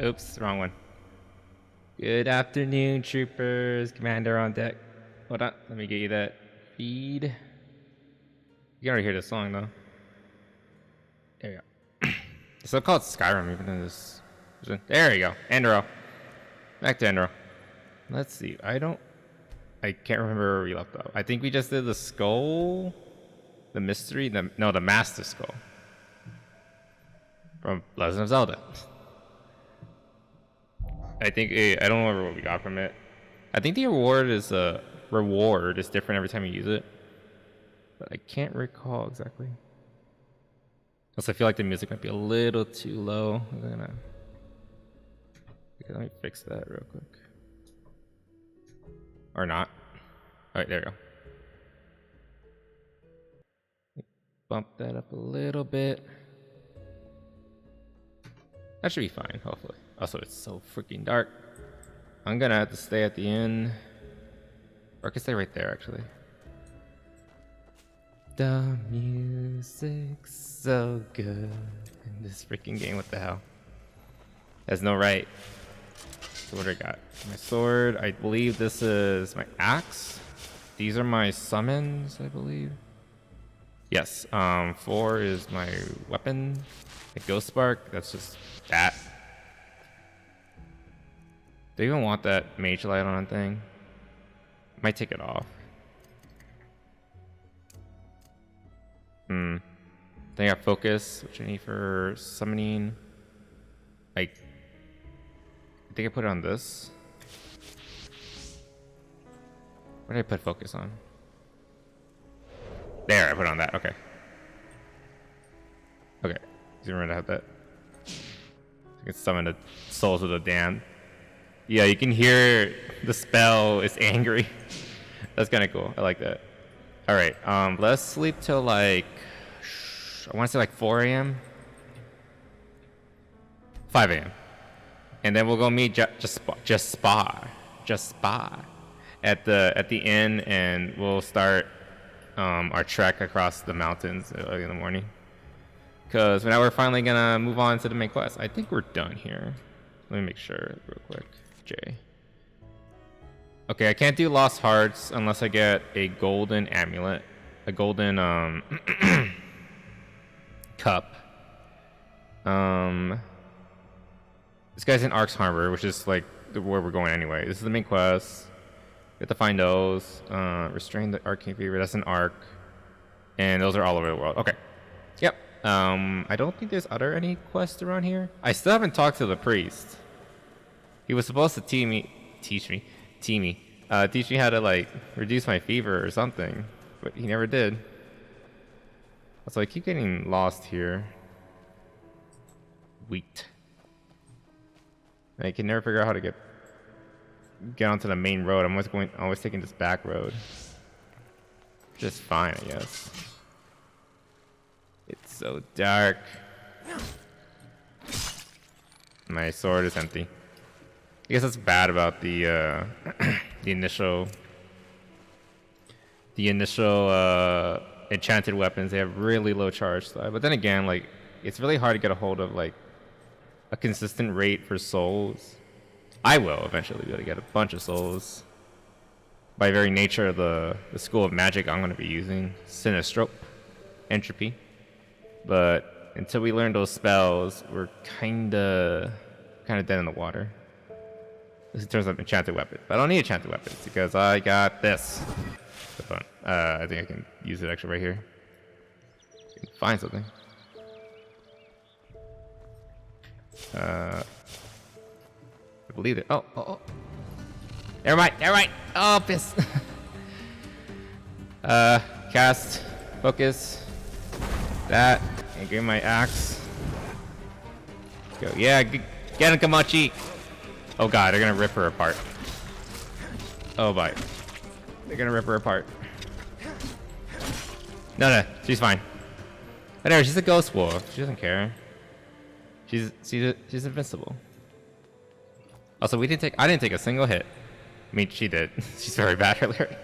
Oops, wrong one. Good afternoon, troopers. Commander on deck. Hold on, let me get you that feed. You can already hear the song though. There you go. It's still called Skyrim even in this version. There you go. Enderal. Back to Enderal. Let's see. I can't remember where we left off. I think we just did the skull, the mystery, the master skull from Legend of Zelda. I don't remember what we got from it. I think the reward is different every time you use it, but I can't recall exactly. Also, I feel like the music might be a little too low. Okay, let me fix that real quick. Or not. All right, there we go. Bump that up a little bit. That should be fine, hopefully. Also, it's so freaking dark. I'm gonna have to stay at the inn. Or I can stay right there, actually. The music's so good in this freaking game. What the hell? There's no right. So what do I got? My sword. I believe this is my axe. These are my summons, I believe. Yes. 4 is my weapon. The ghost spark. That's just that. Do you even want that mage light on thing? Might take it off. Then I got focus, which I need for summoning. I think I put it on this. What did I put focus on? There, I put it on that. Okay. Okay. So remember to have that. I can summon the souls of the damned. Yeah, you can hear the spell is angry. That's kind of cool. I like that. All right. Let's sleep till like I want to say like 4 a.m. 5 a.m. And then we'll go meet just spa at the inn, and we'll start our trek across the mountains early in the morning. Because now we're finally gonna move on to the main quest. I think we're done here. Let me make sure real quick. J. Okay, I can't do Lost Hearts unless I get a golden amulet, a golden cup. This guy's in Ark's Harbor, which is like where we're going anyway. This is the main quest. We have to find those. Restrain the arcane fever. That's an Ark, and those are all over the world. Okay. Yep. I don't think there's any quests around here. I still haven't talked to the priest. He was supposed to teach me how to like reduce my fever or something, but he never did. So I keep getting lost here. Wheat. I can never figure out how to get onto the main road. I'm always taking this back road. Just fine, I guess. It's so dark. My sword is empty. I guess that's bad about the the initial enchanted weapons. They have really low charge slide. But then again, like it's really hard to get a hold of like a consistent rate for souls. I will eventually be able to get a bunch of souls. By very nature of the school of magic I'm going to be using, Sinistrope, Entropy. But until we learn those spells, we're kind of dead in the water. This in terms of enchanted weapons. But I don't need enchanted weapons because I got this. I think I can use it actually right here. Find something. I believe it. Oh. Never mind. Oh, piss. Cast, focus, that, and give me my axe. Let's go. Yeah, get him, Kamachi. Oh god, they're gonna rip her apart. Oh boy. They're gonna rip her apart. No, she's fine. Whatever, she's a ghost wolf. She doesn't care. She's invincible. Also, I didn't take a single hit. I mean, she did. She's very bad earlier.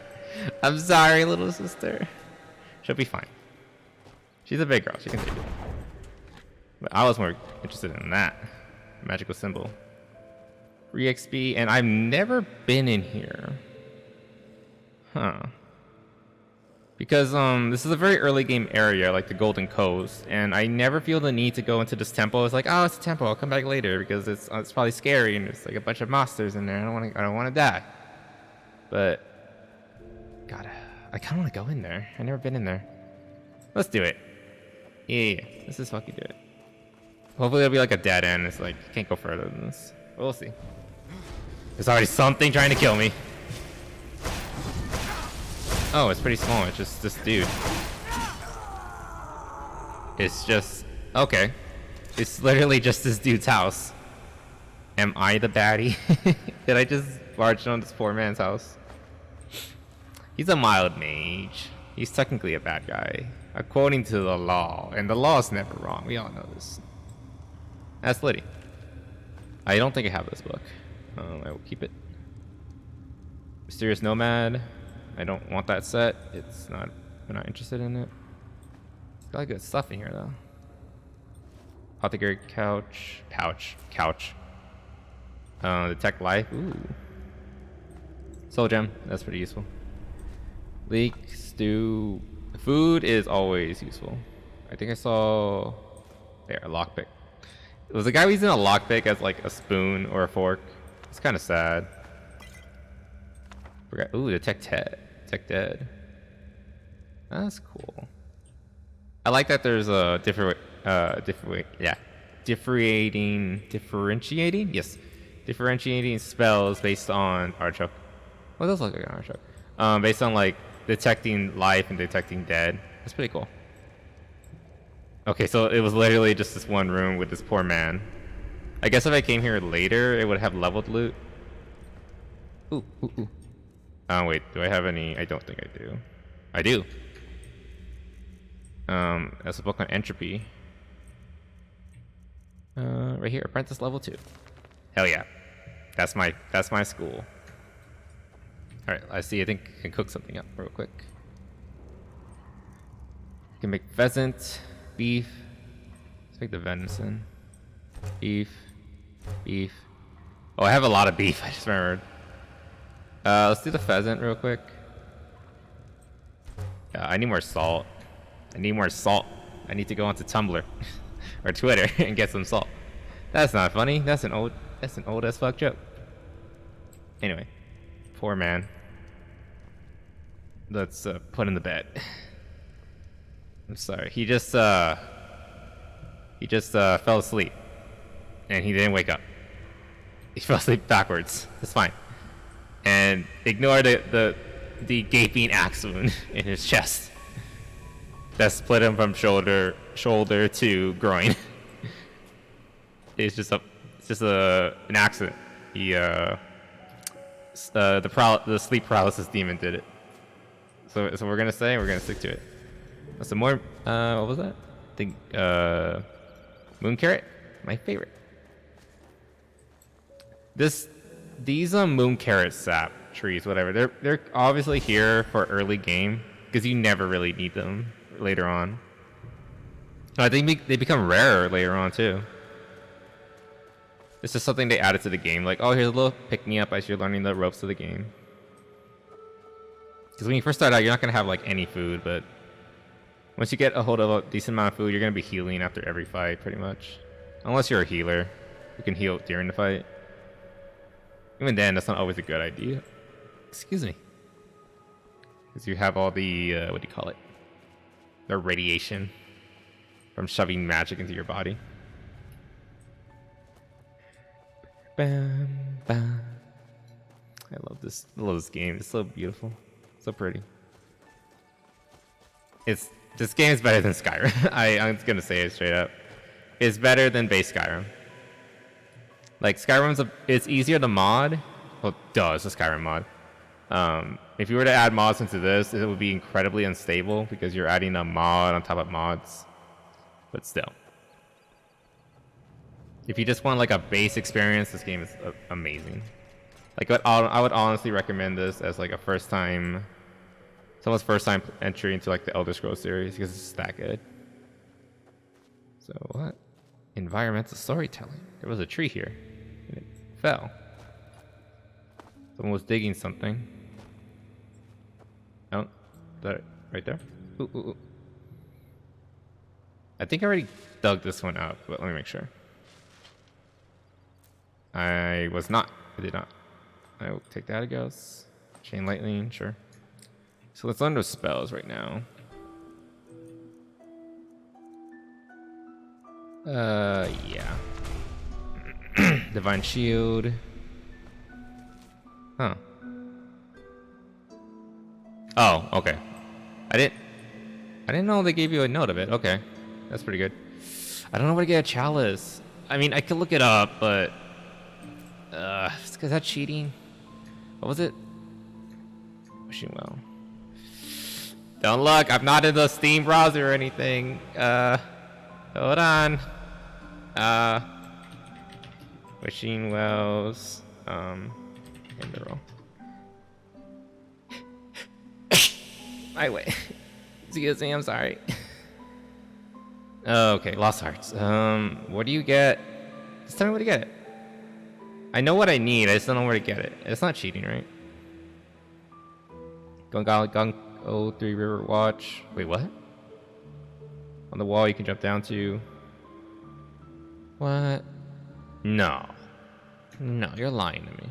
I'm sorry, little sister. She'll be fine. She's a big girl. She can take it. But I was more interested in that magical symbol. Free XP, and I've never been in here. Huh. Because this is a very early game area, like the Golden Coast, and I never feel the need to go into this temple. It's like, oh, it's a temple. I'll come back later because it's probably scary and there's like a bunch of monsters in there. I don't want to die. But God, I kind of want to go in there. I've never been in there. Let's do it. Yeah. Let's just fucking do it. Hopefully it'll be like a dead end. It's like you can't go further than this. But we'll see. There's already something trying to kill me. Oh, it's pretty small. It's just this dude. It's just... Okay. It's literally just this dude's house. Am I the baddie? Did I just barge on this poor man's house? He's a mild mage. He's technically a bad guy. According to the law. And the law is never wrong. We all know this. That's Liddy. I don't think I have this book. I will keep it. Mysterious Nomad. I don't want that set. We're not interested in it. It's got good stuff in here though. Apothecary couch. Detect life. Ooh. Soul gem. That's pretty useful. Leek, stew. Food is always useful. I think I saw there a lockpick. It was a guy using a lockpick as like a spoon or a fork. It's kind of sad. Ooh, detect dead. That's cool. I like that there's a differentiating spells based on artichoke. What does look like an artichoke? Based on like detecting life and detecting dead. That's pretty cool. Okay, so it was literally just this one room with this poor man. I guess if I came here later, it would have leveled loot. Ooh. Oh wait, do I have any? I don't think I do. I do. That's a book on entropy. Right here, apprentice level 2. Hell yeah, that's my school. All right, I see. I think I can cook something up real quick. You can make pheasant, beef. Let's make the venison. Beef. Oh, I have a lot of beef. I just remembered. Let's do the pheasant real quick. Yeah, I need more salt. I need to go onto Tumblr or Twitter and get some salt. That's not funny. That's an old as fuck joke. Anyway, poor man. Let's put in the bed. I'm sorry. He just fell asleep, and he didn't wake up. He fell asleep backwards. That's fine. And ignore the gaping axe wound in his chest that split him from shoulder to groin. It's just an accident. He the sleep paralysis demon did it. So we're gonna stick to it. Some more. What was that? I think moon carrot, my favorite. These moon carrot sap trees, whatever. They're obviously here for early game because you never really need them later on. I think they become rarer later on too. It's just something they added to the game. Like, oh, here's a little pick me up as you're learning the ropes of the game. Because when you first start out, you're not gonna have like any food, but once you get a hold of a decent amount of food, you're gonna be healing after every fight, pretty much. Unless you're a healer, you can heal during the fight. Even then, that's not always a good idea. Excuse me. Because you have all the, what do you call it? The radiation from shoving magic into your body. Bam, bam. I love this game. It's so beautiful. So pretty. This game is better than Skyrim. I'm just gonna say it straight up. It's better than base Skyrim. Like it's easier to mod. Well, it's a Skyrim mod. If you were to add mods into this, it would be incredibly unstable because you're adding a mod on top of mods. But still, if you just want like a base experience, this game is amazing. Like I would honestly recommend this as like someone's first time entry into like the Elder Scrolls series because it's that good. So what? Environmental storytelling. There was a tree here, and it fell. Someone was digging something. Oh, that right there? Ooh, ooh, ooh. I think I already dug this one up, but let me make sure. I was not. I did not. I will take that, I guess. Chain lightning, sure. So let's learn those spells right now. Yeah. Divine Shield. Huh. Oh, okay. I didn't know they gave you a note of it. Okay. That's pretty good. I don't know where to get a chalice. I mean, I could look it up, but is that cheating? What was it? Wishing well. Don't look, I'm not in the Steam browser or anything. Hold on. Wishing wells. Enderal. My way. Excuse me, I'm sorry. Okay, Lost Hearts. What do you get? Just tell me where to get it. I know what I need, I just don't know where to get it. It's not cheating, right? Gung 3 River Watch. Wait, what? On the wall you can jump down to. What? No. No, you're lying to me.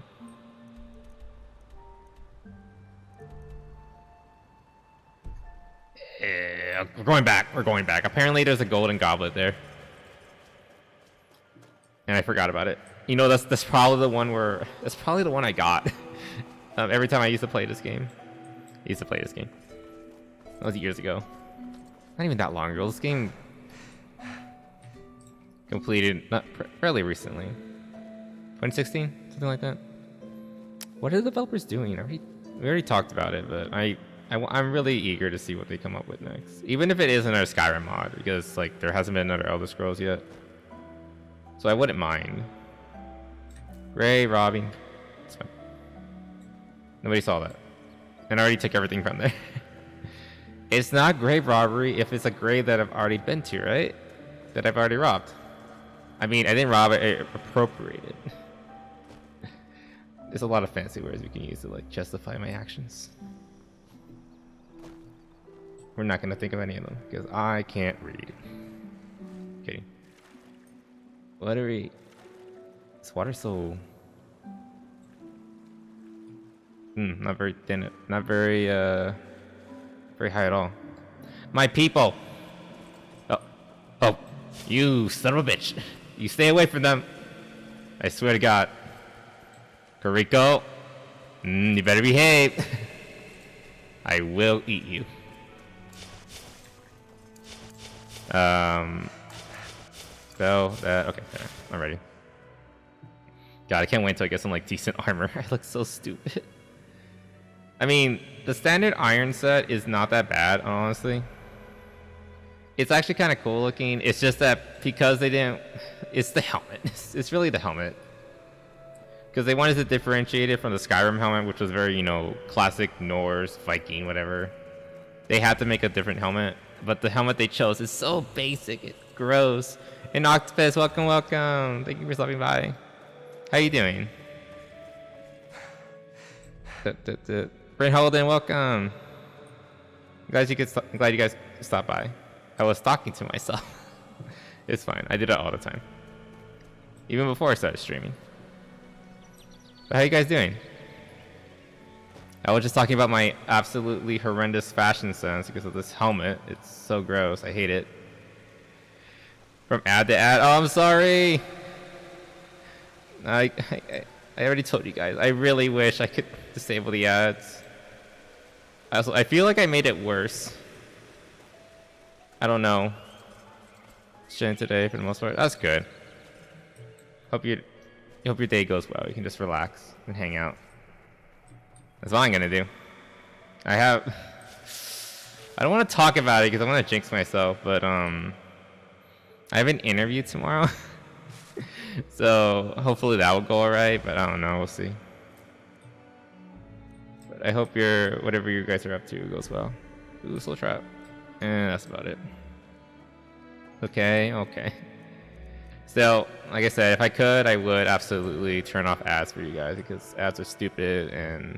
We're going back. We're going back. Apparently there's a golden goblet there. And I forgot about it. You know, that's probably the one where... That's probably the one I got. Every time I used to play this game. That was years ago. Not even that long ago. This game... completed fairly recently. 2016? Something like that. What are the developers doing? We already talked about it, but I'm really eager to see what they come up with next. Even if it is another Skyrim mod, because like there hasn't been another Elder Scrolls yet. So I wouldn't mind. Ray, robbing. It's fine. Nobody saw that. And I already took everything from there. It's not grave robbery if it's a grave that I've already been to, right? That I've already robbed. I mean, I didn't rob it, I appropriated. There's a lot of fancy words we can use to like justify my actions. We're not gonna think of any of them because I can't read. Okay. What are we? This water's so not very thin, not very very high at all. My people. Oh, you son of a bitch. You stay away from them. I swear to God. Kariko, you better behave. I will eat you. Spell that. Okay, there. I'm ready. God, I can't wait until I get some like decent armor. I look so stupid. I mean, the standard iron set is not that bad, honestly. It's actually kind of cool looking. It's just that because they didn't... It's the helmet. It's really the helmet. Because they wanted to differentiate it from the Skyrim helmet, which was very, you know, classic Norse, Viking, whatever. They had to make a different helmet. But the helmet they chose is so basic. It's gross. And Octopus, welcome, welcome. Thank you for stopping by. How you doing? Brent Holden, welcome. I'm glad you guys stopped by. I was talking to myself. It's fine. I do that all the time. Even before I started streaming. But how you guys doing? I was just talking about my absolutely horrendous fashion sense because of this helmet. It's so gross. I hate it. From ad to ad. Oh, I'm sorry. I already told you guys. I really wish I could disable the ads. I feel like I made it worse. I don't know. Stream today for the most part. That's good. Hope your day goes well. You can just relax and hang out. That's all I'm gonna do. I don't want to talk about it because I want to jinx myself, but I have an interview tomorrow. So hopefully that will go alright, but I don't know, we'll see. But I hope whatever you guys are up to goes well. Ooh, soul trap. And that's about it. Okay. Still, like I said, if I could, I would absolutely turn off ads for you guys because ads are stupid, and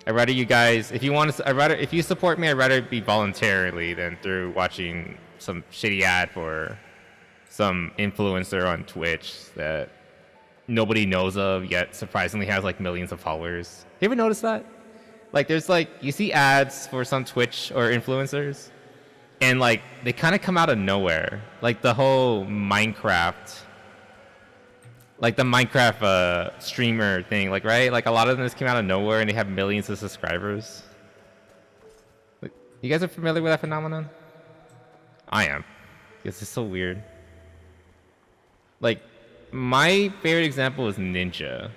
I'd rather you guys, if you want to, if you support me, I'd rather it be voluntarily than through watching some shitty ad for some influencer on Twitch that nobody knows of yet surprisingly has like millions of followers. You ever notice that? Like, there's like, you see ads for some Twitch or influencers, and like they kind of come out of nowhere. Like the whole Minecraft, like the Minecraft streamer thing, like, right? Like a lot of them just came out of nowhere and they have millions of subscribers. Like, you guys are familiar with that phenomenon? I am. It's just so weird. Like, my favorite example is Ninja.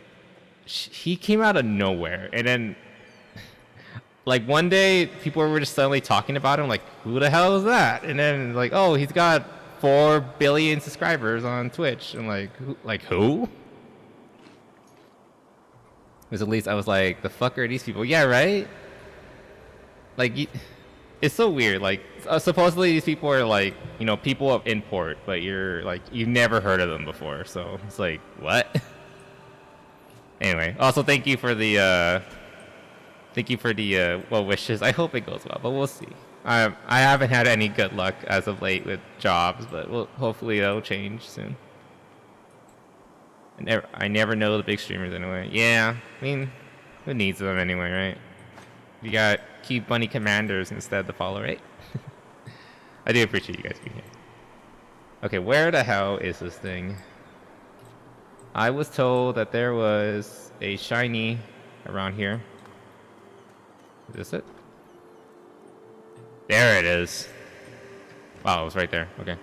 He came out of nowhere, and then like one day people were just suddenly talking about him, like, who the hell is that? And then like, oh, he's got 4 billion subscribers on Twitch. And like, who? Because at least I was like, the fuck are these people? Yeah, right? Like, it's so weird. Like, supposedly these people are like, you know, people of import, but you're like, you've never heard of them before. So it's like, what? Anyway, also thank you for the well wishes. I hope it goes well, but we'll see. I haven't had any good luck as of late with jobs, but hopefully that'll change soon. I never know the big streamers anyway. Yeah, I mean, who needs them anyway, right? You got Cute Bunny Commanders instead to follow, right? I do appreciate you guys being here. Okay, where the hell is this thing? I was told that there was a shiny around here. Is this it? There it is. Wow, it was right there. Okay.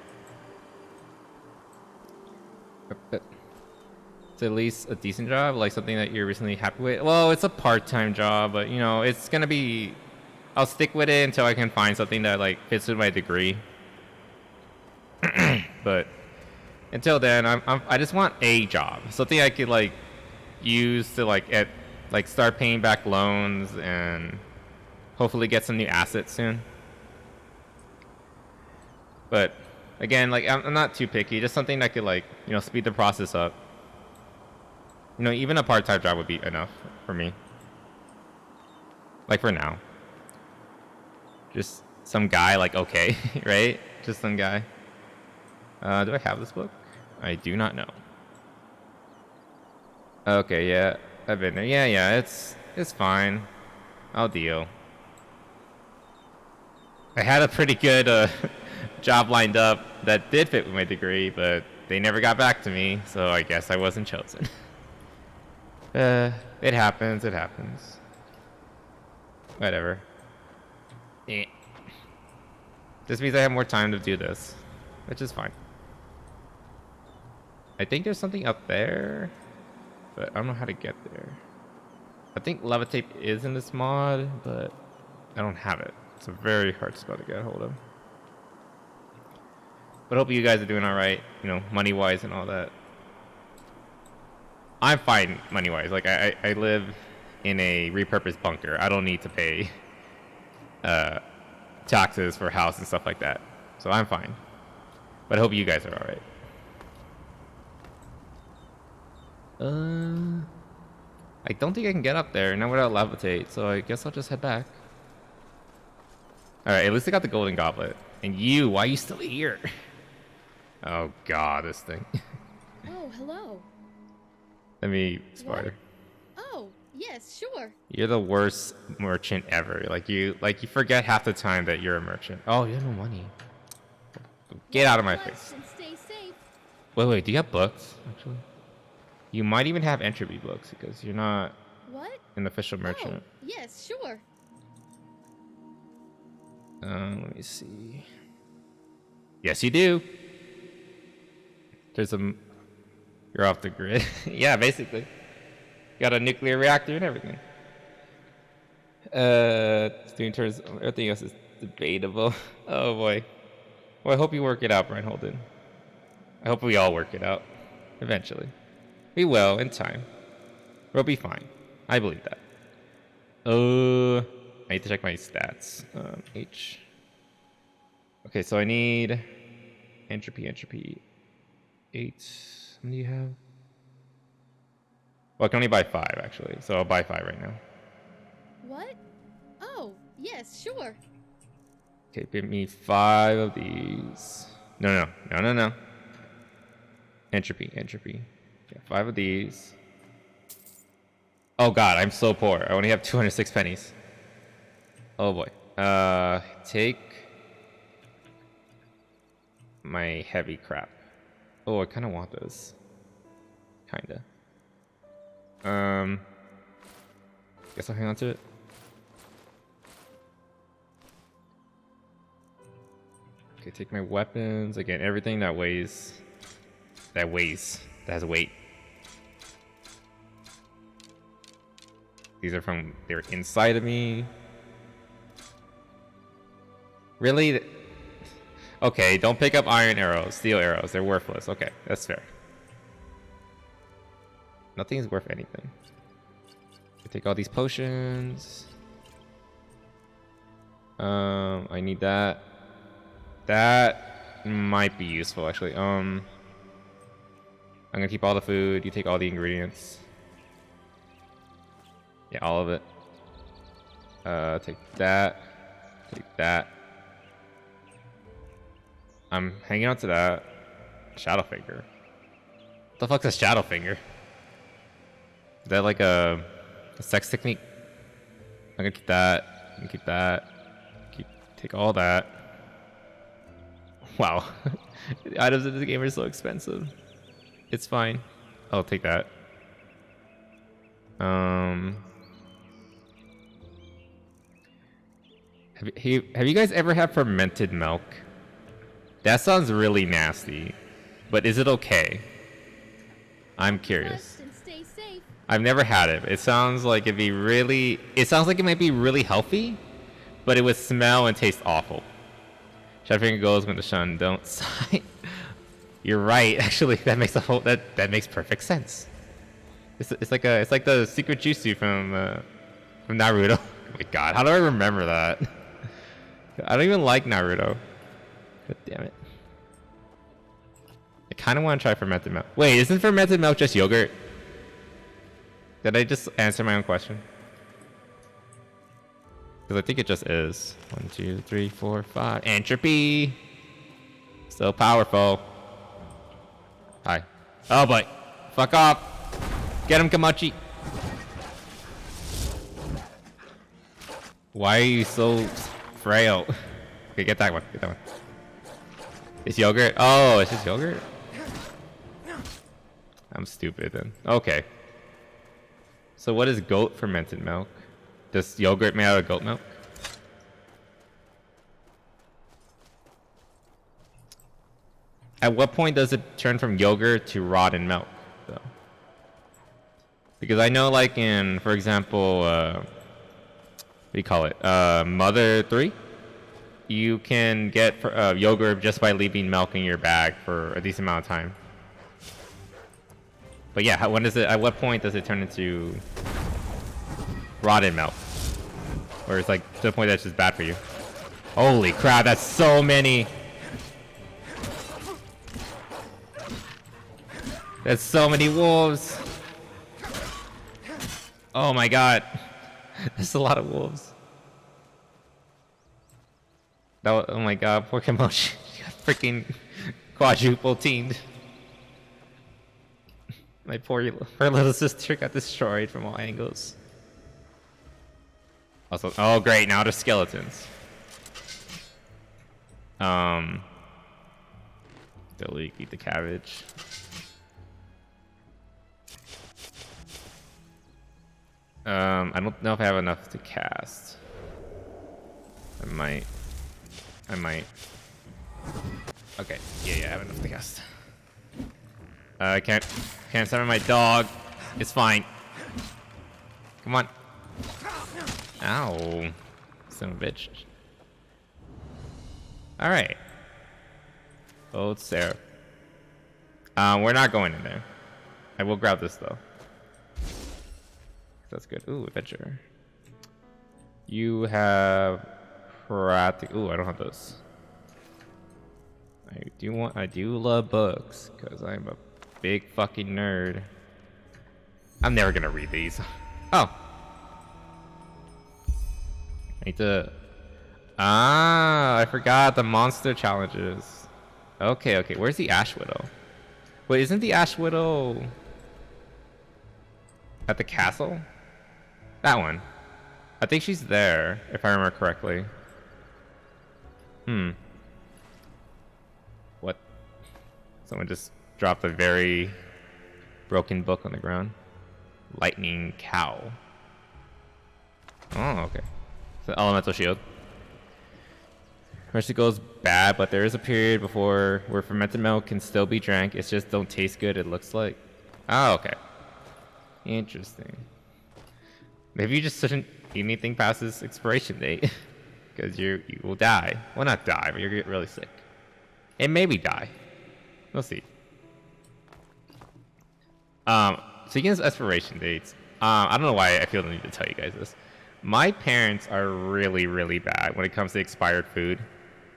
It's at least a decent job, like something that you're recently happy with. Well, it's a part-time job, but you know, it's gonna be. I'll stick with it until I can find something that like fits with my degree. But until then, I just want a job, something I could like use to like start paying back loans and hopefully get some new assets soon. But again, like I'm not too picky, just something that could like, you know, speed the process up. You know, even a part-time job would be enough for me. Like for now. Just some guy, like, okay, right? Just some guy. Do I have this book? I do not know. Okay, yeah, I've been there. Yeah, it's fine. I'll deal. I had a pretty good job lined up that did fit with my degree, but they never got back to me, so I guess I wasn't chosen. It happens, it happens. Whatever. Eh. This means I have more time to do this, which is fine. I think there's something up there, but I don't know how to get there. I think levitate is in this mod, but I don't have it. It's a very hard spell to get a hold of. But hope you guys are doing all right, you know, money-wise and all that. I'm fine money-wise. Like, I live in a repurposed bunker. I don't need to pay taxes for a house and stuff like that. So I'm fine. But I hope you guys are all right. I don't think I can get up there, not without levitate, so I guess I'll just head back. Alright, at least I got the golden goblet. And you, why are you still here? Oh god, this thing. Oh, hello. Let me Sparta. Oh, yes, sure. You're the worst merchant ever. Like you forget half the time that you're a merchant. Oh, you have no money. Get out of my face. And stay safe. Wait, do you have books, actually? You might even have entropy books because you're not an official merchant. Oh, yes, sure. Let me see. Yes, you do. You're off the grid. Yeah, basically. Got a nuclear reactor and everything. Student turns, everything else is debatable. Oh boy. Well, I hope you work it out, Brian Holden. I hope we all work it out. Eventually. We will, in time. We'll be fine. I believe that. I need to check my stats. H. Okay, so I need entropy. 8. How many do you have? Well, I can only buy 5 actually, so I'll buy 5 right now. What? Oh, yes, sure. Okay, give me 5 of these. No. Entropy. Yeah, 5 of these. Oh god, I'm so poor. I only have 206 pennies. Oh boy. Take my heavy crap. Oh, I kind of want this. Kinda. Guess I'll hang on to it. Okay, take my weapons. Again, everything that weighs. That has weight. These are from. They're inside of me. Really? Okay, don't pick up iron arrows, steel arrows. They're worthless. Okay, that's fair. Nothing is worth anything. I take all these potions. I need that. That might be useful, actually. I'm gonna keep all the food. You take all the ingredients. Yeah, all of it. Take that. Take that. I'm hanging on to that. Shadowfinger. What the fuck's a Shadowfinger? Is that like a sex technique? I'm gonna keep that. I'm gonna keep that. Take all that. Wow. The items in this game are so expensive. It's fine. I'll take that. Have you guys ever had fermented milk? That sounds really nasty, but is it okay? I'm curious. Trust and stay safe. I've never had it. It sounds like it'd be really. It sounds like it might be really healthy, but it would smell and taste awful. Shadowfinger goes when the sun don't shine. You're right. Actually, that makes that makes perfect sense. It's like the secret jutsu from Naruto. Oh my god, how do I remember that? I don't even like Naruto. God damn it. I kind of want to try fermented milk. Wait, isn't fermented milk just yogurt? Did I just answer my own question? Because I think it just is. 1, 2, 3, 4, 5. Entropy! So powerful. Hi. Oh boy. Fuck off. Get him, Kamachi. Why are you so frail? Okay, get that one. Get that one. It's yogurt? Oh, it's just yogurt? I'm stupid then. Okay. So what is goat fermented milk? Just yogurt made out of goat milk? At what point does it turn from yogurt to rotten milk, though? Because I know, like in, for example, what do you call it? Mother 3? You can get yogurt just by leaving milk in your bag for a decent amount of time. But yeah, when does it? At what point does it turn into rotten milk? Or it's like to the point that's just bad for you? Holy crap! That's so many. That's so many wolves. Oh my god, there's a lot of wolves. Oh my god, poor Kimochi. Freaking quadruple teamed. My her little sister got destroyed from all angles. Also, oh great, now there's skeletons. Delete, eat the cabbage. I don't know if I have enough to cast. I might. Okay, yeah, I have enough to cast. I can't summon my dog. It's fine. Come on. Ow. Son of a bitch. Alright. Old Sarah. We're not going in there. I will grab this though. That's good. Ooh, adventure. You have practical. Ooh, I don't have those. I do love books because I'm a big fucking nerd. I'm never gonna read these. Oh. I need to... Ah, I forgot the monster challenges. Okay, okay. Where's the Ash Widow? Wait, isn't the Ash Widow at the castle? That one. I think she's there, if I remember correctly. What? Someone just dropped a very broken book on the ground. Lightning Cow. Oh, okay. So elemental shield. Mercy goes bad, but there is a period before where fermented milk can still be drank. It's just don't taste good, it looks like. Oh, okay. Interesting. Maybe you just shouldn't eat anything past this expiration date. Because you will die. Well, not die, but you'll get really sick. And maybe die. We'll see. Speaking of expiration dates, I don't know why I feel the need to tell you guys this. My parents are really, really bad when it comes to expired food.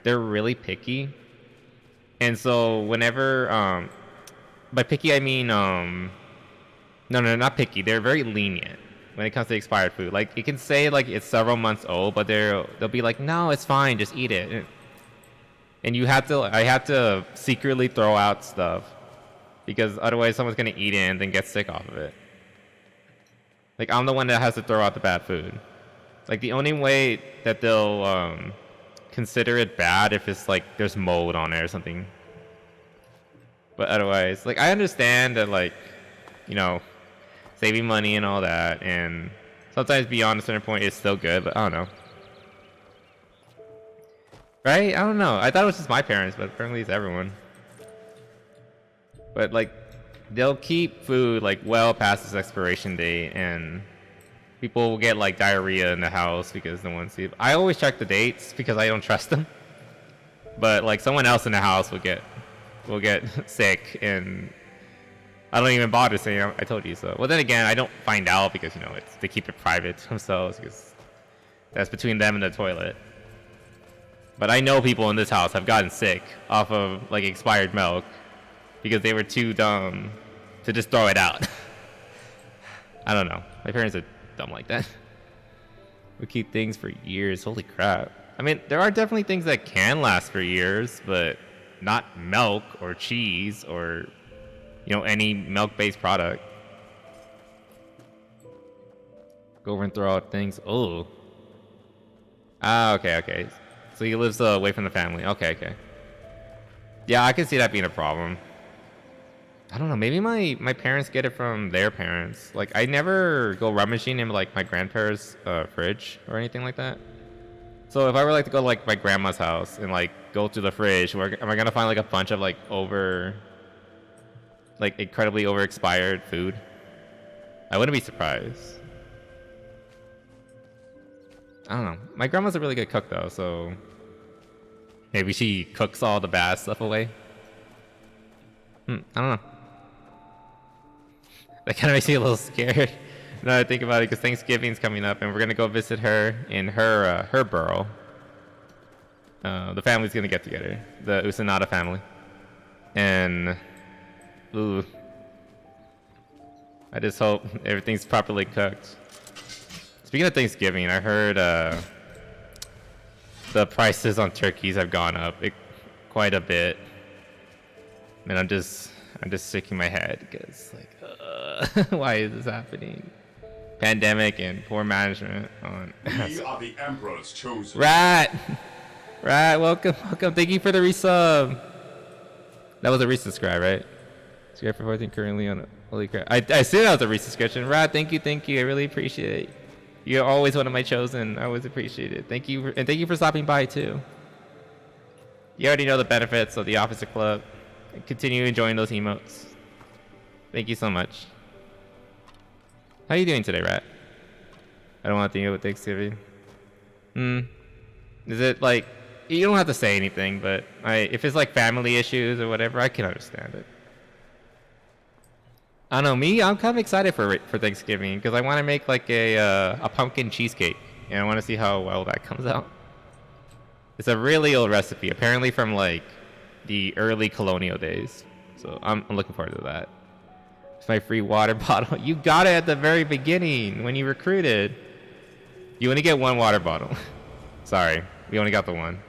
They're really picky. And so whenever, by picky I mean, no, not picky. They're very lenient when it comes to expired food. Like, it can say like it's several months old, but they'll be like, no, it's fine, just eat it. And I have to secretly throw out stuff because otherwise someone's gonna eat it and then get sick off of it. Like, I'm the one that has to throw out the bad food. Like, the only way that they'll consider it bad if it's like there's mold on it or something. But otherwise, like, I understand that, like, you know, saving money and all that, and sometimes beyond a certain point it's still good, but I don't know. Right? I don't know. I thought it was just my parents, but apparently it's everyone. But, like, they'll keep food, like, well past its expiration date, and people will get, like, diarrhea in the house because no one sees. I always check the dates because I don't trust them. But, like, someone else in the house will get sick, and I don't even bother saying I told you so. Well, then again, I don't find out because, you know, they keep it private to themselves because that's between them and the toilet. But I know people in this house have gotten sick off of, like, expired milk because they were too dumb to just throw it out. I don't know. My parents are dumb like that. We keep things for years. Holy crap. I mean, there are definitely things that can last for years, but not milk or cheese or, you know, any milk-based product. Go over and throw out things. Oh. Ah, okay, okay. So he lives away from the family. Okay, okay. Yeah, I can see that being a problem. I don't know. Maybe my parents get it from their parents. Like, I never go rummaging in, like, my grandparents' fridge or anything like that. So if I were, like, to go to, like, my grandma's house and, like, go through the fridge, am I gonna find, like, a bunch of, like, incredibly over-expired food? I wouldn't be surprised. I don't know. My grandma's a really good cook, though, so maybe she cooks all the bad stuff away. I don't know. That kind of makes me a little scared now that I think about it, because Thanksgiving's coming up, and we're gonna go visit her in her borough. The family's gonna get together, the Usanada family, and ooh, I just hope everything's properly cooked. Speaking of Thanksgiving, I heard the prices on turkeys have gone up quite a bit, and I'm just shaking my head because, like, why is this happening? Pandemic and poor management on. We are the Emperor's chosen. Rat, welcome. Thank you for the resub. That was a resubscribe, right? Subscribe for 14 currently on. Holy crap! I said that was a resubscription. Rat, thank you. I really appreciate it. You're always one of my chosen. I always appreciate it. Thank you, and thank you for stopping by too. You already know the benefits of the Officer Club. Continue enjoying those emotes. Thank you so much. How are you doing today, Rat? I don't want to think about Thanksgiving. Is it like, you don't have to say anything, but if it's like family issues or whatever, I can understand it. I don't know, me, I'm kind of excited for Thanksgiving because I want to make like a pumpkin cheesecake, and I want to see how well that comes out. It's a really old recipe, apparently from like the early colonial days. So I'm looking forward to that. It's my free water bottle. You got it at the very beginning when you recruited. You only get one water bottle. Sorry, we only got the one.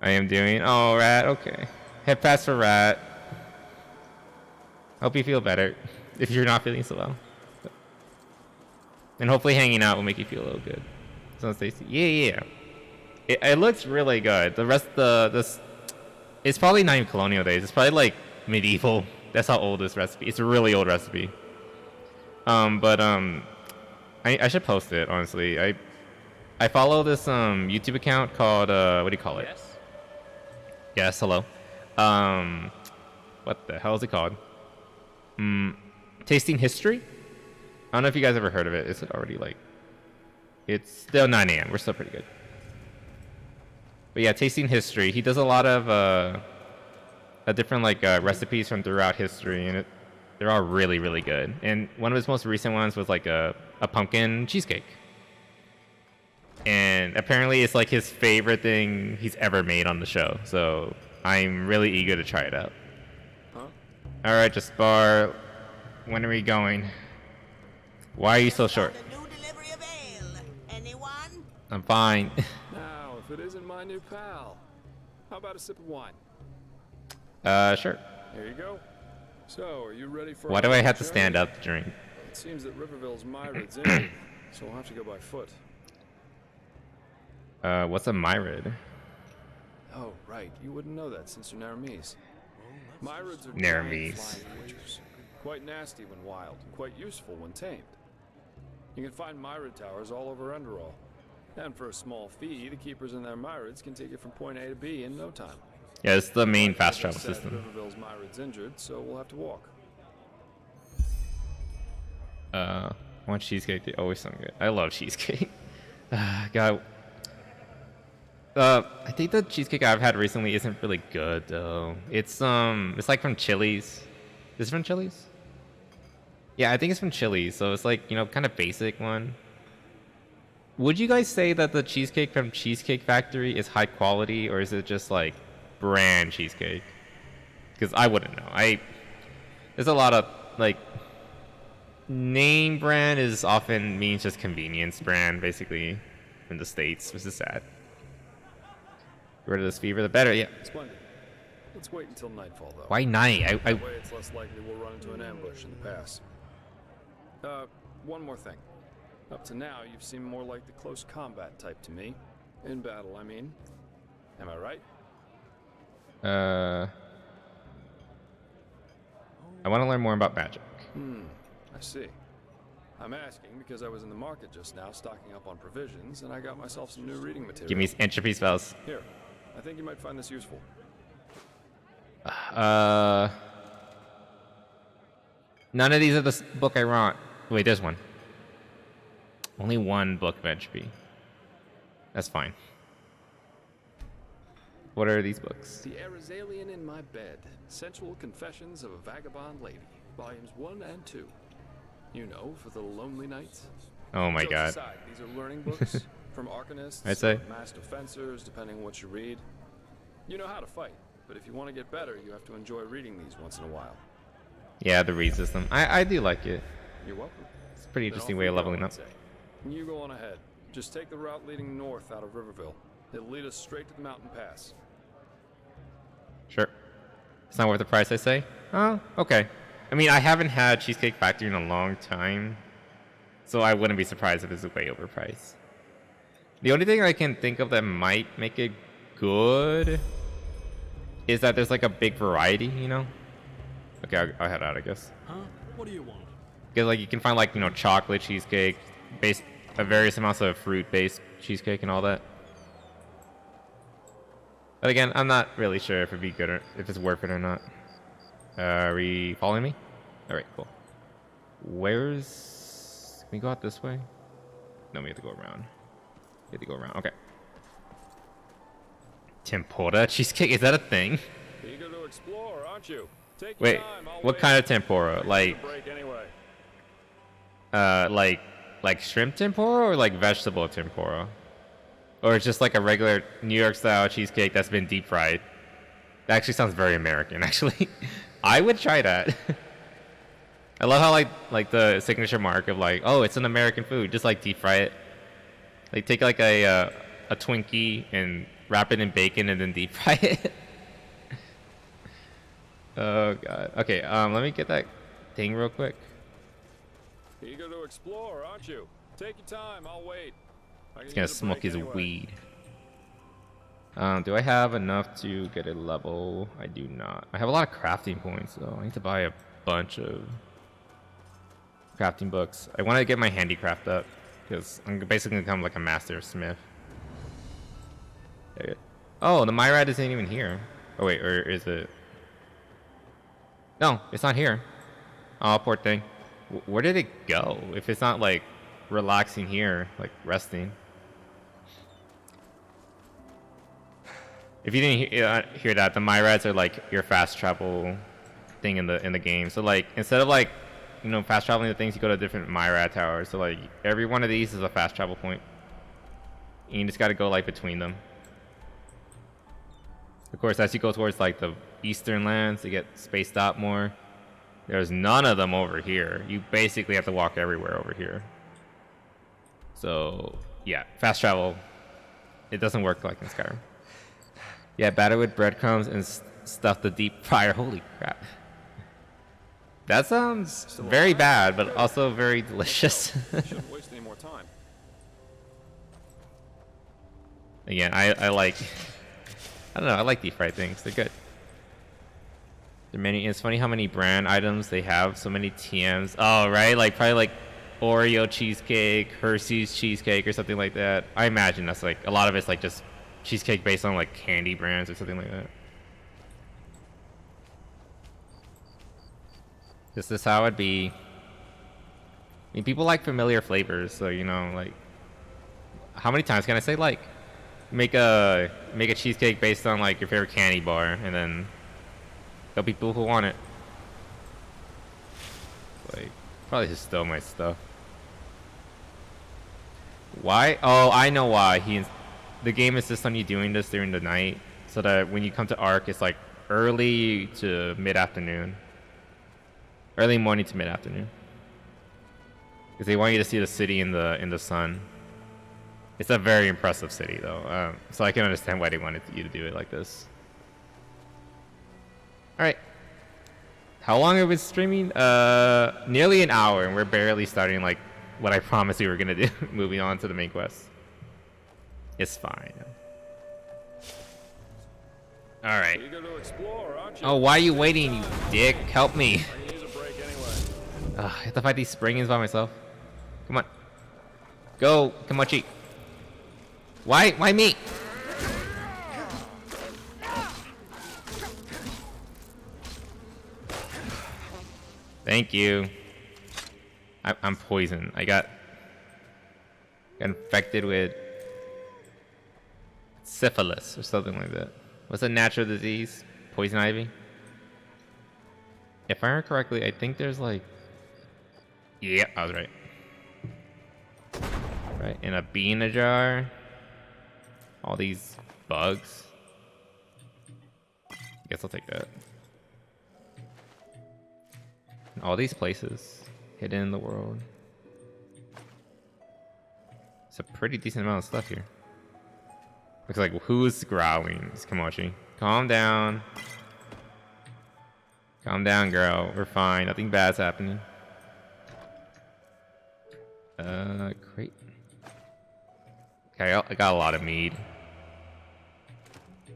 I am doing. Oh, Rat. Okay. Head pass for Rat. Hope you feel better if you're not feeling so well. And hopefully hanging out will make you feel a little good. So Stacy. Yeah. It looks really good. The rest of this, it's probably not even colonial days. It's probably like medieval. That's how old this recipe. It's a really old recipe. I should post it honestly. I follow this YouTube account called what do you call it? Yes. Hello. What the hell is it called? Tasting History. I don't know if you guys ever heard of it. Is it already like? It's still 9 a.m. We're still pretty good. But yeah, Tasting History. He does a lot of different like recipes from throughout history, and they're all really, really good. And one of his most recent ones was like a pumpkin cheesecake. And apparently it's like his favorite thing he's ever made on the show. So I'm really eager to try it out. Huh? All right, Jaspar. When are we going? Why are you so short? A new delivery of ale. Anyone? I'm fine. Now, if it isn't my new pal, how about a sip of wine? Sure. Here you go. So, are you ready for? Why do I have to stand up to drink? It seems that Riverville's Myrid's injured, so we'll have to go by foot. What's a myrid? Oh, right. You wouldn't know that since you're Naramese. Myrids are Naramese. giant flying creatures. Quite nasty when wild, and quite useful when tamed. You can find Myrid towers all over Enderal. And for a small fee, the keepers in their Myrids can take you from point A to B in no time. Yeah, it's the main fast As I travel said, system. Riverville's Myrid's injured, so we'll have to walk. One cheesecake. They always sound good. I love cheesecake. God. I think the cheesecake I've had recently isn't really good though. It's like from Chili's. Is it from Chili's? Yeah, I think it's from Chili's. So it's like, you know, kind of basic one. Would you guys say that the cheesecake from Cheesecake Factory is high quality, or is it just like brand cheesecake? Because I wouldn't know. There's a lot of like name brand is often means just convenience brand basically in the States, which is sad. The rid of this fever, the better. Yeah. Splendid. Let's wait until nightfall, though. Why night? That way it's less likely we'll run into an ambush in the pass. One more thing. Up to now, you've seemed more like the close combat type to me. In battle, I mean. Am I right? I want to learn more about magic. I see. I'm asking because I was in the market just now stocking up on provisions, and I got myself some new reading material. Give me entropy spells. Here, I think you might find this useful. None of these are the book I want. Wait, there's one. Only one book of entropy. That's fine. What are these books? The Arizalian in My Bed. Sensual Confessions of a Vagabond Lady. Volumes 1 and 2. You know, for the lonely nights. Oh my Jokes god. aside, these are learning books. From arcanists, I'd say. master fencers, depending on what you read. You know how to fight, but if you want to get better, you have to enjoy reading these once in a while. Yeah, the read system. I do like it. You're welcome. It's a pretty Then interesting off way we of go, leveling I'd up. say. You go on ahead. Just take the route leading north out of Riverville. It'll lead us straight to the mountain pass. Sure. It's not worth the price, I say? Oh, okay. I mean, I haven't had Cheesecake Factory in a long time, so I wouldn't be surprised if it's way overpriced. The only thing I can think of that might make it good is that there's like a big variety, you know? Okay, I'll head out, I guess. Huh? What do you want? Because like you can find like, you know, chocolate cheesecake, based various amounts of fruit-based cheesecake and all that. But again, I'm not really sure if it'd be good or if it's worth it or not. Are we following me? All right, cool. Where's? Can we go out this way? No, we have to go around. We have to go around. Okay. Tempura cheesecake? Is that a thing? Eager to explore, aren't you? Take Wait, your time. I'll what wait. kind of tempura? Take a Like, break anyway. like shrimp tempura or like vegetable tempura? Or it's just like a regular New York style cheesecake that's been deep fried. That actually sounds very American, actually. I would try that. I love how like the signature mark of like, oh, it's an American food, just like deep fry it. Like take like a Twinkie and wrap it in bacon and then deep fry it. Oh god. Okay, let me get that thing real quick. Eager to explore, aren't you? Take your time, I'll wait. He's gonna smoke his weed. Do I have enough to get a level? I do not. I have a lot of crafting points though. I need to buy a bunch of crafting books. I want to get my handicraft up because I'm basically gonna become like a master smith. There you go. Oh, the Myrad isn't even here. Oh wait, or is it? No, it's not here. Oh, poor thing. Where did it go? If it's not like relaxing here, like resting. If you didn't hear that, the Myrads are like your fast travel thing in the game. So like instead of like, you know, fast traveling the things, you go to different Myrad towers. So like every one of these is a fast travel point. And you just got to go like between them. Of course, as you go towards like the eastern lands, you get spaced out more. There's none of them over here. You basically have to walk everywhere over here. So yeah, fast travel. It doesn't work like in Skyrim. Yeah, batter with breadcrumbs and stuff the deep fryer. Holy crap. That sounds very bad, but also very delicious. Shouldn't waste any more time. Again, I like, I don't know, I like deep fried things. They're good. There are many. It's funny how many brand items they have. So many TMs. Oh, right, like probably like Oreo cheesecake, Hershey's cheesecake, or something like that. I imagine that's like a lot of it's like just cheesecake based on like candy brands or something like that. This is how it'd be. I mean, people like familiar flavors, so you know, like, how many times can I say like, make a cheesecake based on like your favorite candy bar, and then there'll be people who want it. Like, probably just stole my stuff. Why? Oh, I know why. The game insists on you doing this during the night, so that when you come to Ark, it's like early to mid-afternoon. Early morning to mid-afternoon. Because they want you to see the city in the sun. It's a very impressive city, though. So I can understand why they wanted you to do it like this. Alright. How long have we been streaming? Nearly an hour, and we're barely starting like what I promised we were going to do. Moving on to the main quest. It's fine. Alright. Oh, why are you waiting, you dick? Help me. I have to fight these springings by myself. Come on. Go, Kimochi. Why me? Thank you. I'm poisoned. I got infected with syphilis or something like that. What's a natural disease? Poison ivy? If I remember correctly, I think there's like... Yeah, I was right. Right, and a bee in a jar. All these bugs. I guess I'll take that. And all these places hidden in the world. It's a pretty decent amount of stuff here. Looks like who's growling? It's Kimochi. Calm down. Calm down, girl. We're fine. Nothing bad's happening. Great. Okay, I got a lot of mead. You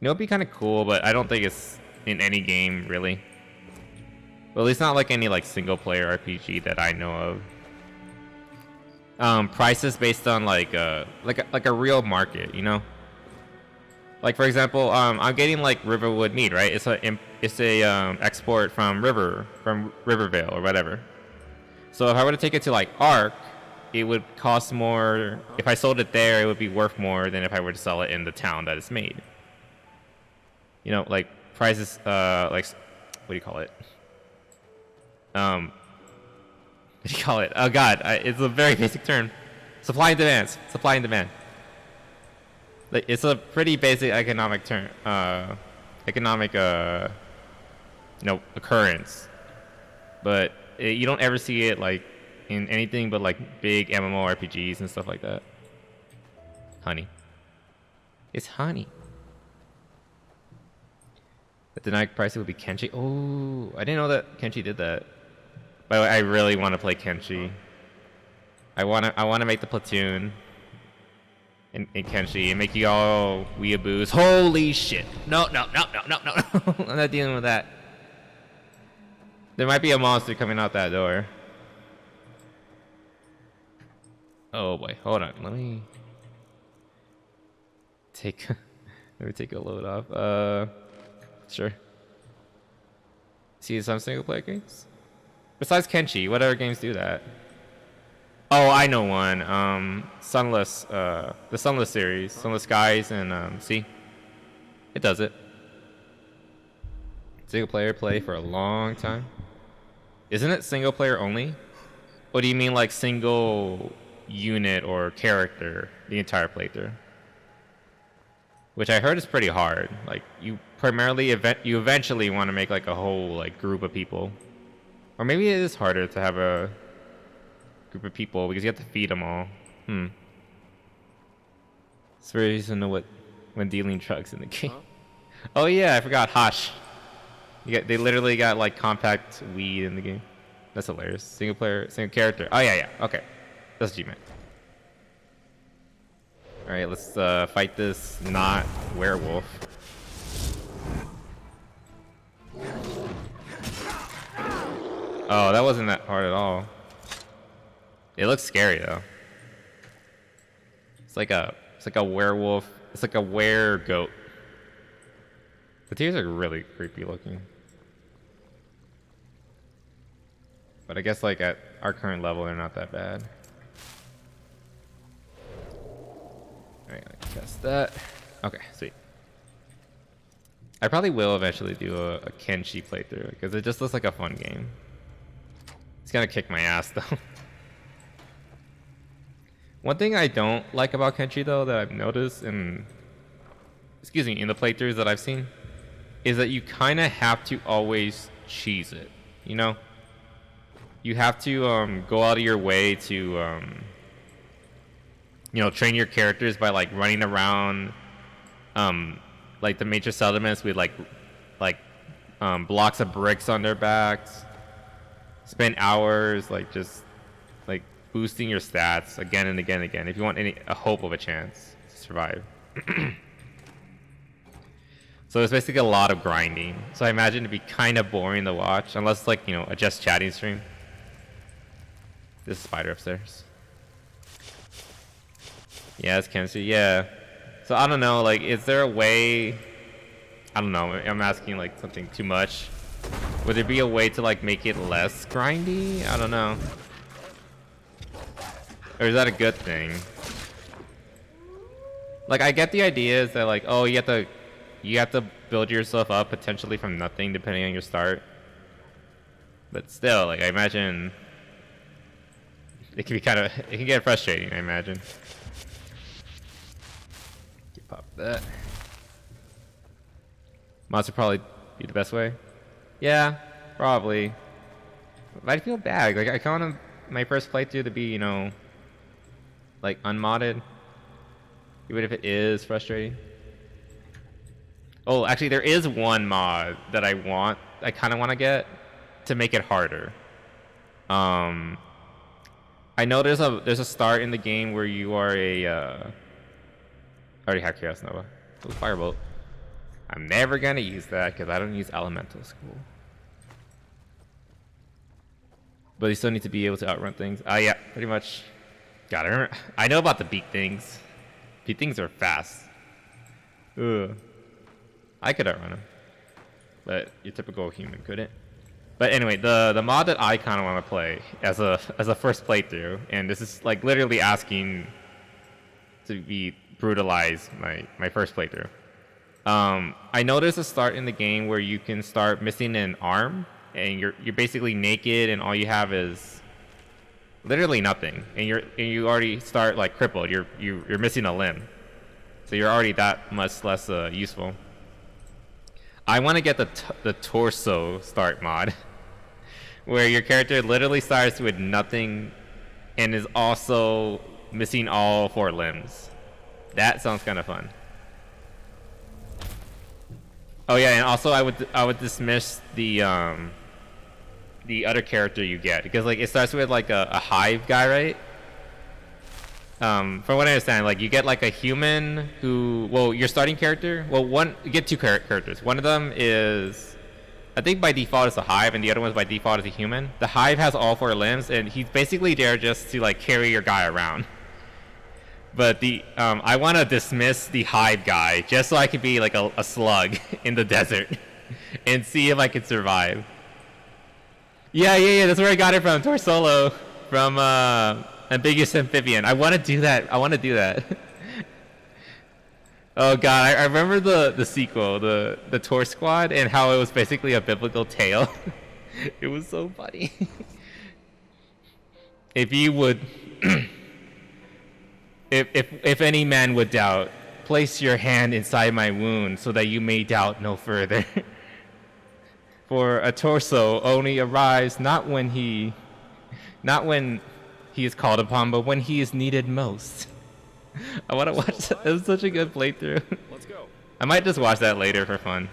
know, it'd be kind of cool, but I don't think it's in any game, really. Well, at least not like any like single-player RPG that I know of. Prices based on like a real market, you know. Like for example, I'm getting like Riverwood mead, right? It's a export from Rivervale or whatever. So if I were to take it to like Ark, it would cost more. If I sold it there, it would be worth more than if I were to sell it in the town that it's made. You know, like prices, like what do you call it? What do you call it? Oh God, it's a very basic term. Supply and demand. Supply and demand. like it's a pretty basic economic term, occurrence, but you don't ever see it like in anything but like big MMORPGs and stuff like that. Honey. It's honey. The denied price would be Kenshi. Oh, I didn't know that Kenshi did that. By the way, I really want to play Kenshi. I wanna make the platoon in Kenshi and make you all weeaboos. Holy shit! No. I'm not dealing with that. There might be a monster coming out that door. Oh boy, hold on. Let me take a load off. Sure. See some single player games? Besides Kenshi, what other games do that? Oh, I know one. Sunless, the Sunless series, Sunless Skies, and see, it does it. Single player play for a long time. Isn't it single player only? Or do you mean like single unit or character the entire playthrough? Which I heard is pretty hard. Like you eventually want to make like a whole like group of people, or maybe it is harder to have a group of people because you have to feed them all. It's very easy to know when dealing drugs in the game. Oh yeah, I forgot Hash. They literally got like compact weed in the game. That's hilarious. Single player, single character. Oh yeah. Okay, that's what you meant. All right, let's fight this not werewolf. Oh, that wasn't that hard at all. It looks scary though. It's like a werewolf. It's like a were-goat. The tears are really creepy looking. But I guess like at our current level, they're not that bad. Alright, I test that. Okay, sweet. I probably will eventually do a Kenshi playthrough because it just looks like a fun game. It's gonna kick my ass though. One thing I don't like about Kenshi though that I've noticed in the playthroughs that I've seen is that you kind of have to always cheese it, you know? You have to go out of your way to train your characters by like running around like the major settlements with like blocks of bricks on their backs. Spend hours like just like boosting your stats again and again and again if you want a hope of a chance to survive. So it's basically a lot of grinding. So I imagine it'd be kind of boring to watch unless it's like, a just chatting stream. This spider upstairs. Yeah, it's Kenshi. Yeah. So I don't know, like, is there a way? I don't know. I'm asking like something too much. Would there be a way to like make it less grindy? I don't know. Or is that a good thing? Like, I get the idea is that like, oh, you have to build yourself up potentially from nothing depending on your start. But still, like, I imagine it can get frustrating, I imagine. Pop that. Mods would probably be the best way. Yeah, probably. But I feel bad. Like, I kind of my first playthrough to be, like unmodded. Even if it is frustrating. Oh, actually, there is one mod that I kind of want to get to make it harder. I know there's a start in the game where you are I already have Chaos Nova. Ooh, Firebolt. I'm never gonna use that because I don't use Elemental School. But you still need to be able to outrun things. Yeah, pretty much. God, I know about the beak things. Beak things are fast. Ugh. I could outrun them, but your typical human couldn't. But anyway, the mod that I kind of want to play as a first playthrough, and this is like literally asking to be brutalized my first playthrough. I know there's a start in the game where you can start missing an arm, and you're basically naked, and all you have is literally nothing, and you already start like crippled. You're missing a limb. So you're already that much less useful. I want to get the torso start mod, where your character literally starts with nothing and is also missing all 4 limbs. That sounds kind of fun. Oh yeah, and also I would dismiss the other character you get, because like it starts with like a hive guy, right? From what I understand, like you get like a human who, well, your starting character, well, you get 2 characters. One of them is, I think by default is a hive, and the other one by default is a human. The hive has all 4 limbs, and he's basically there just to like carry your guy around. But I want to dismiss the hive guy just so I can be like a slug in the desert and see if I can survive. Yeah, that's where I got it from, Torsolo, from Ambiguous Amphibian. I want to do that. Oh god, I remember the sequel, the Tor Squad, and how it was basically a biblical tale. It was so funny. If you would, if any man would doubt, place your hand inside my wound so that you may doubt no further. For a torso only arrives not when he is called upon, but when he is needed most. I want to watch that. It was such a good playthrough. Let's go. I might just watch that later for fun.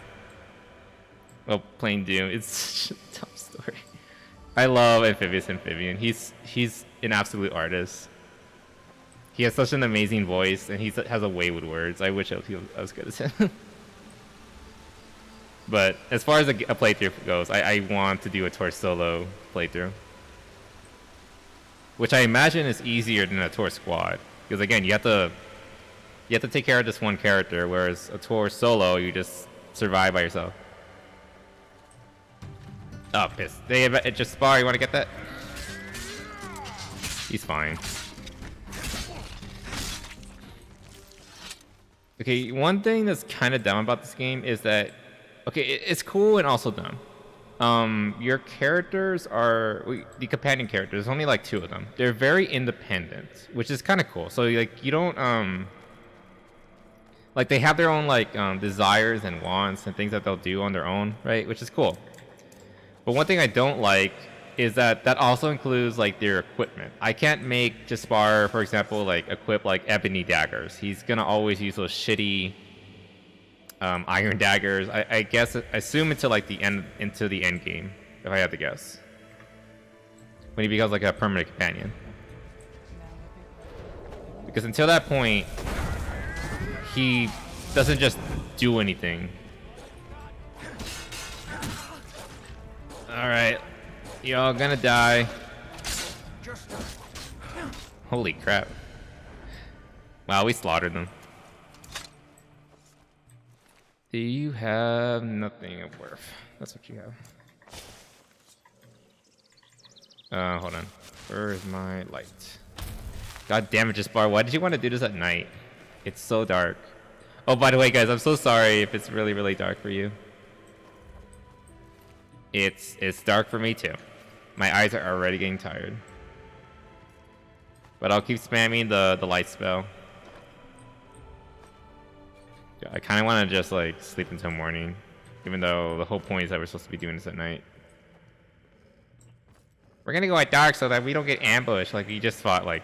Well, playing Doom, it's such a tough story. I love Amphibious Amphibian. He's an absolute artist. He has such an amazing voice, and he has a way with words. I wish I was as good as him. But as far as a playthrough goes, I want to do a Tor solo playthrough, which I imagine is easier than a Tor squad, because again, you have to take care of this one character, whereas a Tor solo, you just survive by yourself. Oh, piss. It just spar. You want to get that? He's fine. Okay, one thing that's kind of dumb about this game is that, okay, it's cool and also dumb. Your characters are, the companion characters, there's only like 2 of them. They're very independent, which is kind of cool. So like you don't, like they have their own like desires and wants and things that they'll do on their own, right? Which is cool. But one thing I don't like is that also includes like their equipment. I can't make Jaspar, for example, like equip like ebony daggers. He's gonna always use those shitty iron daggers. I guess I assume until like the end game, if I had to guess, when he becomes like a permanent companion. Because until that point, he doesn't just do anything. All right, y'all gonna die. Holy crap! Wow, we slaughtered them. Do you have nothing of worth? That's what you have. Hold on. Where is my light? God damn it, Jaspar. Why did you want to do this at night? It's so dark. Oh, by the way, guys, I'm so sorry if it's really, really dark for you. It's dark for me too. My eyes are already getting tired. But I'll keep spamming the light spell. Yeah, I kind of want to just like sleep until morning, even though the whole point is that we're supposed to be doing this at night. We're gonna go at dark so that we don't get ambushed. Like we just fought like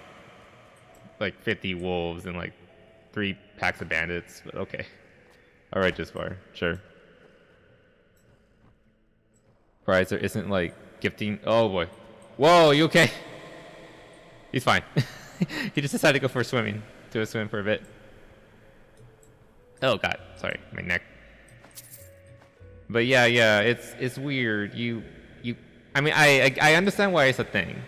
50 wolves and like 3 packs of bandits. But okay, all right, Jaspar, sure. Prize there isn't like gifting. Oh boy, whoa, you okay? He's fine. He just decided to go for a swim for a bit. Oh god, sorry, my neck. But yeah, it's weird. I mean, I understand why it's a thing.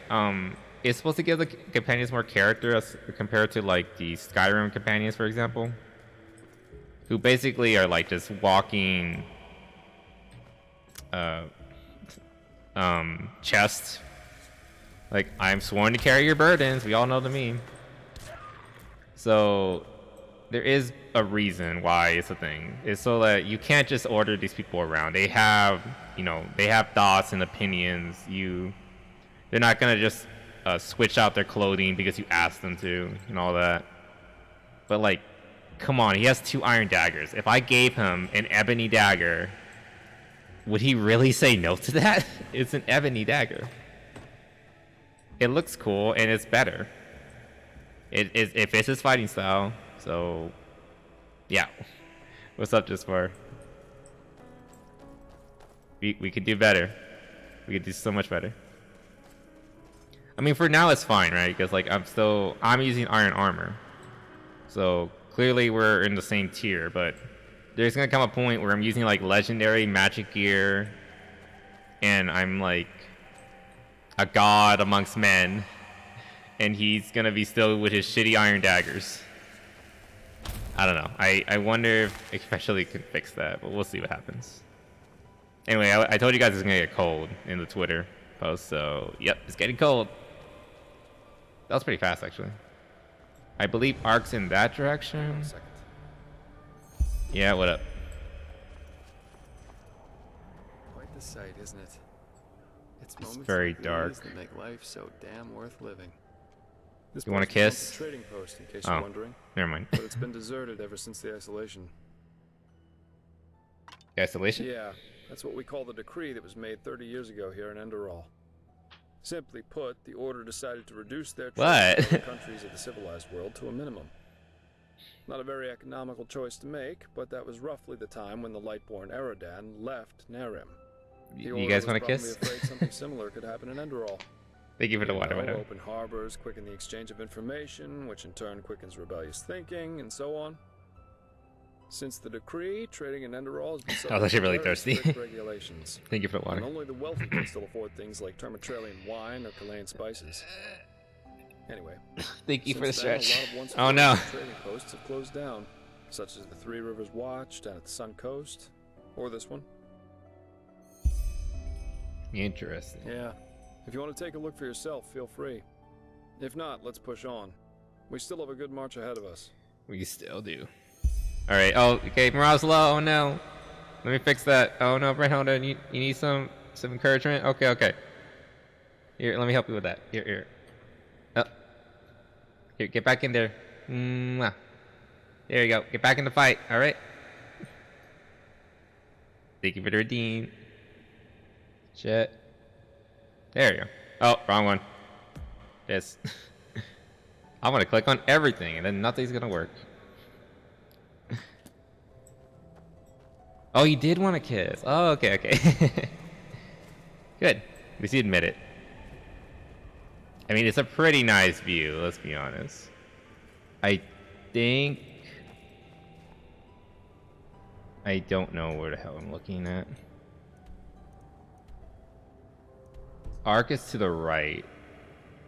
It's supposed to give the companions more character as compared to like the Skyrim companions, for example, who basically are like just walking chests. Like, I'm sworn to carry your burdens. We all know the meme. So there is a reason why it's a thing. It's so that you can't just order these people around. They have, they have thoughts and opinions. They're not gonna just switch out their clothing because you ask them to and all that. But like, come on, he has 2 iron daggers. If I gave him an ebony dagger, would he really say no to that? It's an ebony dagger. It looks cool and it's better. It fits his fighting style. So, yeah. What's up, just for? We could do better. We could do so much better. I mean, for now it's fine, right? Because like I'm using iron armor, so clearly we're in the same tier. But there's gonna come a point where I'm using like legendary magic gear, and I'm like a god amongst men, and he's gonna be still with his shitty iron daggers. I don't know. I wonder if especially can fix that, but we'll see what happens. Anyway, I told you guys it's gonna get cold in the Twitter post, so yep, it's getting cold. That was pretty fast, actually. I believe Ark's in that direction. Yeah, what up? Quite the sight, isn't it? It's very dark. That make life so damn worth living. This You want a post is once kiss? a trading post, in case you're wondering. Never mind. But it's been deserted ever since the isolation. Isolation? Yeah, that's what we call the decree that was made 30 years ago here in Enderal. Simply put, the Order decided to reduce their trade with other countries of the civilized world to a minimum. Not a very economical choice to make, but that was roughly the time when the Lightborn Eradan left Narim. You guys want to kiss? Afraid something similar could happen in Enderal. Thank you for the water, by the way. Open harbors quicken the exchange of information, which in turn quickens rebellious thinking, and so on. Since the decree, trading in Enderal has been subject I was actually to really very thirsty. strict regulations. Thank you for the water. And only the wealthy can still afford things like Termatralian wine or Chilean spices. Anyway, Thank you for the since then, stretch. a lot of once Oh no. trading posts have closed down, such as the Three Rivers Watch down at the Sun Coast, or this one. Interesting. Yeah. If you want to take a look for yourself, feel free. If not, let's push on. We still have a good march ahead of us. We still do. All right. Oh, okay. Morale's low. Oh no. Let me fix that. Oh no, Brent, hold on. You need some encouragement. Okay. Here, let me help you with that. Here. Oh. Here, get back in there. Mwah. There you go. Get back in the fight. All right. Thank you for the redeem. Shit. There you go. Oh, wrong one. This. I'm gonna click on everything, and then nothing's gonna work. Oh, you did want a kiss. Oh, okay. Good. At least you admit it. I mean, it's a pretty nice view, let's be honest. I think... I don't know where the hell I'm looking at. Arc is to the right.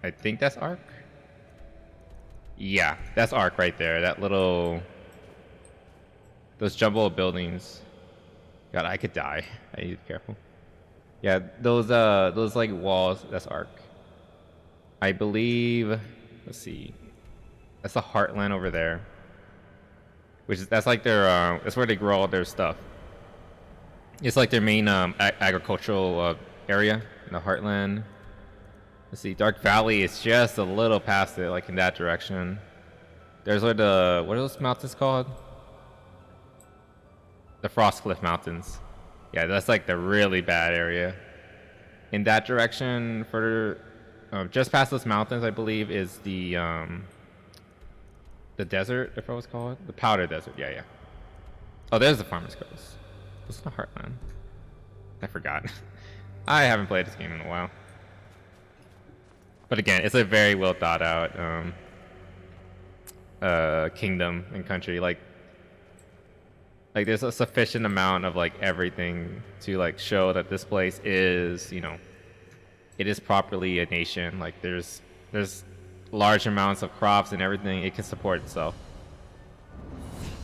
I think that's Arc? Yeah, that's Arc right there. That little... Those jumble of buildings. God, I could die. I need to be careful. Yeah, those like walls, that's Arc. I believe, let's see. That's the Heartland over there. That's like their, that's where they grow all their stuff. It's like their main agricultural area in the Heartland. Let's see, Dark Valley is just a little past it, like in that direction. There's where what are those mountains called? The Frostcliff Mountains. Yeah, that's like the really bad area. In that direction, further, just past those mountains, I believe, is the desert, if I was called, the Powder Desert. Yeah. Oh, there's the Farmer's Coast. What's the Heartland? I forgot. I haven't played this game in a while. But again, it's a very well thought out kingdom and country. Like there's a sufficient amount of like everything to like show that this place is, it is properly a nation. Like there's large amounts of crops and everything. It can support itself.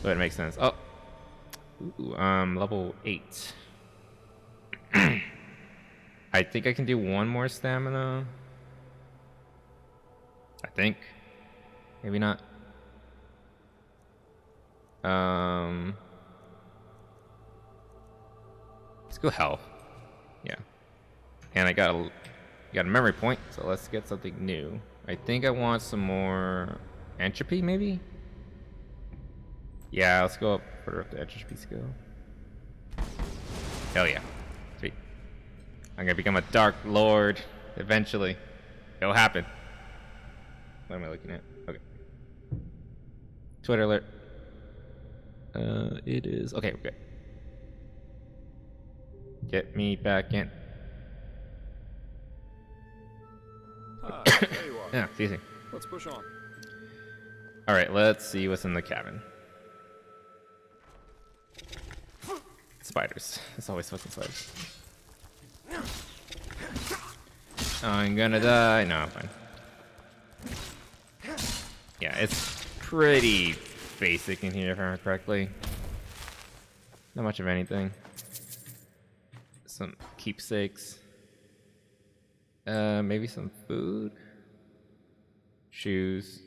So it makes sense. Oh, ooh, level 8. I think I can do one more stamina. I think. Maybe not. Let's go health. Yeah. And I got a memory point, so let's get something new. I think I want some more entropy, maybe? Yeah, let's go up further up the entropy scale. Hell yeah. Sweet. I'm gonna become a Dark Lord eventually. It'll happen. What am I looking at? Okay. Twitter alert. It is okay. We're good. Get me back in. Ah, there you are. Yeah, easy. Let's push on. All right, let's see what's in the cabin. Spiders. It's always fucking spiders. I'm gonna die. No, I'm fine. Yeah, it's pretty basic in here if I remember correctly. Not much of anything. Some keepsakes. Maybe some food. Shoes.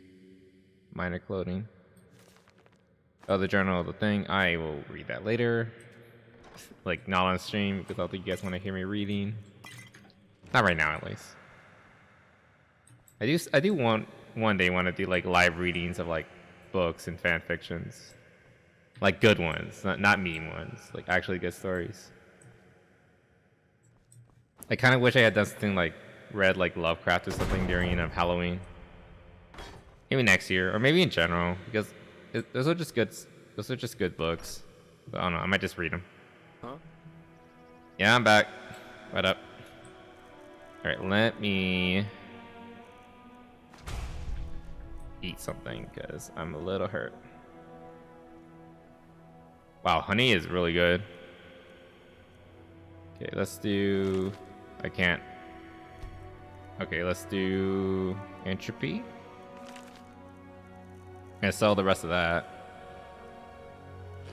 Minor clothing. Oh, the journal of the thing. I will read that later. Like, not on stream, because I don't think you guys want to hear me reading. Not right now, at least. I do want one day want to do like live readings of like books and fan fictions, like good ones, not meme ones, like actually good stories. I kind of wish I had done something like read like Lovecraft or something during Halloween. Maybe next year, or maybe in general, because those are just good. Those are just good books. I don't know. I might just read them. Huh? Yeah, I'm back. What up? All right, let me eat something because I'm a little hurt. Wow, honey is really good. Okay, let's do. I can't. Okay, let's do entropy. I'm gonna sell the rest of that.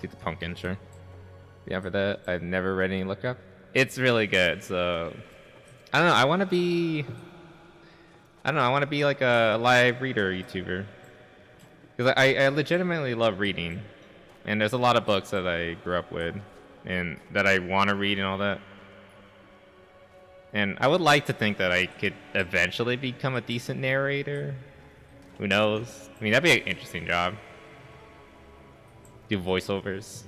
Get the pumpkin, sure. Yeah, for that, I've never read any lookup. It's really good, so I don't know. I want to be like a live reader YouTuber, because I legitimately love reading, and there's a lot of books that I grew up with, and that I want to read and all that. And I would like to think that I could eventually become a decent narrator. Who knows? I mean, that'd be an interesting job. Do voiceovers.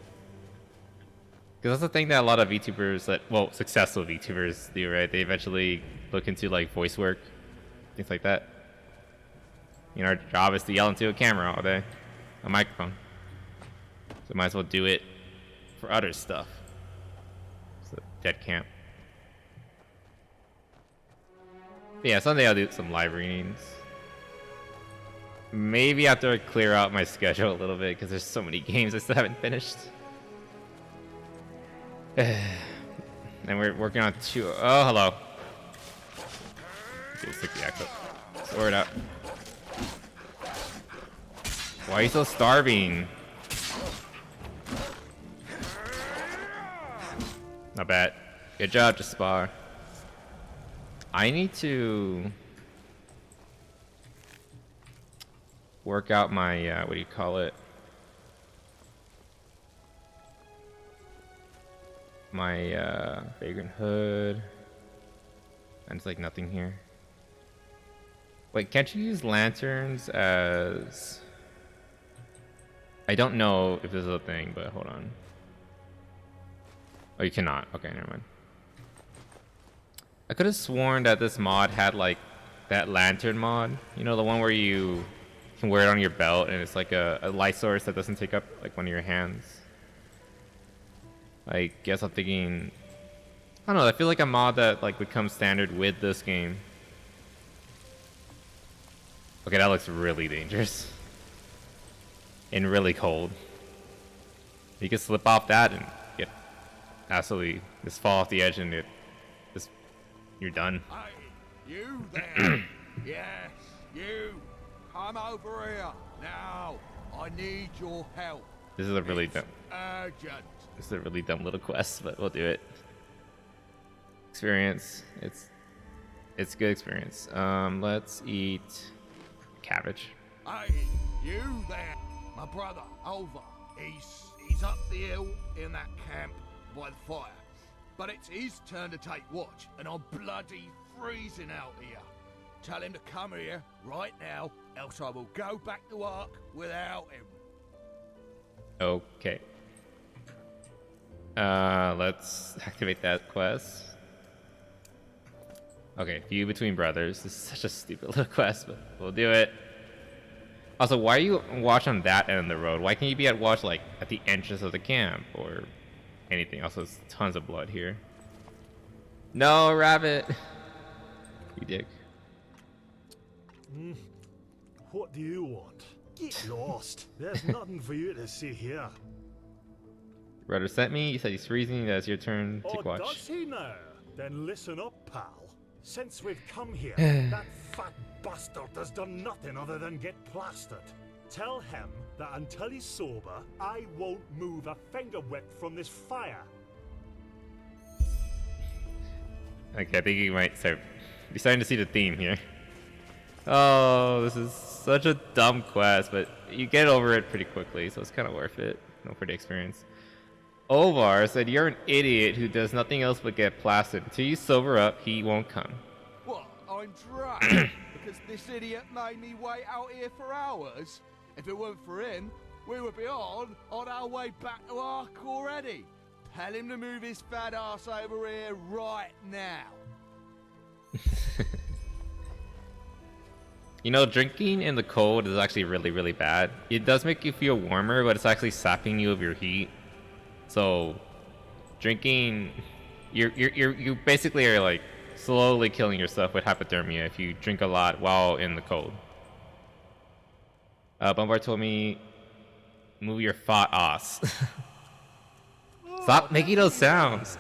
Because that's the thing that a lot of VTubers, successful VTubers do, right? They eventually look into like voice work, things like that. You know, our job is to yell into a camera all day, a microphone. So might as well do it for other stuff. So dead camp. But yeah, someday I'll do some live readings. Maybe after I clear out my schedule a little bit, because there's so many games I still haven't finished. And we're working on 2. Oh, hello. Okay, stick the axe up. Sword up. Why are you so starving? Not bad. Good job, Jaspar. I need to work out my, what do you call it? My, vagrant hood. And it's like nothing here. Wait, can't you use lanterns as... I don't know if this is a thing, but hold on. Oh, you cannot. Okay, never mind. I could have sworn that this mod had like that lantern mod. You know, the one where you can wear it on your belt and it's like a light source that doesn't take up like one of your hands. I guess I'm thinking, I don't know, I feel like a mod that like would come standard with this game. Okay, that looks really dangerous. And really cold. You can slip off that and get absolutely just fall off the edge and you're done. Hey, you there? Yes, you. Come over here now. I need your help. This is a really dumb. Urgent. This is a really dumb little quest, but we'll do it. Experience. It's good experience. Let's eat cabbage. Hey, you there? My brother, over. He's up the hill in that camp by the fire. But it's his turn to take watch, and I'm bloody freezing out here. Tell him to come here right now, else I will go back to Ark without him. Okay. Let's activate that quest. Okay, feud between brothers. This is such a stupid little quest, but we'll do it. Also, why are you watch on that end of the road? Why can't you be at watch like at the entrance of the camp or anything? Also, there's tons of blood here. No, rabbit. You dick. What do you want? Get lost. There's nothing for you to see here. Brother sent me. He said he's freezing. That's your turn to Oh, watch. does he now? Then listen up, pal. Since we've come here, that fat bastard has done nothing other than get plastered. Tell him that until he's sober, I won't move a finger width from this fire. Okay, I think you might start. You're starting to see the theme here. Oh, this is such a dumb quest, but you get over it pretty quickly, so it's kind of worth it. No, for the experience. Ovar said, "You're an idiot who does nothing else but get plastered. Until you sober up, he won't come." What? I'm drunk because this idiot made me wait out here for hours? If it weren't for him, we would be on our way back to Ark already. Tell him to move his fat ass over here right now. You know, drinking in the cold is actually really, really bad. It does make you feel warmer, but it's actually sapping you of your heat. So, drinking, you basically are like slowly killing yourself with hypothermia if you drink a lot while in the cold. Bombard told me, move your fat ass. Stop making those sounds.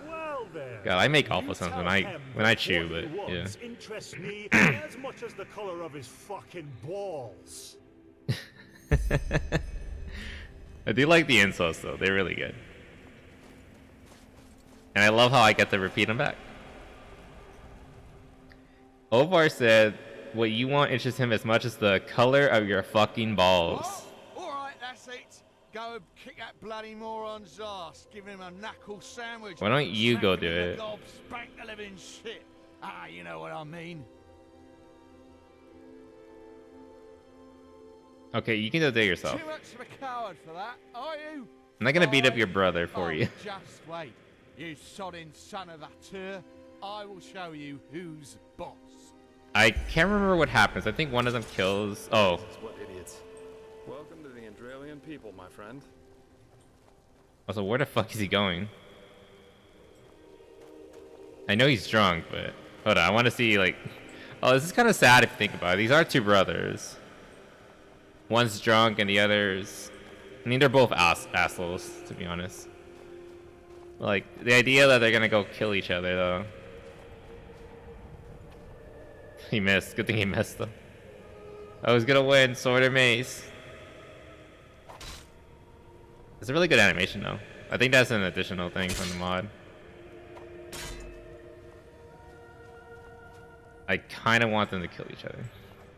Well then. God, I make you awful sounds tell when him I that chew, what but he yeah. wants interests me as much as the color of his fucking balls. I do like the insults though, they're really good. And I love how I get to repeat them back. Ovar said, what you want interests him as much as the color of your fucking balls. What? Alright, that's it. Go and kick that bloody moron's ass. Give him a knuckle sandwich. Why don't you go Smack do him in it? the gob, spank the living shit. Ah, you know what I mean. Okay, you can go do it yourself. Too much of a coward for that, are you? I'm not gonna beat up your brother for Oh, you. Just wait. You sodding son of a tur. I will show you who's boss. I can't remember what happens. I think one of them kills. Oh, What idiots. Welcome to the Enderalian people, my friend. also, where the fuck is he going? I know he's drunk, but hold on. I want to see like. Oh, this is kind of sad if you think about it. These are two brothers. One's drunk and the other's. I mean, they're both assholes, to be honest. Like the idea that they're gonna go kill each other, though. He missed. Good thing he missed, though. I was gonna win, sword or mace. It's a really good animation, though. I think that's an additional thing from the mod. I kind of want them to kill each other,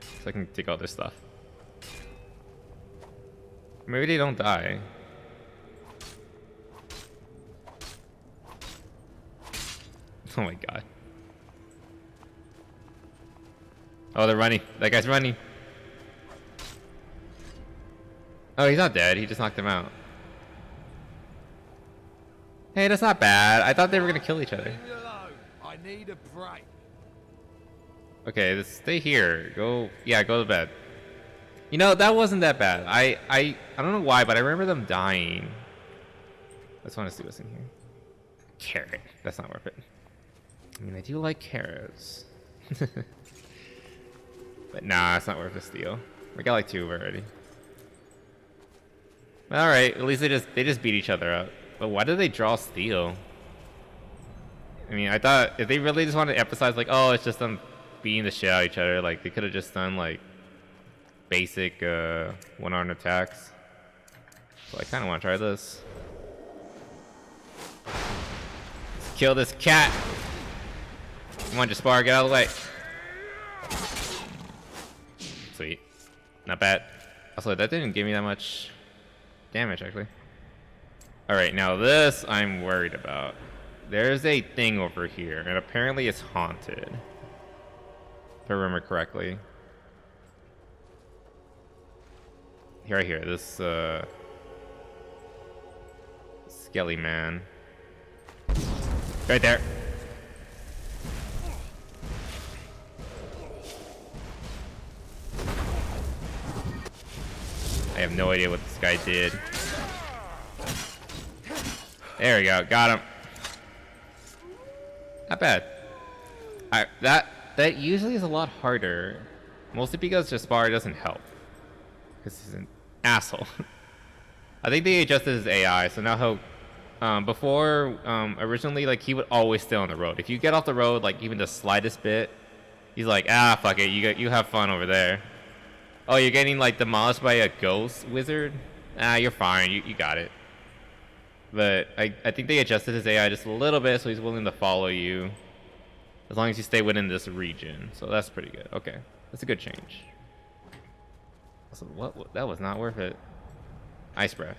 so I can take all their stuff. Maybe they don't die. Oh my god. Oh, they're running. That guy's running. Oh, he's not dead. He just knocked him out. Hey, that's not bad. I thought they were gonna kill each other. Leave me alone. I need a break. Okay, just stay here. Go. Yeah, go to bed. You know, that wasn't that bad. I don't know why, but I remember them dying. I just want to see what's in here. Carrot. That's not worth it. I mean, I do like carrots. But nah, it's not worth the steal. We got like 2 already. Alright, at least they just beat each other up. But why did they draw steel? I mean, I thought if they really just wanted to emphasize like, oh, it's just them beating the shit out of each other, like they could have just done like basic one-armed attacks. So I kind of want to try this. Let's kill this cat. Come on, Jaspar, get out of the way. Sweet. Not bad. Also, that didn't give me that much damage, actually. Alright, now this I'm worried about. There's a thing over here, and apparently it's haunted. If I remember correctly. Right here, this, Skelly man. Right there. I have no idea what this guy did. There we go, got him. Not bad. That usually is a lot harder, mostly because Jaspar doesn't help, because he's an asshole. I think they adjusted his AI, so now he'll. Before, originally, like, he would always stay on the road. If you get off the road, like, even the slightest bit, he's like, ah, fuck it, you have fun over there. Oh, you're getting, like, demolished by a ghost wizard? Ah, you're fine, you got it. But I think they adjusted his AI just a little bit, so he's willing to follow you, as long as you stay within this region. So that's pretty good. Okay, that's a good change. So what? That was not worth it. Ice breath.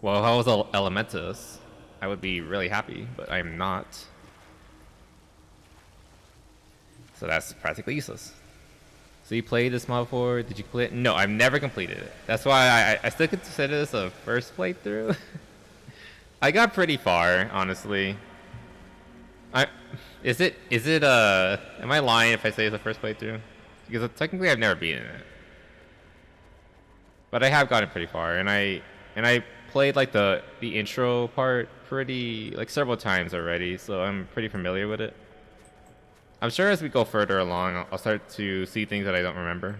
Well, if I was Elementus, I would be really happy, but I am not. So that's practically useless. So you played this mod before? Did you complete it? No, I've never completed it. That's why I still consider this a first playthrough. I got pretty far, honestly. Am I lying if I say it's a first playthrough? Because technically I've never beaten it. But I have gotten pretty far, and I played like the intro part like several times already, so I'm pretty familiar with it. I'm sure as we go further along, I'll start to see things that I don't remember.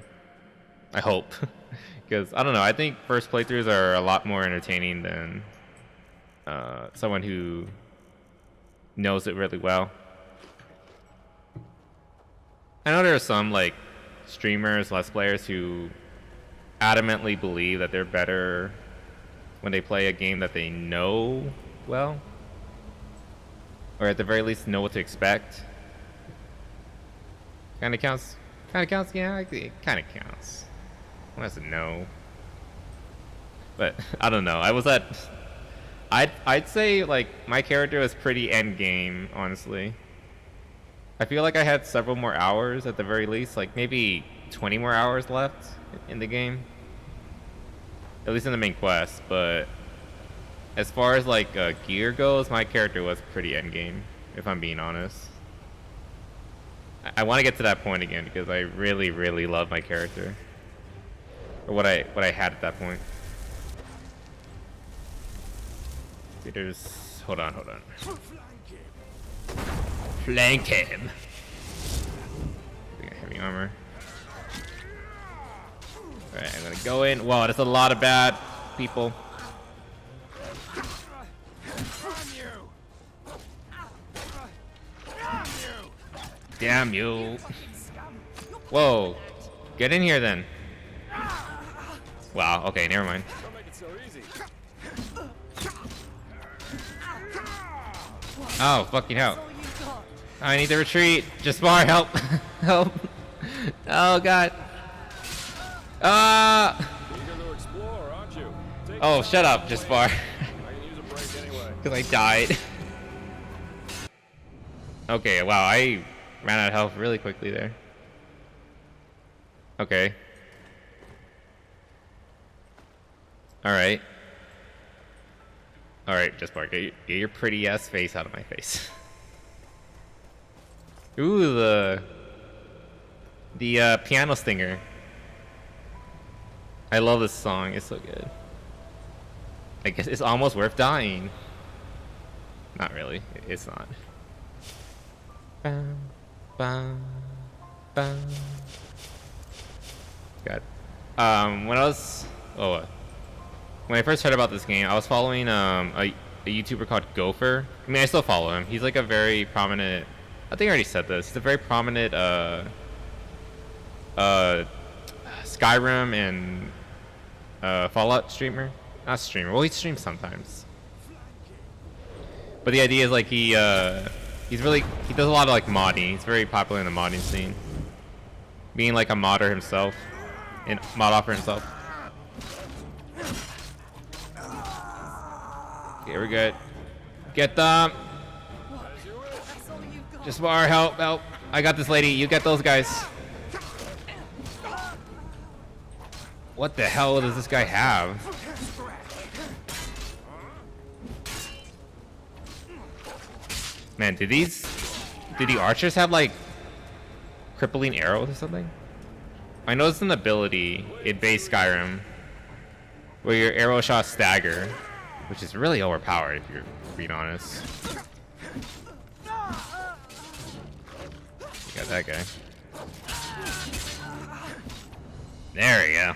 I hope. Because, I don't know, I think first playthroughs are a lot more entertaining than someone who knows it really well. I know there are some, like, streamers, Let's Players who adamantly believe that they're better when they play a game that they know well. Or at the very least know what to expect. Kinda counts? Kinda counts? Yeah, it kinda counts. One has to know. But, I don't know. I'd say, like, my character was pretty endgame, honestly. I feel like I had several more hours at the very least. Like, maybe 20 more hours left in the game. At least in the main quest, but as far as, like, gear goes, my character was pretty endgame, if I'm being honest. I want to get to that point again because I really, really love my character, or what I had at that point. See, there's hold on. Flank him. Heavy armor. All right, I'm gonna go in. Wow, that's a lot of bad people. Damn you. Whoa. Get in here then. Wow, okay, never mind. Oh, fucking hell. I need to retreat. Jaspar, help. Help. Oh, God. Oh, shut up, Jaspar. Because I died. Okay, wow, I ran out of health really quickly there. Okay. Alright. Alright, Jaspar, get your pretty ass face out of my face. Ooh, the piano stinger. I love this song, it's so good. I guess it's almost worth dying. Not really, it's not. Bam, bam, bam. God. When I first heard about this game, I was following a YouTuber called Gopher. I mean, I still follow him. He's like a very prominent, I think I already said this, he's a very prominent Skyrim and Fallout streamer. Not streamer, well, he streams sometimes. But the idea is like he does a lot of like modding. He's very popular in the modding scene. Being like a modder himself. And mod offer himself. Okay, we're good. Get them! Jaspar, help. I got this lady. You get those guys. What the hell does this guy have? Man, do the archers have like crippling arrows or something? I know it's an ability in base Skyrim where your arrow shots stagger, which is really overpowered if you're being honest. Got that guy. There we go.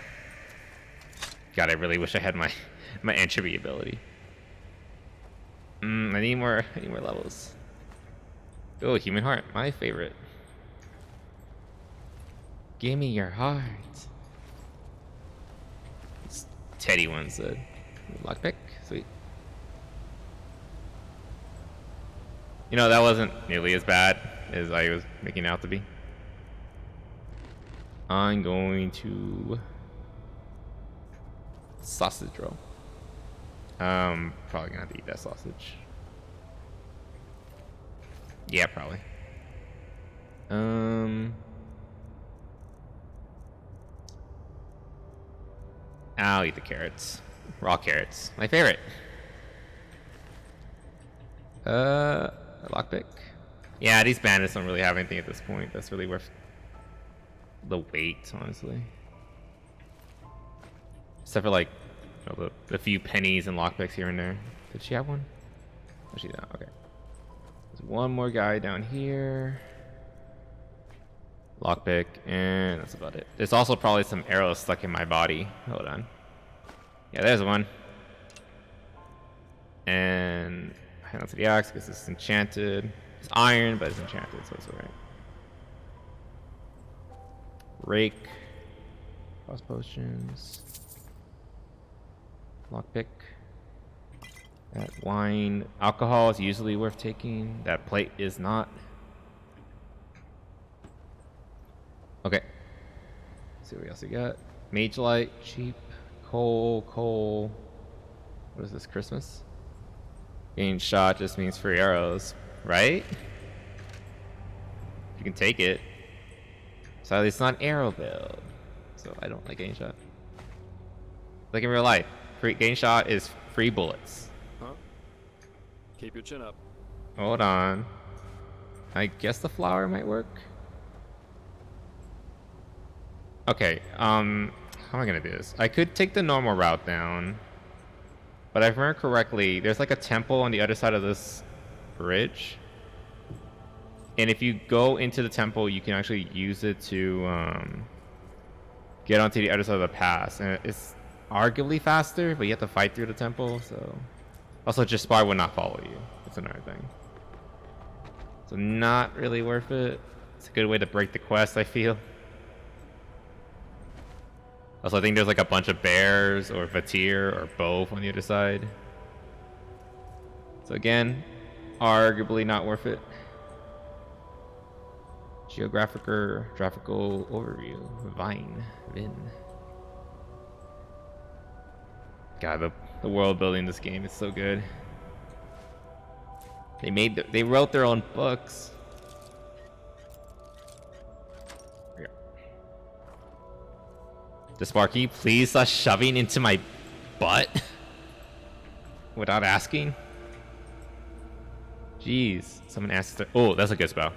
God, I really wish I had my entropy ability. I need more levels. Oh, human heart, my favorite. Give me your heart. It's Teddy one said. Lockpick, sweet. You know, that wasn't nearly as bad as I was making it out to be. I'm going to sausage roll. Probably gonna have to eat that sausage. Yeah, probably. I'll eat the carrots. Raw carrots. My favorite. Lockpick. Yeah, these bandits don't really have anything at this point that's really worth the wait, honestly. Except for like, you know, the few pennies and lockpicks here and there. Did she have one? Oh, she don't. Okay. There's one more guy down here. Lockpick, and that's about it. There's also probably some arrows stuck in my body. Hold on. Yeah, there's one. And hand on to the axe because it's enchanted. It's iron, but it's enchanted, so it's alright. Rake. Cross potions. Lockpick. That wine. Alcohol is usually worth taking. That plate is not. Okay. Let's see what else we got. Mage light, cheap. Coal. What is this, Christmas? Getting shot just means free arrows, right? You can take it. Sadly, it's not an arrow build, so I don't like getting shot. Like in real life, getting shot is free bullets. Huh? Keep your chin up. Hold on. I guess the flower might work. Okay, how am I gonna do this? I could take the normal route down, but if I remember correctly, there's like a temple on the other side of this bridge. And if you go into the temple, you can actually use it to get onto the other side of the pass. And it's arguably faster, but you have to fight through the temple, so... Also, Jaspar would not follow you. That's another thing. So not really worth it. It's a good way to break the quest, I feel. Also, I think there's like a bunch of bears or Vatir or both on the other side. So again, arguably not worth it. Geographical overview. Vin. God, the world building in this game is so good. They wrote their own books. The Sparky, please stop shoving into my butt without asking. Jeez, someone asked. Oh, that's a good spell.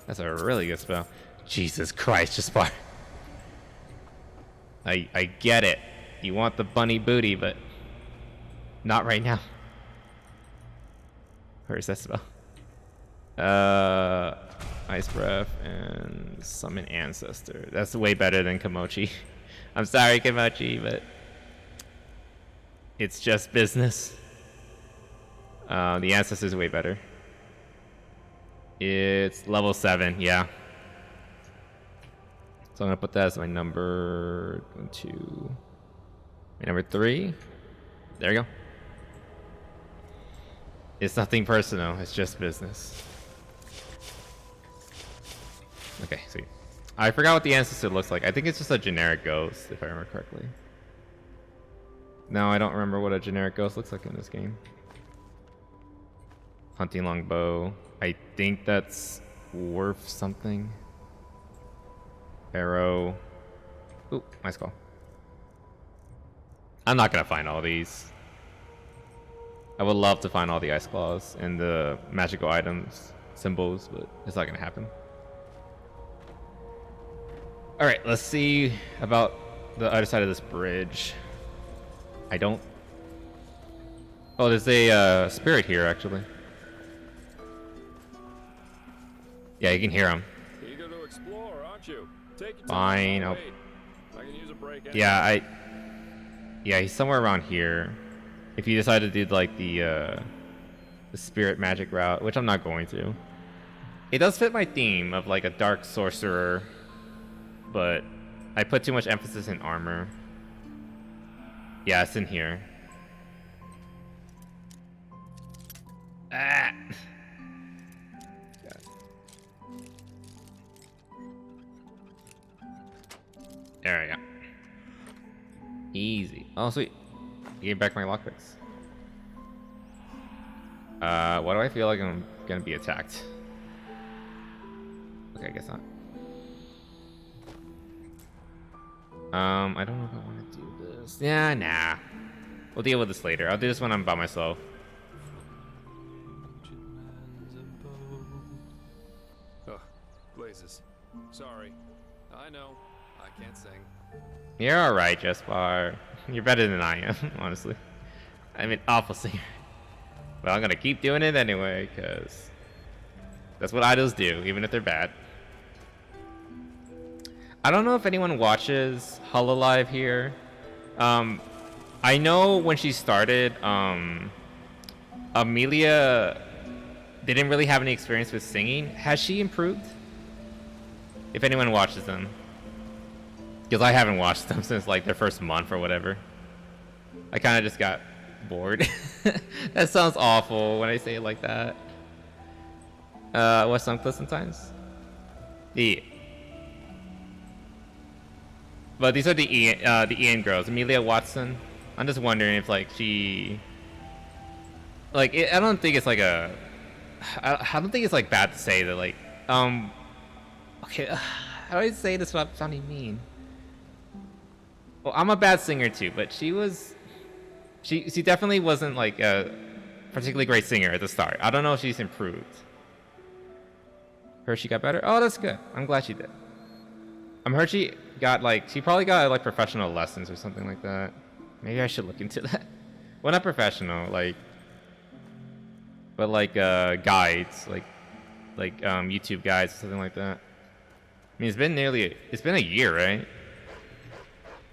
That's a really good spell. Jesus Christ, Jaspar. I get it. You want the bunny booty, but not right now. Where's that spell? Ice breath and summon ancestor. That's way better than Kimochi. I'm sorry, Kimochi, but it's just business. The ancestor is way better. It's level 7, yeah. So I'm gonna put that as my number 2. My number 3. There you go. It's nothing personal. It's just business. Okay, sweet. I forgot what the ancestor looks like. I think it's just a generic ghost, if I remember correctly. No, I don't remember what a generic ghost looks like in this game. Hunting longbow. I think that's worth something. Arrow. Ooh, nice call. I'm not gonna find all these. I would love to find all the ice claws and the magical items, symbols, but it's not gonna happen. All right, let's see about the other side of this bridge. I don't. Oh, there's a spirit here actually. Yeah, you can hear him. Eager to explore, aren't you? Take your Fine. time. Wait. I can use a break. Yeah, yeah, he's somewhere around here. If you decide to do like the spirit magic route, which I'm not going to. It does fit my theme of like a dark sorcerer, but I put too much emphasis in armor. Yeah, it's in here. Ah. There we go. Easy. Oh, sweet. You gave back my lockpicks. Why do I feel like I'm gonna be attacked? Okay, I guess not. I don't know if I want to do this. Yeah, nah. We'll deal with this later. I'll do this when I'm by myself. Ugh, blazes. Sorry. I know. I can't sing. You're alright, Jespar. You're better than I am, honestly. I'm an awful singer. But I'm gonna keep doing it anyway, because that's what idols do, even if they're bad. I don't know if anyone watches Hololive here. I know when she started, Amelia didn't really have any experience with singing. Has she improved? If anyone watches them. Because I haven't watched them since like their first month or whatever. I kind of just got bored. That sounds awful when I say it like that. What's Sunkless sometimes? Yeah. But these are the Ian girls. Amelia Watson. I'm just wondering if like she, like I don't think it's like a, I don't think it's like bad to say that like okay, how do I say this without sounding mean? Well, I'm a bad singer too, but she definitely wasn't like a particularly great singer at the start. I don't know if she's improved. Heard she got better? Oh, that's good. I'm glad she did. I'm heard she got like, she probably got like professional lessons or something like that. Maybe I should look into that. Well, not professional, like, but like guides, like YouTube guides or something like that. I mean, it's been a year, right?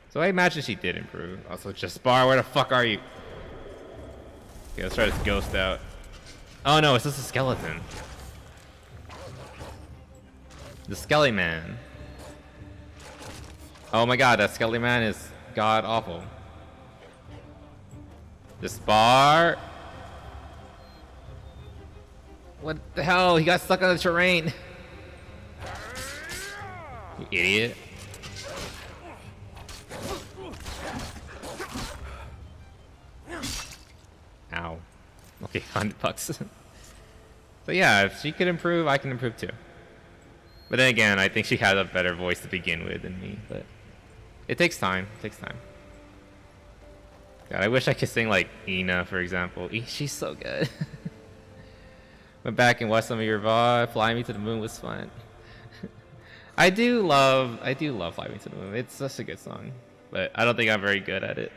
So I imagine she did improve. Also, Jespar, where the fuck are you? Okay, let's try this ghost out. Oh no, it's just a skeleton. The Skelly Man. Oh my god, that Skelly Man is god awful. Jespar. What the hell? He got stuck on the terrain. You idiot. Ow. Okay, $100. So yeah, if she could improve, I can improve too. But then again, I think she had a better voice to begin with than me, but it takes time. It takes time. God, I wish I could sing like Ina, for example. She's so good. Went back and watched some of your VOD. Fly Me to the Moon was fun. I do love Fly Me to the Moon. It's such a good song, but I don't think I'm very good at it.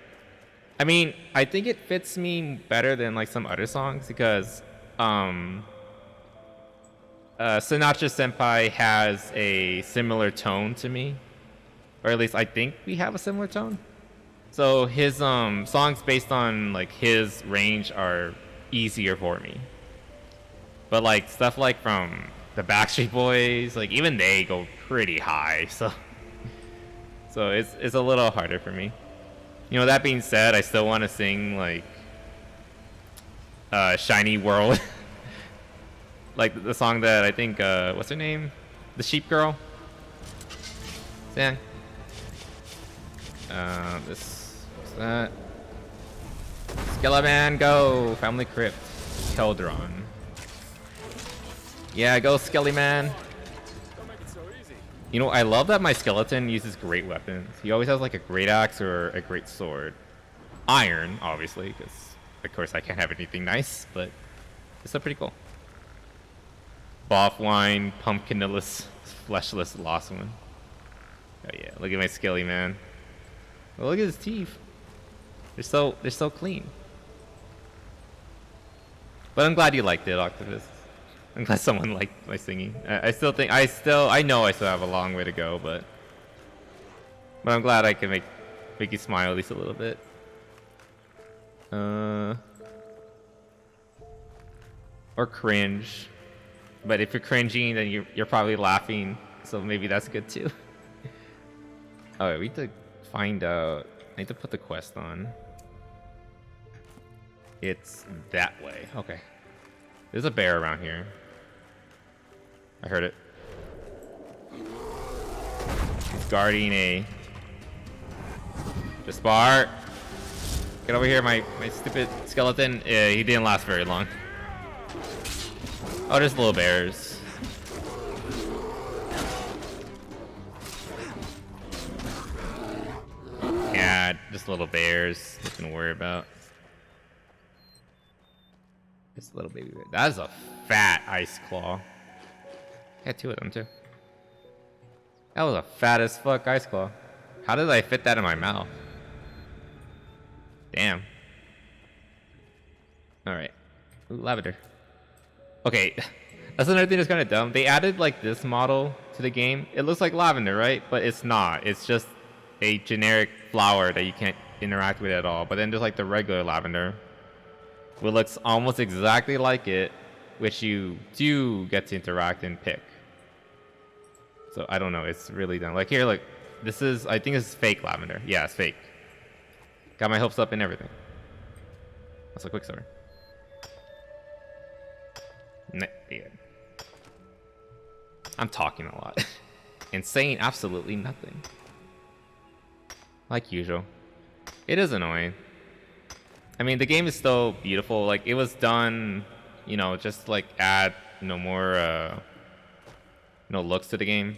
I mean, I think it fits me better than like some other songs because Sinatra Senpai has a similar tone to me, or at least I think we have a similar tone. So his songs based on like his range are easier for me. But like stuff like from the Backstreet Boys, like even they go pretty high, so it's a little harder for me. You know, that being said, I still want to sing like Shiny World. Like the song that I think what's her name? The Sheep Girl? Sang. What's that? Skeleton go! Family Crypt. Keldron. Yeah, go Skelly Man. Don't make it so easy. You know, I love that my skeleton uses great weapons. He always has like a great axe or a great sword. iron, obviously, because of course I can't have anything nice, but it's still pretty cool. Boff wine, pumpkinless, fleshless, lost one. Oh yeah, look at my skilly man. Oh, look at his teeth. They're so clean. But I'm glad you liked it, Octopus. I'm glad someone liked my singing. I know I still have a long way to go, but I'm glad I can make you smile at least a little bit. Or cringe. But if you're cringing, then you're probably laughing, so maybe that's good too. Oh, we need to find out. I need to put the quest on. It's that way. Okay. There's a bear around here. I heard it. He's guarding a... Jaspar! Get over here, my stupid skeleton. Yeah, he didn't last very long. Oh, there's little bears. Yeah, just little bears. Nothing to worry about. This little baby bear. That is a fat ice claw. I had 2 of them too. That was a fat as fuck ice claw. How did I fit that in my mouth? Damn. Alright. Ooh, lavender. Okay. That's another thing that's kind of dumb. They added like this model to the game. It looks like lavender, right? But it's not. It's just a generic flower that you can't interact with at all. But then there's like the regular lavender, which looks almost exactly like it, which you do get to interact and pick. So I don't know, it's really dumb. Like here, look, this is, I think this is fake lavender. Yeah, it's fake. Got my hopes up and everything. That's a quick story. Yeah. I'm talking a lot and saying absolutely nothing. Like usual. It is annoying. I mean, the game is still beautiful. Like, it was done, you know, just like add more looks to the game.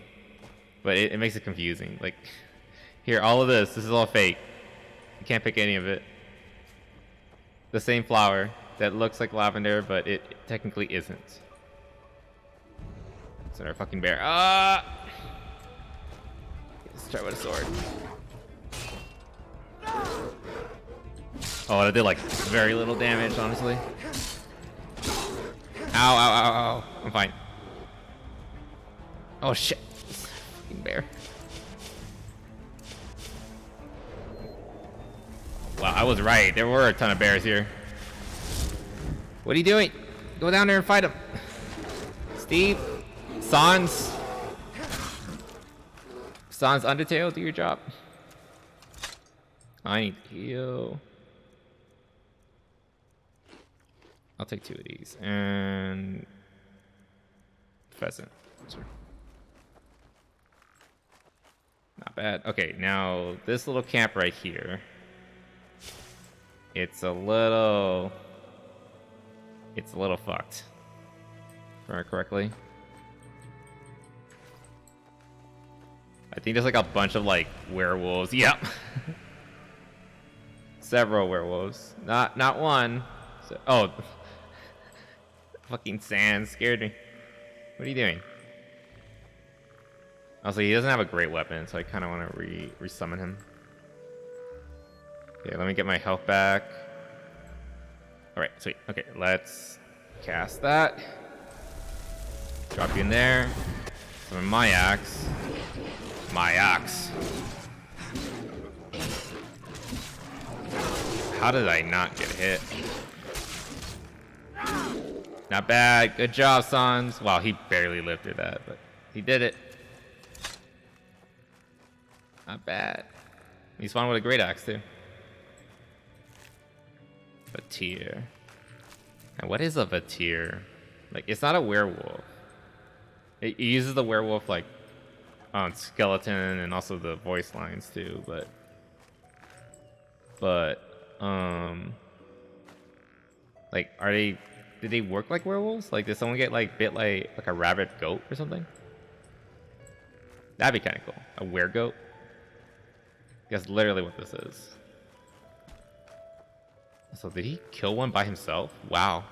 But it makes it confusing. Like, here, all of this is all fake. You can't pick any of it. The same flower that looks like lavender, but it technically isn't. It's another fucking bear. Let's try with a sword. Oh, I did like very little damage, honestly. Ow, ow, ow, ow. I'm fine. Oh shit. Fucking bear. Wow, I was right. There were a ton of bears here. What are you doing? Go down there and fight him. Steve. Sans. Sans Undertale, do your job. I need to heal. I'll take 2 of these. And pheasant. Sorry. Not bad. Okay, now this little camp right here. It's a little fucked. If I remember correctly. I think there's like a bunch of like werewolves. Yep. Several werewolves. Not one. So, oh. Fucking sand scared me. What are you doing? Also, he doesn't have a great weapon, so I kind of want to re-summon him. Okay, let me get my health back. Alright, sweet. Okay, let's cast that. Drop you in there. Summon my axe. My axe. How did I not get hit? Not bad. Good job, Sans. Wow, he barely lived through that, but he did it. Not bad. He spawned with a great axe, too. Vatir. And what is a Vatir? Like, it's not a werewolf. It uses the werewolf, like, on skeleton and also the voice lines, too, but like, did they work like werewolves? Like, did someone get, like, bit like a rabid goat or something? That'd be kind of cool. A weregoat? That's literally what this is. So did he kill one by himself? Wow.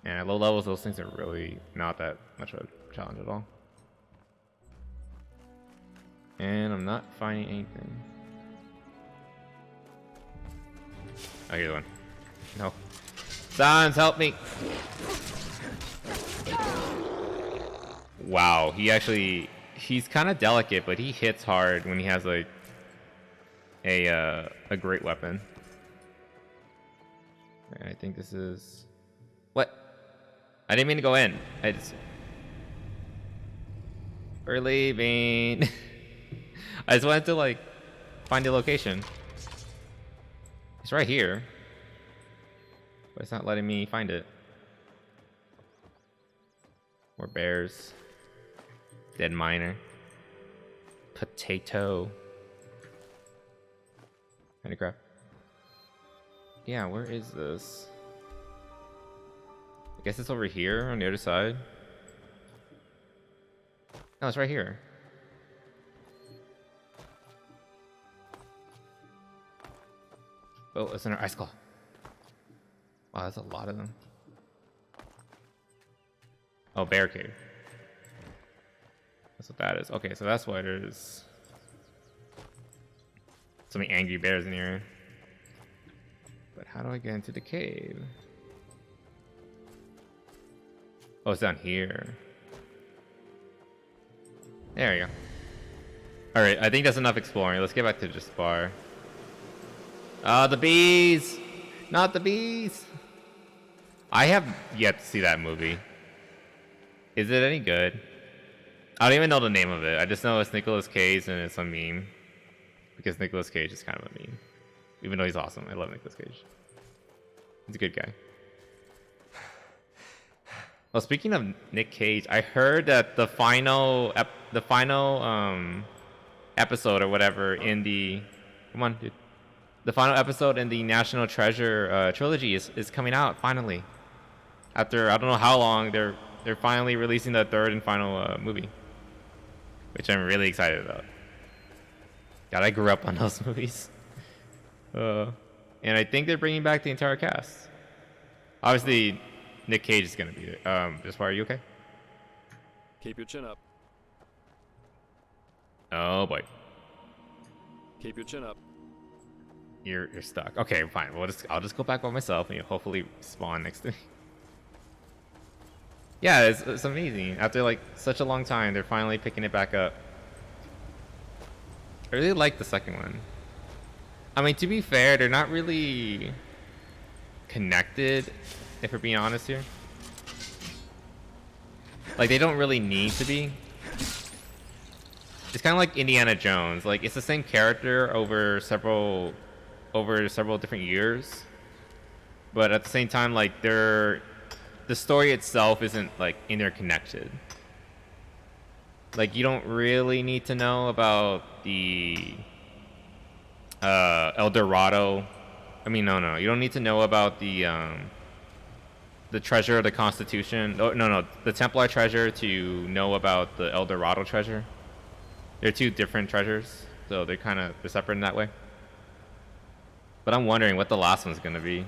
And at low levels, those things are really not that much of a challenge at all. And I'm not finding anything. Oh, here's one. No. Sans, help me! Wow, he's kind of delicate, but he hits hard when he has like a great weapon. And I think this is what? I didn't mean to go in. We're leaving. I just wanted to like find the location. It's right here, but it's not letting me find it. More bears. Dead miner. Potato. Handicraft. Yeah, where is this? I guess it's over here on the other side. No, it's right here. Oh, it's in our ice claw. Wow, that's a lot of them. Oh, bear cave. That's what that is. Okay, so that's why there's so many angry bears in here. But how do I get into the cave? Oh, it's down here. There we go. Alright, I think that's enough exploring. Let's get back to just bar. Ah, the bees! Not the bees! I have yet to see that movie. Is it any good? I don't even know the name of it. I just know it's Nicolas Cage and it's a meme. Because Nicolas Cage is kind of a meme. Even though he's awesome. I love Nicolas Cage. He's a good guy. Well, speaking of Nick Cage, I heard that the final episode or whatever in the... Come on, dude. The final episode in the National Treasure trilogy is coming out, finally. After, I don't know how long, they're finally releasing the third and final movie. Which I'm really excited about. God, I grew up on those movies. And I think they're bringing back the entire cast. Obviously, Nick Cage is going to be there. Just why, are you okay? Keep your chin up. Oh, boy. Keep your chin up. You're stuck. Okay, fine. I'll just go back by myself and you'll hopefully spawn next to me. Yeah, it's amazing. After like such a long time, they're finally picking it back up. I really like the second one. I mean, to be fair, they're not really connected, if we're being honest here. Like, they don't really need to be. It's kind of like Indiana Jones. Like, it's the same character over several different years, but at the same time, like, the story itself isn't like interconnected. Like, you don't really need to know about the El Dorado. I mean, no, you don't need to know about the treasure of the Constitution. No, the Templar treasure to know about the El Dorado treasure. They're two different treasures, so they're separate in that way. But I'm wondering what the last one's gonna be.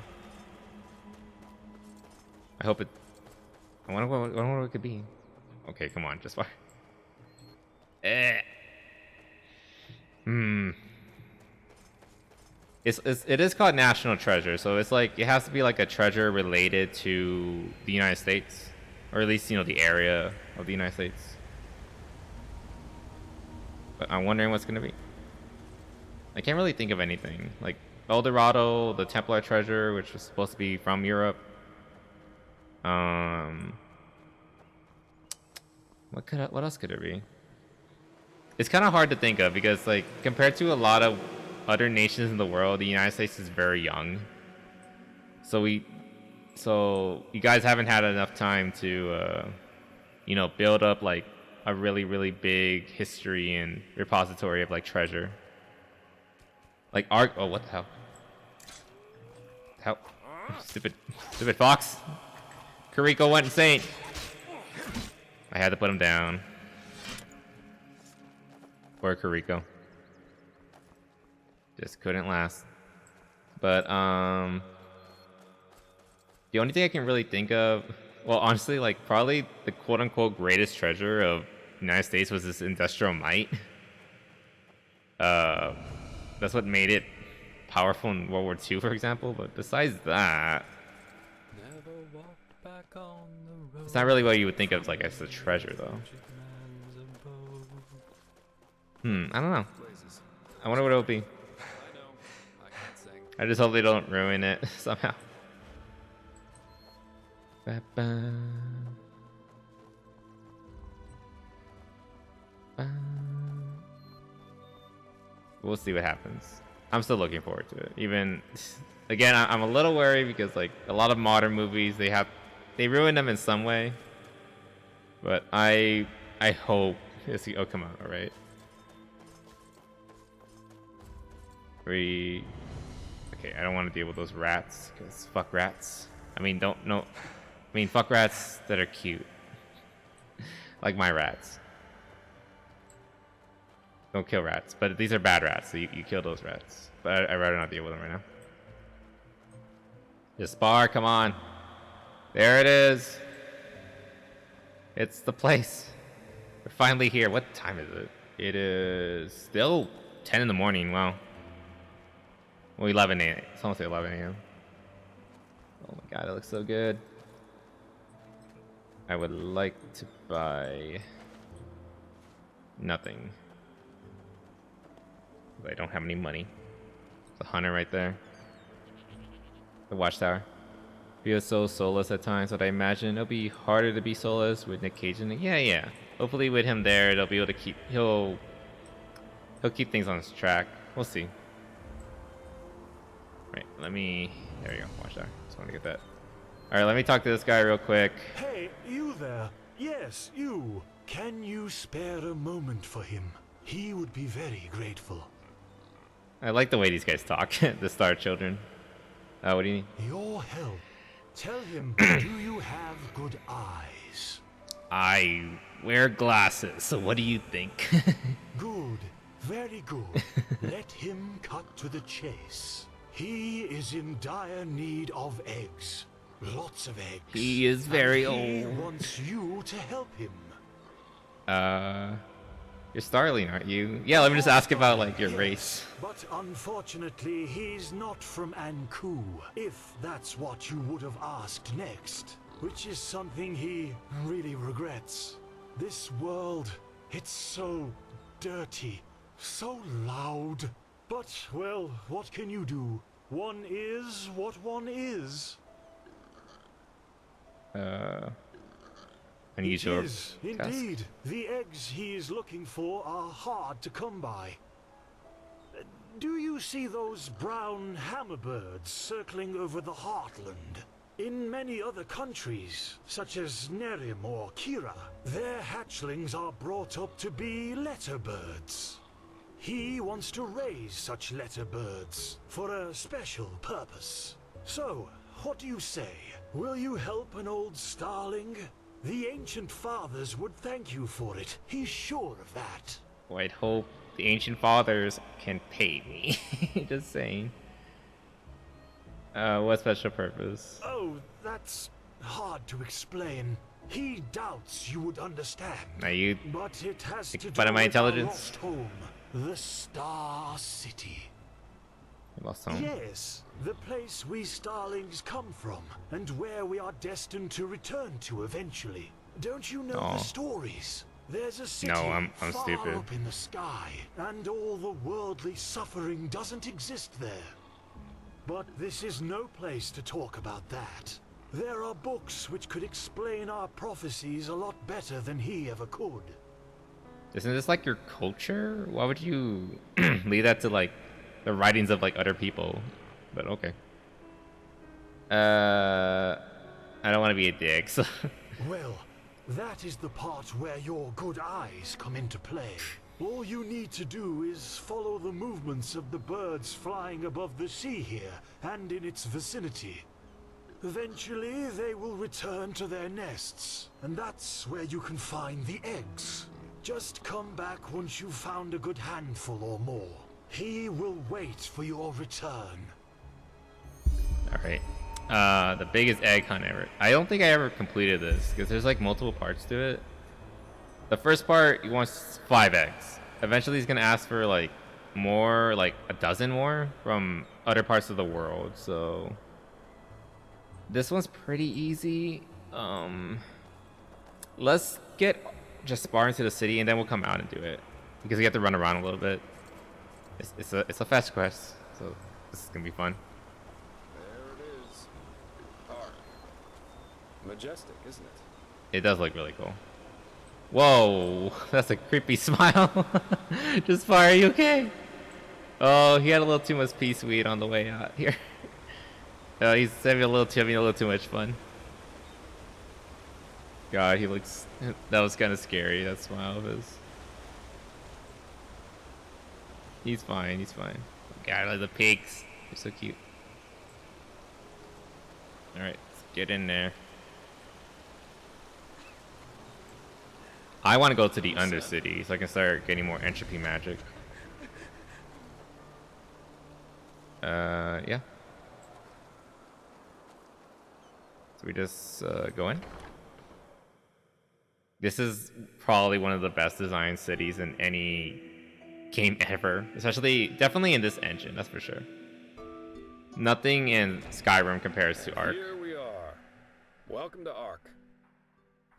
I hope it. I wonder what it could be. Okay, come on, just fire. It is called National Treasure, so it's like it has to be like a treasure related to the United States, or at least the area of the United States. But I'm wondering what's gonna be. I can't really think of anything like El Dorado, the Templar treasure, which was supposed to be from Europe. What else could it be? It's kind of hard to think of because, like, compared to a lot of other nations in the world, the United States is very young. So you guys haven't had enough time to, build up like a really, really big history and repository of like treasure. Like oh, what the hell? Stupid fox. Kariko went insane. I had to put him down. Poor Kariko. Just couldn't last. But the only thing I can really think of, well, honestly, like probably the quote-unquote greatest treasure of the United States was this industrial might. That's what made it powerful in World War II, for example. But besides that, Never walked back on the road. it's not really what you would think of like as a treasure, though. I don't know. Places. I wonder what it'll be. I know. I can't sing. I just hope they don't ruin it somehow. Ba-ba. Ba. We'll see what happens. I'm still looking forward to it. Even again, I'm a little worried because like a lot of modern movies, they ruin them in some way. But I hope. Oh, come on! All right. Okay, I don't want to deal with those rats because fuck rats. I mean, fuck rats that are cute, like my rats. Don't kill rats, but these are bad rats, so you kill those rats. But I'd rather not deal with them right now. Just spar, come on. There it is. It's the place. We're finally here. What time is it? It is still 10 in the morning. Wow. Well, 11 a.m. It's almost 11 a.m. Oh my god, it looks so good. I would like to buy nothing. I don't have any money. The hunter right there. The watchtower. Feels so soulless at times, but I imagine it'll be harder to be soulless with Nick Cage in it. Yeah. Hopefully with him there, they'll be able to keep. He'll keep things on his track. We'll see. Right, let me. There we go. Watchtower. Just want to get that. All right, let me talk to this guy real quick. Hey, you there? Yes, you. Can you spare a moment for him? He would be very grateful. I like the way these guys talk. The Star Children. What do you need? Your help. Tell him, do you have good eyes? I wear glasses, so what do you think? Good, very good. Let him cut to the chase. He is in dire need of eggs. Lots of eggs. He is very and old. He wants you to help him. You're Starling, aren't you? Yeah, let me just ask about like your race. But unfortunately, he's not from Anku, if that's what you would have asked next. Which is something he really regrets. This world, it's so dirty, so loud. But, well, what can you do? One is what one is. Unusual. It is, indeed. The eggs he is looking for are hard to come by. Do you see those brown hammerbirds circling over the heartland? In many other countries, such as Nerim or Kira, their hatchlings are brought up to be letterbirds. He wants to raise such letterbirds for a special purpose. So, what do you say? Will you help an old starling? The ancient fathers would thank you for it. He's sure of that. Well, I'd hope the ancient fathers can pay me. Just saying. What special purpose? Oh, that's hard to explain. He doubts you would understand. Now you But it has to do fun of my with our intelligence? lost home, the Star City. lost home. Yes, the place we starlings come from, and where we are destined to return to eventually. Don't you know Aw. the stories? There's a city No, I'm far stupid. up in the sky, and all the worldly suffering doesn't exist there. But this is no place to talk about that. There are books which could explain our prophecies a lot better than he ever could. Isn't this like your culture? Why would you leave that to like the writings of like other people? But okay. I don't want to be a dick. So Well, that is the part where your good eyes come into play. All you need to do is follow the movements of the birds flying above the sea here and in its vicinity. Eventually, they will return to their nests, and that's where you can find the eggs. Just come back once you've found a good handful or more. He will wait for your return. Alright. The biggest egg hunt ever. I don't think I ever completed this because there's like multiple parts to it. The first part, he wants 5 eggs. Eventually he's gonna ask for like more, like a dozen more from other parts of the world. So this one's pretty easy. Let's get Jaspar into the city and then we'll come out and do it because we have to run around a little bit. It's a fast quest, so this is gonna be fun. There it is. Ark. Majestic, isn't it? It does look really cool. Whoa, that's a creepy smile. Jaspar, are you okay? Oh, he had a little too much peace weed on the way out here. He's having a little too much fun. God, he looks. That was kind of scary. That smile of his. He's fine. He's fine. God, I like the pigs. They're so cute. All right, let's get in there. I want to go to the Undercity so I can start getting more entropy magic. Yeah. So we just go in. This is probably one of the best designed cities in any game ever, definitely in this engine, that's for sure. Nothing in Skyrim compares to Ark. Here we are. Welcome to Ark.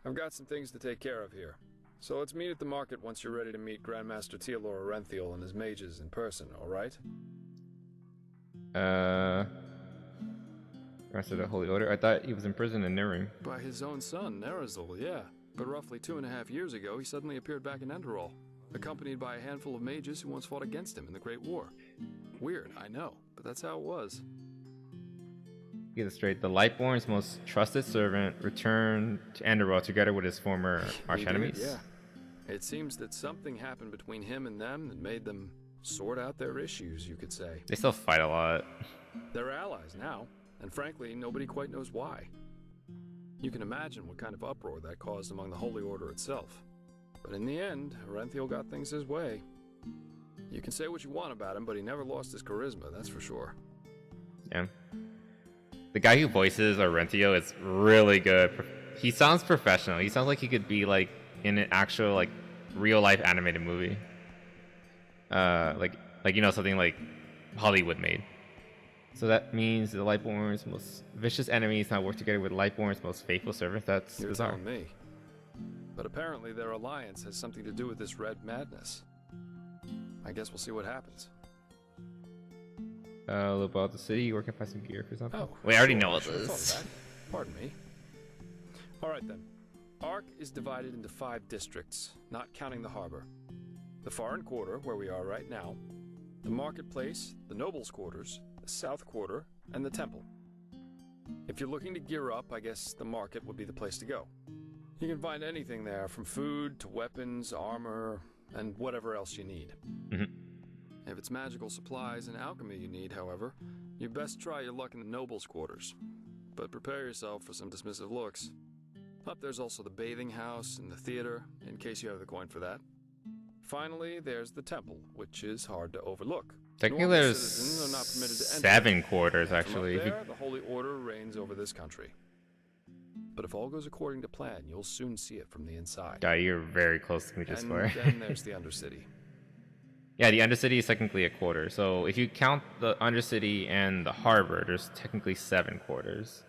I've got some things to take care of here. So let's meet at the market once you're ready to meet Grandmaster Tealor Orenthiel and his mages in person, alright? Rest of the Holy Order? I thought he was in prison in Nirim. By his own son, Nerazil, yeah. But roughly 2.5 years ago, he suddenly appeared back in Enderal, accompanied by a handful of mages who once fought against him in the Great War. Weird, I know, but that's how it was. Get it straight. The Lightborn's most trusted servant returned to Enderal together with his former archenemies. Yeah. It seems that something happened between him and them that made them sort out their issues, you could say. They still fight a lot. They're allies now, and frankly, nobody quite knows why. You can imagine what kind of uproar that caused among the Holy Order itself. But in the end, Orenthiel got things his way. You can say what you want about him, but he never lost his charisma, that's for sure. Yeah. The guy who voices Orenthiel is really good. He sounds professional. He sounds like he could be like in an actual like real life animated movie. Like you know, something like Hollywood made. So that means the Lightborn's most vicious enemies now work together with Lightborn's most faithful servants. That's You're bizarre. telling me. But apparently their alliance has something to do with this red madness. I guess we'll see what happens. A little about the city. You can find some gear for something. Oh, wait, I already sure, know what sure this thought is. of that. Pardon me. All right then. Ark is divided into 5 districts, not counting the harbor. The foreign quarter, where we are right now, the marketplace, the nobles' quarters, the south quarter, and the temple. If you're looking to gear up, I guess the market would be the place to go. You can find anything there, from food to weapons, armor, and whatever else you need. If it's magical supplies and alchemy you need, however, you best try your luck in the nobles' quarters. But prepare yourself for some dismissive looks. Up there's also the bathing house and the theater, in case you have the coin for that. Finally, there's the temple, which is hard to overlook. Technically, Normal there's citizens are not permitted to enter. 7 quarters From actually. up there, the Holy Order reigns over this country. But if all goes according to plan, you'll soon see it from the inside. Yeah, you're very close to me just And for. then there's the Undercity. Yeah, the Undercity is technically a quarter. So if you count the Undercity and the harbor, there's technically 7 quarters.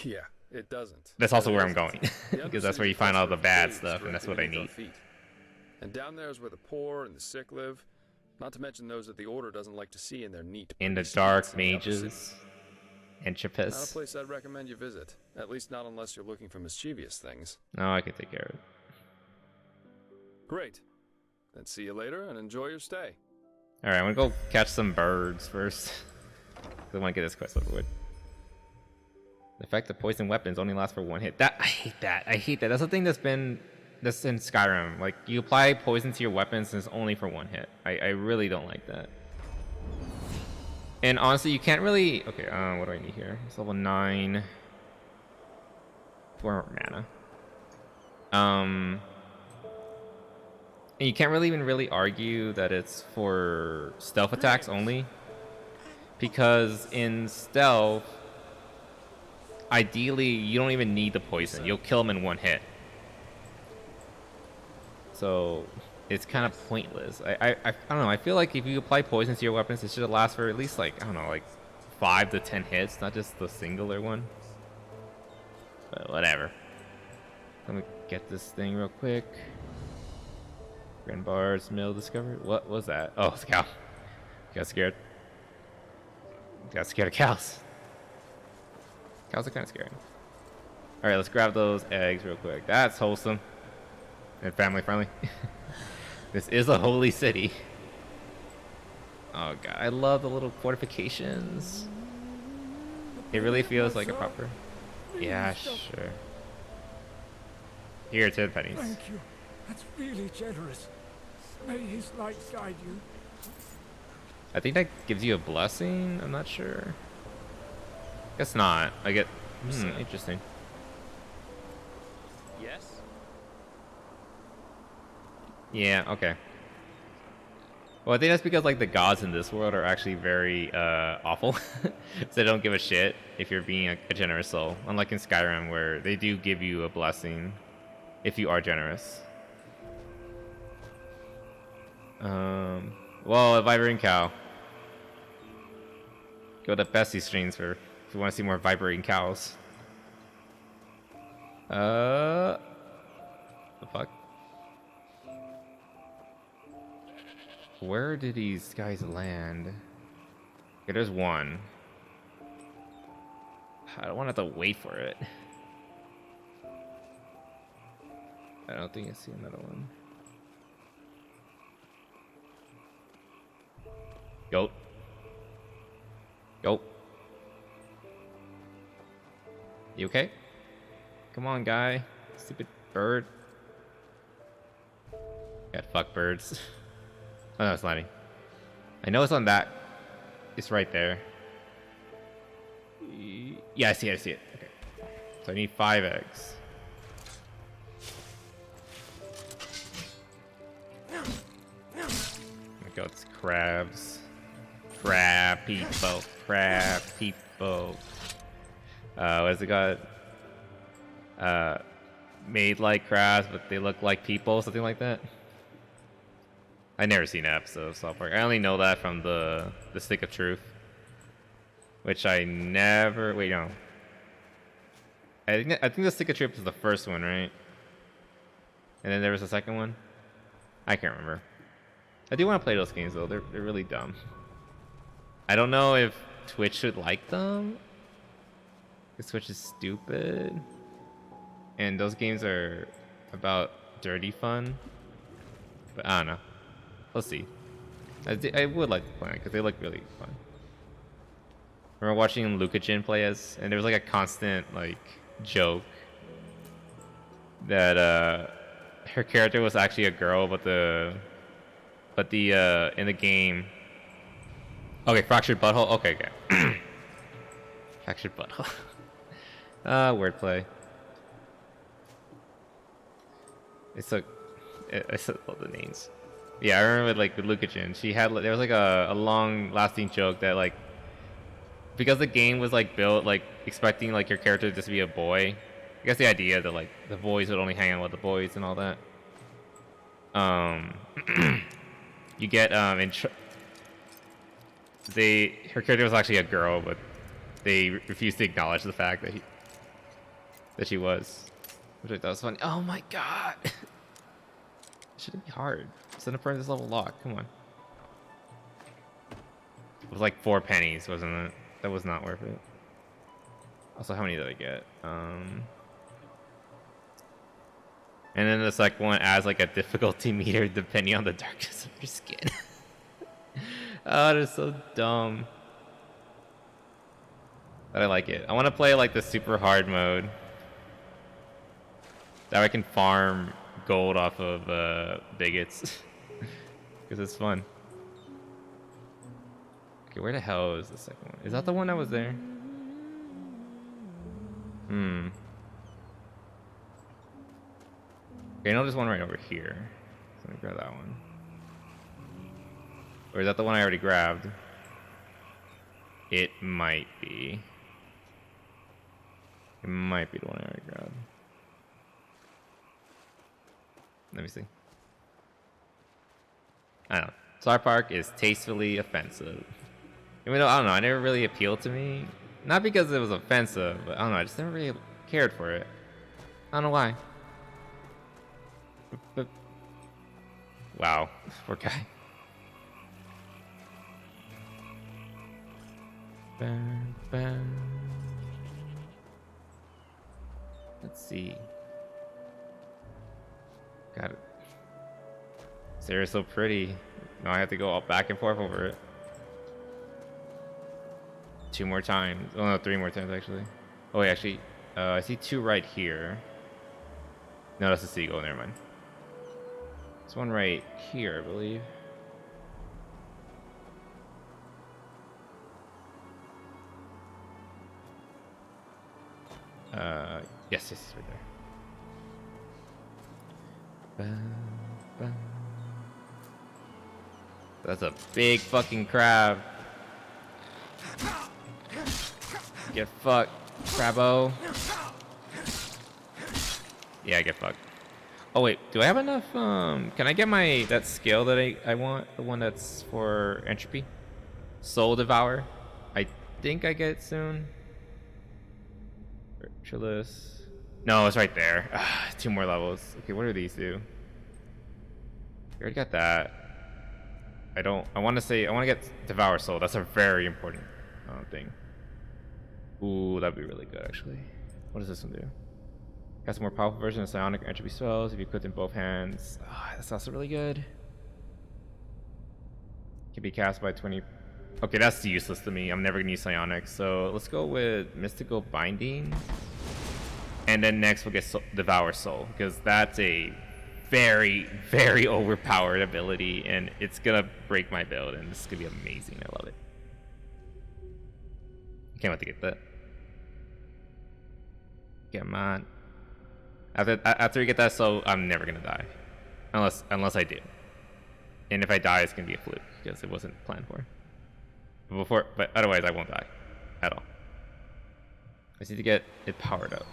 Yeah, it doesn't. That's also It where I'm doesn't. going. The Because that's Undercity where you find all the cluster of bad caves stuff, and that's what directly I beneath need. our feet. And down there is where the poor and the sick live. Not to mention those that the Order doesn't like to see in their neat. In the pretty dark streets in the upper city. mages. Not a Entrapus. place I'd recommend you visit. At least not unless you're looking for mischievous things. No, I can take care of it. Great. Then see you later and enjoy your stay. Alright, I'm gonna go catch some birds first. 'Cause I want to get this quest over with. The effect of poison weapons only lasts for 1 hit. I hate that. I hate that. That's the thing that's in Skyrim. Like, you apply poison to your weapons and it's only for 1 hit. I really don't like that. And honestly, you can't really... Okay, what do I need here? It's level 9. 4 mana. And you can't really even argue that it's for stealth attacks only. because in stealth, ideally you don't even need the poison. You'll kill him in one hit. So it's kind of pointless. I don't know. I feel like if you apply poison to your weapons, it should last for at least like, I don't know, like 5 to 10 hits, not just the singular one. But whatever. Let me get this thing real quick. Grand Bars Mill discovered. What was that? Oh, it's a cow. Got scared. Got scared of cows. Cows are kind of scary. All right, let's grab those eggs real quick. That's wholesome and family friendly. This is a holy city. Oh god, I love the little fortifications. It really feels like a proper. Yeah, sure. Here, 10 pennies. Thank you. That's really generous. May his light guide you. I think that gives you a blessing. I'm not sure. Guess not. I get. Interesting. Yes? Yeah. Okay. Well, I think that's because like the gods in this world are actually very awful, so they don't give a shit if you're being a generous soul. Unlike in Skyrim, where they do give you a blessing if you are generous. Well, a vibrating cow. Go to Bessie streams for if you want to see more vibrating cows. The fuck? Where did these guys land? Okay, there's one. I don't want to have to wait for it. I don't think I see another one. Goat. Goat. You okay? Come on, guy. Stupid bird. God, fuck birds. Oh no, it's landing. I know it's on that. It's right there. Yeah, I see it. Okay. So I need 5 eggs. Oh my god, it's crabs. Crab people. Crab people. What is it called? Made like crabs, but they look like people, something like that. I never seen an episode of South Park. I only know that from the Stick of Truth, which I never. Wait, no. I think the Stick of Truth is the first one, right? And then there was a second one. I can't remember. I do want to play those games though. They're really dumb. I don't know if Twitch should like them. Because Twitch is stupid, and those games are about dirty fun. But I don't know. Let's see. I would like to play it because they look really fun. I remember watching Luca Jin play as, and there was like a constant like joke that her character was actually a girl, but the in the game. Okay, fractured butthole. Okay. Fractured butthole. Wordplay. It's like I said all the names. Yeah, I remember like with Lucachin, there was like a long lasting joke that like, because the game was like built like expecting like your character just to be a boy. I guess the idea that like the boys would only hang out with the boys and all that. You get her character was actually a girl, but they refused to acknowledge the fact that she was, which I thought was funny. Oh my god. It shouldn't be hard. Send a friend this level lock. Come on. It was like 4 pennies, wasn't it? That was not worth it. Also, how many did I get? And then the second one adds like a difficulty meter depending on the darkness of your skin. Oh, it is so dumb. But I like it. I want to play like the super hard mode. That I can farm gold off of bigots. Because it's fun. Okay, where the hell is the second one? Is that the one that was there? Okay, I know there's one right over here. So let me grab that one. Or is that the one I already grabbed? It might be. It might be the one I already grabbed. Let me see. I don't know. Star Park is tastefully offensive. Even though, I don't know, it never really appealed to me. Not because it was offensive, but I don't know, I just never really cared for it. I don't know why. But wow, poor guy. Bam, bam. Let's see. Got it. Sarah's so pretty. Now I have to go all back and forth over it. 2 more times. Oh no, 3 more times actually. Oh wait, actually, I see 2 right here. No, that's a seagull. Never mind. There's one right here, I believe. Yes, it's right there. Bam, bam. That's a big fucking crab. Get fucked, crabbo. Yeah, get fucked. Oh wait, do I have enough? Can I get that skill that I want? The one that's for entropy? Soul Devour. I think I get it soon. Virtualist. No, it's right there. 2 more levels. Okay, what do these do? We already got that. I want to get Devour Soul. That's a very important thing. Ooh, that'd be really good actually. What does this one do? Cast a more powerful version of psionic or entropy spells if you equipped in both hands. That's also really good. Can be cast by 20. Okay, that's useless to me. I'm never gonna use psionic. So let's go with mystical binding. And then next we'll get Devour Soul, because that's a very, very overpowered ability, and it's gonna break my build, and this is gonna be amazing. I love it. Can't wait to get that. Come on. After you get that soul, I'm never gonna die, unless I do. And if I die, it's gonna be a fluke because it wasn't planned for. But otherwise, I won't die at all. I just need to get it powered up.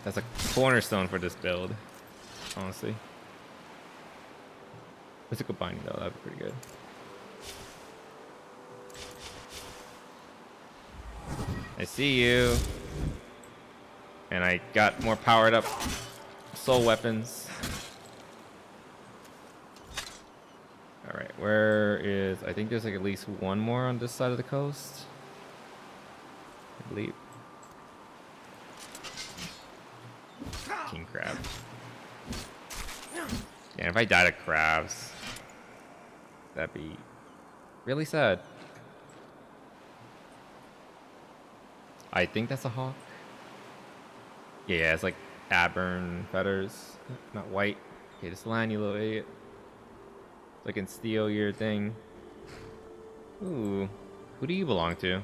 That's a cornerstone for this build, honestly. Mystical binding though, that'd be pretty good. I see you. And I got more powered up soul weapons. Alright, I think there's like at least one more on this side of the coast. I believe. King crab. Yeah, if I died of crabs, that'd be really sad. I think that's a hawk. Yeah, it's like Aburn feathers, not white. Okay, just land, you little idiot. So I can steal your thing. Ooh, who do you belong to?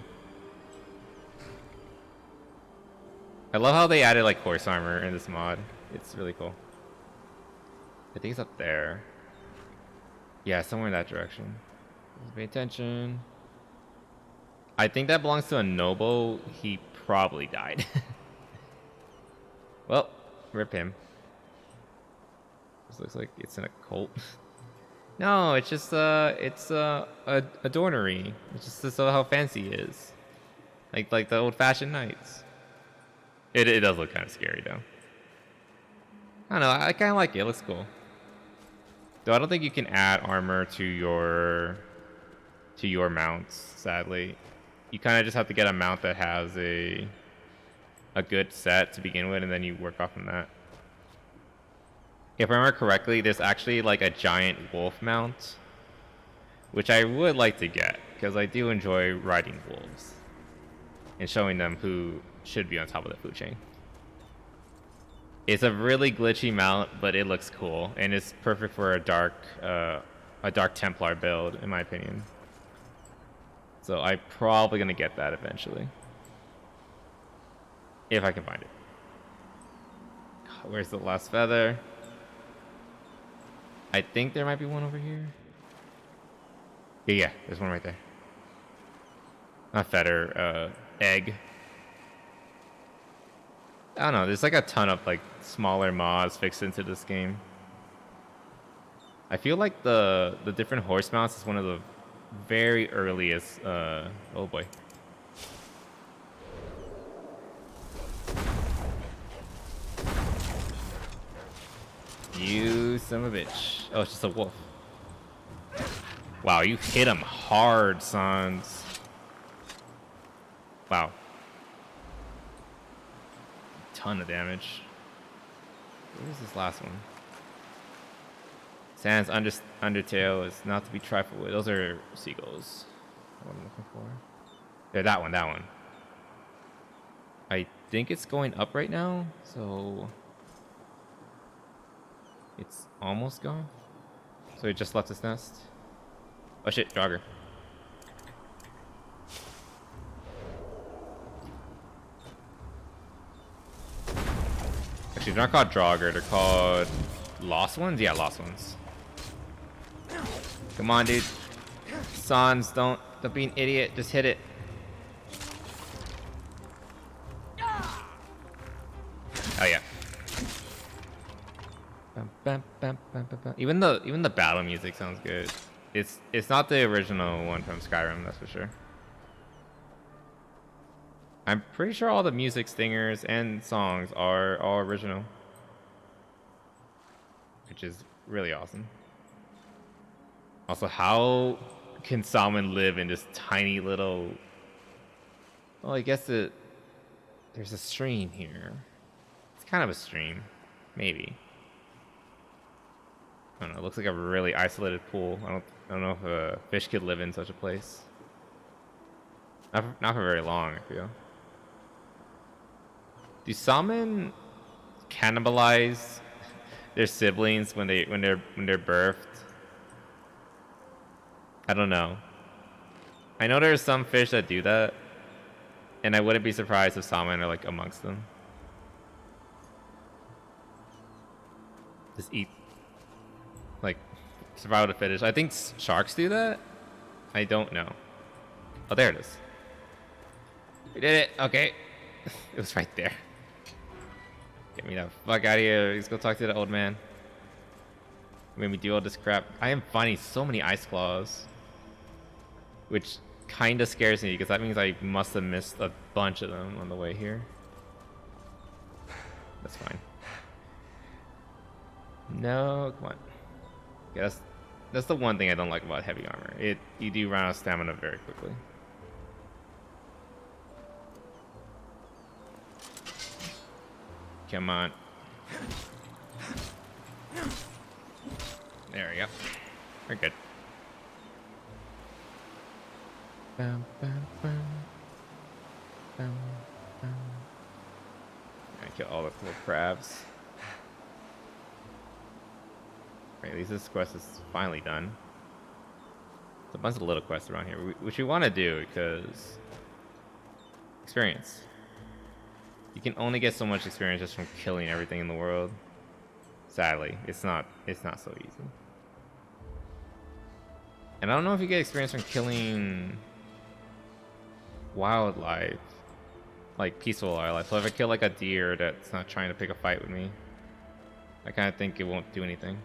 I love how they added like horse armor in this mod. It's really cool. I think it's up there. Yeah, somewhere in that direction. Just pay attention. I think that belongs to a noble. He probably died. Well, rip him. This looks like it's in a cult. No, it's just a adornery. It's just how fancy it is. Like the old-fashioned knights. It does look kind of scary though. I don't know, I kind of like it. It looks cool. Though I don't think you can add armor to your mounts, sadly. You kind of just have to get a mount that has a good set to begin with, and then you work off from that. If I remember correctly, there's actually like a giant wolf mount, which I would like to get, because I do enjoy riding wolves and showing them who should be on top of the food chain. It's a really glitchy mount, but it looks cool, and it's perfect for a dark Templar build, in my opinion. So I'm probably gonna get that eventually, if I can find it. Where's the last feather? I think there might be one over here. Yeah, there's one right there. Not feather, egg. I don't know, there's like a ton of like smaller mods fixed into this game. I feel like the different horse mounts is one of the very earliest, oh boy. You son of a bitch. Oh, it's just a wolf. Wow, you hit him hard, sons. Wow. Ton of damage. Where's this last one? Sans Undertale is not to be trifled with. Those are seagulls. What I'm looking for. Yeah, that one, that one. I think it's going up right now, so it's almost gone. So it just left its nest. Oh shit, Jogger. Actually, they're not called Draugr, they're called Lost Ones? Yeah, Lost Ones. Come on, dude. Sans, don't be an idiot. Just hit it. Oh yeah. Even the battle music sounds good. It's not the original one from Skyrim, that's for sure. I'm pretty sure all the music stingers and songs are all original, which is really awesome. Also, how can Salmon live in this tiny little... Well, I guess there's a stream here. It's kind of a stream. Maybe. I don't know. It looks like a really isolated pool. I don't know if a fish could live in such a place. Not for very long, I feel. Do salmon cannibalize their siblings when they're birthed? I don't know. I know there's some fish that do that, and I wouldn't be surprised if salmon are like amongst them. Just eat, like, survival of the fittest. I think sharks do that. I don't know. Oh, there it is. We did it. Okay. It was right there. Get me the fuck out of here. Let's go talk to the old man. Made me do all this crap. I am finding so many ice claws, which kind of scares me because that means I must have missed a bunch of them on the way here. That's fine. No, come on. Yeah, that's the one thing I don't like about heavy armor. You do run out of stamina very quickly. Come on. There we go. We're good. Bum, bum, bum. Bum, bum. I kill all the little crabs. Right, at least this quest is finally done. There's a bunch of little quests around here, which we want to do because experience. You can only get so much experience just from killing everything in the world. Sadly, it's not so easy. And I don't know if you get experience from killing wildlife, like peaceful wildlife. So if I kill like a deer that's not trying to pick a fight with me, I kind of think it won't do anything.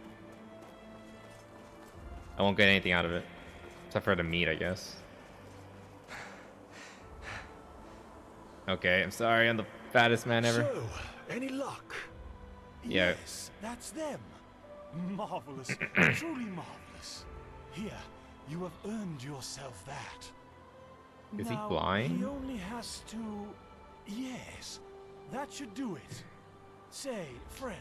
I won't get anything out of it, except for the meat, I guess. Okay, I'm sorry, I'm the fattest man ever. So, any luck? Yeah. Yes, that's them. Marvelous, truly marvelous. Here, you have earned yourself that. Is he Now, blind? He only has to... Yes, that should do it. Say, friend,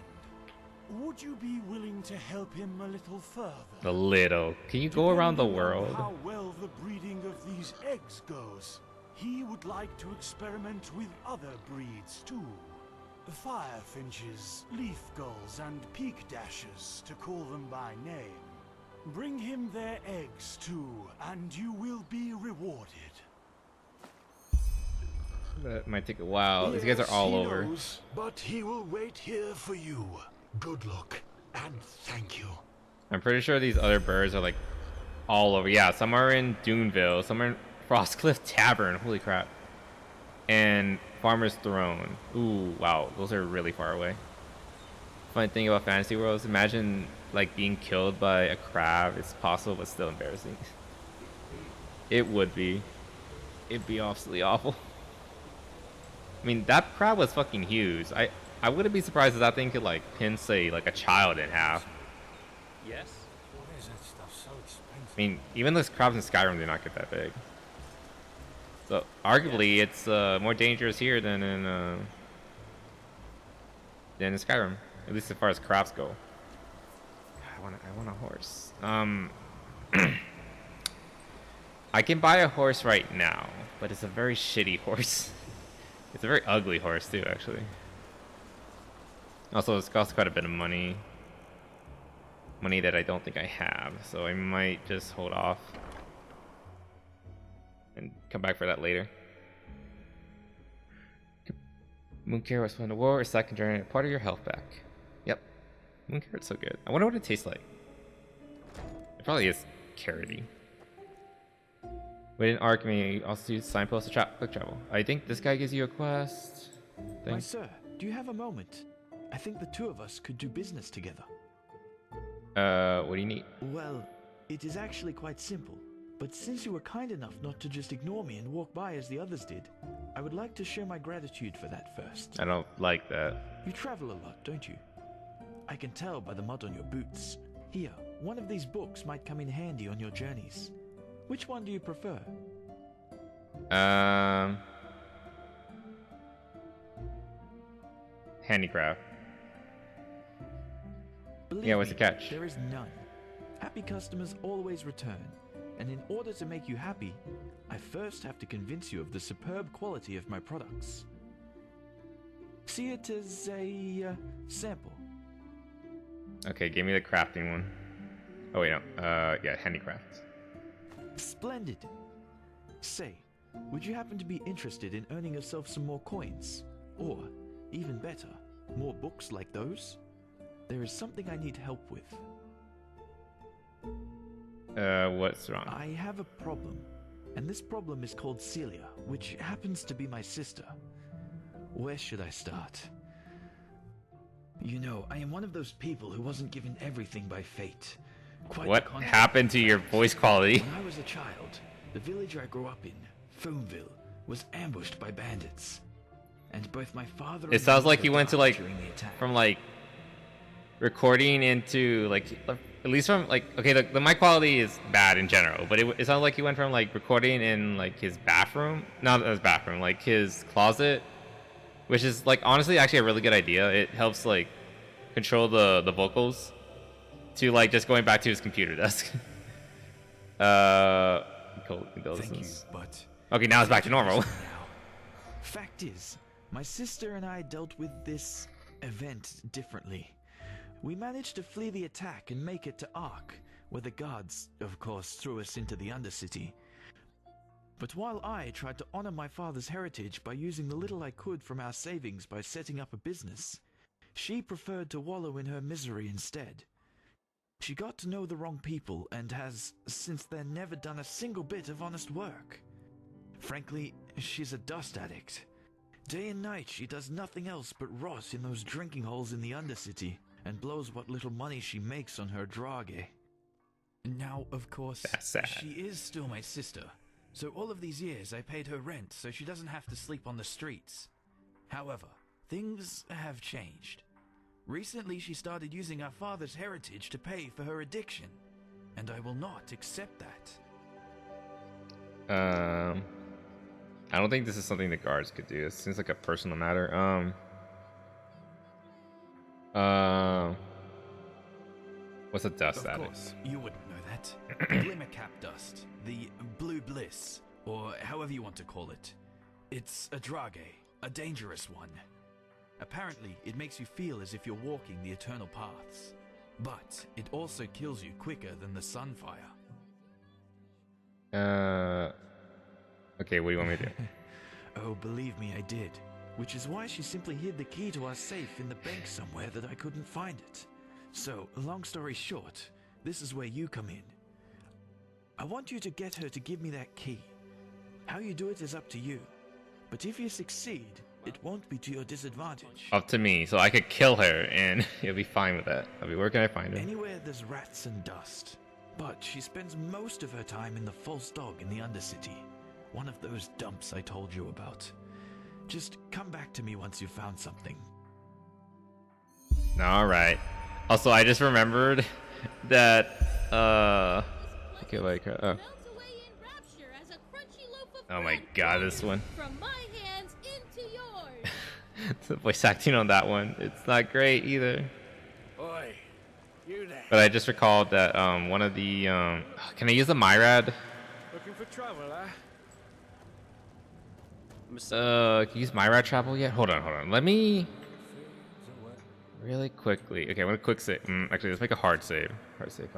would you be willing to help him a little further? A little. Can you go around the Depending on world? how well the breeding of these eggs goes, he would like to experiment with other breeds too. Firefinches, leaf gulls, and peak dashers, to call them by name. Bring him their eggs too, and you will be rewarded. That might take a while. These guys are all he over. knows, but he will wait here for you. Good luck, and thank you. I'm pretty sure these other birds are like all over. Yeah, some are in Duneville, some are in Frostcliff Tavern. Holy crap. And Farmer's Throne. Ooh, wow. Those are really far away. Funny thing about Fantasy Worlds, imagine like being killed by a crab. It's possible, but still embarrassing. It would be. It'd be absolutely awful. I mean, that crab was fucking huge. I wouldn't be surprised if that thing could like pin, say, like a child in half. Yes? Why is that stuff so expensive? I mean, even those crabs in Skyrim do not get that big. So arguably, it's more dangerous here than in Skyrim, at least as far as crabs go. I want a horse. I can buy a horse right now, but it's a very shitty horse. It's a very ugly horse too, actually. Also, it costs quite a bit of money. Money that I don't think I have, so I might just hold off and come back for that later. Moon carrot was when the war is second generate part of your health back. Yep. Moon carrot's so good. I wonder what it tastes like. It probably is carroty. Within Arc, may you also use signpost to quick travel. I think this guy gives you a quest. My sir, do you have a moment? I think the two of us could do business together. What do you need? Well, it is actually quite simple. But since you were kind enough not to just ignore me and walk by as the others did, I would like to show my gratitude for that first. I don't like that. You travel a lot, don't you? I can tell by the mud on your boots. Here, one of these books might come in handy on your journeys. Which one do you prefer? Handicraft. Believe Yeah, what's me, the catch? There is none. Happy customers always return. And in order to make you happy, I first have to convince you of the superb quality of my products. See it as a sample. Okay, give me the crafting one. Oh wait, no. Yeah, handicraft. Splendid. Say, would you happen to be interested in earning yourself some more coins? Or, even better, more books like those? There is something I need help with. What's wrong? I have a problem, and this problem is called Celia, which happens to be my sister. Where should I start? You know, I am one of those people who wasn't given everything by fate. Quite What happened to your voice quality? When I was a child, the village I grew up in, Foamville, was ambushed by bandits. And both my father and It sounds like mother you went to died like during the attack. from like recording into like at least from like okay the mic quality is bad in general, but it sounds like you went from like recording in like his bathroom, not his bathroom, like his closet, which is like honestly actually a really good idea. It helps like control the vocals to like just going back to his computer desk. Cool. Thank you, but Okay, now it's back to normal. Fact is, my sister and I dealt with this event differently. We managed to flee the attack and make it to Ark, where the guards, of course, threw us into the Undercity. But while I tried to honor my father's heritage by using the little I could from our savings by setting up a business, she preferred to wallow in her misery instead. She got to know the wrong people and has, since then, never done a single bit of honest work. Frankly, she's a dust addict. Day and night she does nothing else but rot in those drinking holes in the Undercity and blows what little money she makes on her drage. Now, of course, That's sad. she is still my sister, so all of these years I paid her rent so she doesn't have to sleep on the streets. However, things have changed. Recently she started using our father's heritage to pay for her addiction, and I will not accept that. I don't think this is something the guards could do. It seems like a personal matter. What's a dust Of addict? course, you wouldn't know that. Glimmer cap dust, the blue bliss, or however you want to call it. It's a drage, a dangerous one. Apparently, it makes you feel as if you're walking the eternal paths. But it also kills you quicker than the sunfire. Okay, what do you want me to do? Oh, believe me, I did. Which is why she simply hid the key to our safe in the bank somewhere that I couldn't find it. So, long story short, this is where you come in. I want you to get her to give me that key. How you do it is up to you. But if you succeed, it won't be to your disadvantage. Up to me, so I could kill her and you'll be fine with that. I'll be, where can I find her? Anywhere there's rats and dust. But she spends most of her time in the False Dog in the Undercity. One of those dumps I told you about. Just come back to me once you've found something. Alright. Also, I just remembered that, okay, like, Melt away in rapture as a crunchy loaf of oh my bread god, this one. from my hands into yours. The voice acting on that one, it's not great either. Oi, you there. But I just recalled that, one of the, can I use the Myrad? Looking for trouble, huh? Can you use Myrad travel yet? Hold on. Let me really quickly. Okay, I'm gonna quick save. Actually, let's make a hard save. Hard save.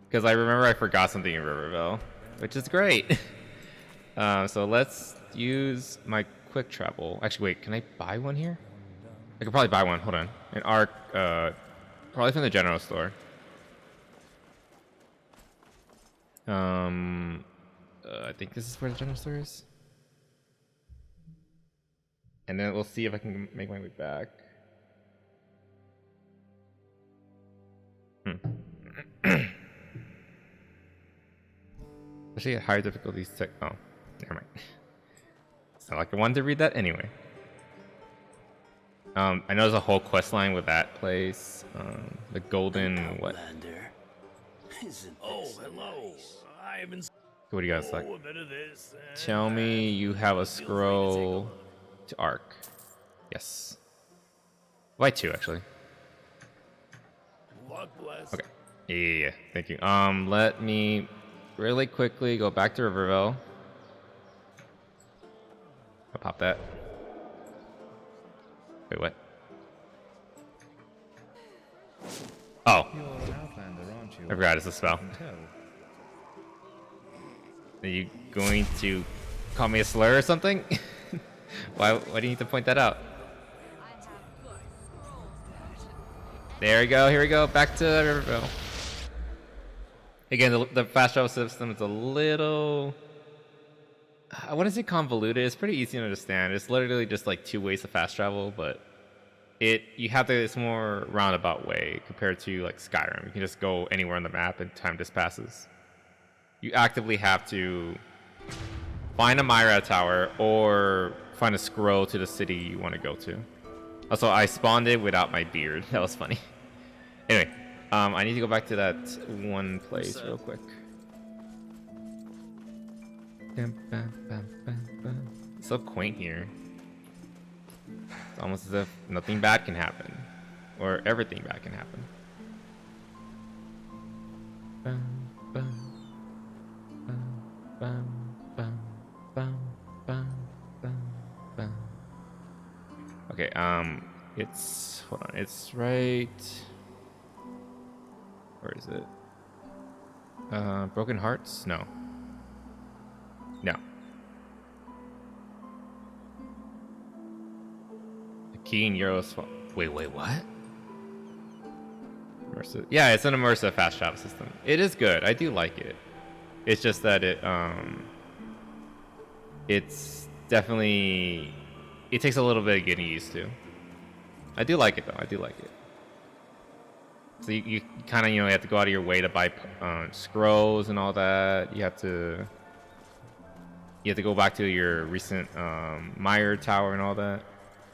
Because I remember I forgot something in Riverville, which is great. So let's use my quick travel. Actually, wait, can I buy one here? I could probably buy one. Hold on. An arc, probably from the general store. I think this is where the general store is. And then we'll see if I can make my way back. Especially at higher difficulties. Oh, never mind. It's not like I wanted to read that anyway. I know there's a whole quest line with that place. The golden what? Oh, hello. I haven't. What do you guys like? A bit of this. Tell me you have a scroll to arc. Yes. Why two actually? Okay. Yeah. Thank you. Let me really quickly go back to Riverville. I'll pop that. Wait, what? Oh. I forgot it's a spell. Are you going to call me a slur or something? Why do you need to point that out? There we go. Here we go. Back to Riverville. Again, the fast travel system is a little... I wouldn't say convoluted. It's pretty easy to understand. It's literally just like two ways of fast travel, but you have this more roundabout way compared to like Skyrim. You can just go anywhere on the map and time just passes. You actively have to find a Myrad tower or find a scroll to the city you want to go to. Also, I spawned it without my beard. That was funny. Anyway, I need to go back to that one place real quick. It's so quaint here. It's almost as if nothing bad can happen. Or everything bad can happen. Okay, it's, hold on, it's right, where is it? Broken Hearts? No. The key in Euros. Wait, what? Immersive. Yeah, it's an immersive fast travel system. It is good. I do like it. It's just that it's definitely, it takes a little bit of getting used to. I do like it though. I do like it. So you kind of, you have to go out of your way to buy scrolls and all that. You have to go back to your recent Myrad tower and all that.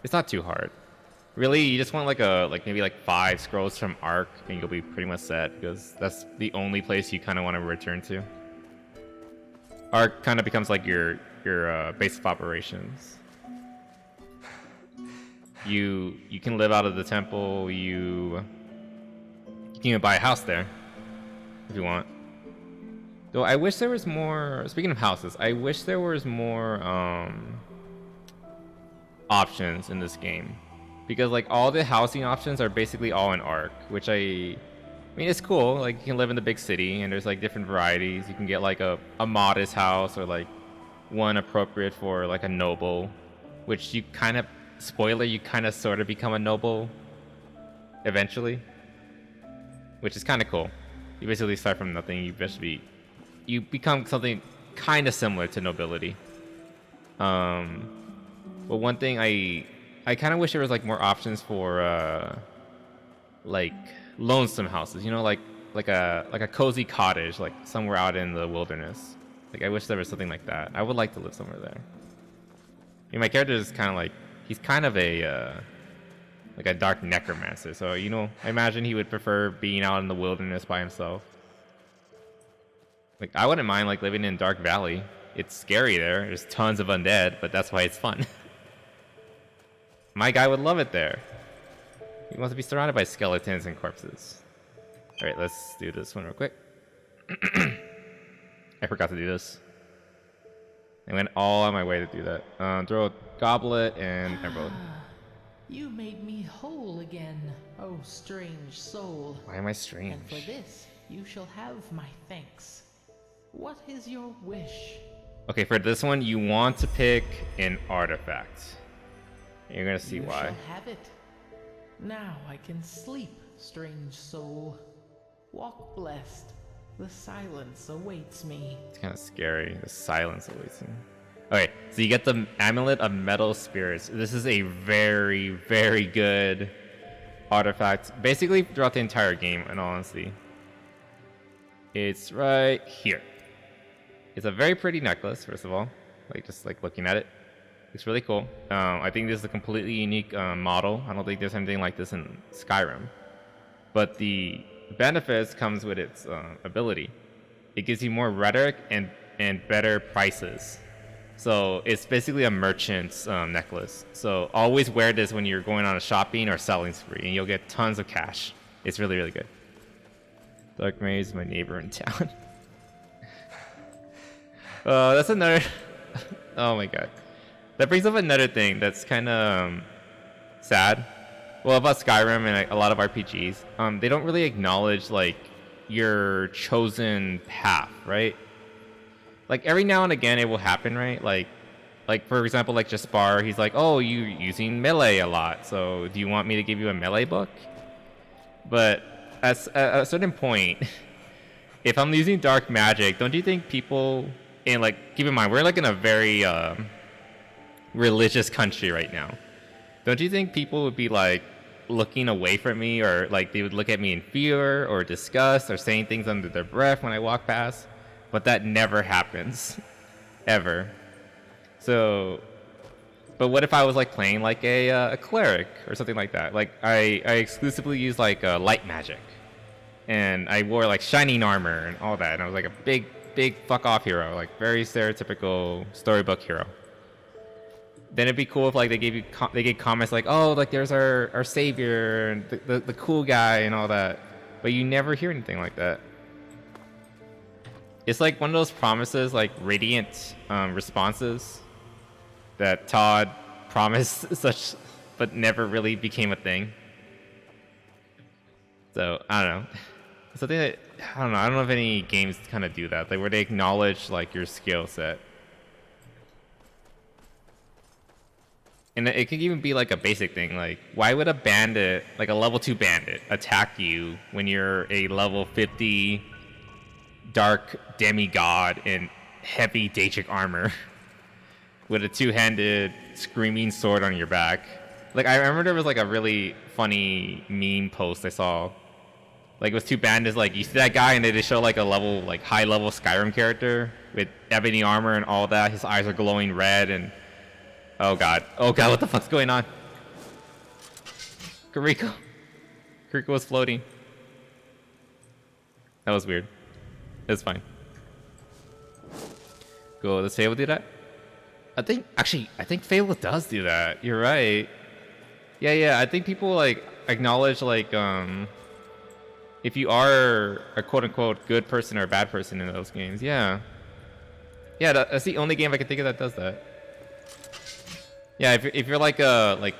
It's not too hard. Really, you just want maybe 5 scrolls from Ark and you'll be pretty much set, because that's the only place you kind of want to return to. Ark kind of becomes like your base of operations. You can live out of the temple. You can even buy a house there if you want. Though I wish there was more. Speaking of houses, I wish there was more options in this game, because like all the housing options are basically all in Ark, which I mean it's cool. Like you can live in the big city and there's like different varieties. You can get like a modest house, or like one appropriate for like a noble, which you kind of, spoiler, you kind of sort of become a noble eventually, which is kind of cool. You basically start from nothing. You become something kind of similar to nobility. But one thing I kind of wish there was like more options for like lonesome houses. You know, like a cozy cottage, like somewhere out in the wilderness. Like I wish there was something like that. I would like to live somewhere there. I mean, my character is kind of like he's kind of a like a dark necromancer. So you know, I imagine he would prefer being out in the wilderness by himself. Like I wouldn't mind like living in Dark Valley. It's scary there. There's tons of undead, but that's why it's fun. My guy would love it there. He wants to be surrounded by skeletons and corpses. All right, let's do this one real quick. I forgot to do this. I went all on my way to do that. Throw a goblet and emerald. You made me whole again, oh strange soul. Why am I strange? And for this, you shall have my thanks. What is your wish? Okay, for this one, you want to pick an artifact. You're gonna see why. You shall have it. Now I can sleep, strange soul. Walk blessed. The silence awaits me. It's kind of scary. The silence awaits me. Okay, so you get the Amulet of Metal Spirits. This is a very, very good artifact. Basically, throughout the entire game, in all honesty. It's right here. It's a very pretty necklace, first of all. Like, just like looking at it. It's really cool. I think this is a completely unique model. I don't think there's anything like this in Skyrim. But the benefits comes with its ability. It gives you more rhetoric and better prices. So it's basically a merchant's necklace. So always wear this when you're going on a shopping or selling spree, and you'll get tons of cash. It's really, really good. Dark Maze is my neighbor in town. That's another... Oh my god. That brings up another thing that's kind of sad. Well, about Skyrim and a lot of RPGs, they don't really acknowledge like your chosen path, right? Like every now and again, it will happen, right? Like for example, like Jaspar, he's like, "Oh, you're using melee a lot, so do you want me to give you a melee book?" But at a certain point, if I'm using dark magic, don't you think people, and like keep in mind, we're like in a very religious country right now. Don't you think people would be like looking away from me, or like they would look at me in fear or disgust or saying things under their breath when I walk past? But that never happens. Ever. So, but what if I was like playing like a cleric or something like that? Like I exclusively use like light magic, and I wore like shining armor and all that, and I was like a big fuck off hero, like very stereotypical storybook hero. Then it'd be cool if like they gave comments like, "Oh, like there's our savior and the cool guy and all that," but you never hear anything like that. It's like one of those promises, like radiant responses that Todd promised such, but never really became a thing. So I don't know. Something that I don't know. I don't know if any games kind of do that, like where they acknowledge like your skill set. And it could even be like a basic thing, like why would a bandit, like a level 2 bandit, attack you when you're a level 50 dark demigod in heavy Daedric armor with a two-handed screaming sword on your back? Like I remember there was like a really funny meme post I saw. Like it was two bandits, like you see that guy and they just show like a level, like high level Skyrim character with ebony armor and all that. His eyes are glowing red and oh god, what the fuck's going on? Kariko was floating. That was weird. It's fine. Go, does Fable do that? I think Fable does do that. You're right. Yeah, I think people like acknowledge like if you are a quote unquote good person or a bad person in those games. Yeah, that's the only game I can think of that does that. Yeah, if you're like a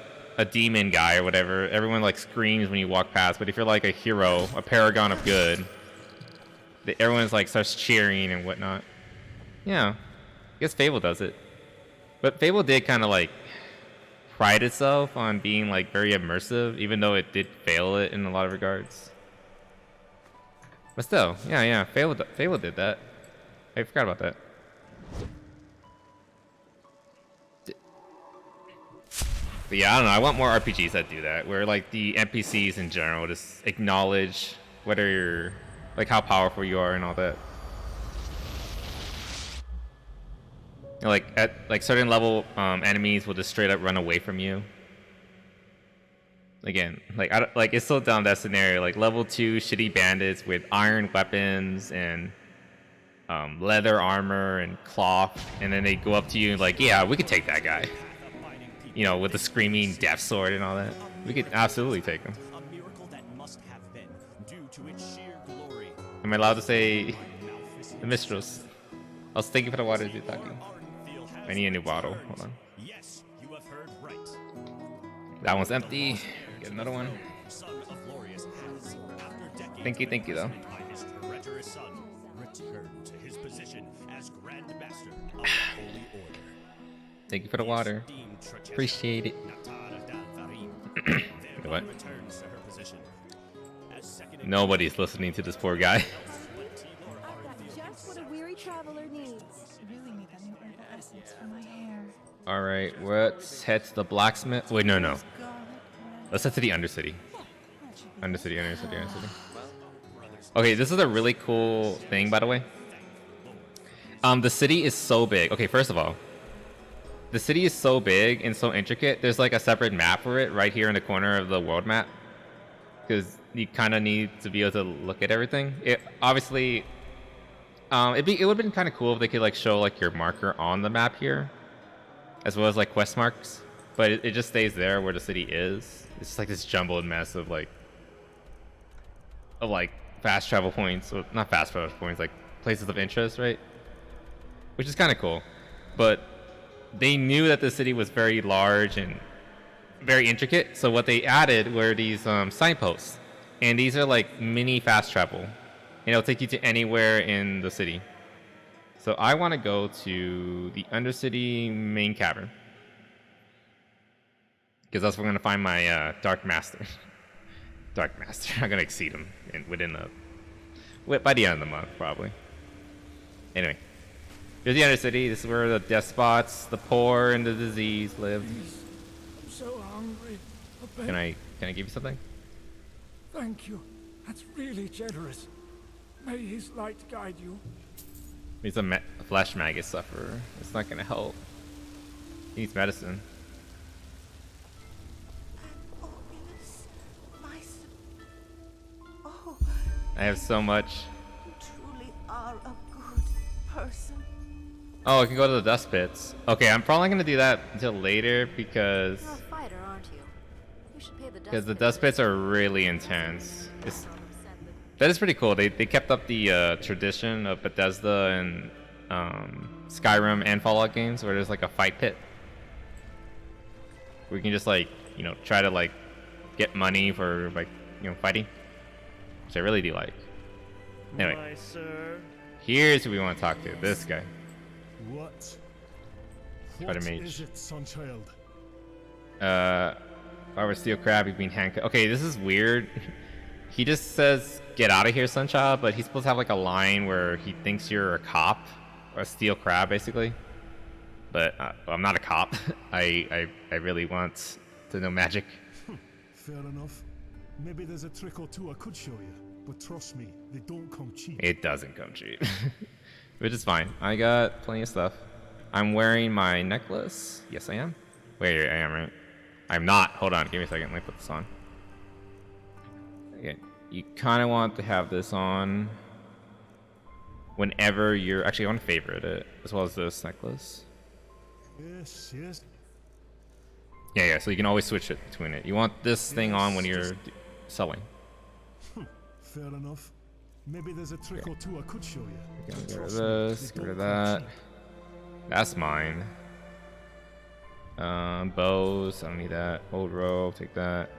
demon guy or whatever, everyone like screams when you walk past. But if you're like a hero, a paragon of good, everyone's like starts cheering and whatnot. Yeah, I guess Fable does it. But Fable did kind of like pride itself on being like very immersive, even though it did fail it in a lot of regards. But still, yeah. Fable did that. I forgot about that. But yeah, I don't know. I want more RPGs that do that, where like the NPCs in general just acknowledge whether you're like how powerful you are and all that. Like at like certain level, enemies will just straight up run away from you. Again, like like it's still down that scenario. Like level 2 shitty bandits with iron weapons and leather armor and cloth, and then they go up to you and like, yeah, we could take that guy. You know, with the screaming death sword and all that. We could absolutely take him. Am I allowed to say the mistress? I was thinking for the water to do talking. I need a new bottle. Hold on. That one's empty. Get another one. Thank you though. Thank you for the water. Appreciate it. What? Nobody's listening to this poor guy. I've got just what a weary traveler needs. Really need that new herbal essence for my hair. All right, let's head to the blacksmith. Wait, no. Let's head to the Undercity. Undercity. Okay, this is a really cool thing, by the way. The city is so big. Okay, first of all, the city is so big and so intricate. There's like a separate map for it right here in the corner of the world map, because you kind of need to be able to look at everything. It obviously, it would have been kind of cool if they could like show like your marker on the map here, as well as like quest marks. But it just stays there where the city is. It's just like this jumbled mess of like fast travel points, or not fast travel points, like places of interest, right? Which is kind of cool, but they knew that the city was very large and very intricate, so what they added were these signposts, and these are like mini fast travel, and it'll take you to anywhere in the city. So I want to go to the Undercity main cavern, because that's where I'm going to find my Dark Master. Dark Master. I'm going to exceed him by the end of the month, probably. Anyway. Here's the Undercity. This is where the despots, the poor, and the disease live. I'm so hungry. Can I give you something? Thank you. That's really generous. May his light guide you. He's a flesh maggot sufferer. It's not gonna help. He needs medicine. I have so much. You truly are a good person. Oh, I can go to the dust pits. Okay, I'm probably gonna do that until later because You're a fighter, aren't you? You should pay the because the dust pits are really intense. That is pretty cool. They kept up the tradition of Bethesda and Skyrim and Fallout games where there's like a fight pit where you can just like, you know, try to like get money for like, you know, fighting, which I really do like. Anyway, here's who we want to talk to. This guy. What? What mage. Is it, Sunchild? Our steel crab, you've been handcuffed. Okay, this is weird. He just says, "Get out of here, Sunchild," but he's supposed to have like a line where he thinks you're a cop, or a steel crab, basically. But I'm not a cop. I really want to know magic. Fair enough. Maybe there's a trick or two I could show you, but trust me, they don't come cheap. It doesn't come cheap. Which is fine. I got plenty of stuff. I'm wearing my necklace. Yes, I am. Wait, I am, right? I'm not. Hold on. Give me a second. Let me put this on. Okay. You kind of want to have this on whenever you're... Actually, I want to favorite it, as well as this necklace. Yes. Yeah, so you can always switch it between it. You want this thing on when you're selling. Fair enough. Maybe there's a trick or two I could show you. Get rid of this, get rid of that. That's mine. Bows, I don't need that. Old robe, take that.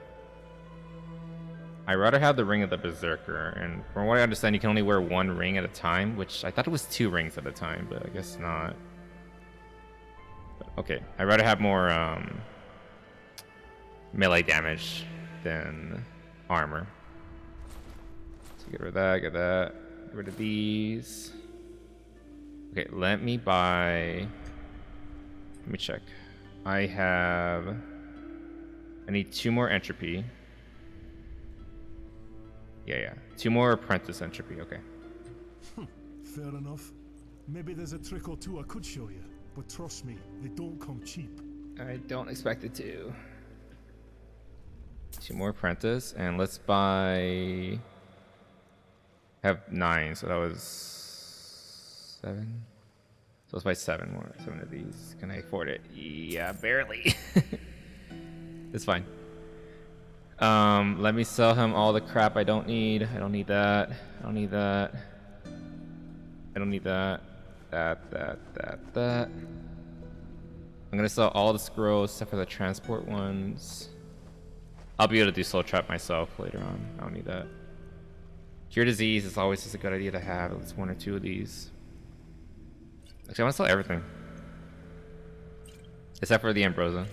I'd rather have the ring of the Berserker, and from what I understand, you can only wear one ring at a time, which I thought it was 2 rings at a time, but I guess not. But, okay, I'd rather have more melee damage than armor. So Get rid of that, get that. Get rid of these. Okay, let me buy... Let me check. I need 2 more entropy. Yeah. 2 more apprentice entropy, okay. Fair enough. Maybe there's a trick or two I could show you, but trust me, they don't come cheap. I don't expect it to. 2 more apprentice, and let's buy... have 9, so that was 7. So let's buy 7 more. 7 of these. Can I afford it? Yeah, barely. It's fine. Let me sell him all the crap I don't need. I don't need that. I don't need that. I don't need that. That. I'm gonna sell all the scrolls except for the transport ones. I'll be able to do soul trap myself later on. I don't need that. Cure disease is always just a good idea to have at least 1 or 2 of these. Actually, I want to sell everything except for the Ambrosia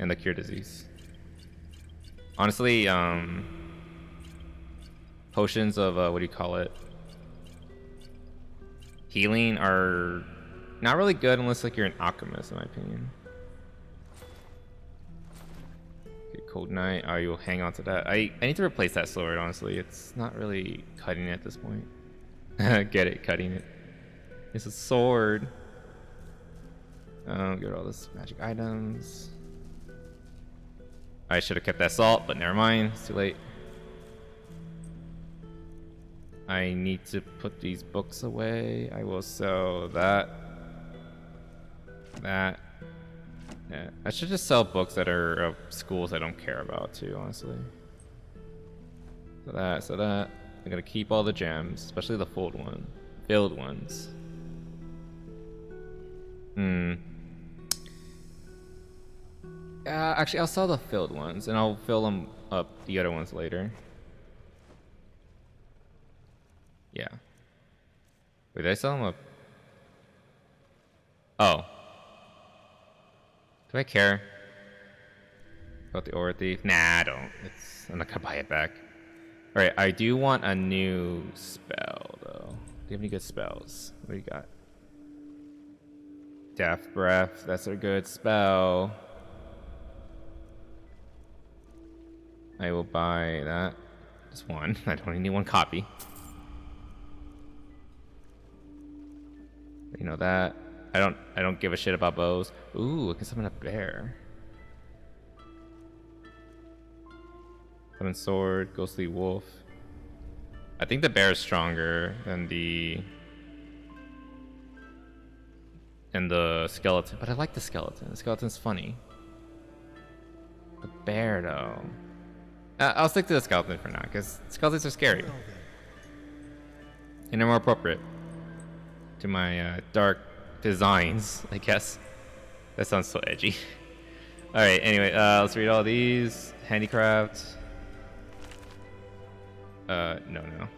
and the cure disease. Honestly, potions of what do you call it? Healing are not really good unless like you're an alchemist, in my opinion. Okay, Cold Knight. I will hang on to that. I need to replace that sword. Honestly, it's not really cutting it at this point. Get it? Cutting it. It's a sword. Get rid of all this magic items. I should have kept that salt, but never mind. It's too late. I need to put these books away. I will sell that. Yeah. I should just sell books that are of schools I don't care about too, honestly. So that. I'm gonna keep all the gems, especially the filled ones. Actually, I'll sell the filled ones, and I'll fill them up the other ones later. Yeah. Wait, did I sell them up? Oh. Do I care about the Aura Thief? Nah, I don't. I'm not gonna buy it back. Alright, I do want a new spell, though. Do you have any good spells? What do you got? Death Breath, that's a good spell. I will buy that. Just 1. I don't need 1 copy. You know that. I don't give a shit about bows. Ooh, I can summon a bear. Summon sword, ghostly wolf. I think the bear is stronger than the skeleton, but I like the skeleton. The skeleton's funny. The bear, though. I'll stick to the skeleton for now, because skeletons are scary. And they're more appropriate to my dark designs, I guess. That sounds so edgy. Alright, anyway, let's read all these. Handicraft. No.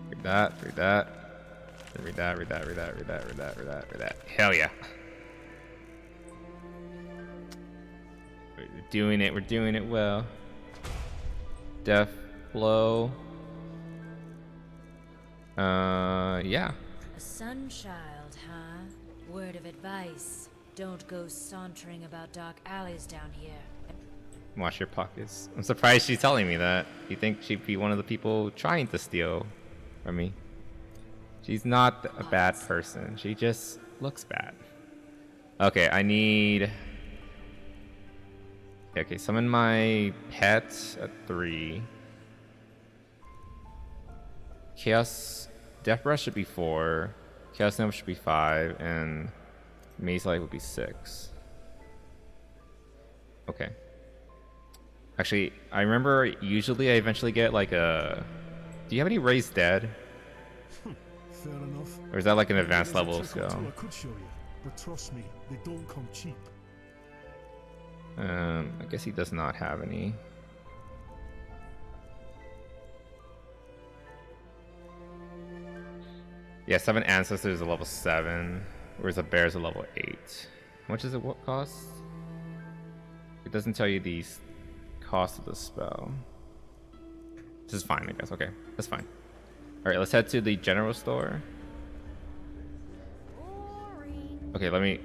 Read that. Read that. Hell yeah. We're doing it well. Death blow. Yeah. A sun child, huh? Word of advice. Don't go sauntering about dark alleys down here. Wash your pockets. I'm surprised she's telling me that. You think she'd be one of the people trying to steal from me? She's not a bad person. She just looks bad. Okay, I need... Okay, summon my pet at 3. Chaos... Death Breath should be 4. Chaos Gnome should be 5. And Maze Light would be 6. Okay. Actually, I remember usually I eventually get like a... Do you have any Raised Dead? Fair enough. Or is that like an advanced level skill? I could show you, but trust me, they don't come cheap. I guess he does not have any. Yeah, 7 Ancestors is a level 7, whereas a bear is a level 8. How much does it cost? It doesn't tell you the cost of the spell. This is fine, I guess. Okay, that's fine. All right, let's head to the general store. Okay, let me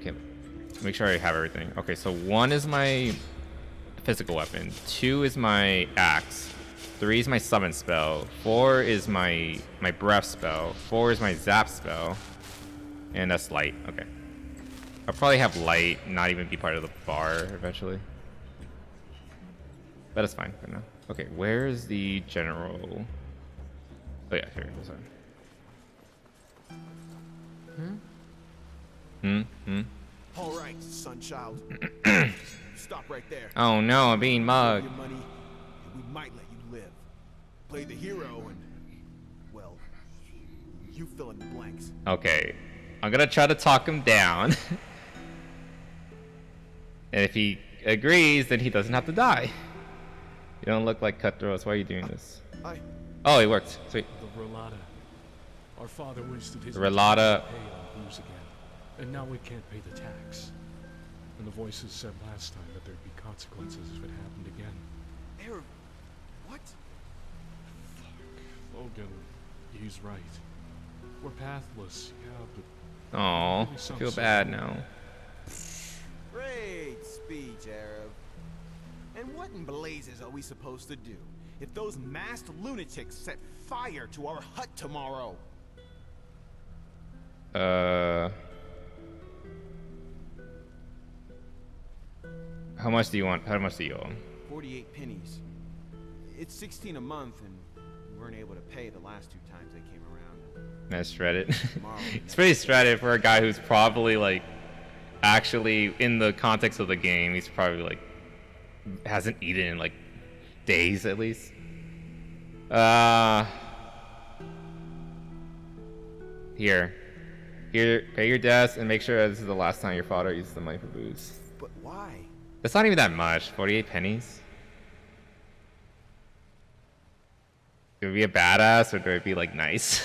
make sure I have everything. Okay, so 1 is my physical weapon, 2 is my axe, 3 is my summon spell, 4 is my breath spell, 4 is my zap spell, and that's light. Okay, I'll probably have light not even be part of the bar eventually, but it's fine for now. Okay, where's the general? Oh yeah, here it is. All right, Sunchild. Stop right there. Oh no, I'm being mugged. Your money, and we might let you live. Play the hero and, well, you fill in the blanks. Okay, I'm gonna try to talk him down. And if he agrees, then he doesn't have to die. You don't look like cutthroats. Why are you doing this? Oh, it worked. Sweet. The Relata. Our father wasted his Relata. pay on booze again, and now we can't pay the tax. And the voices said last time that there'd be consequences if it happened again. There. What? Logan, he's right. We're pathless, yeah, but... Aw, maybe I some feel sort bad of- now. Great speech, Arab. And what in blazes are we supposed to do if those masked lunatics set fire to our hut tomorrow? How much do you want? How much do you owe him? 48 pennies. It's 16 a month, and we weren't able to pay the last 2 times they came around. That's shredded. It's pretty shredded for a guy who's probably like, actually in the context of the game, he's probably like, hasn't eaten in like days at least. Here, pay your debts and make sure this is the last time your father uses the money for booze. But why? That's not even that much. 48 pennies. Do I be a badass or do I be like nice?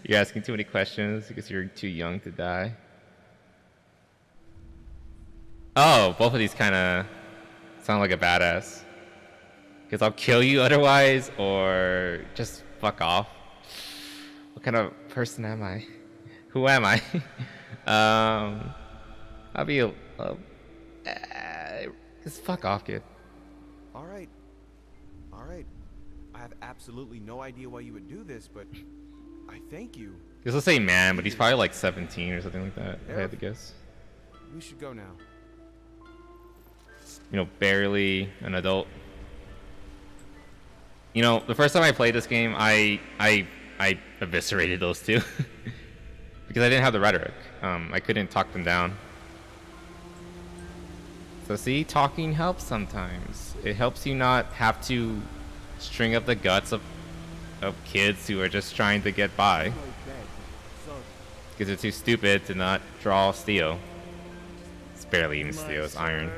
You're asking too many questions because you're too young to die. Oh, both of these kind of sound like a badass. Because I'll kill you otherwise, or just fuck off. What kind of person am I? Who am I? I'll be just fuck off, kid. All right. All right. I have absolutely no idea why you would do this, but I thank you. Because let's say man, but he's probably like 17 or something like that, if I had to guess. We should go now. You know, barely an adult. You know, the first time I played this game, I eviscerated those two. Because I didn't have the rhetoric. I couldn't talk them down. So see, talking helps sometimes. It helps you not have to string up the guts of kids who are just trying to get by. Because they're too stupid to not draw steel. It's barely even steel, it's iron.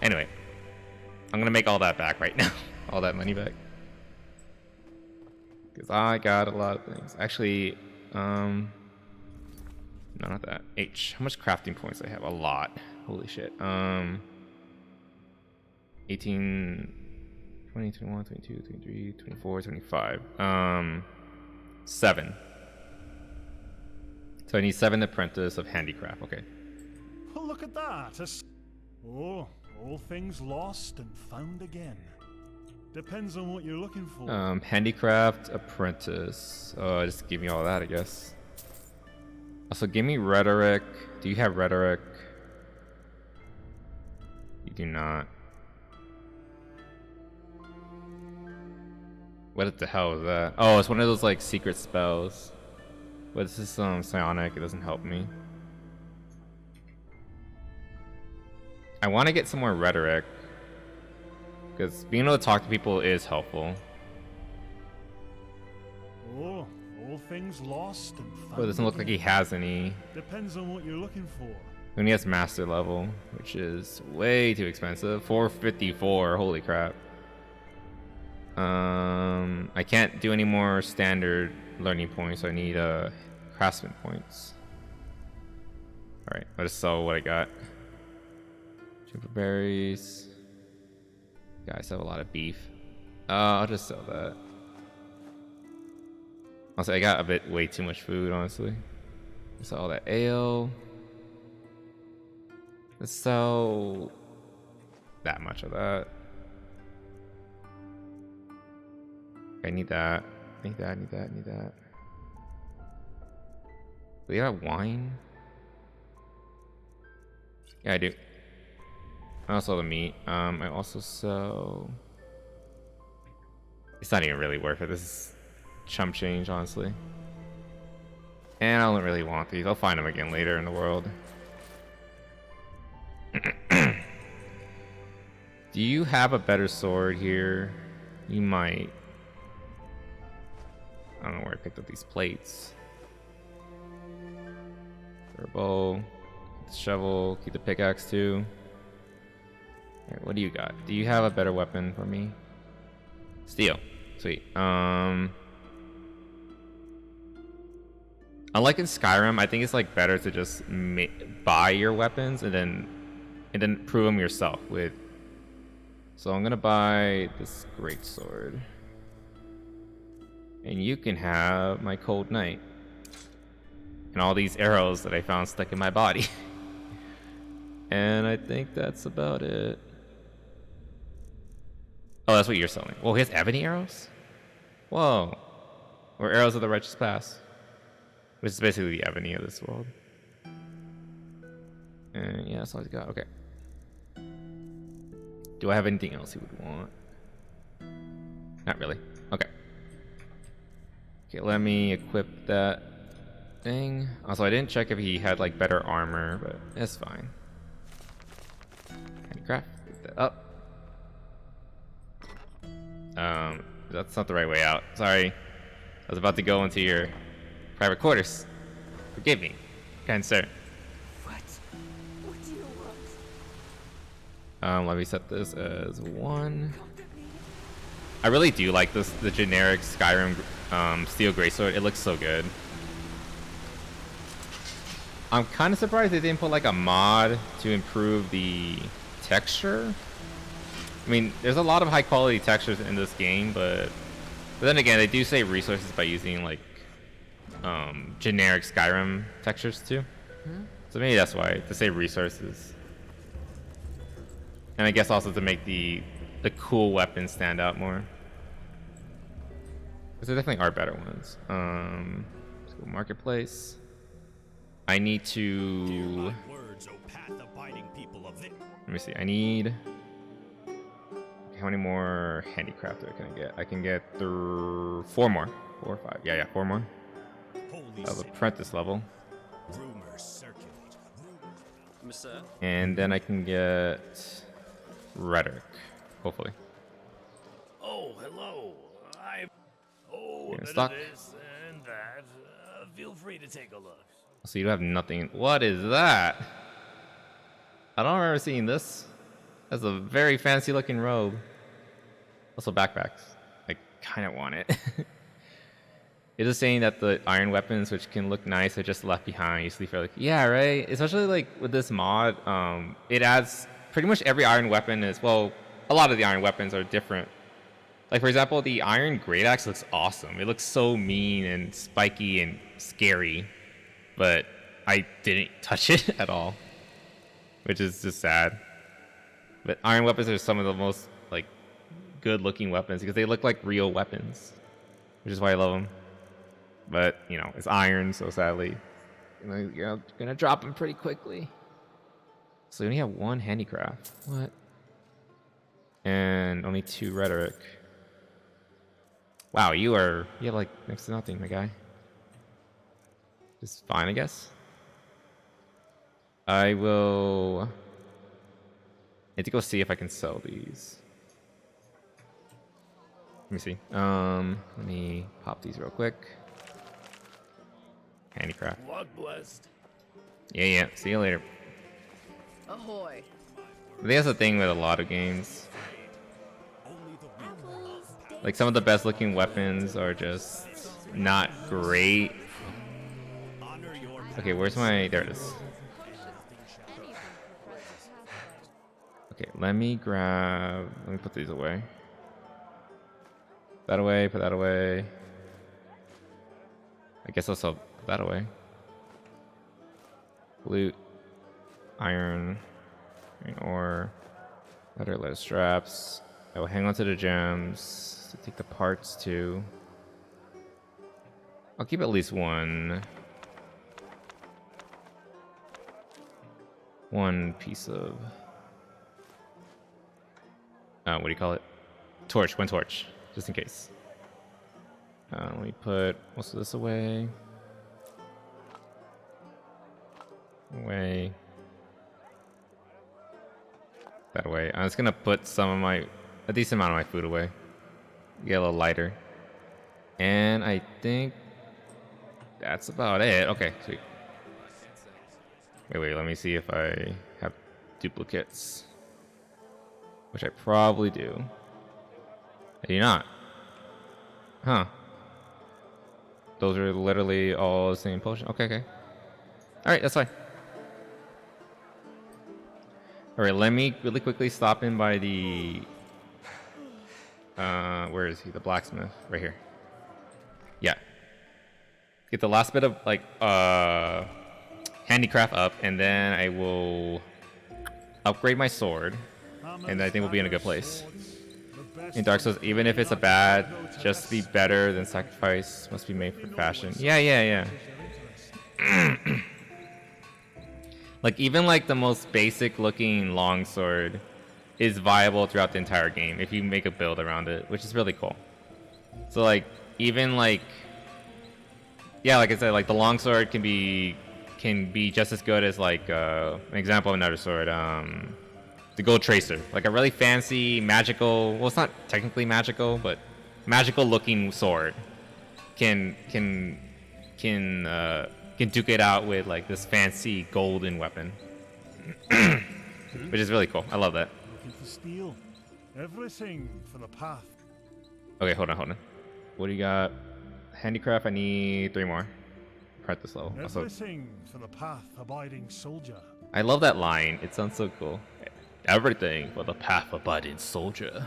Anyway, I'm gonna make all that back right now. All that money back. Because I got a lot of things. Actually, no, not that. H. How much crafting points do I have? A lot. Holy shit. 18, 20, 21, 22, 23, 24, 25. 7. So I need 7 apprentice of handicraft. Okay. Oh, look at that. Oh, all things lost and found again. Depends on what you're looking for. Handicraft apprentice. Oh, just give me all that, I guess. Also, give me rhetoric. Do you have rhetoric? You do not. What the hell is that? Oh, it's one of those like secret spells. But this is psionic. It doesn't help me. I want to get some more rhetoric. Because being able to talk to people is helpful. Oh, all things lost and found. Oh, it doesn't look like he has any. Depends on what you're looking for. And he has master level, which is way too expensive. 454, holy crap. I can't do any more standard learning points, so I need craftsman points. Alright, I'll just sell what I got. Juniper berries. Guys have a lot of beef. I'll just sell that. Also, I got a bit way too much food, honestly. Sell all that ale. Let's sell that much of that. I need that. Need that. Need that. Need that. Do you have wine? Yeah, I do. I also sell the meat. I also sell. It's not even really worth it. This is chump change, honestly. And I don't really want these. I'll find them again later in the world. Do you have a better sword here? You might. I don't know where I picked up these plates. For a bow, the shovel, keep the pickaxe too. Alright, what do you got? Do you have a better weapon for me? Steel. Sweet. Unlike in Skyrim, I think it's like better to just buy your weapons and then prove them yourself with. So I'm gonna buy this great sword, and you can have my cold knight and all these arrows that I found stuck in my body. And I think that's about it. Oh, that's what you're selling. Well, he has ebony arrows? Whoa. Or arrows of the righteous pass. Which is basically the ebony of this world. And yeah, that's all he's got. Okay. Do I have anything else he would want? Not really. Okay. Okay, let me equip that thing. Also, I didn't check if he had like better armor, but it's fine. Handicraft. Pick that up. That's not the right way out. Sorry. I was about to go into your private quarters. Forgive me, kind sir. What? What do you want? Let me set this as 1. I really do like the generic Skyrim steel greatsword. It looks so good. I'm kind of surprised they didn't put like a mod to improve the texture. I mean, there's a lot of high quality textures in this game, but then again, they do save resources by using like generic Skyrim textures too. So maybe that's why, to save resources. And I guess also to make the cool weapons stand out more. Because there definitely are better ones. Let's go marketplace. I need to. Let me see. I need. How many more handicrafter can I get? I can get 4 more. 4 or 5. Yeah, 4 more. Of apprentice level. And then I can get rhetoric, hopefully. Oh, hello. Stock. This and that. Feel free to take a look. So you have nothing. What is that? I don't remember seeing this. That's a very fancy looking robe. Also backpacks. I kind of want it. It is saying that the iron weapons, which can look nice, are just left behind. You sleep for like, yeah, right. Especially like with this mod, it adds pretty much every iron weapon is, well, a lot of the iron weapons are different. Like for example, the iron great axe looks awesome. It looks so mean and spiky and scary, but I didn't touch it at all, which is just sad. But iron weapons are some of the most like good-looking weapons because they look like real weapons, which is why I love them. But you know, it's iron, so sadly, you're gonna drop them pretty quickly. So you only have 1 handicraft. What? And only 2 rhetoric. Wow, you have like next to nothing, my guy. Just fine, I guess. I will need to go see if I can sell these. Let me see. Let me pop these real quick. Handicraft. Walk blessed. Yeah. See you later. Ahoy. I think that's the thing with a lot of games. Like some of the best looking weapons are just not great. Okay, where's my... There it is. Okay, let me put these away. That away, put that away. I guess I'll also put that away. Loot. Iron ore. Leather straps. I will hang on to the gems. To take the parts too. I'll keep at least one piece of what do you call it? Torch, one torch, just in case. Let me put most of this away. That way. I'm just gonna put a decent amount of my food away. Get a little lighter. And I think that's about it. Okay, sweet. Wait, let me see if I have duplicates. Which I probably do. I do not. Huh. Those are literally all the same potion. Okay. Alright, that's fine. Alright, let me really quickly stop in by the... where is he? The blacksmith. Right here. Yeah. Get the last bit of, like, handicraft up, and then I will upgrade my sword. And I think we'll be in a good place. In Dark Souls, even if it's a bad, just be better than sacrifice must be made for fashion. Yeah. Like, even like the most basic looking longsword is viable throughout the entire game if you make a build around it, which is really cool. So like, even like, yeah, like I said, like the longsword can be just as good as like an example of another sword, the Gold Tracer, like a really fancy magical, well, it's not technically magical, but magical looking sword can duke it out with like this fancy golden weapon. Which is really cool. I love that. Looking for steel. Everything for the path. Okay, hold on. What do you got? Handicraft, I need 3 more. At this level. Everything for the path, abiding soldier. I love that line. It sounds so cool. Everything for the path, abiding soldier.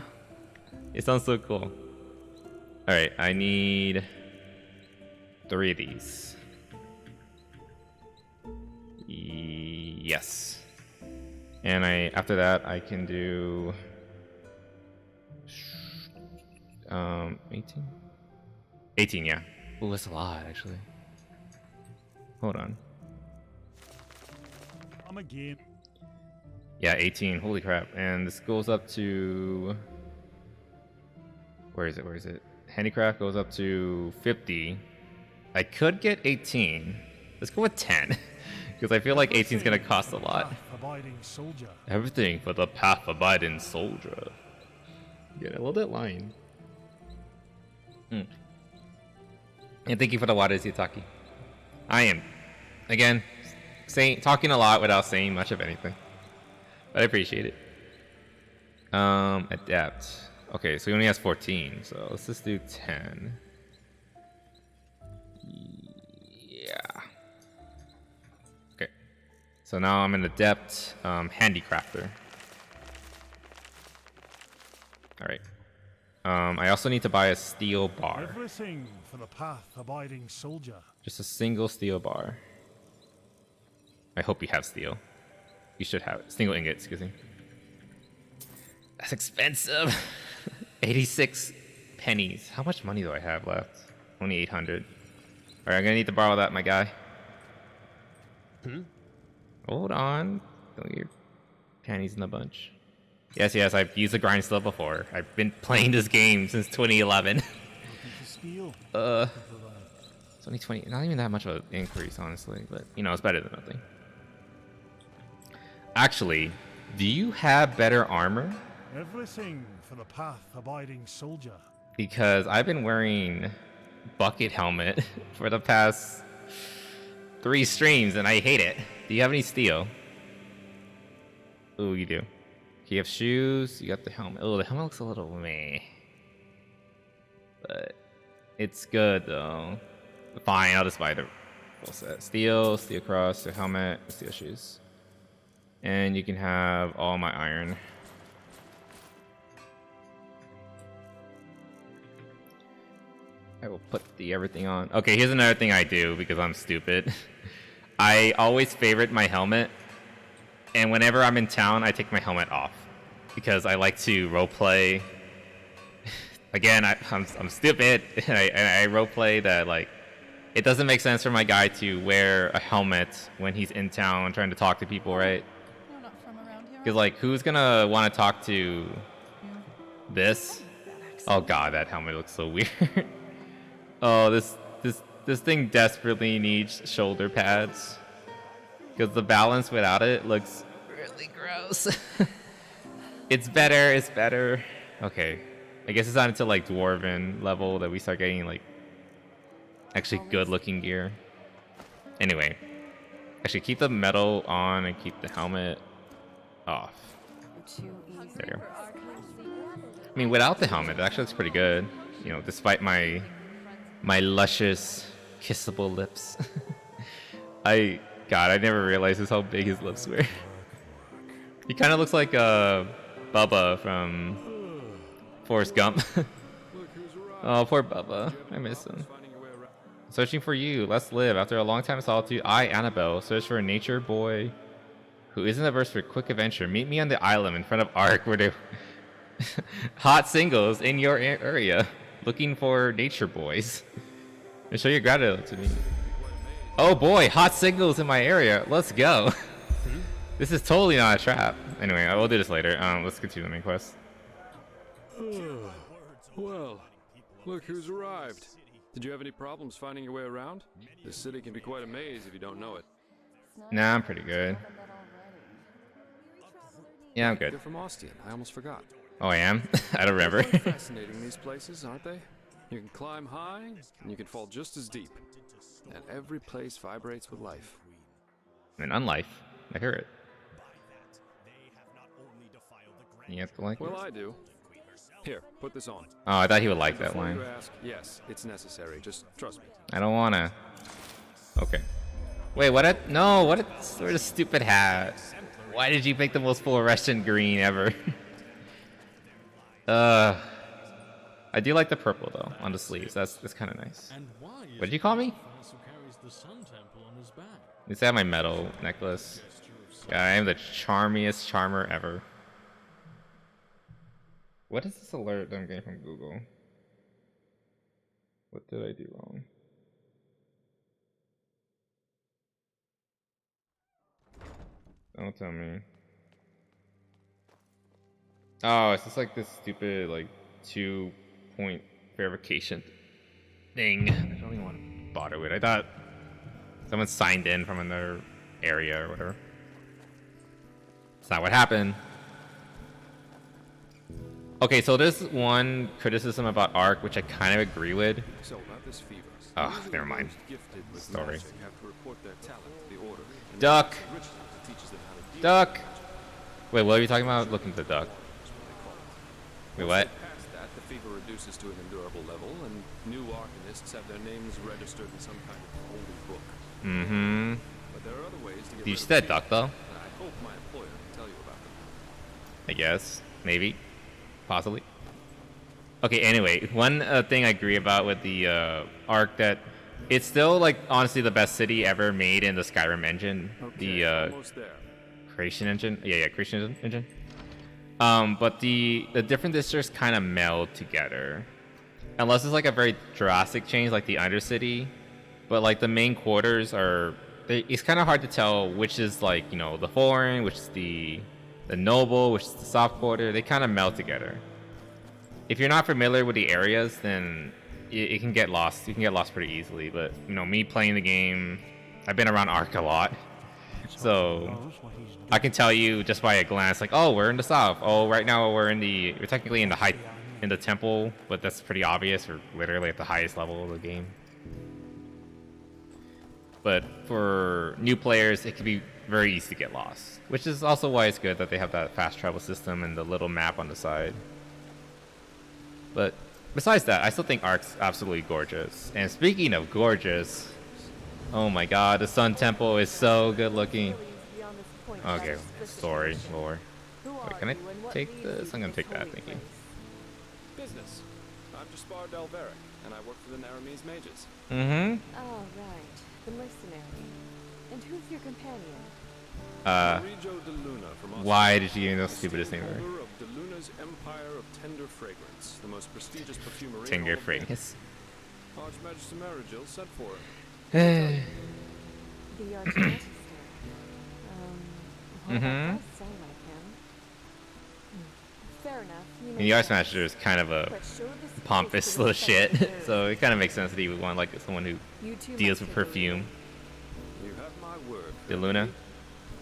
It sounds so cool. Alright, I need 3 of these. Yes. And after that I can do 18, yeah. Oh, that's a lot actually. Hold on. I'm again. Yeah, 18. Holy crap. And this goes up to... Where is it? Handicraft goes up to 50. I could get 18. Let's go with 10. Because I feel like 18 is going to cost a lot. Abiding soldier. Everything for the path abiding soldier. Yeah, I love that line. And thank you for the water, Zitaki. I am, again, talking a lot without saying much of anything. But I appreciate it. Adapt. Okay, so he only has 14, so let's just do 10. Yeah. Okay. So now I'm an adept handicrafter. Alright. I also need to buy a steel bar. Everything for the path, abiding soldier. Just a single steel bar. I hope you have steel. You should have it. Single ingot, excuse me. That's expensive. 86 pennies. How much money do I have left? Only 800. Alright, I'm gonna need to borrow that, my guy. Hold on. Don't get your panties in a bunch. Yes, I've used the grind still before. I've been playing this game since 2011. It's only 20. Not even that much of an increase, honestly. But, you know, it's better than nothing. Actually, do you have better armor? Everything for the path, abiding soldier. Because I've been wearing bucket helmet for the past 3 streams and I hate it. Do you have any steel? Ooh, you do. You have shoes, you got the helmet. Oh, the helmet looks a little meh. But it's good though. Fine, I'll just buy the full set. Steel cross, the helmet, steel shoes. And you can have all my iron. I will put the everything on. Okay, here's another thing I do because I'm stupid. I always favorite my helmet, and whenever I'm in town, I take my helmet off because I like to roleplay. Again, I'm stupid, and I roleplay that like it doesn't make sense for my guy to wear a helmet when he's in town trying to talk to people, right? Because like, who's gonna want to talk to this? Oh god, that helmet looks so weird. Oh, this thing desperately needs shoulder pads because the balance without it looks really gross. It's better. Okay, I guess it's not until like dwarven level that we start getting like actually good looking gear. Anyway, actually keep the metal on and keep the helmet off. There you go. I mean, without the helmet, it actually looks pretty good. You know, despite my luscious, kissable lips. I never realized just how big his lips were. He kind of looks like Bubba from Forrest Gump. Oh, poor Bubba. I miss him. Searching for you. Let's live. After a long time of solitude, I, Annabelle, search for a nature boy who isn't averse for quick adventure. Meet me on the island in front of Ark where they hot singles in your area. Looking for nature boys. And show your gratitude to me. Oh boy, hot singles in my area. Let's go. This is totally not a trap. Anyway, I will do this later. Let's continue the main quest. Well, look who's arrived. Did you have any problems finding your way around? This city can be quite a maze if you don't know it. Nah, I'm pretty good. Yeah, I'm good. You're from Ostian. I almost forgot. Oh, I am? I don't remember. Fascinating, these places, aren't they? You can climb high, and you can fall just as deep. And every place vibrates with life. And unlife. I hear it. You have to like Well, it? I do. Here, put this on. Oh, I thought he would like that Before line. you ask, yes, it's necessary. Just trust me. I don't wanna. Okay. Wait, what? No, what a sort of stupid hat. Why did you pick the most fluorescent green ever? I do like the purple though on the sleeves. That's kind of nice. What did you call me? At least I have my metal necklace. Yeah, I am the charmiest charmer ever. What is this alert that I'm getting from Google? What did I do wrong? Don't tell me. Oh, it's just like this stupid like 2-point verification thing. I don't even want to bother with it. I thought someone signed in from another area or whatever. It's not what happened. Okay, so there's one criticism about Ark, which I kind of agree with. So about this fever. Oh, never mind. Story. Have to report their talent to the order. Duck! Duck! Wait, what are you talking about? Looking to the duck. Wait, what? Past that, the fever reduces to an endurable level, and new arcanists have their names registered in some kind of holy book. Mm-hmm. But there are other ways to get Did you rid see of that the duck, fever, though? and I hope my employer can tell you about them. I guess. Maybe. Possibly. Okay, anyway, one thing I agree about with the Ark that it's still, like, honestly the best city ever made in the Skyrim engine. Okay, The almost there. creation engine. Yeah, creation engine. But the different districts kind of meld together. Unless it's like a very drastic change like the Undercity. But like the main quarters are... It's kind of hard to tell which is like, you know, the foreign, which is the noble, which is the soft quarter. They kind of meld together. If you're not familiar with the areas, then it can get lost. You can get lost pretty easily. But, you know, me playing the game, I've been around Ark a lot. So I can tell you just by a glance, like, oh, we're in the south. Oh, right now we're technically in the temple, but that's pretty obvious. We're literally at the highest level of the game. But for new players, it can be very easy to get lost, which is also why it's good that they have that fast travel system and the little map on the side. But besides that, I still think Ark's absolutely gorgeous. And speaking of gorgeous, oh my god, the Sun Temple is so good looking. Okay, story, lore. Wait, can I take this? I'm gonna take that, thank you. Business. I'm Jaspar Delveric, and I work for the Naramese mages. Mm-hmm. Oh, right. The mercenary. And who's your companion? Rijo de Luna from Why did you give me the stupidest name ever? holder of de Luna's Empire of Tender Fragrance, the most prestigious perfumery. Tender in all of Fragrance. Archmagister Marigil sent for it. The Archmagister. Well, that Mm-hmm. does sound like him. Fair enough. You The Archmaster is kind of a But show this pompous face little the shit, respect it so it kind of makes sense that he would want like someone who You too deals must with take a perfume. You have my word. De Luna.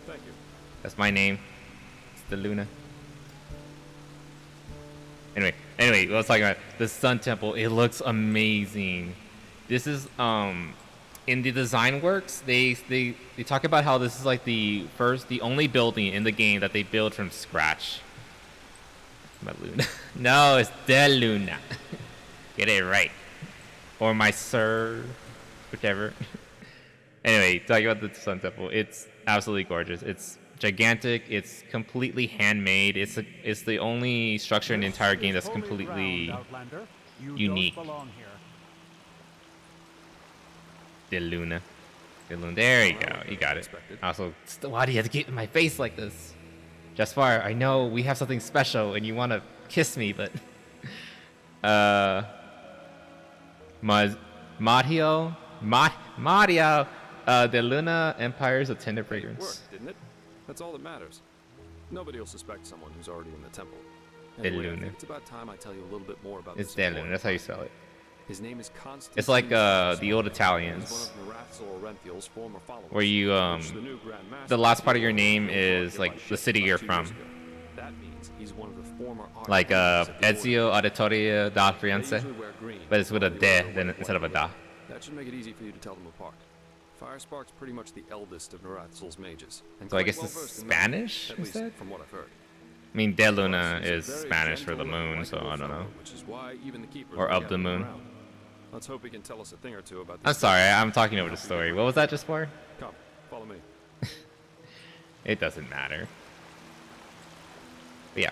Thank you. That's my name. It's De Luna. Anyway, let's talk about the Sun Temple. It looks amazing. This is in the design works, they talk about how this is like the only building in the game that they build from scratch. My Luna. No, it's De Luna. Get it right. Or my sir, whichever. Anyway, talking about the Sun Temple, it's absolutely gorgeous. It's gigantic. It's completely handmade. It's the only structure in the entire game that's completely unique. De Luna. De Luna. There you go. You got it. Also, why do you have to get in my face like this? Jaspar, I know we have something special and you want to kiss me, but Mario, De Luna Empires of Tender Fragrance. It worked, didn't it? That's all that matters. Nobody will suspect someone who's already in the temple. De Anyway, I Luna. think it's about time I tell you a little bit more about It's this De important Luna. That's how you fighter. spell it. His name is Constantine. It's like the old He's Italians, one of Narathzal Orenthial's former followers, where you which the new Grand Master the last part of your revealed name when he is brought like my the ship city about you're 2 from. years ago. That means he's one of the former Like archmages of the Ezio Order. Auditoria da They Firenze, usually wear green, but it's with a while the de Order then wear instead of a white. da. That should make it easy for you to tell them apart. Firespark's pretty much the eldest of Narathzal's mages. And So I quite guess well it's versed in magic, Spanish at least instead? from what I've heard. I mean, De Luna Plus, is he's a very Spanish for the gentle and moon, so I don't likable know. fellow, which is why even the keepers Or like of the having him moon. around. Let's hope he can tell us a thing or two about I'm this. sorry, I'm talking over the story. What was that just for? Come, follow me. It doesn't matter. But yeah.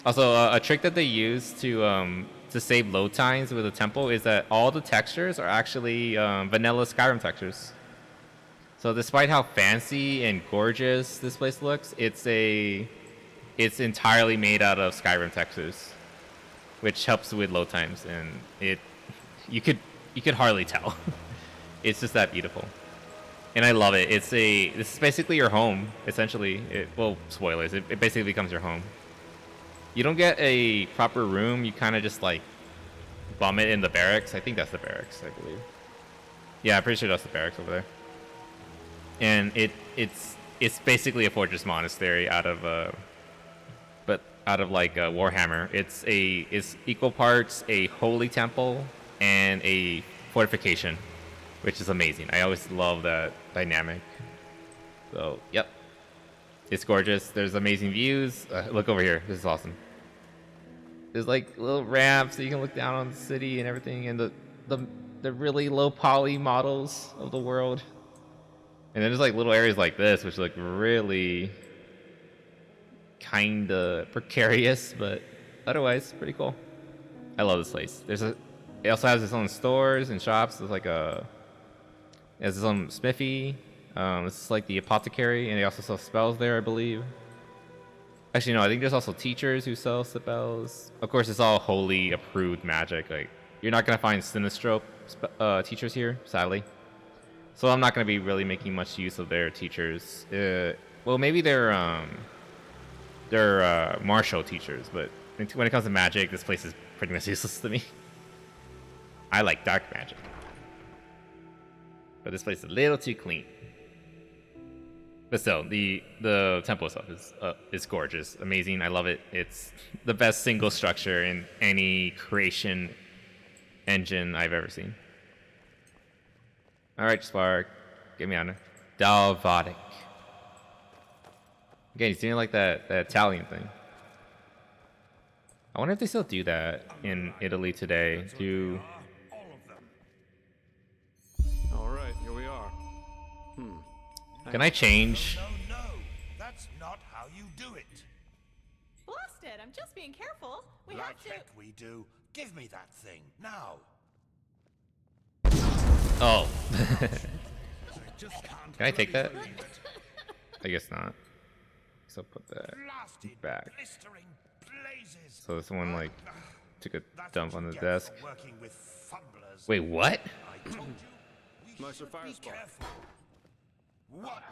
Also, a trick that they use to save load times with the temple is that all the textures are actually vanilla Skyrim textures. So despite how fancy and gorgeous this place looks, it's entirely made out of Skyrim textures, which helps with load times, and you could hardly tell. It's just that beautiful, and I love it. This is basically your home, essentially. Well, spoilers. It basically becomes your home. You don't get a proper room. You kind of just like bum it in the barracks. I think that's the barracks, I believe. Yeah, I'm pretty sure that's the barracks over there. And it's basically a fortress monastery out of Warhammer. It's equal parts a holy temple and a fortification, which is amazing. I always love that dynamic. So yep, it's gorgeous. There's amazing views. Look over here. This is awesome. There's like little ramps so you can look down on the city and everything, and the really low poly models of the world. And then there's like little areas like this, which look really kind of precarious, but otherwise pretty cool. I love this place. It also has its own stores and shops. There's like it has its own smithy. This is like the apothecary, and they also sell spells there, I believe. Actually, no, I think there's also teachers who sell spells. Of course, it's all holy approved magic. Like, you're not gonna find Sinistrope teachers here, sadly. So I'm not gonna be really making much use of their teachers. Well, maybe they're martial teachers, but when it comes to magic, this place is pretty much useless to me. I like dark magic, but this place is a little too clean. But still, the temple itself is gorgeous, amazing. I love it. It's the best single structure in any creation engine I've ever seen. All right, Spark, get me on it. Dalvatic. Again, he's doing like that Italian thing. I wonder if they still do that in Italy today. All right, here we are. Can I change? No, that's not how you do it. Blast it! I'm just being careful. We Like have to. heck we do. Give me that thing now. Oh. Just can't Can I take that? believe it. I guess not. So put that Blasted, back. blistering blazes. So this one like took a That's dump what on you the get desk. for working with fumblers. Wait, what? I told you we Meister should be Firespark. careful. What?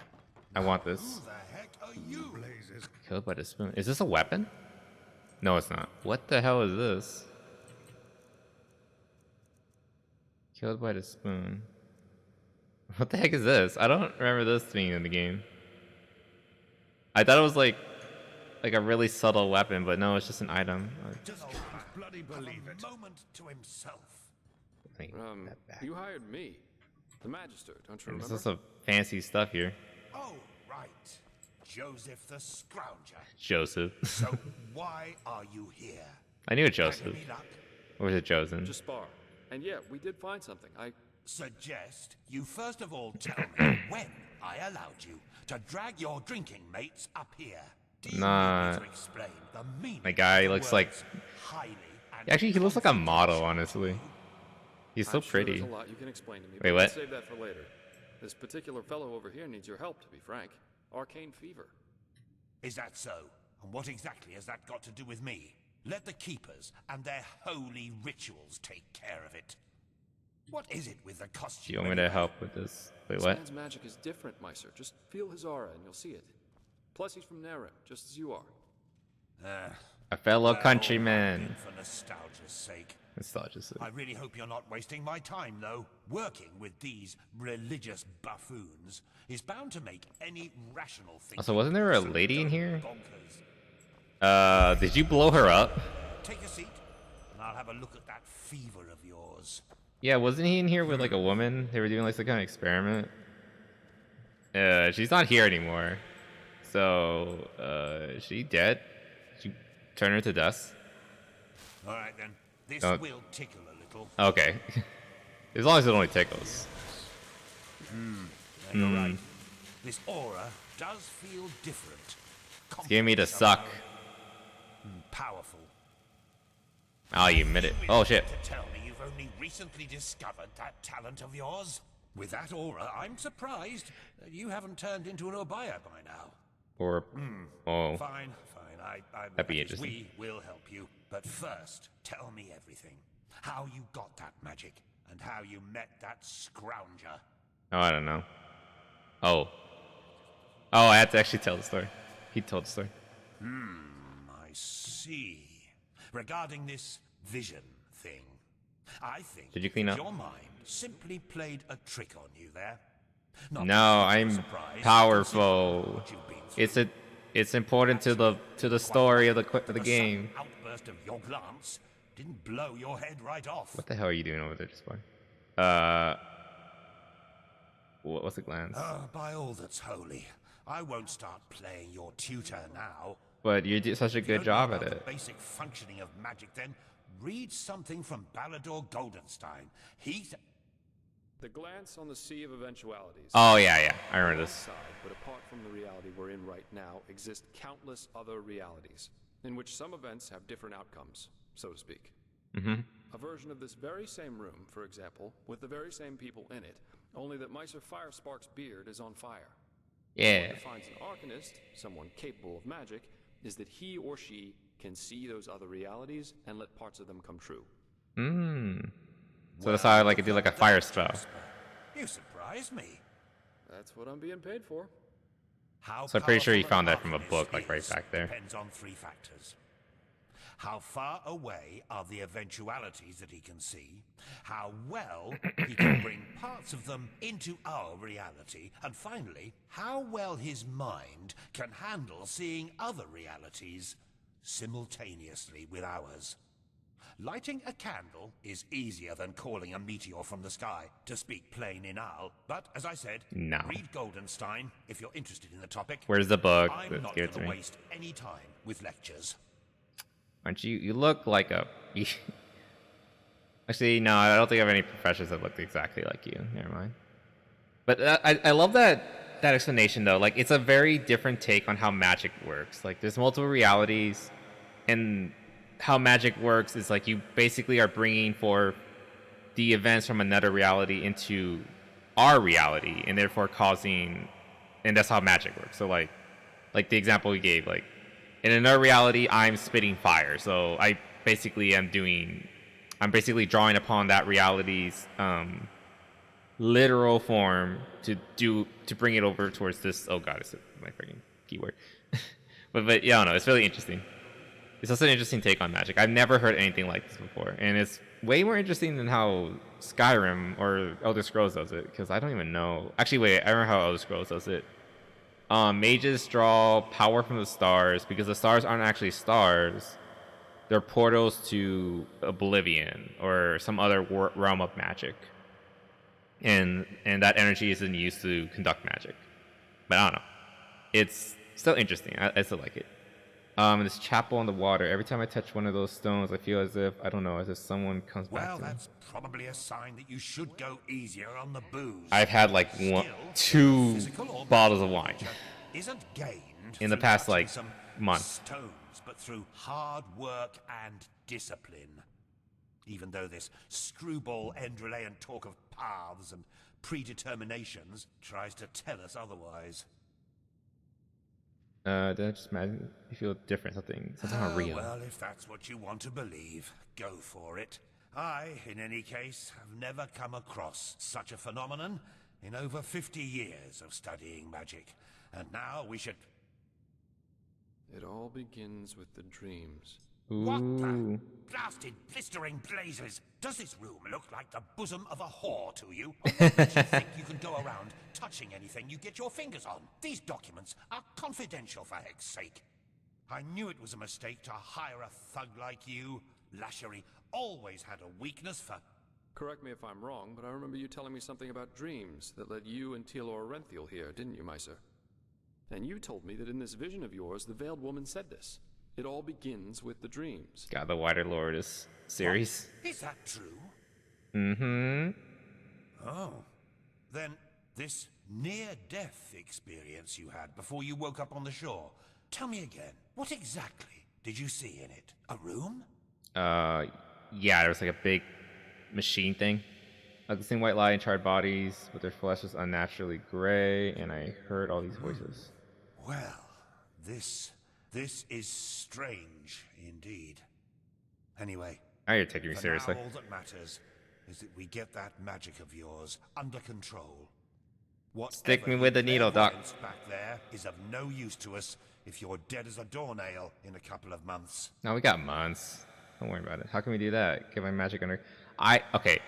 I want Who this. the heck are you? Blazes. Killed by the spoon. Is this a weapon? No, it's not. What the hell is this? Killed by the spoon. What the heck is this? I don't remember this being in the game. I thought it was like a really subtle weapon, but no, it's just an item. Just bloody believe it. A moment to himself. You hired me, the Magister, don't you There's remember? also fancy stuff here. Oh, right. Joseph the Scrounger. Joseph. So why are you here? I knew it Joseph. Any luck? Or was it Josen? Just spar. And yeah, we did find something. I Suggest you first of all tell me when I allowed you to drag your drinking mates up here. Do you Nah. need me to explain the meaning My guy of the looks like... words highly and Actually, he looks like a model, honestly. He's so I'm sure pretty. there's a lot you can explain to me. Wait, but what? let's save that for later. This particular fellow over here needs your help, to be frank. Arcane fever. Is that so? And what exactly has that got to do with me? Let the keepers and their holy rituals take care of it. What is it with the Do costume? you want me to help with this? Wait, This what? man's magic is different, Meister. Just feel his aura and you'll see it. Plus, he's from Narim, just as you are. A fellow well, countryman. For nostalgia's sake. Nostalgia's sake. I really hope you're not wasting my time, though. Working with these religious buffoons is bound to make any rational thinking. Also, wasn't there a lady in here? Bonkers. Did you blow her up? Take a seat, and I'll have a look at that fever of yours. Yeah, wasn't he in here with like a woman? They were doing like some kind of experiment. She's not here anymore. So, is she dead? Did you turn her to dust? All right then. This Oh. will tickle a little. Okay. As long as it only tickles. You're right. This aura does feel different. It's giving me the suck. Powerful. Oh, you admit it. Oh, shit. To tell me you've only recently discovered that talent of yours? With that aura, I'm surprised that you haven't turned into an Obaya by now. Or, oh. Fine. That'd be interesting. We will help you. But first, tell me everything. How you got that magic, and how you met that scrounger. Oh, I don't know. Oh. Oh, I had to actually tell the story. He told the story. I see. Regarding this vision thing, I think Did you clean that up? your mind simply played a trick on you there. Not No, that I'm surprised, powerful. considering what you've been through. It's important to the story of the game. sudden outburst of your glance didn't blow your head right off. What the hell are you doing over there, just boy? What's the glance? By all that's holy, I won't start playing your tutor now. But you did such a If you good don't know job at about it. The basic functioning of magic, then read something from Balador Goldenstein. The glance on the sea of eventualities. Oh, yeah. I remember this. Side, but apart from the reality we're in right now, exist countless other realities, in which some events have different outcomes, so to speak. Mm-hmm. A version of this very same room, for example, with the very same people in it, only that Meister Firespark's beard is on fire. Yeah. What defines an Arcanist, someone capable of magic, is that he or she can see those other realities and let parts of them come true. So that's how I like to do like a fire spell. You surprised me. That's what I'm being paid for. How So I'm pretty sure you powerful found an that from a arcanist book, like right is back there. Depends on three factors. How far away are the eventualities that he can see? How well he can bring parts of them into our reality? And finally, how well his mind can handle seeing other realities simultaneously with ours. Lighting a candle is easier than calling a meteor from the sky, to speak plain inal. But, as I said, No. read Goldenstein if you're interested in the topic. Where's the book? I'm Let's not give it going to to me. waste any time with lectures. Aren't you? You look like a. Actually, no. I don't think I have any professors that look exactly like you. Never mind. But I love that explanation though. Like it's a very different take on how magic works. Like there's multiple realities, and how magic works is like you basically are bringing forth the events from another reality into our reality, and therefore causing, and that's how magic works. So like the example we gave, like in another reality, I'm spitting fire. So I'm basically drawing upon that reality's literal form to bring it over towards this. Oh god, it's my freaking keyword. but yeah, I don't know. It's really interesting. It's also an interesting take on magic. I've never heard anything like this before, and it's way more interesting than how Skyrim or Elder Scrolls does it, because I don't even know. Actually, wait, I remember how Elder Scrolls does it. Mages draw power from the stars because the stars aren't actually stars. They're portals to Oblivion or some other realm of magic, and that energy isn't used to conduct magic. But I don't know. It's still interesting. I still like it. This chapel on the water. Every time I touch one of those stones, I feel as if, I don't know, as if someone comes back to me. Well, that's probably a sign that you should go easier on the booze. I've had like two bottles of wine Isn't gained in the past like month. Stones, but through hard work and discipline. Even though this screwball Enderalian talk of paths and predeterminations tries to tell us otherwise. Did I just imagine you feel different, something unreal? Well, if that's what you want to believe, go for it. I, in any case, have never come across such a phenomenon in over 50 years of studying magic. And now we should... It all begins with the dreams. What the blasted blistering blazes? Does this room look like the bosom of a whore to you? Or what makes you think you can go around touching anything you get your fingers on? These documents are confidential, for heck's sake. I knew it was a mistake to hire a thug like you. Lashery always had a weakness for... Correct me if I'm wrong, but I remember you telling me something about dreams that led you and Tealor Renthiel here, didn't you, my sir? And you told me that in this vision of yours, the Veiled Woman said this. It all begins with the dreams. God, the Wider Lourdes series. What? Is that true? Mm-hmm. Oh. Then this near-death experience you had before you woke up on the shore. Tell me again, what exactly did you see in it? A room? Yeah, there was like a big machine thing. A glistening white light and charred bodies, but their flesh was unnaturally gray, and I heard all these voices. Well, this is strange indeed. Anyway, now you're taking me seriously. Now all that matters is that we get that magic of yours under control. Stick me with the needle, Doc. Back there is of no use to us if you're dead as a doornail in a couple of months. No, we got months. Don't worry about it. How can we do that? Get my magic under... Okay.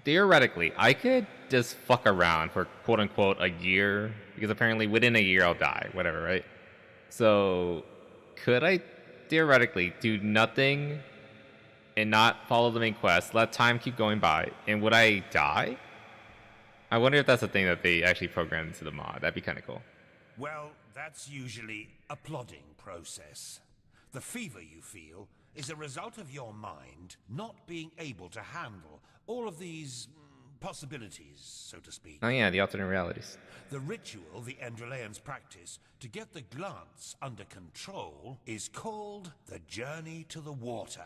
Theoretically, I could just fuck around for quote-unquote a year, because apparently within a year I'll die, whatever, right? So, could I theoretically do nothing and not follow the main quest, let time keep going by, and would I die? I wonder if that's a thing that they actually programmed into the mod. That'd be kind of cool. Well, that's usually a plodding process. The fever you feel is a result of your mind not being able to handle all of these possibilities, so to speak. Oh yeah, the alternate realities. The ritual the Enderalians practice to get the glance under control is called the Journey to the Water.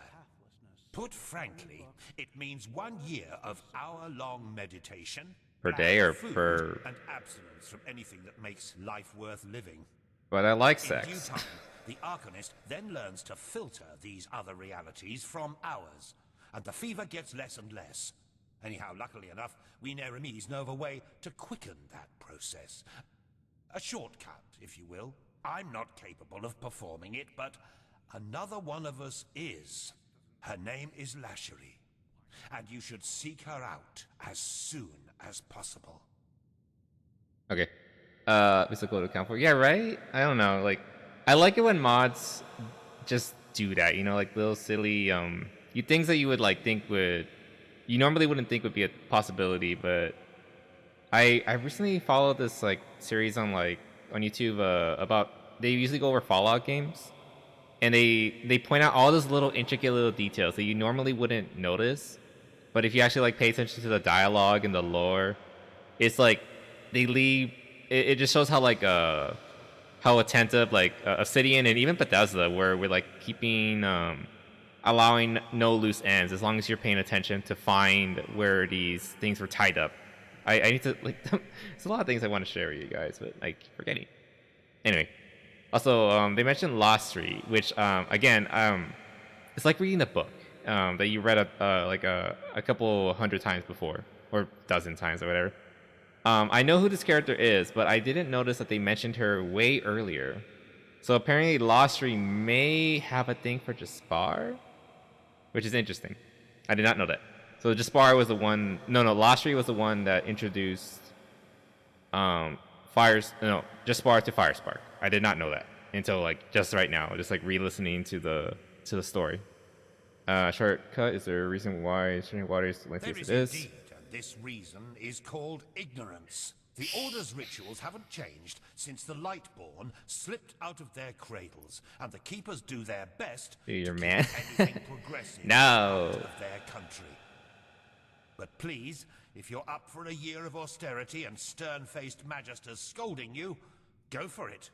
Put frankly, it means 1 year of hour-long meditation, per day or food, per... and abstinence from anything that makes life worth living. But I like In sex. due time, the Arcanist then learns to filter these other realities from ours, and the fever gets less and less. Anyhow, luckily enough, we Neremes know of a way to quicken that process. A shortcut, if you will. I'm not capable of performing it, but another one of us is. Her name is Lashery, and you should seek her out as soon as possible. Okay. Mystical to account for. Yeah, right? I don't know. Like, I like it when mods just do that, you know, like little silly, things that you would like think would, you normally wouldn't think would be a possibility, but I recently followed this like series on YouTube about, they usually go over Fallout games, and they point out all those little intricate little details that you normally wouldn't notice, but if you actually like pay attention to the dialogue and the lore, it's like they leave, it just shows how like how how attentive like Obsidian and even Bethesda were with like keeping allowing no loose ends as long as you're paying attention to find where these things were tied up. I need to like there's a lot of things I want to share with you guys, but I keep forgetting. Anyway, also they mentioned Lost Street, which again it's like reading a book that you read a couple hundred times before, or dozen times or whatever. I know who this character is, but I didn't notice that they mentioned her way earlier. So apparently Lost Street may have a thing for Jaspar, which is interesting. I did not know that. So Jaspar was the one. No, Lost Street was the one that introduced Jaspar to Firespark. I did not know that until like just right now, just like re-listening to the story. Shortcut. Is there a reason why Shining Water is lengthy as it is? Indeed, and this reason is called ignorance. The Order's rituals haven't changed since the Lightborn slipped out of their cradles, and the Keepers do their best Dude, your to man. keep anything progressive No. out of their country. But please, if you're up for a year of austerity and stern-faced magisters scolding you, go for it.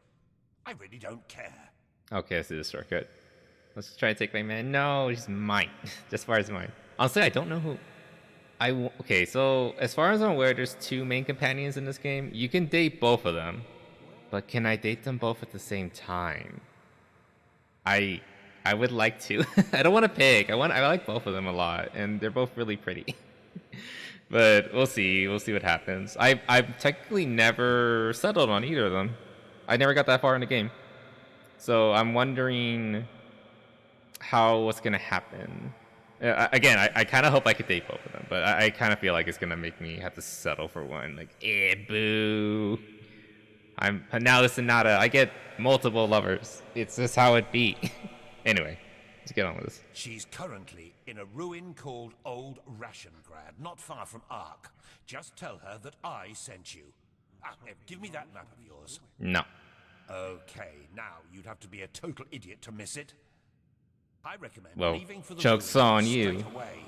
I really don't care. Okay, let's do this shortcut. Let's try to take my man. No, he's mine. Just as far as mine. Honestly, I don't know who. Okay, so as far as I'm aware, there's 2 main companions in this game. You can date both of them, but can I date them both at the same time? I would like to. I don't want to pick. I like both of them a lot, and they're both really pretty. But we'll see. We'll see what happens. I've technically never settled on either of them. I never got that far in the game, so I'm wondering what's gonna happen. Again, I kind of hope I could date both of them, but I kind of feel like it's gonna make me have to settle for one. Like, boo. I'm now this Sonata. I get multiple lovers. It's just how it be. Anyway, let's get on with this. She's currently in a ruin called Old Rationgrad, not far from Ark. Just tell her that I sent you. Give me that map of yours. No. Okay, now you'd have to be a total idiot to miss it. I recommend Well, leaving for the joke's ruins on you. straight away.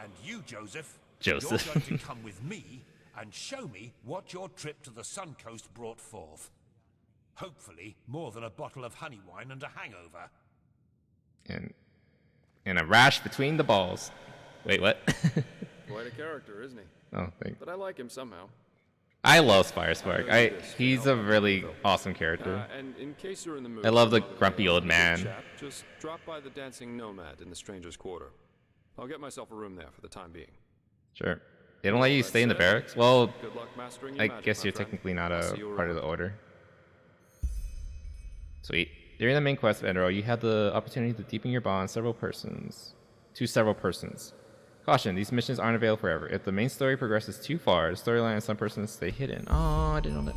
And you, Joseph, Joseph. you're going to come with me and show me what your trip to the Sun Coast brought forth. Hopefully, more than a bottle of honey wine and a hangover. And a rash between the balls. Wait, what? Quite a character, isn't he? Oh, thanks. But I like him somehow. I love Firespark. He's a really awesome character. And in case you're in the mood, I love the grumpy old man. chap, just drop by the Dancing Nomad in the Stranger's Quarter. I'll get myself a room there for the time being. Sure. They don't let you stay in the barracks? Well, Good luck mastering your I magic, guess my you're friend. technically not I'll a see you part of around. the order. Sweet. During the main quest of Enderal, you had the opportunity to deepen your bond to several persons. Caution, these missions aren't available forever. If the main story progresses too far, the storyline and some persons stay hidden. Oh, I didn't know that.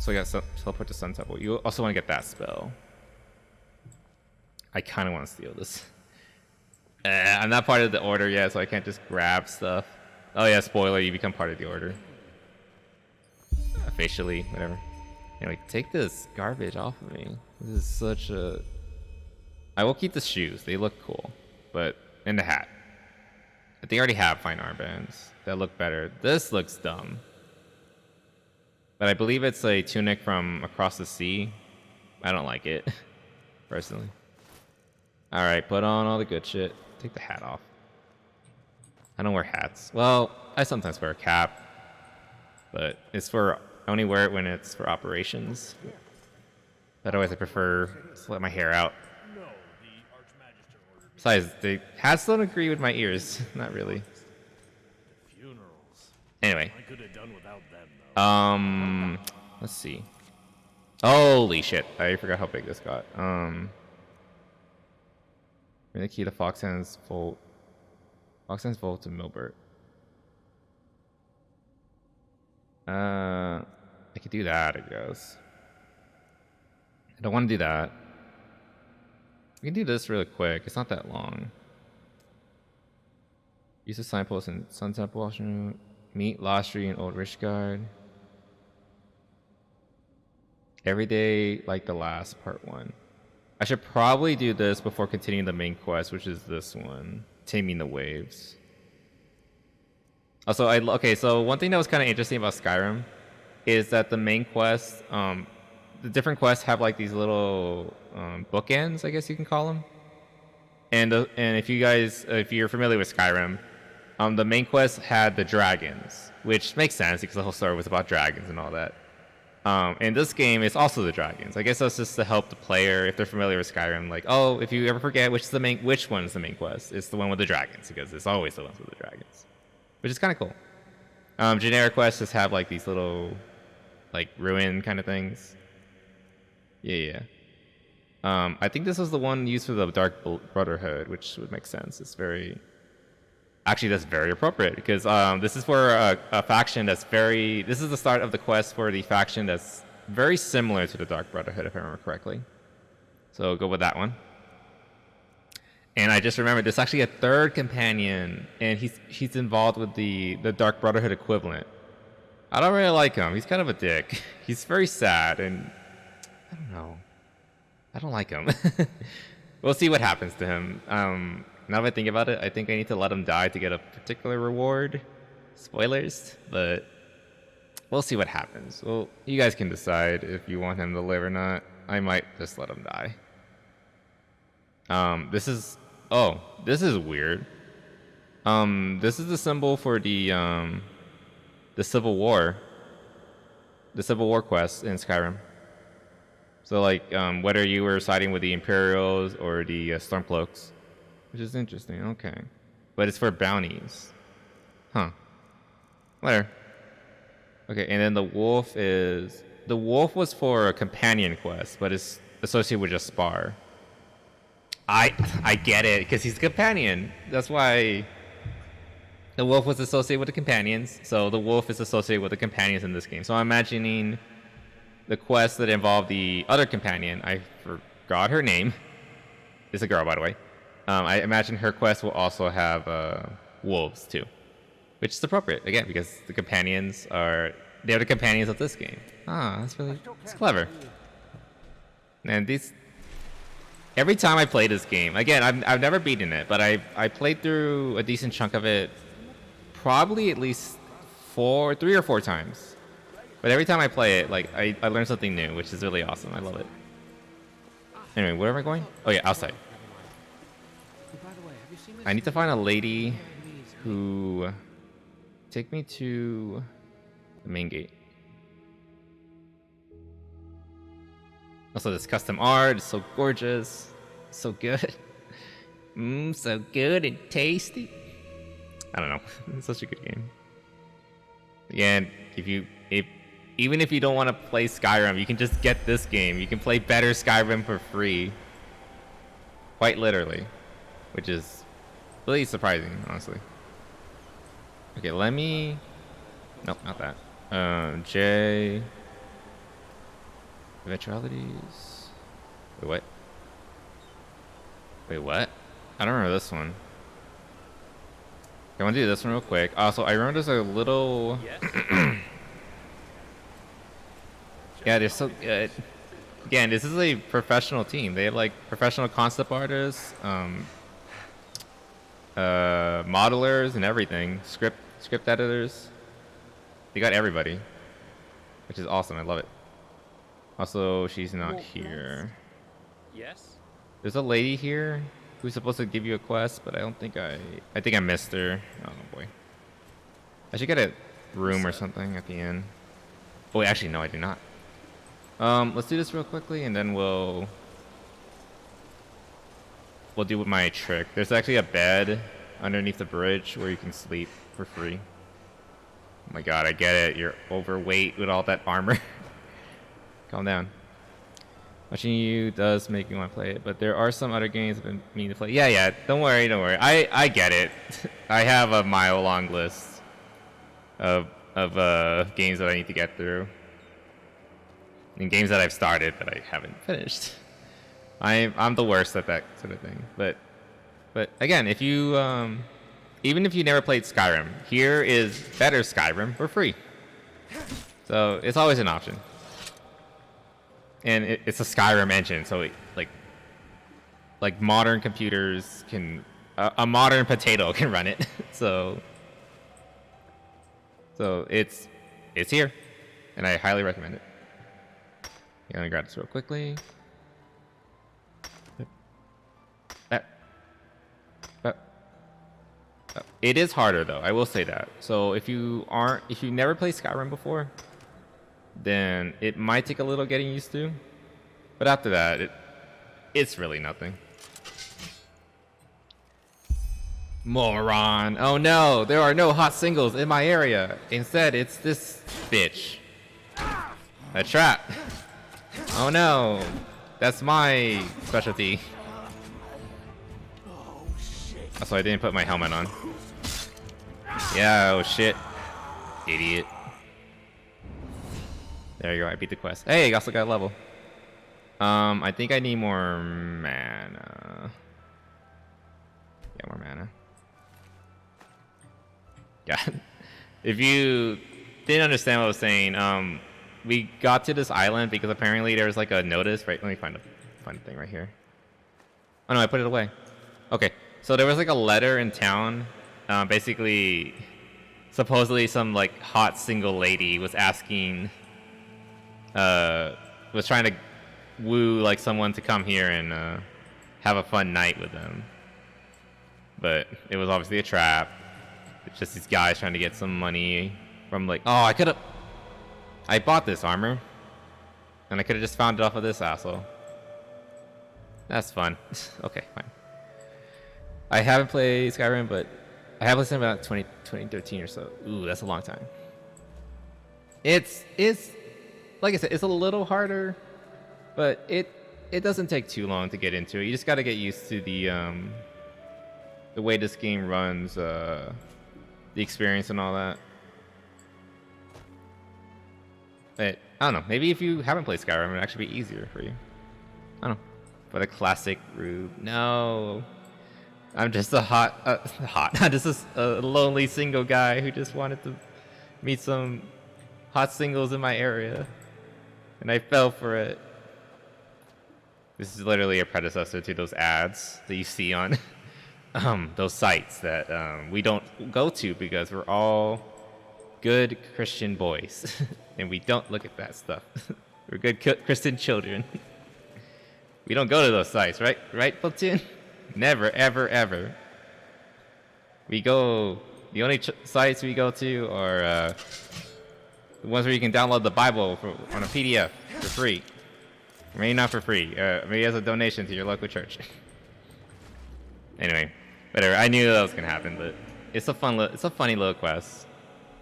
So I got teleport to Sun Temple. You also want to get that spell. I kind of want to steal this. I'm not part of the order yet, so I can't just grab stuff. Oh yeah, spoiler, you become part of the order. Officially, whatever. Anyway, take this garbage off of me. This is such a... I will keep the shoes. They look cool. But... and the hat. But they already have fine armbands that look better. This looks dumb. But I believe it's a tunic from across the sea. I don't like it, personally. Alright, put on all the good shit. Take the hat off. I don't wear hats. Well, I sometimes wear a cap. But it's for... I only wear it when it's for operations. Otherwise, I prefer to let my hair out. Besides, the hats don't agree with my ears. Not really. Anyway. I could have done without them, though. Let's see. Holy shit! I forgot how big this got. Bring the key to Foxhand's Vault. Foxhand's Vault to Milbert. I could do that, I guess. I don't want to do that. We can do this really quick. It's not that long. Use the signpost in Sun Temple. Meet Lost Street and Old Rich Guard. Every day like the last, part 1. I should probably do this before continuing the main quest, which is this one. Taming the Waves. Also, okay, so one thing that was kind of interesting about Skyrim is that the main quest, the different quests have like these little bookends, I guess you can call them. And if you're familiar with Skyrim, the main quest had the dragons, which makes sense because the whole story was about dragons and all that. In this game, it's also the dragons. I guess that's just to help the player if they're familiar with Skyrim. Like, oh, if you ever forget which one's the main quest, it's the one with the dragons because it's always the ones with the dragons, which is kind of cool. Generic quests just have like these little, like ruin kind of things. Yeah. I think this is the one used for the Dark Brotherhood, which would make sense. It's very... Actually, that's very appropriate, because this is for a faction that's very... This is the start of the quest for the faction that's very similar to the Dark Brotherhood, if I remember correctly. So go with that one. And I just remembered, there's actually a third companion, and he's involved with the Dark Brotherhood equivalent. I don't really like him. He's kind of a dick. He's very sad, and... I don't know. I don't like him. We'll see what happens to him. Now that I think about it, I think I need to let him die to get a particular reward. Spoilers, but we'll see what happens. Well, you guys can decide if you want him to live or not. I might just let him die. This is weird. This is the symbol for the Civil War. The Civil War quest in Skyrim. So like, whether you were siding with the Imperials or the Stormcloaks, which is interesting. Okay, but it's for bounties, huh? Whatever. Okay, and then the wolf was for a companion quest, but it's associated with just Spar. I get it, because he's a companion. That's why the wolf was associated with the companions. So the wolf is associated with the companions in this game. So I'm imagining the quest that involved the other companion, I forgot her name. It's a girl, by the way. I imagine her quest will also have wolves too, which is appropriate again because the companions they're the companions of this game. That's clever. And every time I play this game, again, I've never beaten it, but I played through a decent chunk of it, probably at least 3 or 4 times. But every time I play it, like I learn something new, which is really awesome. I love it. Anyway, where am I going? Oh yeah, outside. I need to find a lady who take me to the main gate. Also, this custom art is so gorgeous, so good, so good and tasty. I don't know, it's such a good game. Again, even if you don't want to play Skyrim, you can just get this game. You can play better Skyrim for free. Quite literally. Which is really surprising, honestly. Okay, let me... Nope, not that. J... Eventualities... Wait, what? Wait, what? I don't remember this one. Okay, I want to do this one real quick. Also, I remember there's a little... Yes? Yeah, they're so good. Again, this is a professional team. They have like professional concept artists, modelers, and everything. Script editors. They got everybody, which is awesome. I love it. Also, she's not here. Yes. There's a lady here who's supposed to give you a quest, but I don't think I think I missed her. Oh boy. I should get a room or something at the end. Oh, wait, actually, no, I do not. Let's do this real quickly, and then we'll do with my trick. There's actually a bed underneath the bridge where you can sleep for free. Oh my god, I get it. You're overweight with all that armor. Calm down. Watching you does make me want to play it, but there are some other games I've been meaning to play. Yeah, don't worry. I get it. I have a mile-long list of games that I need to get through. And games that I've started that I haven't finished. I'm the worst at that sort of thing. But again, if you even if you never played Skyrim, here is better Skyrim for free. So it's always an option. And it's a Skyrim engine, so like modern computers can a modern potato can run it. so it's here. and I highly recommend it. Yeah, let me grab this real quickly. It is harder though, I will say that. So if you never played Skyrim before, then it might take a little getting used to. But after that, it's really nothing. Moron. Oh no, there are no hot singles in my area. Instead, it's this bitch. A trap. Oh no, that's my specialty. Also, I didn't put my helmet on. Yeah, oh shit. Idiot. There you go, I beat the quest. Hey, I also got a level. I think I need more mana. Yeah, more mana. Yeah. If you didn't understand what I was saying, we got to this island because apparently there was like a notice. Right, let me find the thing right here. Oh no, I put it away. Okay, so there was like a letter in town. Basically, supposedly some like hot single lady was asking, was trying to woo like someone to come here and have a fun night with them. But it was obviously a trap. It's just these guys trying to get some money from like, oh, I bought this armor, and I could have just found it off of this asshole. That's fun. Okay, fine. I haven't played Skyrim, but I have listened about 2013 or so. Ooh, that's a long time. It's like I said, it's a little harder, but it doesn't take too long to get into it. You just got to get used to the way this game runs, the experience and all that. But I don't know. Maybe if you haven't played Skyrim, it'll actually be easier for you. I don't know. For the classic Rube, no. I'm just I'm just a lonely single guy who just wanted to meet some hot singles in my area, and I fell for it. This is literally a predecessor to those ads that you see on those sites that we don't go to because we're all good Christian boys and we don't look at that stuff. We're good Christian children. We don't go to those sites, right? Right, Platoon? Never, ever, ever. We go. The only sites we go to are the ones where you can download the Bible on a PDF for free. Maybe not for free. Maybe as a donation to your local church. Anyway, whatever. I knew that was gonna happen, but it's a funny little quest.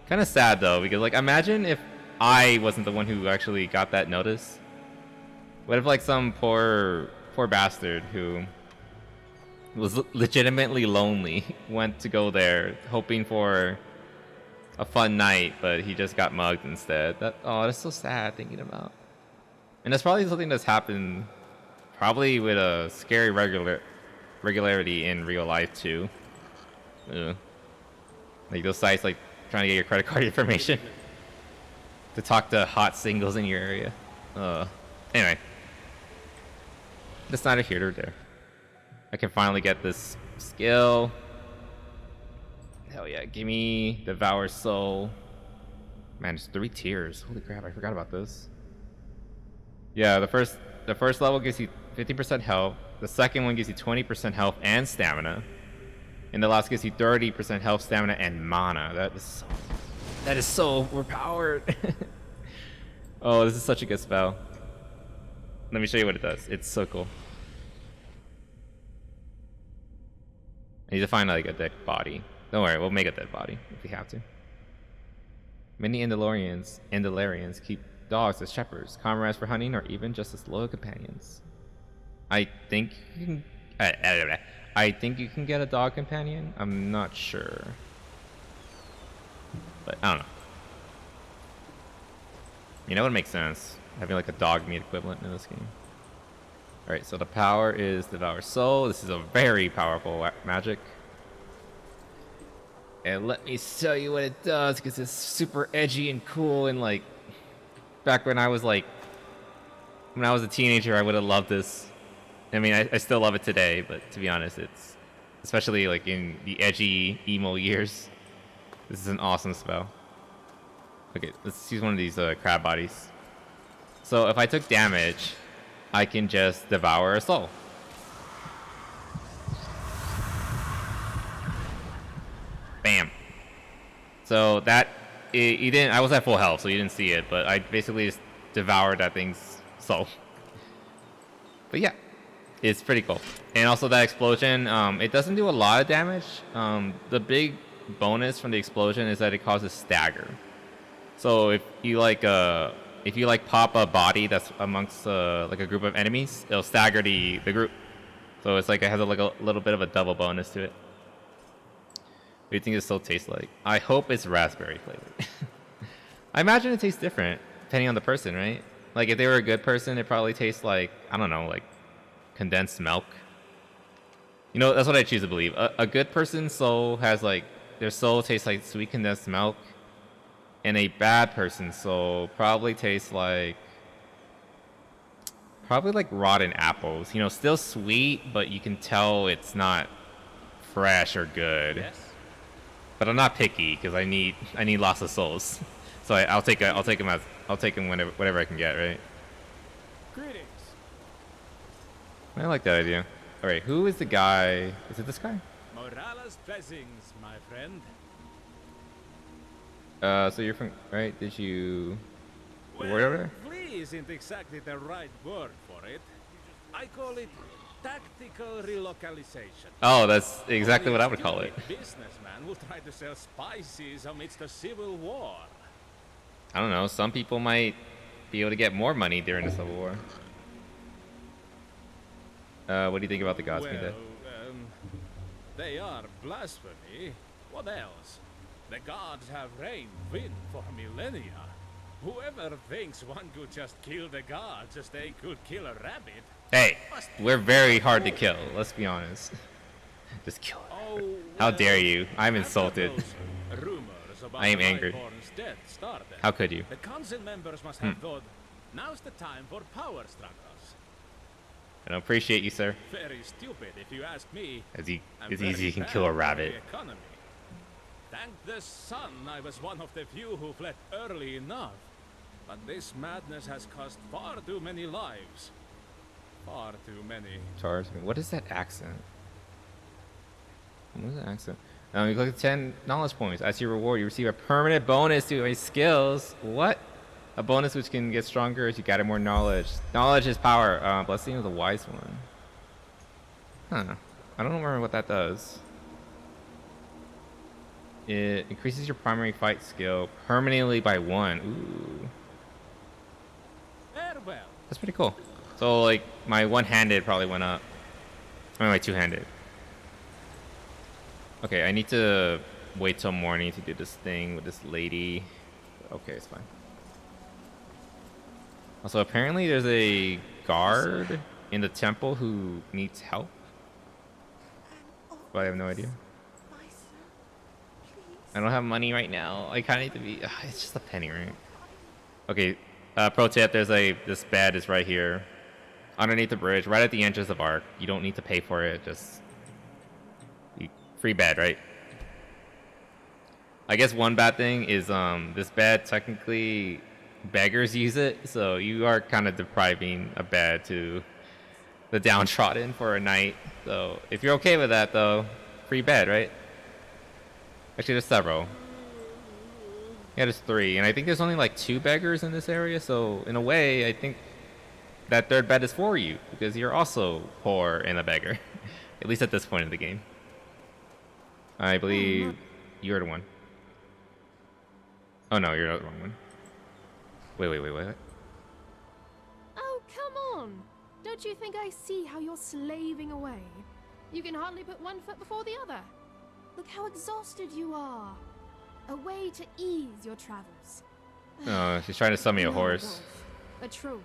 Kind of sad though, because like imagine if I wasn't the one who actually got that notice. What if like some poor bastard who was legitimately lonely went to go there hoping for a fun night, but he just got mugged instead? That's so sad thinking about. And that's probably something that's happened probably with a scary regularity in real life too. Like those sites like trying to get your credit card information to talk to hot singles in your area. Anyway, that's neither here nor there. I can finally get this skill. Hell yeah, give me Devour Soul. Man, it's 3 tiers. Holy crap, I forgot about this. Yeah, the first level gives you 50% health. The second one gives you 20% health and stamina. And the last gives you 30% health, stamina, and mana. That is so overpowered. Oh, this is such a good spell. Let me show you what it does. It's so cool. I need to find like a dead body. Don't worry, we'll make a dead body if we have to. Many Endelarians keep dogs as shepherds, comrades for hunting, or even just as loyal companions. I think you can get a dog companion. I'm not sure, but I don't know. You know what makes sense? Having like a dog meat equivalent in this game. Alright, so the power is Devour Soul. This is a very powerful magic. And let me show you what it does, because it's super edgy and cool. And like, back when I was a teenager, I would have loved this. I mean, I still love it today, but to be honest, it's, especially like in the edgy, emo years, this is an awesome spell. Okay, let's use one of these crab bodies. So if I took damage, I can just devour a soul. Bam. So that you didn't. I was at full health, so you didn't see it. But I basically just devoured that thing's soul. But yeah, it's pretty cool. And also that explosion, it doesn't do a lot of damage. The big bonus from the explosion is that it causes stagger. So if you like pop a body that's amongst like a group of enemies, it'll stagger the group. So it's like it has a little bit of a double bonus to it. What do you think it still tastes like? I hope it's raspberry flavored. I imagine it tastes different depending on the person, right? Like if they were a good person, it probably tastes like, I don't know, like condensed milk. You know, that's what I choose to believe. A good person's soul has like, their soul tastes like sweet condensed milk. And a bad person's soul probably tastes like rotten apples. You know, still sweet, but you can tell it's not fresh or good. Yes. But I'm not picky because I need lots of souls. So I'll take them whatever I can get, right? Greetings. I like that idea. All right, who is the guy? Is it this guy? Morales blessings, my friend. So you're from, right? Did you... whatever? Flee isn't exactly the right word for it. I call it tactical relocalization. Oh, that's exactly what I would call it. Businessman will try to sell spices amidst a civil war. I don't know. Some people might be able to get more money during the Civil War. What do you think about the gods being dead? They are blasphemy. What else? The gods have reigned win for millennia. Whoever thinks one could just kill the gods as they could kill a rabbit. Hey, we're very hard to kill. Let's be honest. Just kill it. Oh, how dare you? I'm insulted. I am angered. How could you? The council members must have thought, now's the time for power struggles. I don't appreciate you, sir. Very stupid, if you ask me. As easy you can kill a rabbit. Thank the sun I was one of the few who fled early enough. But this madness has cost far too many lives. Far too many. Charge me. What is that accent? What is that accent? You collect 10 knowledge points. As your reward, you receive a permanent bonus to your skills. What? A bonus which can get stronger as you gather more knowledge. Knowledge is power. Blessing of the wise one. Huh. I don't remember what that does. It increases your primary fight skill permanently by 1. Ooh. Farewell. That's pretty cool. So, like, my one-handed probably went up. I mean, my two-handed. Okay, I need to wait till morning to do this thing with this lady. Okay, it's fine. Also, apparently there's a guard in the temple who needs help. But I have no idea. I don't have money right now. I kind of need to be... it's just a penny, right? Okay, pro tip, there's this bed is right here. Underneath the bridge, right at the entrance of Ark. You don't need to pay for it, just... free bed, right? I guess one bad thing is this bed, technically, beggars use it. So you are kind of depriving a bed to the downtrodden for a night. So if you're okay with that, though, free bed, right? Actually, there's several. Yeah, there's 3. And I think there's only like 2 beggars in this area. So in a way, I think that third bed is for you. Because you're also poor and a beggar. At least at this point in the game. I believe you're the one. Oh no, you're not the wrong one. Wait. Oh, come on. Don't you think I see how you're slaving away? You can hardly put one foot before the other. Look how exhausted you are. A way to ease your travels. Oh, she's trying to sell me a horse. A troll.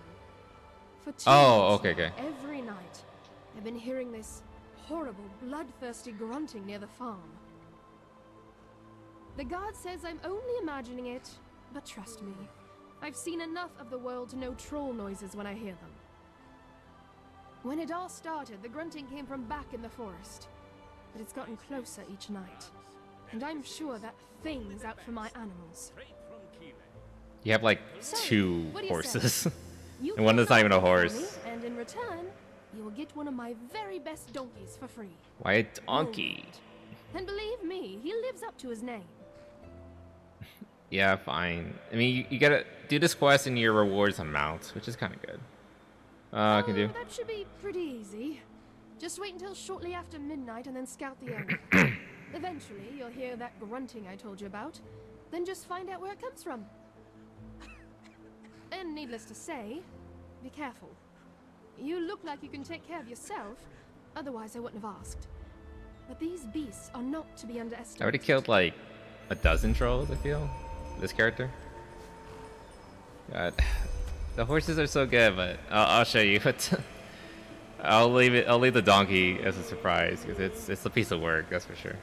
For 2 oh, months okay. now, every night, I've been hearing this horrible, bloodthirsty grunting near the farm. The guard says I'm only imagining it, but trust me, I've seen enough of the world to know troll noises when I hear them. When it all started, the grunting came from back in the forest, but it's gotten closer each night, and I'm sure that thing's out for my animals. You have like So, 2 what do you horses. say? You And one kill is not even a Donkey for horse. me, and in return, you will get one of my very best donkeys for free. Why a donkey? And believe me, he lives up to his name. Yeah, fine. I mean, you gotta do this quest and your rewards amount, which is kind of good. I can do. That should be pretty easy. Just wait until shortly after midnight and then scout the area. Eventually, you'll hear that grunting I told you about. Then just find out where it comes from. And needless to say, be careful. You look like you can take care of yourself, otherwise I wouldn't have asked. But these beasts are not to be underestimated. I already killed like a dozen trolls, I feel. This character. God. The horses are so good, but I'll show you. But I'll leave the donkey as a surprise because it's a piece of work, that's for sure.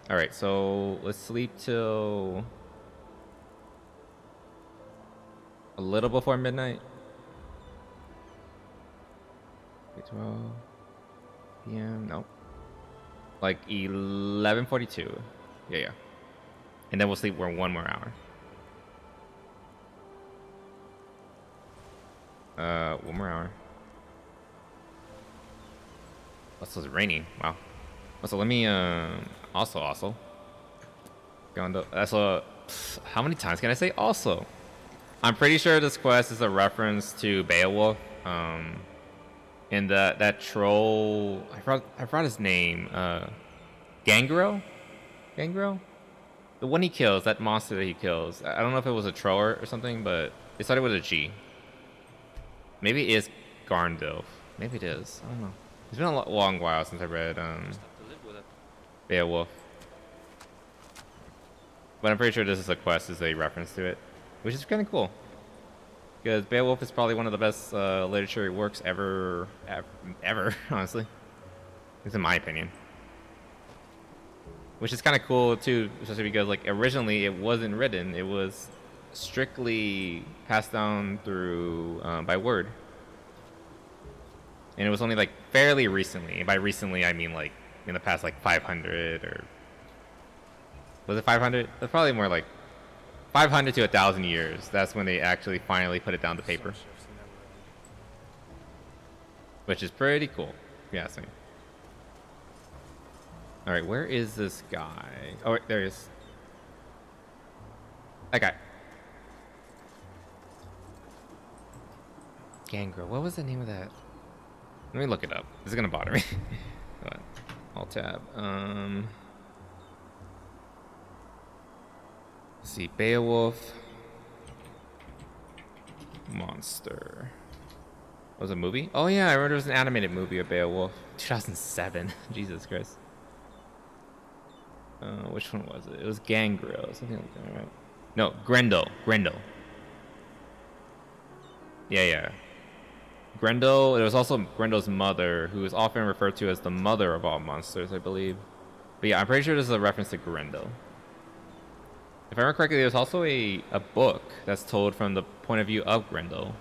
All right, so let's sleep till a little before midnight. 12 p.m. No, like 11:42. Yeah. And then we'll sleep for 1 more hour. 1 more hour. Also, it's raining. Wow. Also, let me also. So, how many times can I say also? I'm pretty sure this quest is a reference to Beowulf. And that troll, I forgot his name. Gangrel? The one he kills, that monster that he kills. I don't know if it was a troll or something, but it started with a G. Maybe it is Garndilf. Maybe it is. I don't know. It's been a long while since I read Beowulf. But I'm pretty sure this is a quest, is a reference to it, which is kind of cool. Because Beowulf is probably one of the best literary works ever, honestly. It's in my opinion. Which is kind of cool too, especially because like originally it wasn't written; it was strictly passed down through by word, and it was only like fairly recently. And by recently, I mean like in the past like 500 or was it 500? That's probably more like 500 to 1,000 years. That's when they actually finally put it down to paper, which is pretty cool. If you ask me. All right, where is this guy? Oh, wait, there he is. That guy. Gangrel. What was the name of that? Let me look it up. This is gonna bother me. Alt tab. Let's see, Beowulf. Monster. Was it a movie? Oh yeah, I remember there was an animated movie of Beowulf. 2007. Jesus Christ. Which one was it? It was Gangrel. Something like that, right? No, Grendel. Yeah. Grendel. There was also Grendel's mother, who is often referred to as the mother of all monsters, I believe. But yeah, I'm pretty sure this is a reference to Grendel. If I remember correctly, there's also a book that's told from the point of view of Grendel,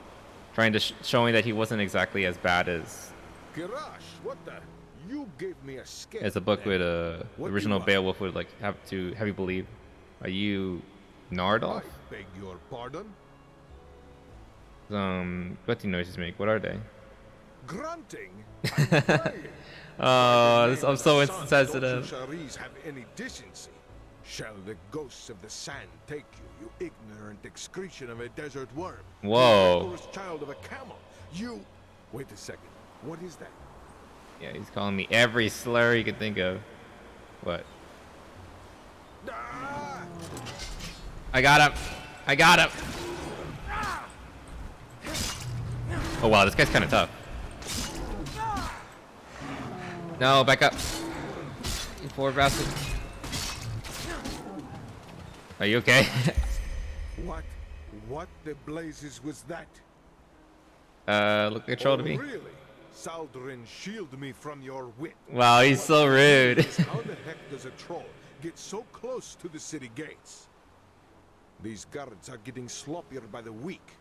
trying to showing that he wasn't exactly as bad as. Kirash, what the? You gave me a scare. As the book would original Beowulf would like have you believe. Are you Nardolf? I beg your pardon? What do noises make? What are they? Grunting. Oh, I'm so insensitive. Don't have any decency. Shall the ghosts of the sand take you, you ignorant excretion of a desert worm? Whoa. You reckless child of a camel. You. Wait a second. What is that? Yeah, he's calling me every slur you could think of. What? I got him. Oh wow, this guy's kind of tough. No, back up. You poor bastard. Are you okay? What the blazes was that? Look like a troll to me. Really? Saldrin, shield me from your wit. Wow, he's so rude. How the heck does a troll get so close to the city gates? These guards are getting sloppier by the week.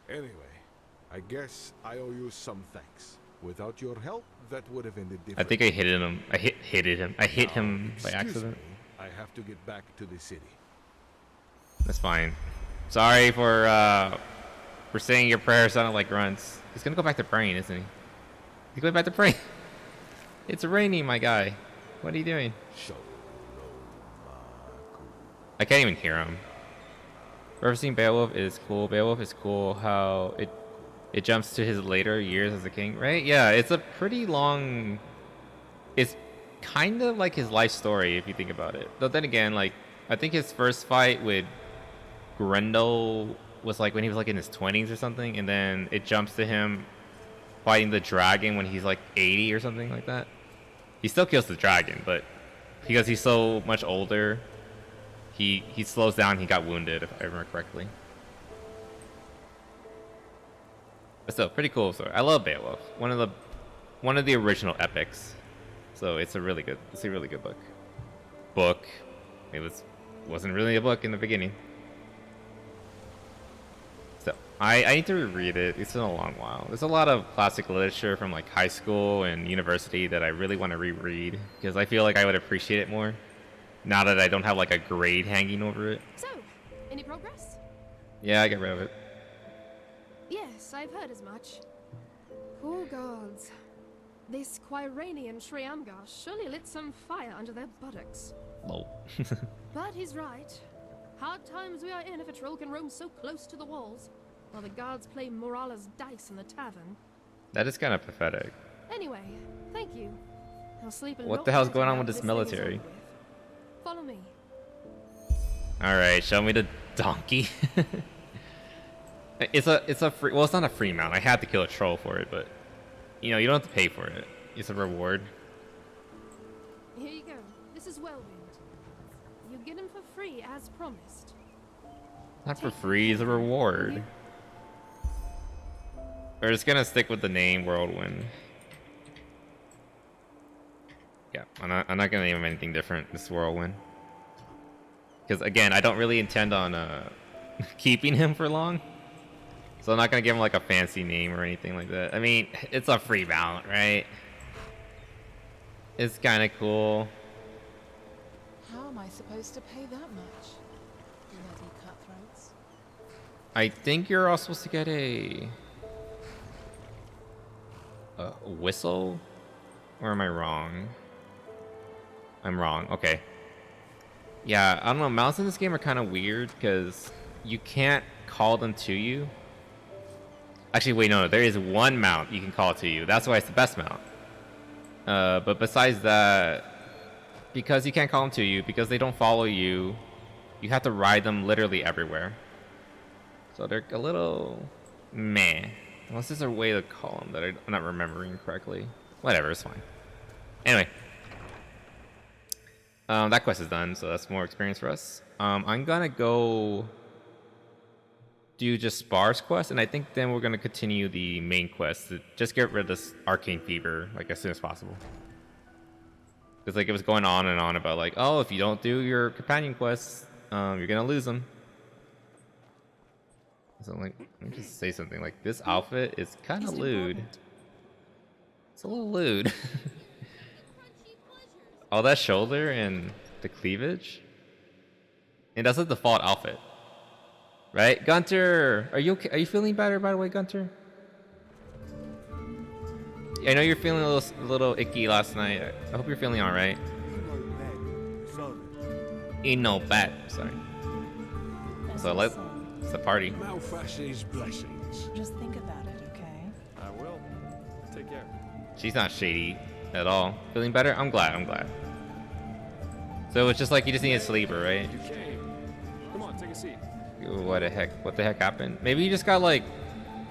Anyway, I guess I owe you some thanks. Without your help, that would have ended differently. I think I hit him. I hit him by accident. Me, I have to get back to the city. That's fine. Sorry for saying your prayer sounded like grunts. He's gonna go back to praying, isn't he? He's going back to praying. It's raining, my guy. What are you doing? I can't even hear him. Referencing Beowulf is cool. Beowulf is cool how it jumps to his later years as a king, right? Yeah, it's a pretty long... It's kind of like his life story if you think about it. But then again, like, I think his first fight with Grendel was like when he was like in his 20s or something, and then it jumps to him fighting the dragon when he's like 80 or something like that. He still kills the dragon, but because he's so much older, he slows down. He got wounded, if I remember correctly. But still, pretty cool story. I love Beowulf. One of the original epics. So it's a really good book. It wasn't really a book in the beginning. So I need to reread it. It's been a long while. There's a lot of classic literature from like high school and university that I really want to reread because I feel like I would appreciate it more now that I don't have like a grade hanging over it. So, any progress? Yeah, I got rid of it. Yes, I've heard as much. Poor gods. This Quiranian Shriamgar surely lit some fire under their buttocks. Lol. But he's right. Hard times we are in if a troll can roam so close to the walls, while the guards play Morala's dice in the tavern. That is kind of pathetic. Anyway, thank you. I'll sleep a What lot the hell's better going on now with that this thing is military? over with. Follow me. Alright, show me the donkey. It's a free, well, it's not a free mount. I had to kill a troll for it, but you know, you don't have to pay for it. It's a reward. Here you go. This is Whirlwind. You get him for free as promised. Not for free, it's a reward. We're just gonna stick with the name Whirlwind. Yeah, I'm not gonna name him anything different. This Whirlwind. Because again, I don't really intend on keeping him for long. So I'm not gonna give him like a fancy name or anything like that. I mean, it's a free mount, right? It's kind of cool. How am I supposed to pay that much? Bloody cutthroats. I think you're all supposed to get a whistle, or am I wrong? I'm wrong. Okay. Yeah, I don't know. Mounts in this game are kind of weird because you can't call them to you. Actually, wait, no. There is one mount you can call to you. That's why it's the best mount. But besides that, because you can't call them to you, because they don't follow you, you have to ride them literally everywhere. So they're a little meh. Unless there's a way to call them that I'm not remembering correctly. Whatever, it's fine. Anyway. That quest is done, so that's more experience for us. I'm gonna go do just Spar's quest, and I think then we're gonna continue the main quest to just get rid of this arcane fever like as soon as possible. Because like it was going on and on about like, oh, if you don't do your companion quests, you're gonna lose them. So like, let me just say something like this outfit is kind of lewd. It's a little lewd. All that shoulder and the cleavage, and that's the default outfit. Right, Gunter? Are you okay? Are you feeling better, by the way, Gunter? I know you're feeling a little icky last night. I hope you're feeling all right. Ain't no bad. Sorry. So it's the party. Malfash's blessings. Just think about it, okay? I will. Take care. She's not shady at all. Feeling better? I'm glad. I'm glad. So it's just like you just need a sleeper, right? You came. Come on, take a seat. What the heck? What the heck happened? Maybe you just got like,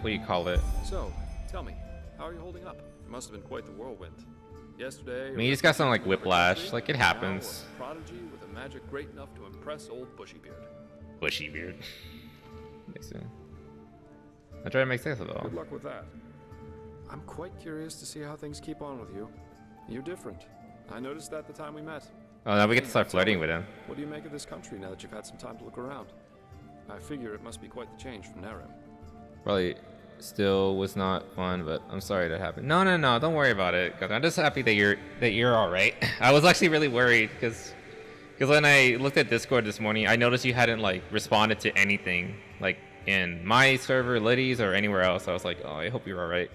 what do you call it? So, tell me, how are you holding up? It must have been quite the whirlwind. Yesterday. I mean, you just got some like whiplash. Like it happens. Now a prodigy with a magic great enough to impress old Bushybeard. Bushybeard. Makes sense. I try to make sense of it all. Good luck with that. I'm quite curious to see how things keep on with you. You're different. I noticed that the time we met. Oh, now we get to start flirting with him. What do you make of this country now that you've had some time to look around? I figure it must be quite the change from Nerem. Probably still was not fun, but I'm sorry that happened. No, don't worry about it. I'm just happy that you're all right. I was actually really worried because Because when I looked at Discord this morning, I noticed you hadn't like responded to anything like in my server, Liddy's, or anywhere else. I was like, oh, I hope you're all right.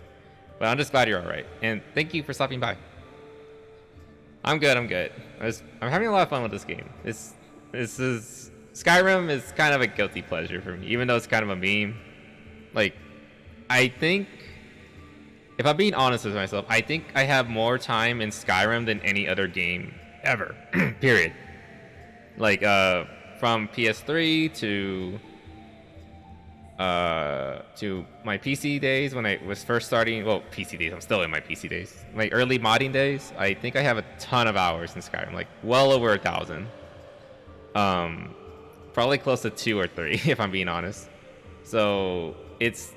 But I'm just glad you're all right, and thank you for stopping by. I'm good. I'm good. I'm having a lot of fun with this game. This is Skyrim is kind of a guilty pleasure for me, even though it's kind of a meme. Like, I think, if I'm being honest with myself, I think I have more time in Skyrim than any other game ever. Period. Like, from PS3 to my PC days when I was first starting. Well, PC days. I'm still in my PC days. My early modding days. I think I have a ton of hours in Skyrim, like well over 1,000. Probably close to 2 or 3, if I'm being honest. So it's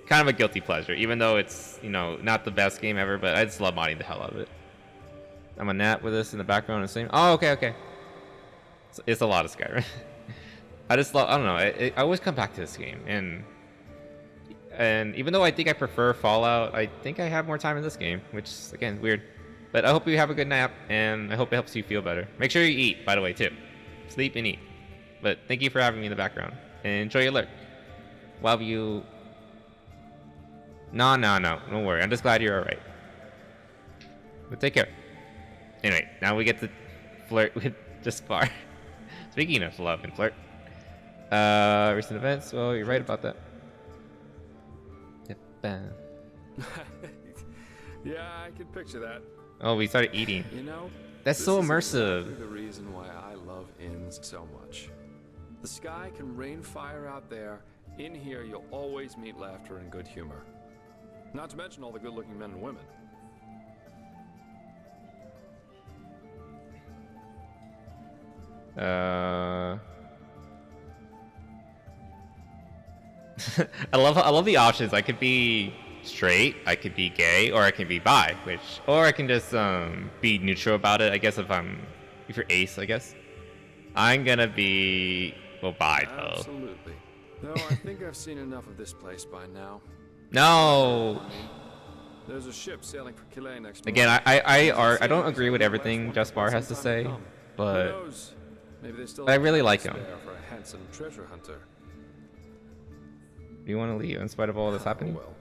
kind of a guilty pleasure, even though it's, you know, not the best game ever. But I just love modding the hell out of it. I'm a nat with this in the background and same. Oh, okay. So it's a lot of Skyrim. I just love. I don't know. I always come back to this game, and even though I think I prefer Fallout, I think I have more time in this game, which is, again, weird. But I hope you have a good nap, and I hope it helps you feel better. Make sure you eat, by the way, too. Sleep and eat. But thank you for having me in the background, and enjoy your lurk. While you. No. Don't worry. I'm just glad you're all right. But take care. Anyway, now we get to flirt with Jaspar. Speaking of love and flirt. Recent events. Well, you're right about that. Yep. Yeah, I can picture that. Oh, we started eating. You know, that's so immersive. Exactly the reason why I love inns so much. The sky can rain fire out there. In here, you'll always meet laughter and good humor. Not to mention all the good-looking men and women. I love the options. I could be straight, I could be gay, or I can be bi, or I can just be neutral about it. I guess if you're ace, I guess I'm gonna be bi though. Absolutely. No, I think I've seen enough of this place by now. No. There's a ship sailing for Calais next month. Again, I don't agree with everything Jaspar has to say, but I really like him. For a handsome treasure hunter. Do you want to leave in spite of all this happening? Well,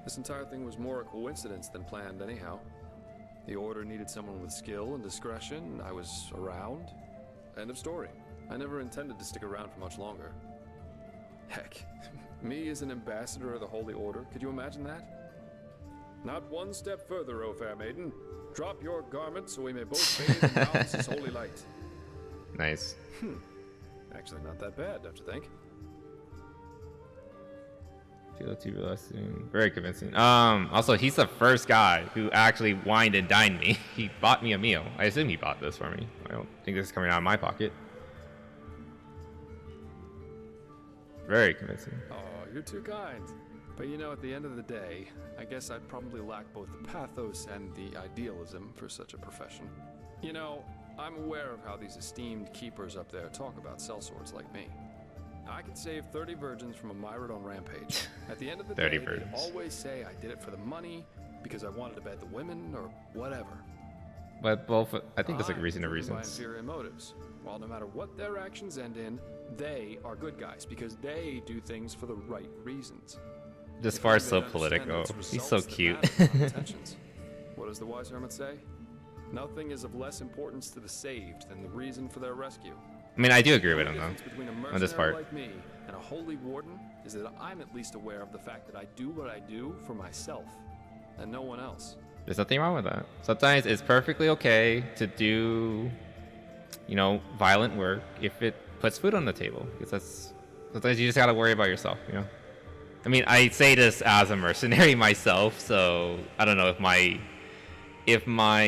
this entire thing was more a coincidence than planned anyhow. The order needed someone with skill and discretion. I was around. End of story. I never intended to stick around for much longer. Heck, me as an ambassador of the Holy Order, could you imagine that? Not one step further, O fair maiden. Drop your garment so we may both bathe in Mount's holy light. Nice. Actually, not that bad, don't you think? Very convincing. Also, he's the first guy who actually wined and dined me. He bought me a meal. I assume he bought this for me. I don't think this is coming out of my pocket. Very convincing. Oh, you're too kind. But you know, at the end of the day, I guess I'd probably lack both the pathos and the idealism for such a profession. You know, I'm aware of how these esteemed keepers up there talk about sellswords like me. I could save 30 virgins from a Myrid on Rampage. At the end of the day, they'd always say I did it for the money, because I wanted to bed the women, or whatever. But both, I think there's like reasonable reasons. By inferior motives. While no matter what their actions end in, they are good guys, because they do things for the right reasons. Jaspar's so political. He's so cute. What does the wise hermit say? Nothing is of less importance to the saved than the reason for their rescue. I mean, I do agree with him though, on this part. Like me and a holy warden is that I'm at least aware of the fact that I do what I do for myself and no one else. There's nothing wrong with that. Sometimes it's perfectly okay to do, you know, violent work if it puts food on the table. Because sometimes you just gotta worry about yourself, you know. I mean, I say this as a mercenary myself, so I don't know if my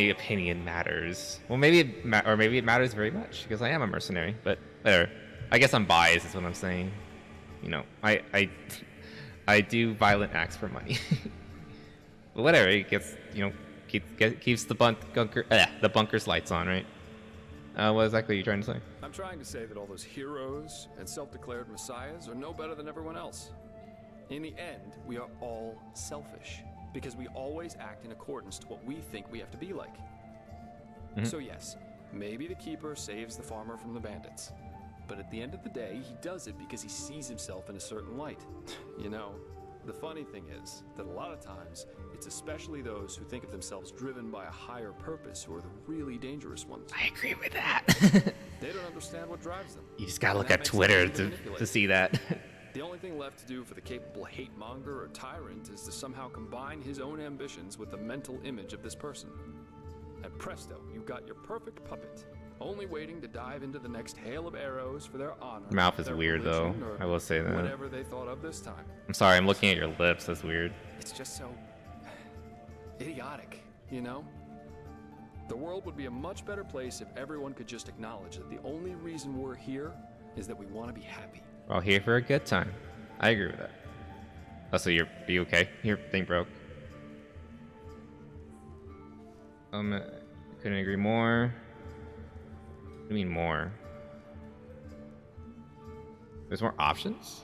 opinion matters. Well, maybe it matters very much because I am a mercenary. But whatever. I guess I'm biased is what I'm saying. You know, I do violent acts for money. But whatever, it gets, you know, keeps the bunker's lights on, right? What exactly are you trying to say? I'm trying to say that all those heroes and self-declared messiahs are no better than everyone else. In the end, we are all selfish. Because we always act in accordance to what we think we have to be like. So yes, Maybe the keeper saves the farmer from the bandits. But at the end of the day, he does it because he sees himself in a certain light. You know, the funny thing is that a lot of times, it's especially those who think of themselves driven by a higher purpose who are the really dangerous ones. I agree with that. They don't understand what drives them. You just gotta look And that at makes Twitter them to see that. The only thing left to do for the capable hate monger or tyrant is to somehow combine his own ambitions with the mental image of this person. And presto, you've got your perfect puppet, only waiting to dive into the next hail of arrows for their honor. Mouth is their weird though. religion, or I will say that. Whatever they thought of this time. I'm sorry, I'm looking at your lips. That's weird. It's just so idiotic, you know? The world would be a much better place if everyone could just acknowledge that the only reason we're here is that we want to be happy. We're all here for a good time. I agree with that. Oh, so are you okay? Your thing broke. Couldn't agree more. What do you mean more? There's more options?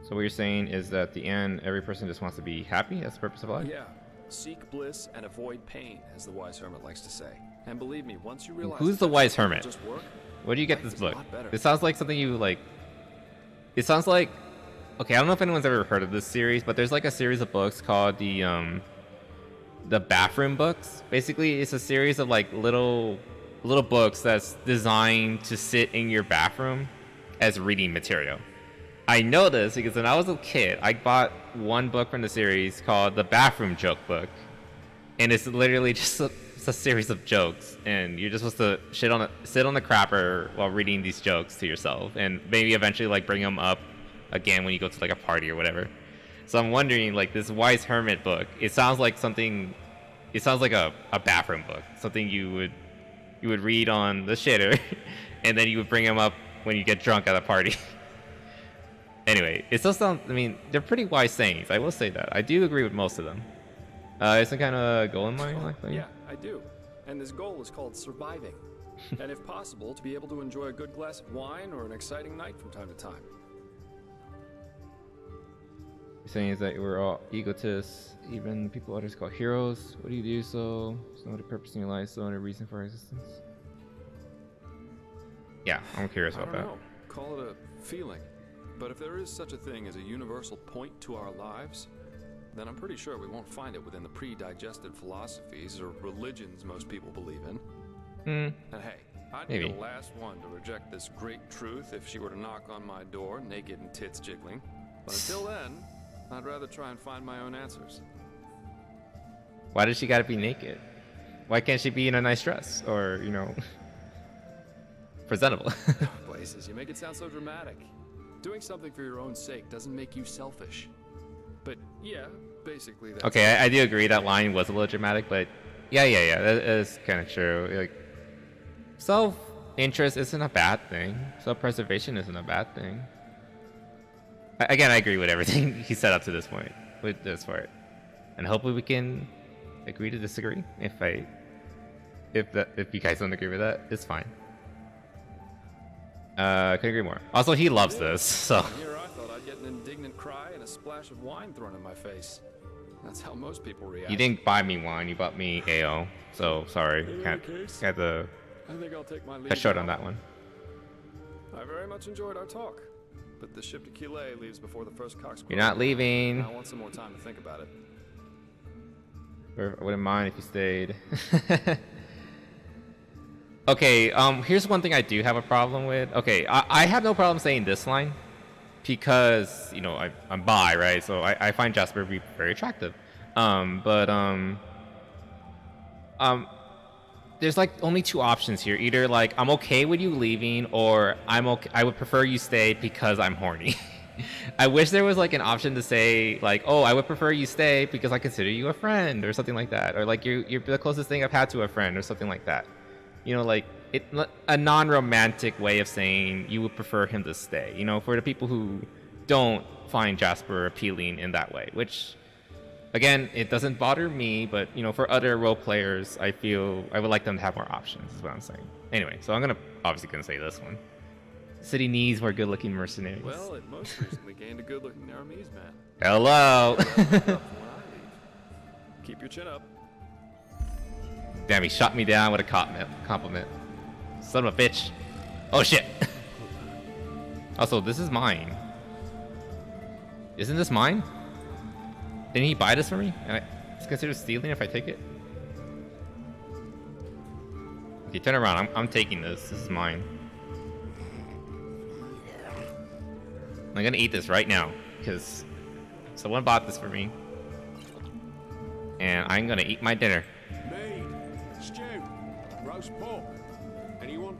So what you're saying is that at the end, every person just wants to be happy? That's the purpose of life? Yeah. Seek bliss and avoid pain, as the wise hermit likes to say. And believe me, once you realize Who's the wise hermit? just work, Where do you get life this is a book? lot better. This sounds like something you like. It sounds like. Okay, I don't know if anyone's ever heard of this series, but there's like a series of books called the bathroom books. Basically, it's a series of like little books that's designed to sit in your bathroom as reading material. I know this because when I was a kid, I bought one book from the series called the Bathroom Joke Book, and it's literally just a series of jokes, and you're just supposed to sit on the crapper while reading these jokes to yourself, and maybe eventually like bring them up again when you go to like a party or whatever. So I'm wondering, like, this Wise Hermit book, it sounds like something. It sounds like a bathroom book, something you would read on the shitter, and then you would bring them up when you get drunk at a party. Anyway, it still sounds. I mean, they're pretty wise sayings. I will say that. I do agree with most of them. Is some kind of goal in mind? Yeah, I do. And this goal is called surviving. And if possible, to be able to enjoy a good glass of wine or an exciting night from time to time. You're saying is that we're all egotists, even people others call heroes. What do you do so? There's no purpose in your life, so no reason for existence. Yeah, I'm curious about that. I don't know. Call it a feeling. But if there is such a thing as a universal point to our lives, then I'm pretty sure we won't find it within the pre-digested philosophies or religions most people believe in. And hey, I'd be the last one to reject this great truth if she were to knock on my door, naked and tits jiggling. But until then, I'd rather try and find my own answers. Why does she gotta be naked? Why can't she be in a nice dress? Or, you know, presentable? Blazes, you make it sound so dramatic. Doing something for your own sake doesn't make you selfish. But yeah, basically that's... Okay, I do agree that line was a little dramatic, but yeah, that is kind of true. Like, self-interest isn't a bad thing. Self-preservation isn't a bad thing. Again, I agree with everything he said up to this point with this part, and hopefully we can agree to disagree. If you guys don't agree with that, it's fine. Couldn't agree more. Also, he loves this, so. Here I thought I'd get an indignant cry and a splash of wine thrown in my face. That's how most people react. You didn't buy me wine, you bought me AO. So sorry, had to I think I'll take my leave cut short now. on that one. I very much enjoyed our talk, but the ship to Calais leaves before the first cock's You're not leaving. I want some more time to think about it. I wouldn't mind if you stayed. Okay, here's one thing I do have a problem with. Okay, I have no problem saying this line because, you know, I'm bi, right? So I find Jasper to be very attractive. There's like only two options here. Either like I'm okay with you leaving, or I would prefer you stay because I'm horny. I wish there was like an option to say like, oh, I would prefer you stay because I consider you a friend or something like that, or like you're the closest thing I've had to a friend or something like that. You know, like a non-romantic way of saying you would prefer him to stay. You know, for the people who don't find Jasper appealing in that way, which, again, it doesn't bother me, but, you know, for other role players, I feel I would like them to have more options, is what I'm saying. Anyway, so I'm obviously gonna say this one. City needs more good-looking mercenaries. Well, it most recently gained a good-looking Aramese man. Hello. Keep your chin up. Damn, he shot me down with a compliment. Son of a bitch. Oh shit. Also, this is mine. Isn't this mine? Didn't he buy this for me? And it's considered stealing if I take it? Okay, turn around. I'm taking this. This is mine. I'm gonna eat this right now because someone bought this for me. And I'm gonna eat my dinner. Mead, stew, roast pork. Anyone?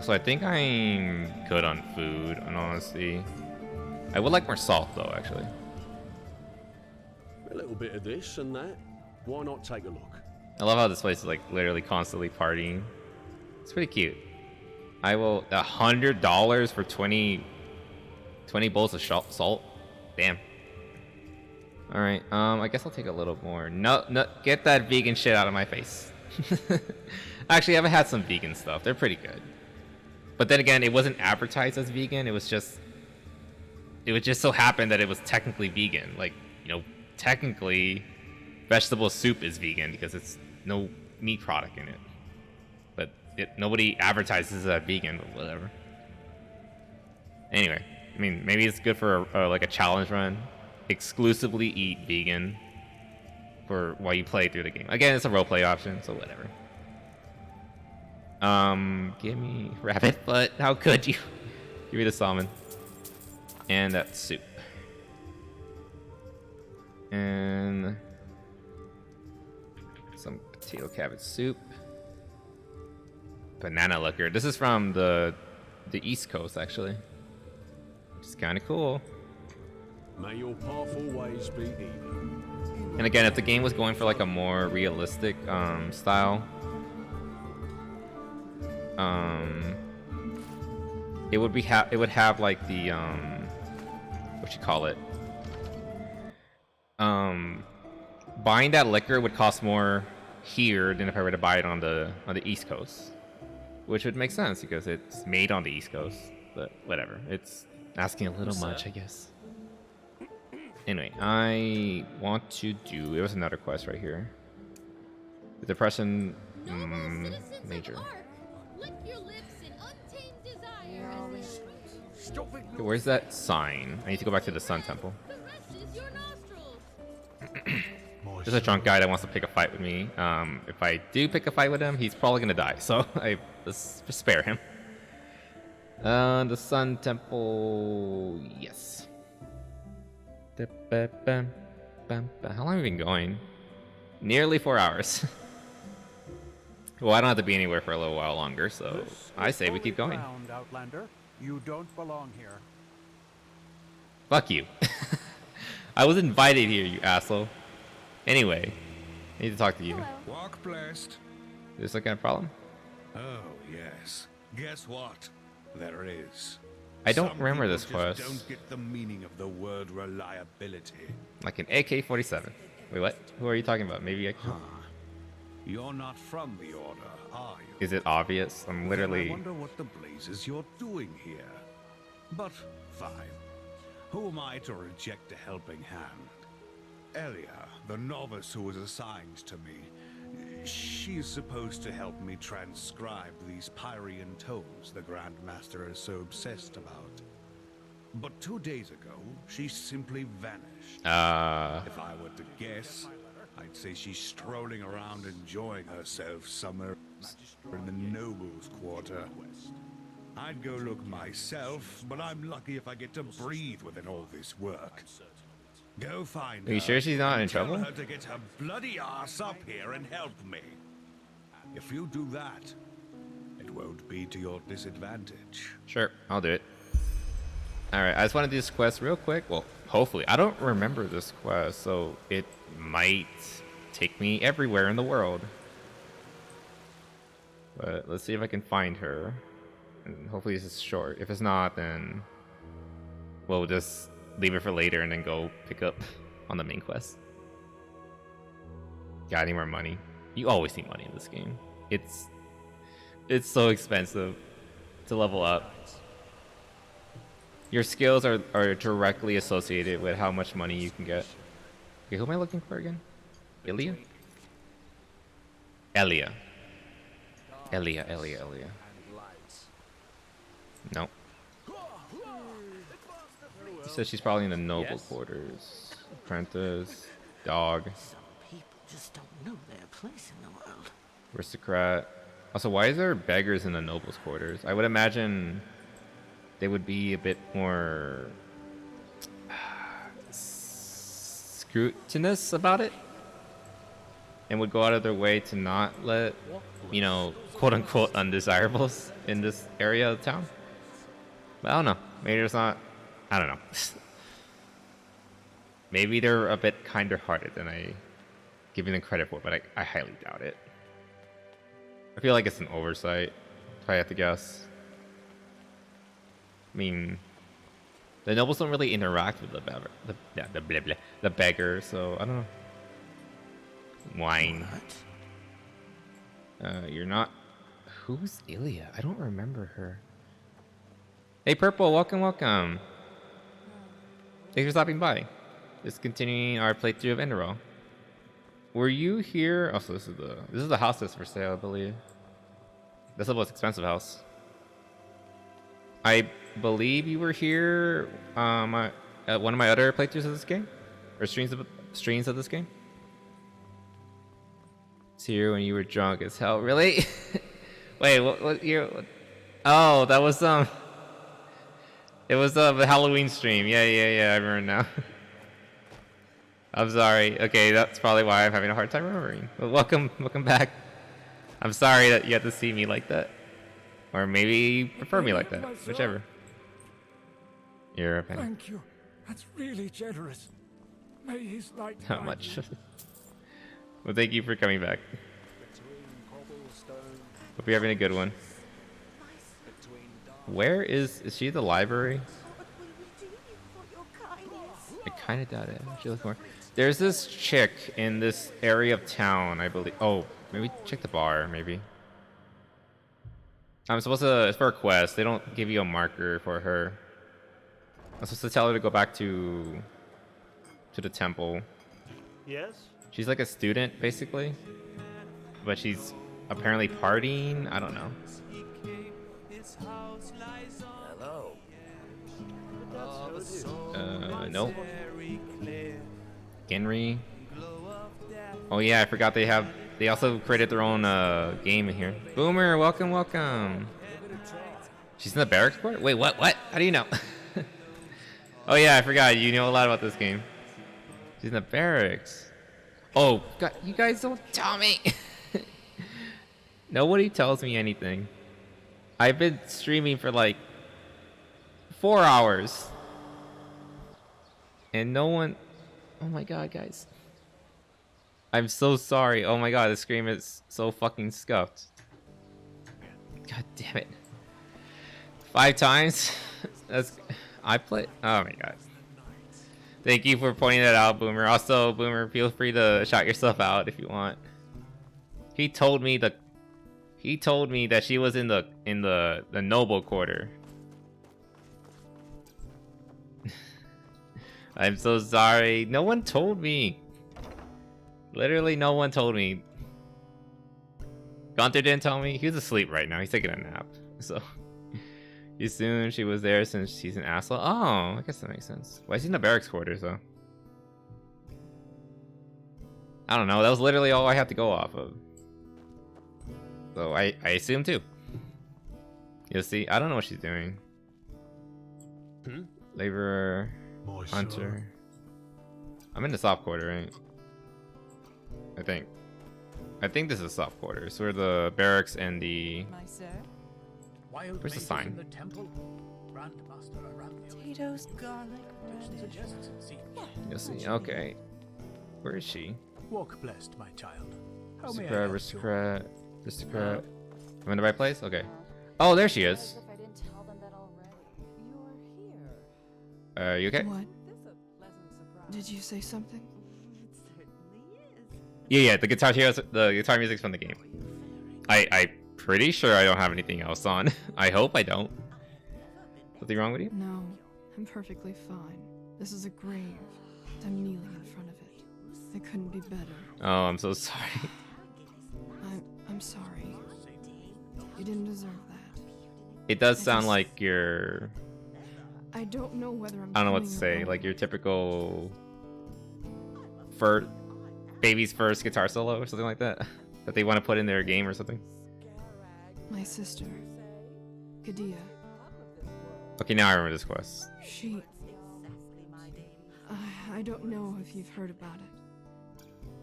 So I think I'm good on food, in honesty. I would like more salt though, actually. A little bit of this and that. Why not take a look? I love how this place is like literally constantly partying. It's pretty cute. I will $100 for 20 bowls of salt. Damn. All right. I guess I'll take a little more. No, get that vegan shit out of my face. Actually, I've had some vegan stuff. They're pretty good. But then again, it wasn't advertised as vegan. It would just so happen that it was technically vegan. Like, you know, technically, vegetable soup is vegan because it's no meat product in it. But nobody advertises it as vegan, but whatever. Anyway, I mean, maybe it's good for like a challenge run. Exclusively eat vegan for while you play through the game. Again, it's a roleplay option, so whatever. Give me rabbit foot. How could you? Give me the salmon. And that soup. And some potato cabbage soup. Banana liquor. This is from the East Coast, actually. Which is kind of cool. May your powerful ways be even. And again, if the game was going for like a more realistic style, it would have like the what you call it? Buying that liquor would cost more here than if I were to buy it on the East Coast, which would make sense because it's made on the East Coast. But whatever, it's asking a little much, I guess. Anyway, I want to do. It was another quest right here. The Depression Major. Lick your lips in untamed desire as Okay, where's that sign? I need to go back to the Sun Temple. caresses your nostrils. There's a drunk guy that wants to pick a fight with me. If I do pick a fight with him, he's probably gonna die. So let's just spare him. The Sun Temple, yes. How long have I been going? Nearly 4 hours. Well, I don't have to be anywhere for a little while longer, so I say we keep going. Outlander. You don't belong here. Fuck you. I was invited here, you asshole. Anyway, I need to talk to you. Walk blessed. Is there some kind of problem? Oh, yes. Guess what? There is. I don't Some remember people this just quest. Don't get the meaning of the word reliability. Like an AK-47. Wait, what? Who are you talking about? Maybe I can... You're not from the Order, are you? Is it obvious? I'm Then I literally... wonder what the blazes you're doing here. But fine. Who am I to reject a helping hand? Elia, the novice who was assigned to me, she's supposed to help me transcribe these Pyrian tones the Grand Master is so obsessed about. But 2 days ago, she simply vanished. If I were to guess, I'd say she's strolling around enjoying herself somewhere in the Nobles' Quarter. I'd go look myself, but I'm lucky if I get to breathe within all this work. Go find her. Are you sure she's not in Tell trouble? her to get her bloody ass up here and help me. If you do that, it won't be to your disadvantage. Sure, I'll do it. Alright, I just want to do this quest real quick. Well, hopefully. I don't remember this quest, so it might take me everywhere in the world. But let's see if I can find her. And hopefully this is short. If it's not, then we'll just leave it for later and then go pick up on the main quest. Got any more money? You always need money in this game. It's so expensive to level up. Your skills are directly associated with how much money you can get. Okay, who am I looking for again? Ilya? Elia. Elia. Nope. He says she's probably in the noble quarters. Apprentice. Dog. People just don't know their place in the world. Aristocrat. Also, why is there beggars in the nobles' quarters? I would imagine they would be a bit more scrutinous about it and would go out of their way to not let, you know, quote unquote undesirables in this area of town. But I don't know. Maybe there's not. I don't know. Maybe they're a bit kinder hearted than I give them credit for, but I highly doubt it. I feel like it's an oversight, if I have to guess. I mean, the nobles don't really interact with the beggar, so I don't know. Wine. You're not. Who's Ilya? I don't remember her. Hey, Purple, welcome. Thanks for stopping by. Just continuing our playthrough of Enderal. Were you here? Oh, so this is the house that's for sale, I believe. That's the most expensive house. I believe you were here at one of my other playthroughs of this game, or streams of this game. It's here when you were drunk as hell. Really? Wait, what year? Oh, that was it was the Halloween stream. Yeah. I remember now. I'm sorry. Okay, that's probably why I'm having a hard time remembering. But welcome back. I'm sorry that you had to see me like that. Or maybe you prefer me like that. Whichever. You're a penny. Thank you. That's really generous. May his light How guide much? you. Well, thank you for coming back. Hope you're having a good one. Where is she at the library? I kind of doubt it. She looks more. There's this chick in this area of town, I believe. Oh, maybe check the bar, maybe. I'm supposed to, it's for a quest. They don't give you a marker for her. I'm supposed to tell her to go back to the temple. Yes? She's like a student, basically. But she's apparently partying. I don't know. Hello. Nope. Henry. Oh yeah, I forgot they also created their own game in here. Boomer, welcome. She's in the barracks court? Wait, what? How do you know? Oh yeah, I forgot. You know a lot about this game. She's in the barracks. Oh, God, you guys don't tell me. Nobody tells me anything. I've been streaming for like 4 hours. And no one... Oh my god, guys. I'm so sorry. Oh my god, the screen is so fucking scuffed. God damn it. 5 times? That's... I play... Oh my god. Thank you for pointing that out, Boomer. Also, Boomer, feel free to shout yourself out if you want. He told me that she was in the noble quarter. I'm so sorry. No one told me. Literally no one told me. Gunther didn't tell me. He was asleep right now. He's taking a nap. So you assume she was there since she's an asshole. Oh, I guess that makes sense. Why is he in the barracks quarters though? I don't know. That was literally all I had to go off of. So I assume too. You'll see. I don't know what she's doing. Laborer. Hunter. I'm in the soft quarter, right? I think this is soft quarters. Where the barracks and the... Where's the sign? Potatoes, garlic, You'll see. Okay. Where is she? Walk blessed, my child. How may I Aristocrat. I'm in the right place? Okay. Oh, there she is. You okay? What? Did you say something? Yeah. The guitar music's from the game. I'm pretty sure I don't have anything else on. I hope I don't. Something wrong with you? No, I'm perfectly fine. This is a grave. I'm kneeling in front of it. It couldn't be better. Oh, I'm so sorry. I'm sorry. You didn't deserve that. It does sound like your... I don't know whether I'm I don't know what to coming or say. going. Like your typical baby's first guitar solo or something like that. That they want to put in their game or something. My sister, Kadia. Okay, now I remember this quest. She... I don't know if you've heard about it.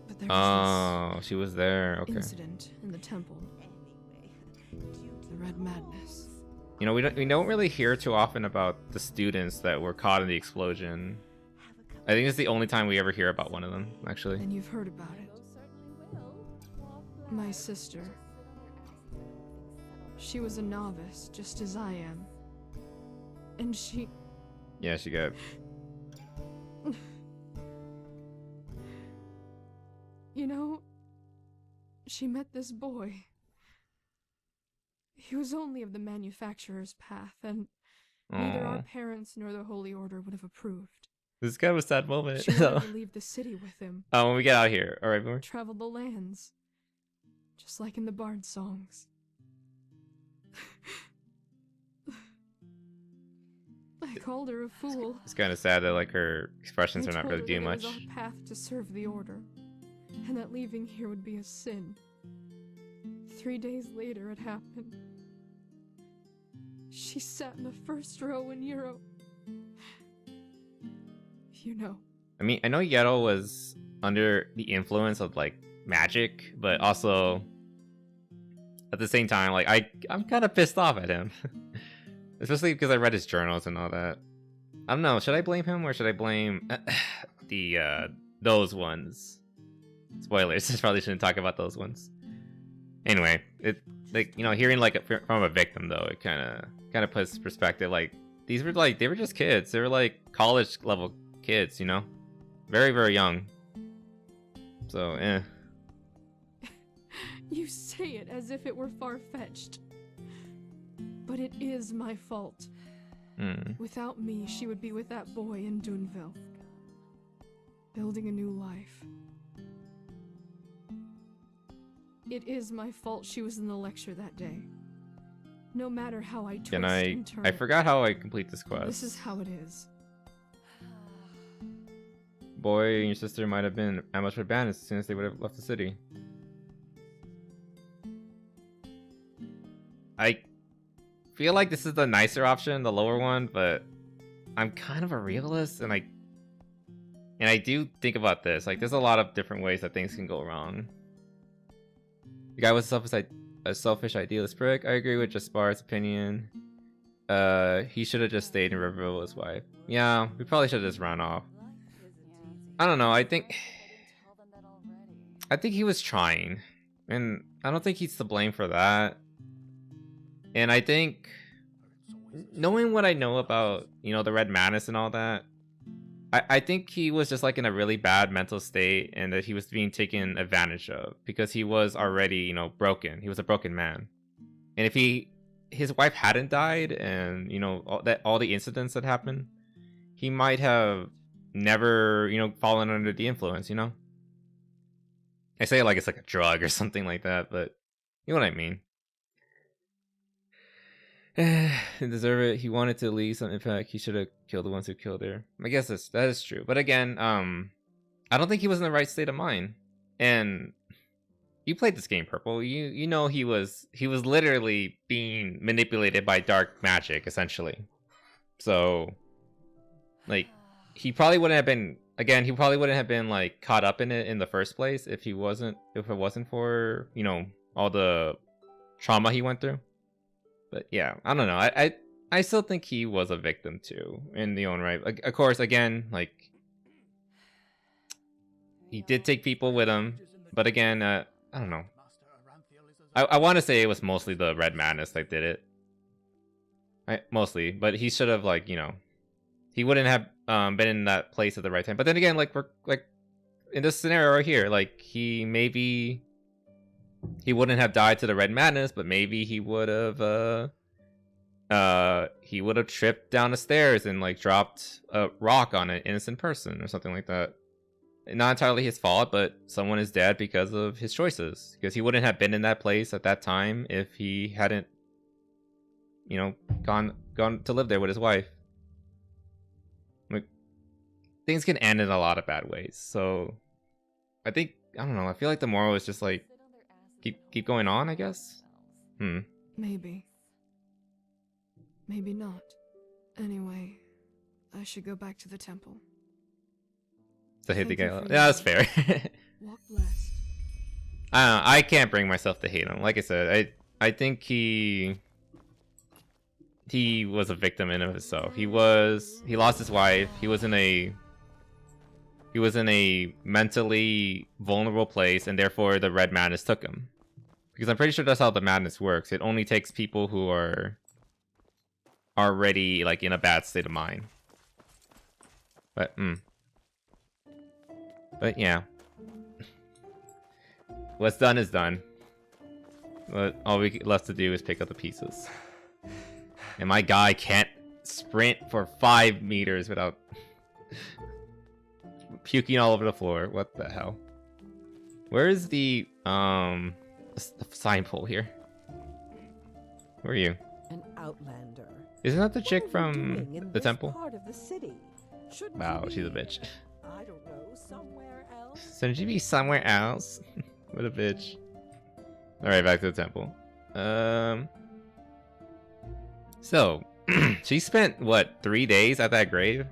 But there was Oh, she was there. this Okay. incident in the temple. The Red Madness. You know, we don't really hear too often about the students that were caught in the explosion. I think it's the only time we ever hear about one of them, actually. And you've heard about it. My sister. She was a novice, just as I am. And she... Yeah, she got... You know, she met this boy. He was only of the manufacturer's path, and neither our Aw. parents nor the Holy Order would have approved. This is kind of a sad moment. She wanted to leave the city with him. When we get out here. Alright, boomer. Travel the lands. Just like in the Bard songs. I called her a fool. It's kind of sad that like her expressions I are not told really her doing that much. it was our path to serve the Order, and that leaving here would be a sin. 3 days later, it happened. She sat in the first row in Europe. You know. I mean, I know Yeto was under the influence of like magic, but also at the same time, like I'm kind of pissed off at him, especially because I read his journals and all that. I don't know. Should I blame him or should I blame those ones? Spoilers. I probably shouldn't talk about those ones. Anyway, it like hearing like from a victim though, it kind of puts perspective. Like these were like they were just kids. They were like college level kids, very very young. So You say it as if it were far-fetched. But it is my fault. Without me, she would be with that boy in Duneville. Building a new life. It is my fault she was in the lecture that day. No matter how I twist and turn I it, forgot how I complete this quest. this is how it is. Boy and your sister might have been ambushed by bandits as soon as they would have left the city. I feel like this is the nicer option, the lower one, but I'm kind of a realist, and I do think about this. Like, there's a lot of different ways that things can go wrong. The guy was a selfish idealist prick. I agree with Jaspar's opinion. He should have just stayed in Riverville with his wife. Yeah, we probably should have just run off. I don't know. I think he was trying, and I don't think he's to blame for that. And I think, knowing what I know about, the Red Madness and all that, I think he was just like in a really bad mental state, and that he was being taken advantage of because he was already, broken. He was a broken man. And if his wife hadn't died, and all the incidents that happened, he might have never, fallen under the influence. I say it like it's like a drug or something like that, but you know what I mean. He deserved it. He wanted to leave some impact. He should have killed the ones who killed her. I guess that is true. But again, I don't think he was in the right state of mind. And you played this game, Purple. You know he was literally being manipulated by dark magic, essentially. So, like, he probably wouldn't have been like caught up in it in the first place if it wasn't for all the trauma he went through. But yeah, I don't know. I still think he was a victim too, in the own right. Of course, again, like, he did take people with him, but again, I don't know. I want to say it was mostly the Red Madness that did it. Mostly, but he should have, like, he wouldn't have been in that place at the right time. But then again, like, we're like in this scenario right here, like, he wouldn't have died to the Red Madness, but maybe he would have tripped down the stairs and like dropped a rock on an innocent person or something like that. not entirely his fault, but someone is dead because of his choices. Because he wouldn't have been in that place at that time if he hadn't, you know, gone to live there with his wife. Like, things can end in a lot of bad ways. So I think, I don't know, I feel like the moral is just like keep going on, I guess. Maybe. Maybe not. Anyway, I should go back to the temple. To hate the Thank you guy. for Yeah, that's your fair. help. Walk blessed. I don't know, I can't bring myself to hate him. Like I said, I think he was a victim in of himself. He lost his wife. He was in a mentally vulnerable place, and therefore the red madness took him. Because I'm pretty sure that's how the madness works. It only takes people who are already like in a bad state of mind. But yeah. What's done is done. But all we left to do is pick up the pieces. And my guy can't sprint for 5 meters without puking all over the floor. What the hell? Where is the sign pole here? Where are you? An outlander. Isn't that the chick What are you from doing in the this temple? part of the city? Shouldn't Wow, you she's a be, bitch. I don't know, somewhere else? Shouldn't you be somewhere else? What a bitch. Alright, back to the temple. So, she spent, what, 3 days at that grave?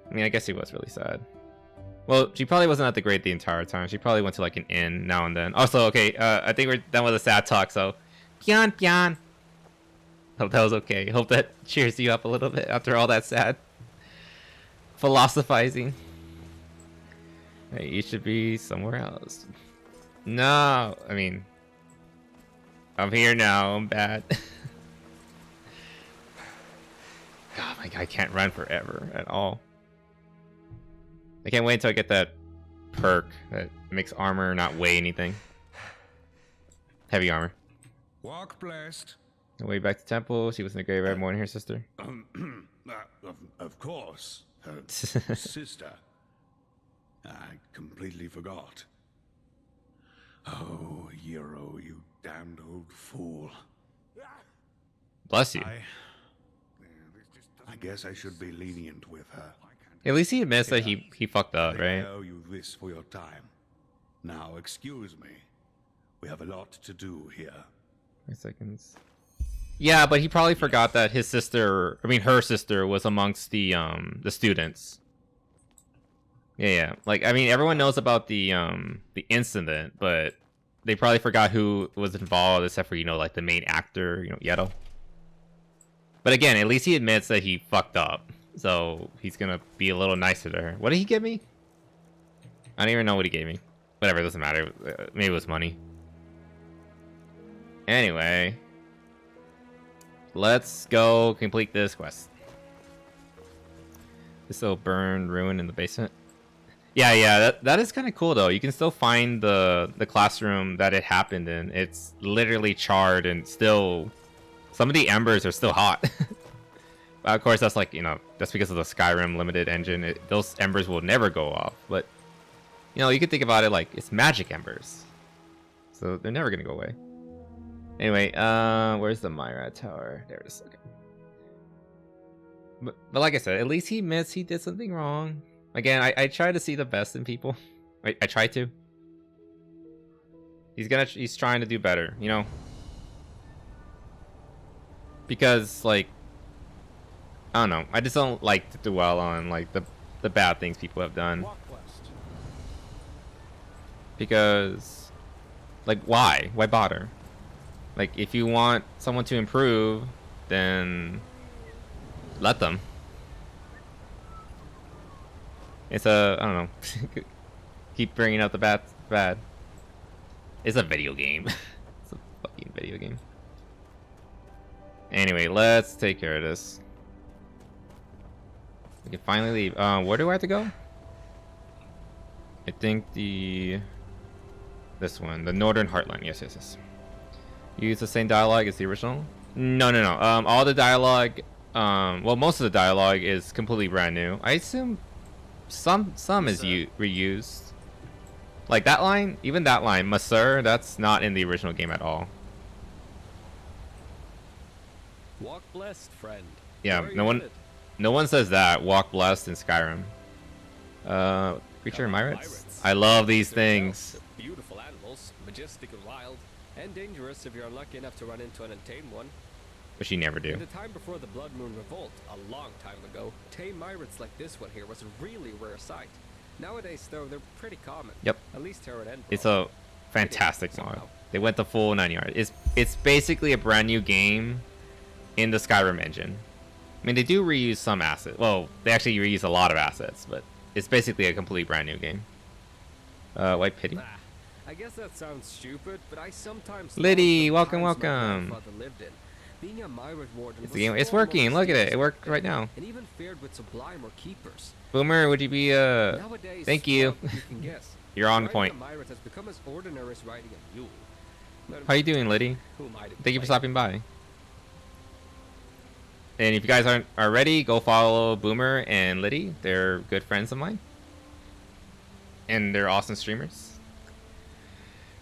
I mean, I guess she was really sad. Well, she probably wasn't at the grave the entire time. She probably went to, like, an inn now and then. Also, okay, I think we're done with the sad talk, so... Pian! Hope that was okay. Hope that cheers you up a little bit after all that sad philosophizing. Hey, you should be somewhere else. No, I mean... I'm here now, I'm bad. God, my guy can't run forever at all. I can't wait until I get that perk that makes armor not weigh anything. Heavy armor. Walk blessed. Way back to temple. She was in the graveyard mourning her sister. Of course. Her sister. I completely forgot. Oh, Euro, you damned old fool. Bless you. I guess I should be lenient with her. At least he admits that he fucked up, right? I owe you this for your time. Now, excuse me. We have a lot to do here. 5 seconds. Yeah, but he probably forgot that his sister, I mean her sister, was amongst the students. Yeah. Like, I mean, everyone knows about the incident, but they probably forgot who was involved, except for, you know, like the main actor, you know, Yeto. But again, at least he admits that he fucked up, so he's gonna be a little nicer to her. What did he give me? I don't even know what he gave me. Whatever, it doesn't matter. Maybe it was money. Anyway, let's go complete this quest. This little burned ruin in the basement. Yeah, that is kind of cool though. You can still find the classroom that it happened in. It's literally charred and still, some of the embers are still hot. But of course, that's like, you know, that's because of the Skyrim limited engine. Those embers will never go off. But you know, you could think about it like it's magic embers, so they're never gonna go away. Anyway, where's the Myra Tower? There it is. Okay. But like I said, at least he admits he did something wrong. Again, I try to see the best in people. I try to. He's trying to do better, you know? Because, like, I don't know. I just don't like to dwell on, like, the bad things people have done. Because, like, why? Why bother? Like, if you want someone to improve, then let them. It's I don't know. Keep bringing up the bad. It's a video game. It's a fucking video game. Anyway, let's take care of this. We can finally leave. Where do I have to go? I think this one, the Northern Heartland. Yes. Use the same dialogue as the original? No. All the dialogue, well, most of the dialogue is completely brand new. I assume some is reused. Like that line, even that line, Monsieur, that's not in the original game at all. Walk blessed, friend. Yeah, no one says that. Walk blessed in Skyrim. Creature Myrates. I love these things. Beautiful animals, majestic and wild, and dangerous if you're unlucky enough to run into an untamed one. Which you never do. In the time before the Blood Moon Revolt, a long time ago, tame myrates like this one here was a really rare sight. Nowadays, though, they're pretty common. Yep. At least here at Enderal. It's a fantastic mod. They went the full 9 yards. It's basically a brand new game in the Skyrim engine. I mean, they do reuse some assets. Well, they actually reuse a lot of assets, but it's basically a completely brand new game. White Pity. I guess that sounds stupid, but I sometimes Liddy, welcome. Lived in. Being a Myrat warden it's working. Look at it. It worked right now. And even fared with Sublime or Keepers. Boomer, would you be Nowadays, thank you. You can guess. You're on point. Myrat has become as ordinary as riding a mule. How you doing, Liddy? Thank you for stopping by. And if you guys are ready, go follow Boomer and Liddy. They're good friends of mine. And they're awesome streamers.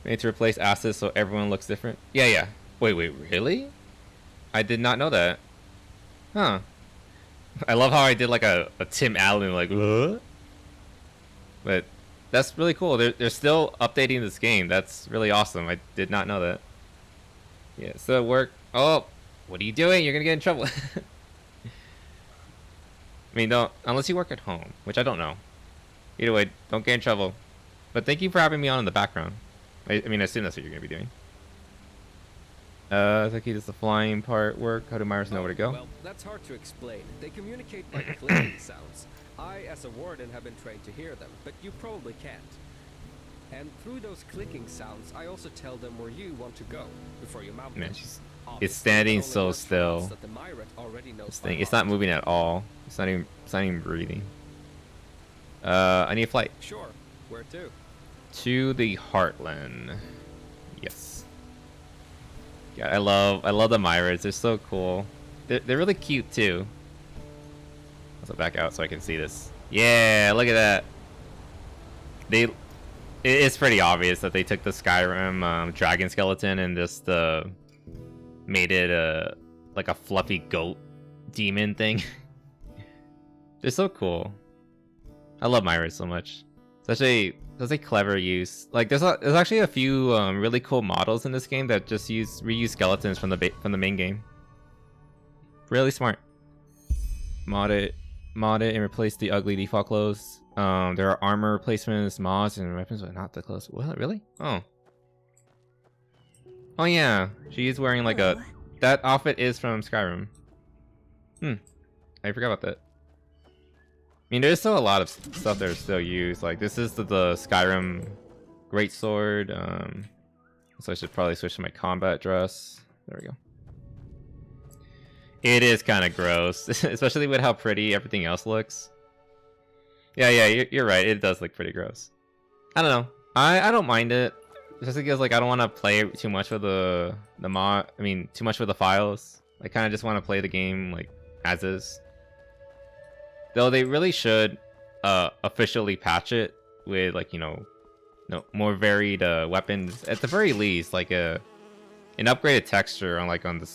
We need to replace assets so everyone looks different. Yeah. Wait, really? I did not know that. Huh. I love how I did like a Tim Allen, like, what? But that's really cool. They're still updating this game. That's really awesome. I did not know that. Yeah, so it worked. Oh, what are you doing? You're gonna get in trouble. I mean, don't, unless you work at home, which I don't know. Either way, don't get in trouble. But thank you for having me on in the background. I mean, I assume that's what you're gonna be doing. Thank you. Does the flying part work? How do Myers know where to go? Well, that's hard to explain. They communicate by clicking sounds. I, as a warden, have been trained to hear them, but you probably can't. And through those clicking sounds, I also tell them where you want to go before you mount them. It's standing so still. This thing, it's not moving at all. It's not even breathing. I need a flight. Sure. Where to? To the Heartland. Yes. Yeah, I love the Myrads. They're so cool. They're really cute too. Let's back out so I can see this. Yeah, look at that. It's pretty obvious that they took the Skyrim dragon skeleton and just made it like a fluffy goat demon thing. They're so cool. I love Myrads so much. Such a clever use. Like there's actually a few really cool models in this game that just reuse skeletons from the main game. Really smart. Mod it and replace the ugly default clothes. There are armor replacements, mods, and weapons, but not the clothes. What? Really? Oh yeah, she is wearing like that outfit is from Skyrim. I forgot about that. I mean, there's still a lot of stuff that are still used. Like this is the Skyrim greatsword. So I should probably switch to my combat dress. There we go. It is kind of gross, especially with how pretty everything else looks. Yeah, you're right. It does look pretty gross. I don't know. I don't mind it, just because like I don't want to play too much with the mod. I mean, too much with the files. I kind of just want to play the game like as is. Though they really should officially patch it with like more varied weapons at the very least, like an upgraded texture on the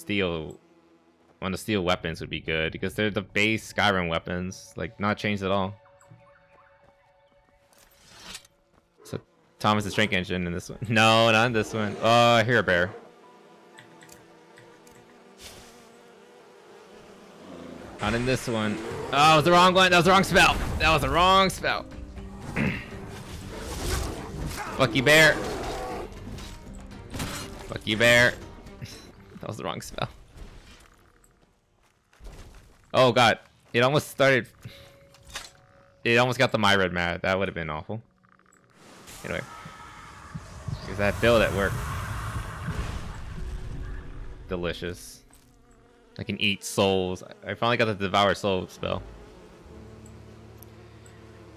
steel weapons would be good, because they're the base Skyrim weapons, like not changed at all. So Thomas the Strength Engine in this one. No, not in this one. Oh, I hear a bear. Not in this one. Oh, that was the wrong one. That was the wrong spell. That was the wrong spell. Fuck you, bear. Fuck you, bear. That was the wrong spell. Oh god, it almost started. It almost got the Myred mad. That would have been awful. Anyway, because that build at work. Delicious. I can eat souls. I finally got the Devour Soul spell.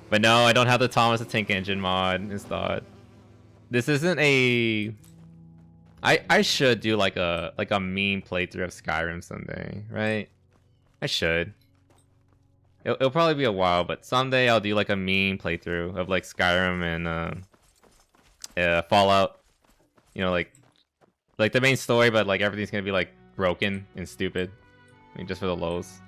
But no, I don't have the Thomas the Tank Engine mod installed. This isn't a... I should do like a meme playthrough of Skyrim someday, right? I should. It'll probably be a while, but someday I'll do like a meme playthrough of like Skyrim and Fallout. You know, like the main story, but like everything's gonna be like broken and stupid. I mean, just for the lows.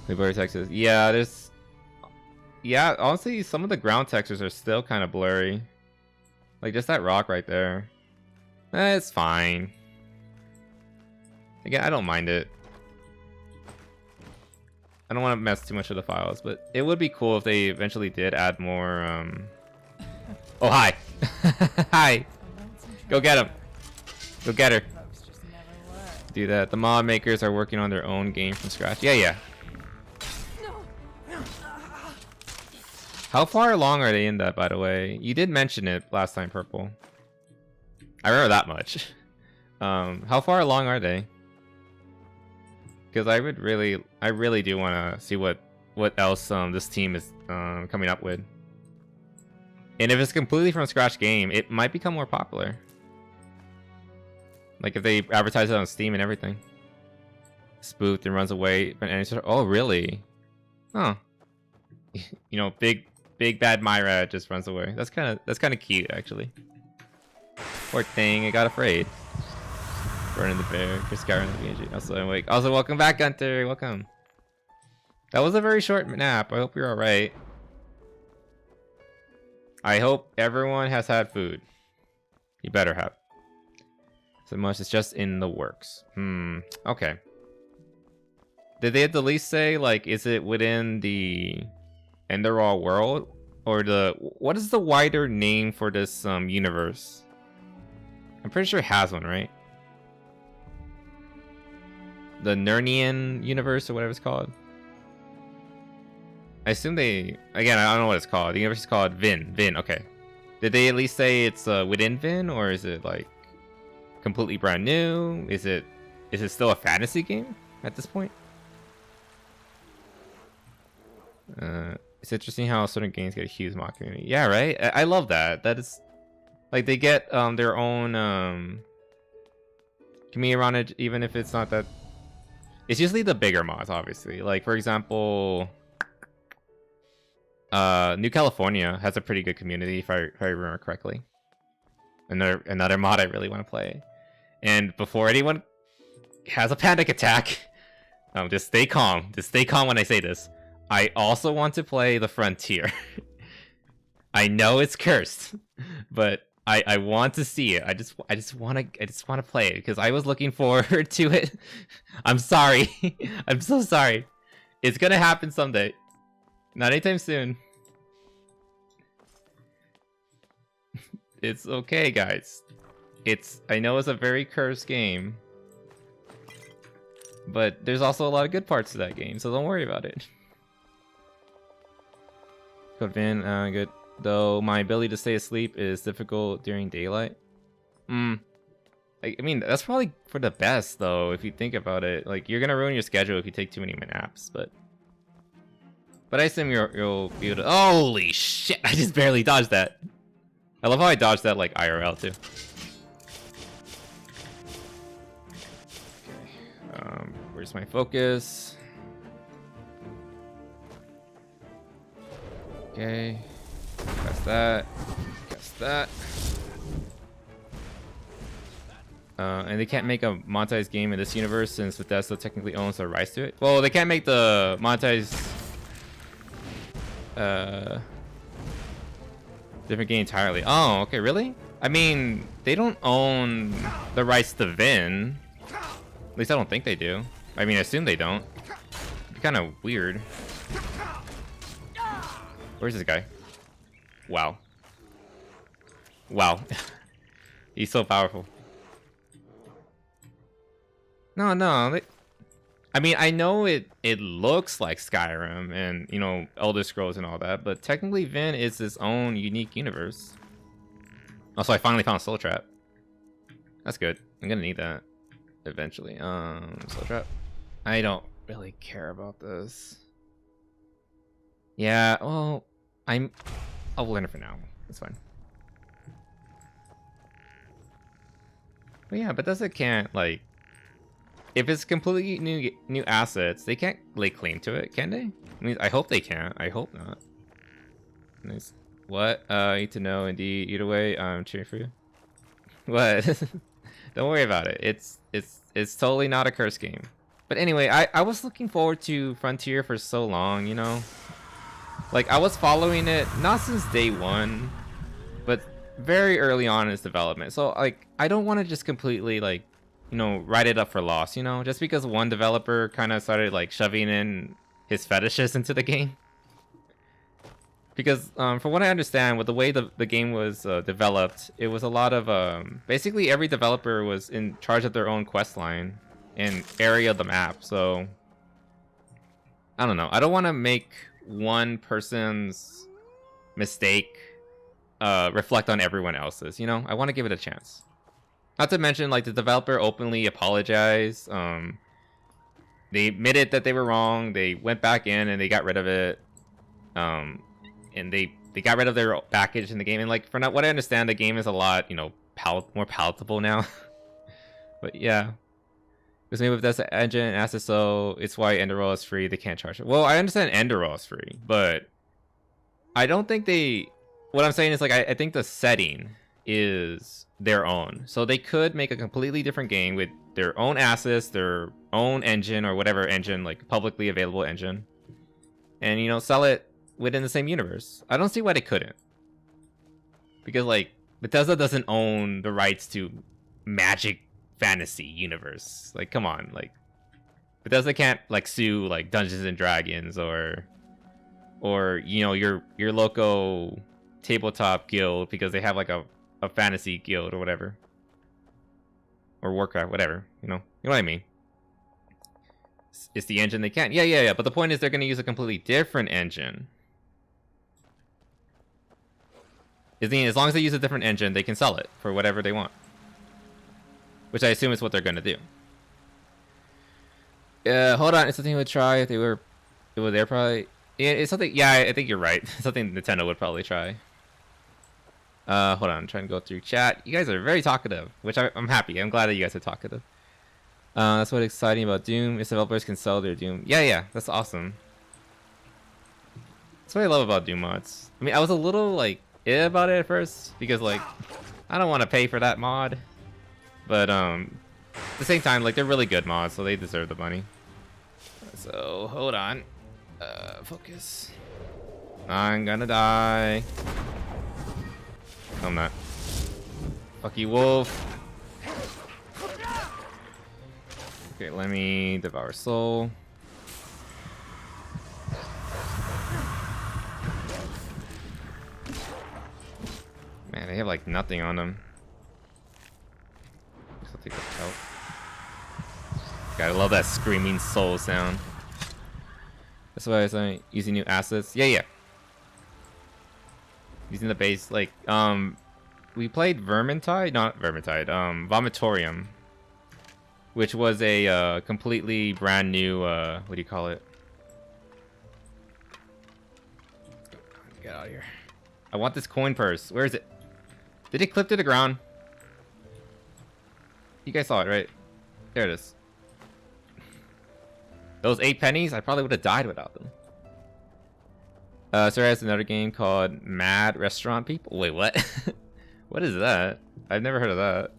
The blurry textures. Yeah, there's. Yeah, honestly, some of the ground textures are still kind of blurry. Like just that rock right there. It's fine. Again, I don't mind it. I don't want to mess too much with the files, but it would be cool if they eventually did add more. Oh, hi. Hi. Go get him. Go get her. Do that. The mod makers are working on their own game from scratch. Yeah, yeah. How far along are they in that, by the way? You did mention it last time, Purple. I remember that much. How far along are they? Because I really do want to see what else this team is coming up with. And if it's completely from scratch game, it might become more popular. Like if they advertise it on Steam and everything. Spoofed and runs away. Oh, really? Huh. You know, big bad Myra just runs away. That's kind of cute, actually. Poor thing, I got afraid. Burning the bear. Chris Skyrim the BNG. Also awake. Also, welcome back, Gunter. Welcome. That was a very short nap. I hope you're all right. I hope everyone has had food. You better have. So much it's just in the works. Okay. Did they at the least say, like, is it within the Enderal world? Or what is the wider name for this universe? I'm pretty sure it has one, right? The Nernian universe or whatever it's called. I assume they... Again, I don't know what it's called. The universe is called Vin. Vin, okay. Did they at least say it's within Vin? Or is it, like, completely brand new? Is it still a fantasy game at this point? It's interesting how certain games get a huge mock community. Yeah, right? I love that. That is... Like, they get their own community around it, even if it's not that... It's usually the bigger mods, obviously. Like, for example... New California has a pretty good community, if I remember correctly. Another mod I really want to play. And before anyone has a panic attack, just stay calm. Just stay calm when I say this. I also want to play the Frontier. I know it's cursed, but I want to see it. I just want to play it because I was looking forward to it. I'm sorry. I'm so sorry. It's gonna happen someday. Not anytime soon. It's okay, guys. I know it's a very cursed game, but there's also a lot of good parts to that game, so don't worry about it. Code Vin, good. Though my ability to stay asleep is difficult during daylight. I mean, that's probably for the best, though, if you think about it. Like, you're gonna ruin your schedule if you take too many naps, but I assume you'll be able to... Holy shit! I just barely dodged that. I love how I dodged that, like, IRL, too. Okay. Where's my focus? Okay. Cast that. Cast that. And they can't make a monetized game in this universe since Bethesda technically owns the rights to it. Well, they can't make the monetized... different game entirely. Oh, okay, really? I mean, they don't own the rights to Vin. At least I don't think they do. I mean, I assume they don't. It'd be kind of weird. Where's this guy? Wow. Wow. He's so powerful. No. I mean, I know it looks like Skyrim and, you know, Elder Scrolls and all that, but technically Vin is its own unique universe. Also, I finally found Soul Trap. That's good. I'm gonna need that eventually. Soul Trap. I don't really care about this. Yeah, well, I'll learn it for now. That's fine. But yeah, Bethesda can't, like, if it's completely new assets, they can't lay claim to it, can they? I mean, I hope they can't. I hope not. Nice. What? I need to know. Indeed. Either way, I'm cheering for you. What? Don't worry about it. It's totally not a curse game. But anyway, I was looking forward to Frontier for so long, you know? Like, I was following it, not since day one, but very early on in its development. So, like, I don't want to just completely, like, you know, write it up for loss, you know? Just because one developer kind of started, like, shoving in his fetishes into the game. Because, from what I understand, with the way the game was developed, it was a lot of, basically every developer was in charge of their own quest line and area of the map. So, I don't know. I don't want to make one person's mistake reflect on everyone else's, you know? I want to give it a chance. Not to mention, like, the developer openly apologized. They admitted that they were wrong. They went back in and they got rid of it. And they got rid of their package in the game. And, like, from what I understand, the game is a lot, you know, more palatable now. But yeah. It was made with this engine and SSO. It's why Enderal is free. They can't charge it. Well, I understand Enderal is free, but I don't think they... What I'm saying is, like, I think the setting is their own. So they could make a completely different game with their own assets, their own engine, or whatever engine, like, publicly available engine. And, you know, sell it within the same universe. I don't see why they couldn't. Because, like, Bethesda doesn't own the rights to Magic Fantasy universe. Like, come on. Like, Bethesda can't, like, sue, like, Dungeons and Dragons or you know, your local tabletop guild because they have, like, a fantasy guild or whatever. Or Warcraft, whatever. You know what I mean? It's the engine they can't. Yeah. But the point is they're going to use a completely different engine. As long as they use a different engine, they can sell it for whatever they want. Which I assume is what they're going to do. Hold on. It's something we would try if they were there probably. Yeah, it's something. Yeah, I think you're right. Something Nintendo would probably try. Hold on. I'm trying to go through chat. You guys are very talkative, which I'm happy. I'm glad that you guys are talkative. That's what's exciting about Doom. Is developers can sell their Doom. Yeah. That's awesome. That's what I love about Doom mods. I mean, I was a little, like, about it at first because, like, I don't want to pay for that mod. But, at the same time, like, they're really good mods, so they deserve the money. So, hold on. Focus. I'm gonna die. No, I'm not. Fuck you, wolf. Okay, let me devour soul. Man, they have, like, nothing on them. I'll take the help. Gotta love that screaming soul sound. That's why I was using new assets. Yeah. Using the base, like, we played Vomitorium, which was a completely brand new, what do you call it? Get out of here. I want this coin purse. Where is it? Did it clip to the ground? You guys saw it, right? There it is. Those 8 pennies, I probably would have died without them. Sarah has another game called Mad Restaurant People. Wait, what? What is that? I've never heard of that.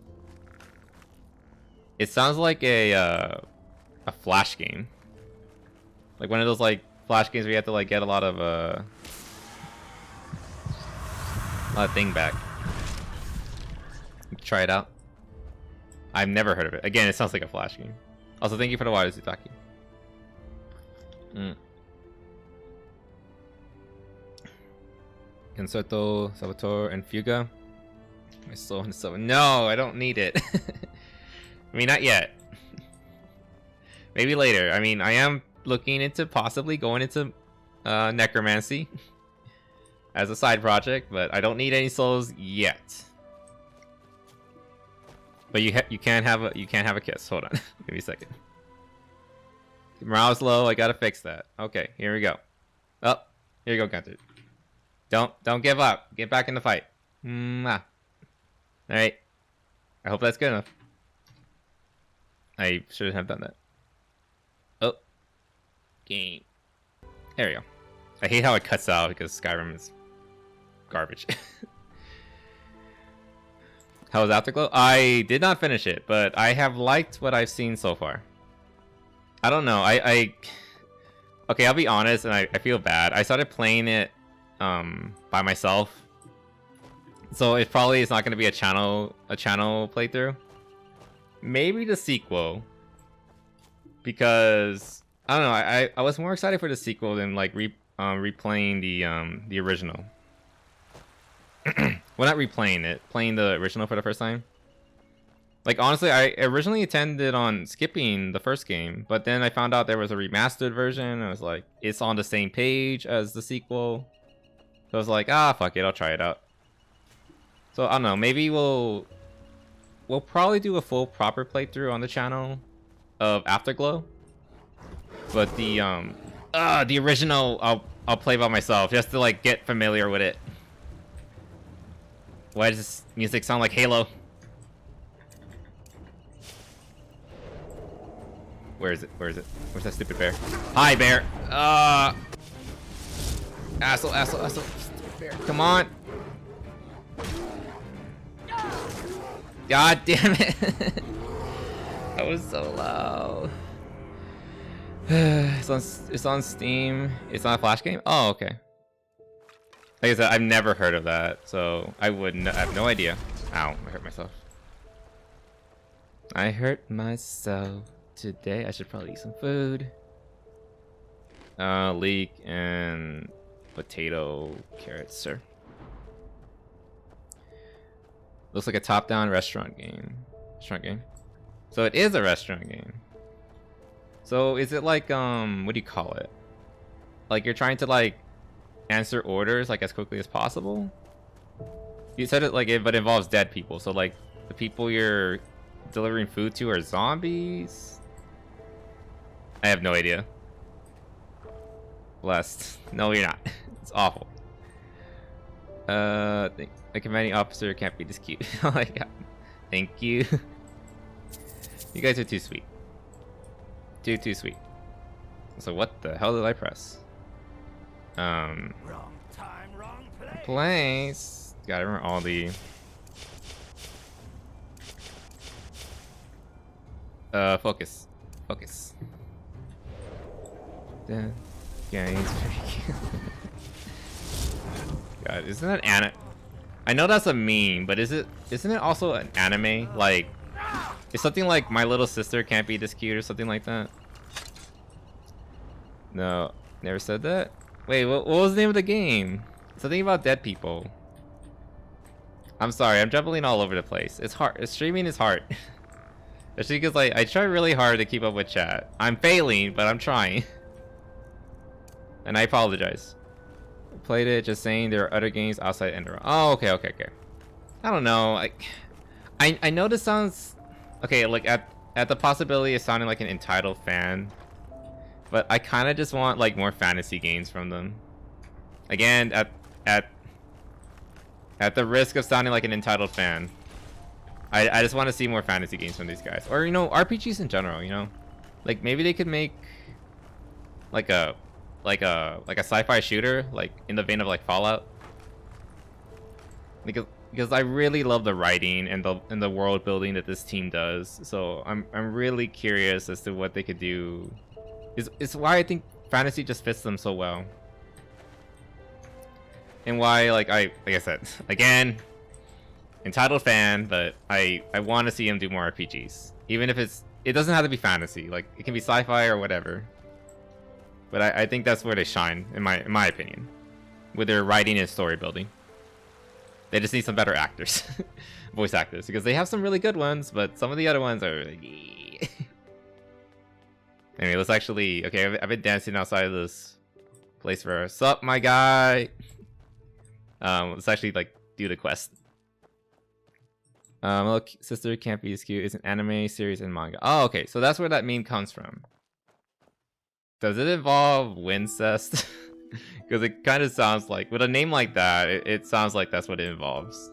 It sounds like a flash game. Like one of those, like, flash games where you have to, like, get a lot of thing back. Try it out. I've never heard of it. Again, it sounds like a flash game. Also, thank you for the water, Zutaki. Concerto, Salvatore, and Fuga. My soul and so. No, I don't need it. I mean, not yet. Maybe later. I mean, I am looking into possibly going into necromancy as a side project, but I don't need any souls yet. But you can't have a kiss. Hold on. Give me a second. Morale's low. I gotta fix that. Okay, here we go. Oh, here you go, Gunther. Don't give up. Get back in the fight. Mwah. All right. I hope that's good enough. I shouldn't have done that. Oh. Game. There we go. I hate how it cuts out because Skyrim is garbage. How was Afterglow? I did not finish it, but I have liked what I've seen so far. I don't know. Okay, I'll be honest, and I feel bad. I started playing it by myself, so it probably is not going to be a channel playthrough. Maybe the sequel, because I don't know. I was more excited for the sequel than like replaying the original. Well, not replaying it, playing the original for the first time. Like, honestly, I originally intended on skipping the first game, but then I found out there was a remastered version, and I was like, it's on the same page as the sequel. So I was like, ah, fuck it, I'll try it out. So, I don't know, maybe we'll probably do a full proper playthrough on the channel of Afterglow. But the original, I'll play by myself, just to, like, get familiar with it. Why does this music sound like Halo? Where is it? Where is it? Where's that stupid bear? Hi, bear. Asshole, asshole, asshole. Stupid bear. Come on. God damn it. That was so low. It's on Steam. It's not a Flash game? Oh, okay. Like I said, I've never heard of that, so I have no idea. Ow, I hurt myself. I hurt myself today. I should probably eat some food. Leek and potato carrots, sir. Looks like a top-down restaurant game. So it is a restaurant game. So is it like what do you call it? Like you're trying to like answer orders like as quickly as possible? You said it like it, but it involves dead people. So like the people you're delivering food to are zombies? I have no idea. Blessed. No, you're not. It's awful. The commanding officer can't be this cute. Oh my god. Thank you. You guys are too sweet. Too sweet. So what the hell did I press? Wrong time, wrong place. Gotta remember all the focus. Yeah, he's pretty cute. God, isn't that I know that's a meme, but isn't it also an anime? Like, it's something like My Little Sister Can't Be This Cute or something like that. No, never said that. Wait, what was the name of the game? Something about dead people. I'm sorry, I'm jumbling all over the place. It's hard. Streaming is hard. Especially because like I try really hard to keep up with chat. I'm failing, but I'm trying. And I apologize. I played it, just saying there are other games outside Enderal. Oh, okay. I don't know. I know this sounds okay. Like at the possibility of sounding like an entitled fan, but I kind of just want like more fantasy games from them. Again, at the risk of sounding like an entitled fan, I just want to see more fantasy games from these guys, or you know, RPGs in general. You know, like maybe they could make like a sci-fi shooter, like in the vein of like Fallout. Because I really love the writing and the world building that this team does. So I'm really curious as to what they could do. It's why I think fantasy just fits them so well. And why like I said, again, entitled fan, but I want to see him do more RPGs. Even if it doesn't have to be fantasy. Like it can be sci-fi or whatever. But I think that's where they shine, in my opinion, with their writing and story building. They just need some better actors, voice actors, because they have some really good ones, but some of the other ones are like, Anyway, let's actually, okay, I've been dancing outside of this place for sup, my guy. Let's actually like do the quest. Look, Sister Can't Be As Cute is an anime series and manga. Oh, okay, so that's where that meme comes from. Does it involve Wincest? Because it kind of sounds like, with a name like that, it sounds like that's what it involves.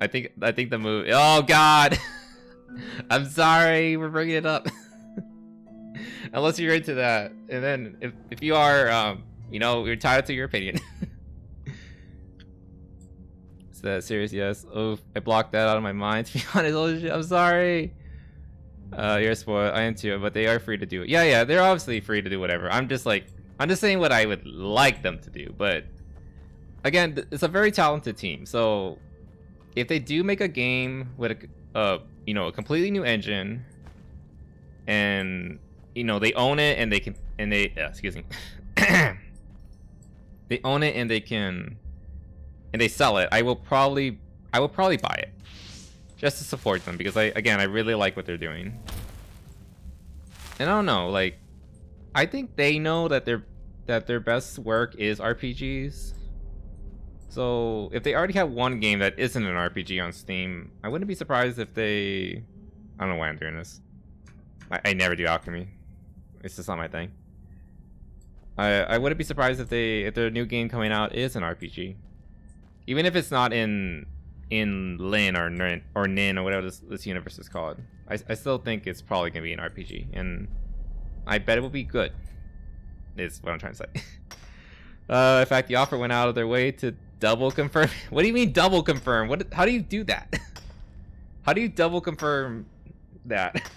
I think the move. Oh God! I'm sorry, we're bringing it up. Unless you're into that, and then if you are, you know, you're entitled to your opinion. Is that serious? Yes. Oh, I blocked that out of my mind. To be honest, oh shit, I'm sorry. You're spoiled. I am too, but they are free to do it. Yeah, they're obviously free to do whatever. I'm just saying what I would like them to do. But again, it's a very talented team. So if they do make a game with a you know, a completely new engine, and you know, they own it and they can, and they excuse me, they own it and they can, and they sell it, I will probably buy it just to support them, because I really like what they're doing. And I don't know, like, I think they know that their best work is RPGs. So if they already have one game that isn't an RPG on Steam, I wouldn't be surprised if they, I don't know why I'm doing this. I never do alchemy. It's just not my thing. I wouldn't be surprised if their new game coming out is an RPG, even if it's not in Lin or Nin or whatever this universe is called. I still think it's probably gonna be an RPG, and I bet it will be good. Is what I'm trying to say. In fact, the offer went out of their way to double confirm. What do you mean double confirm? How do you do that? How do you double confirm that?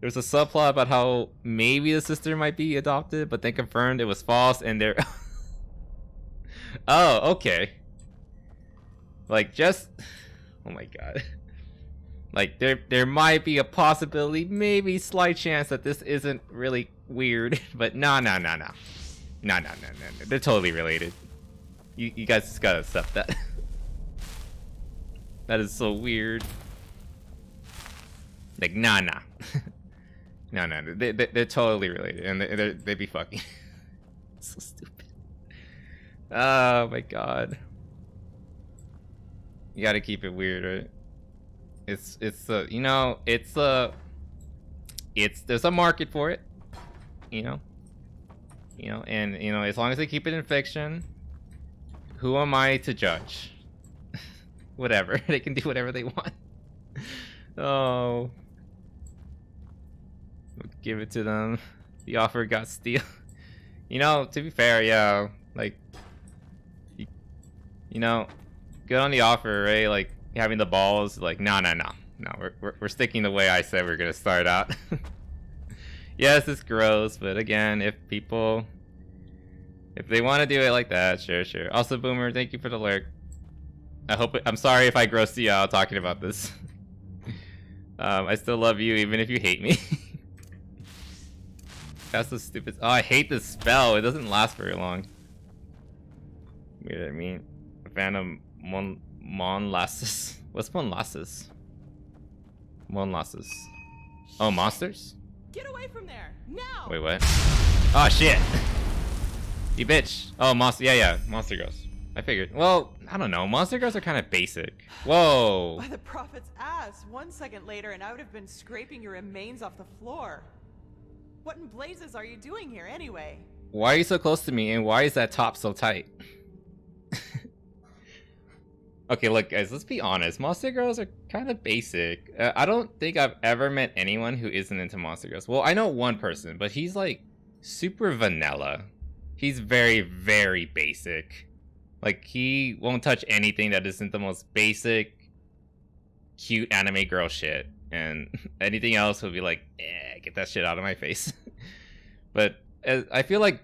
There's a subplot about how maybe the sister might be adopted, but then confirmed it was false, and they're oh, okay. Like, just, oh my god. Like, there might be a possibility, maybe slight chance that this isn't really weird, but no. They're totally related. You guys just gotta accept that. That is so weird. Like, nah. No, they're totally related, and they be fucking. So stupid. Oh my god. You gotta keep it weird, right? It's you know, there's a market for it, you know, and you know, as long as they keep it in fiction, who am I to judge? Whatever, they can do whatever they want. Oh, give it to them. The offer got steal. You know, to be fair, yeah, like, you know, good on the offer, right? Like, having the balls, like, no, we're sticking the way I said we're gonna start out. Yes, it's gross, but again, if they want to do it like that, sure. Also, Boomer, thank you for the lurk. I'm sorry if I grossed you out talking about this. I still love you even if you hate me. That's so stupid. Oh, I hate this spell. It doesn't last very long. You know what I mean? Phantom Monlasses. What's Monlasses? Monlasses. Oh, monsters? Get away from there now! Wait, what? Oh shit! You bitch! Oh, monster. Yeah, monster girls. I figured. Well, I don't know. Monster girls are kind of basic. Whoa! By the prophet's ass! 1 second later, and I would have been scraping your remains off the floor. What in blazes are you doing here, anyway? Why are you so close to me, and why is that top so tight? Okay, look, guys, let's be honest. Monster girls are kind of basic. I don't think I've ever met anyone who isn't into monster girls. Well, I know one person, but he's like super vanilla. He's very, very basic. Like, he won't touch anything that isn't the most basic, cute anime girl shit. And anything else will be like, get that shit out of my face. But I feel like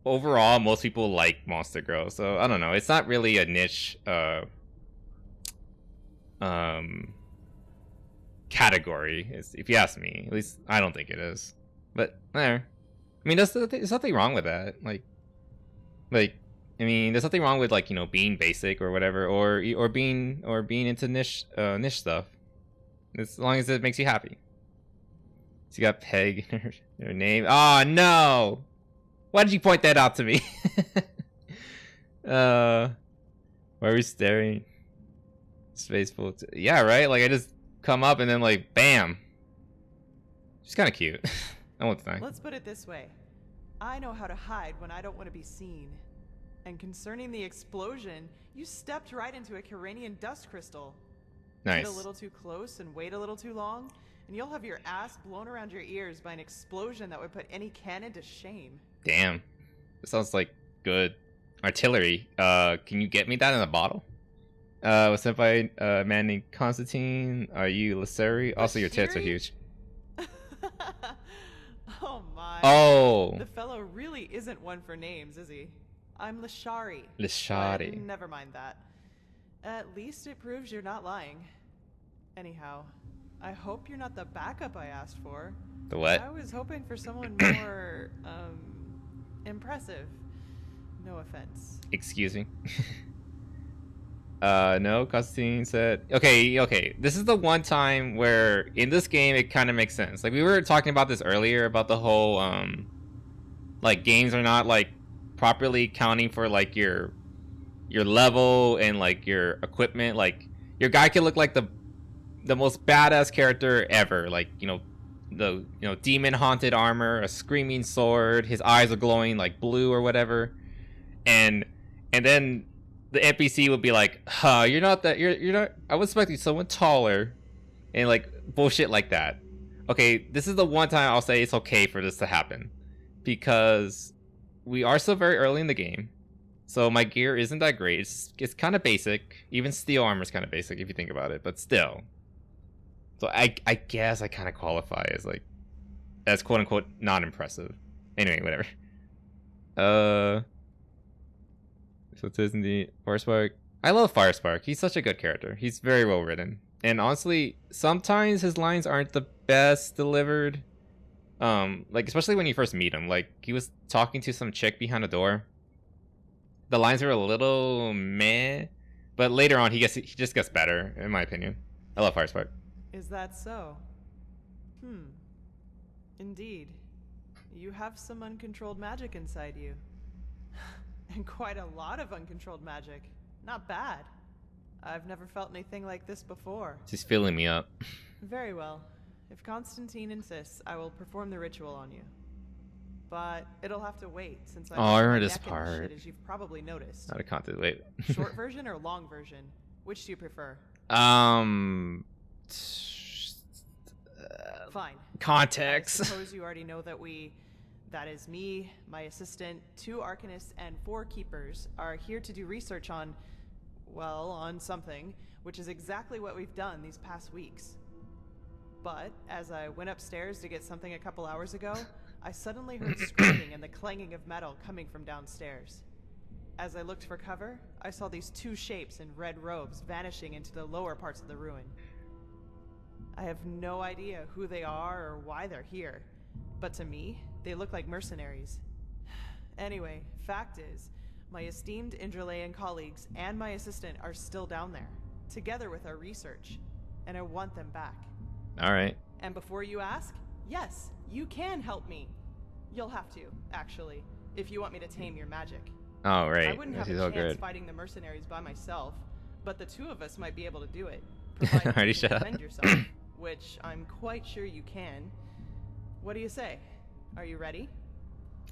overall, most people like monster girls, so I don't know. It's not really a niche category, if you ask me. At least I don't think it is. But there, I mean, there's nothing wrong with that. Like, I mean, there's nothing wrong with, like, you know, being basic or whatever, or being into niche stuff, as long as it makes you happy. So you got Peg in her name. Oh no! Why did you point that out to me? Why are we staring? Spaceful. Yeah, right? Like, I just come up and then, like, bam. She's kind of cute. I won't deny. Let's put it this way. I know how to hide when I don't want to be seen. And concerning the explosion, you stepped right into a Kyranian dust crystal. Get Nice. a little too close and wait a little too long, and you'll have your ass blown around your ears by an explosion that would put any cannon to shame. Damn. That sounds like good artillery. Can you get me that in a bottle? Was sent by a man named Constantine. Are you Laceri? Also, your tits are huge. Oh my. Oh. The fellow really isn't one for names, is he? I'm Lashari. Lashari. But never mind that. At least it proves you're not lying. Anyhow, I hope you're not the backup I asked for. The what? I was hoping for someone more, impressive. No offense. Excuse me. No, Constantine said. Okay. This is the one time where in this game it kind of makes sense. Like we were talking about this earlier about the whole like games are not like properly counting for like your level and like your equipment. Like your guy can look like the most badass character ever. Like the demon haunted armor, a screaming sword, his eyes are glowing like blue or whatever, and then the NPC would be like, "Huh, you're not. I was expecting someone taller," and like bullshit like that. Okay, this is the one time I'll say it's okay for this to happen, because we are still very early in the game, so my gear isn't that great. It's kind of basic. Even steel armor is kind of basic if you think about it, but still. So I guess I kind of qualify as quote unquote not impressive. Anyway, whatever. So it says in the Firespark. I love Firespark. He's such a good character. He's very well written. And honestly, sometimes his lines aren't the best delivered. Like especially when you first meet him. Like he was talking to some chick behind a door. The lines are a little meh, but later on he just gets better, in my opinion. I love Firespark. Is that so? Indeed. You have some uncontrolled magic inside you. And quite a lot of uncontrolled magic. Not bad. I've never felt anything like this before. She's filling me up. Very well. If Constantine insists, I will perform the ritual on you. But it'll have to wait since I remember this neck and part. shit, as you've probably noticed. Not a content. Wait. Short version or long version? Which do you prefer? Fine. Context. I suppose you already know that is me, my assistant, 2 arcanists, and 4 keepers are here to do research on something, which is exactly what we've done these past weeks. But as I went upstairs to get something a couple hours ago, I suddenly heard screaming and the clanging of metal coming from downstairs. As I looked for cover, I saw these 2 shapes in red robes vanishing into the lower parts of the ruin. I have no idea who they are or why they're here, but to me, they look like mercenaries. Anyway, fact is, my esteemed Enderalian colleagues and my assistant are still down there, together with our research, and I want them back. Alright. And before you ask, yes, you can help me. You'll have to, actually, if you want me to tame your magic. Oh, right. I wouldn't have She's a all chance good. fighting the mercenaries by myself, but the 2 of us might be able to do it. Already You shut can up. defend yourself, which I'm quite sure you can. What do you say? Are you ready?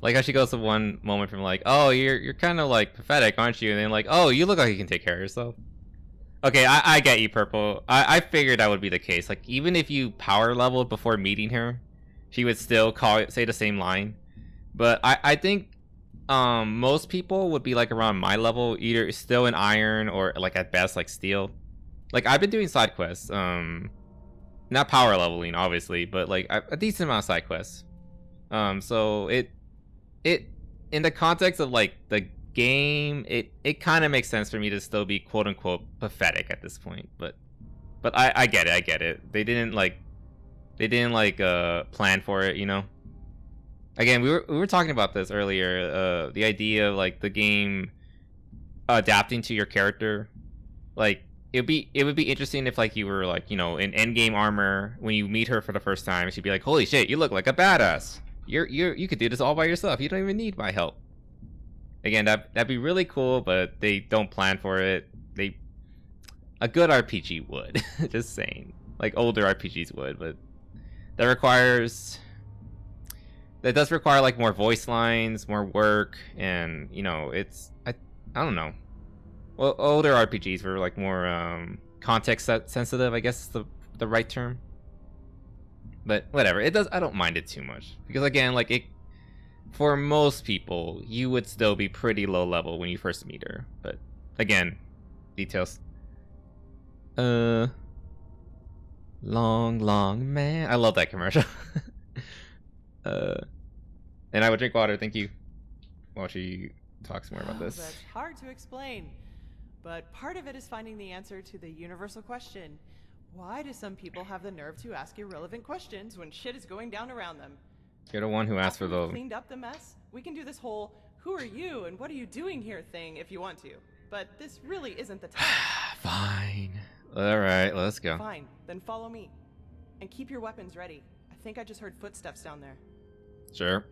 Like how she goes to one moment from like, oh, you're kind of like pathetic, aren't you? And then like, oh, you look like you can take care of yourself. Okay, I get you, Purple. I figured that would be the case. Like even if you power leveled before meeting her, she would still say the same line. But I think most people would be like around my level, either still in iron or like at best like steel. Like I've been doing side quests, not power leveling obviously, but like a decent amount of side quests. So it in the context of like the game, it kind of makes sense for me to still be quote unquote pathetic at this point. But I get it. They didn't plan for it, you know. Again, we were talking about this earlier. The idea of like the game adapting to your character, like it would be interesting if like you were like, you know, in endgame armor when you meet her for the first time, she'd be like, holy shit, you look like a badass. You could do this all by yourself. You don't even need my help. Again, that'd be really cool, but they don't plan for it. A good RPG would. Just saying, like older RPGs would, but that does require like more voice lines, more work, and you know, I don't know. Well, older RPGs were like more context sensitive, I guess is the right term. But whatever, it does. I don't mind it too much because again, like it, for most people, you would still be pretty low level when you first meet her. But again, details. Long man. I love that commercial. And I would drink water. Thank you. While she talks more about this. That's hard to explain, but part of it is finding the answer to the universal question. Why do some people have the nerve to ask irrelevant questions when shit is going down around them? You're the one who asked for After we've the. cleaned up the mess, we can do this whole "Who are you and what are you doing here?" thing if you want to. But this really isn't the time. Fine. All right, let's go. Fine, then follow me, and keep your weapons ready. I think I just heard footsteps down there. Sure.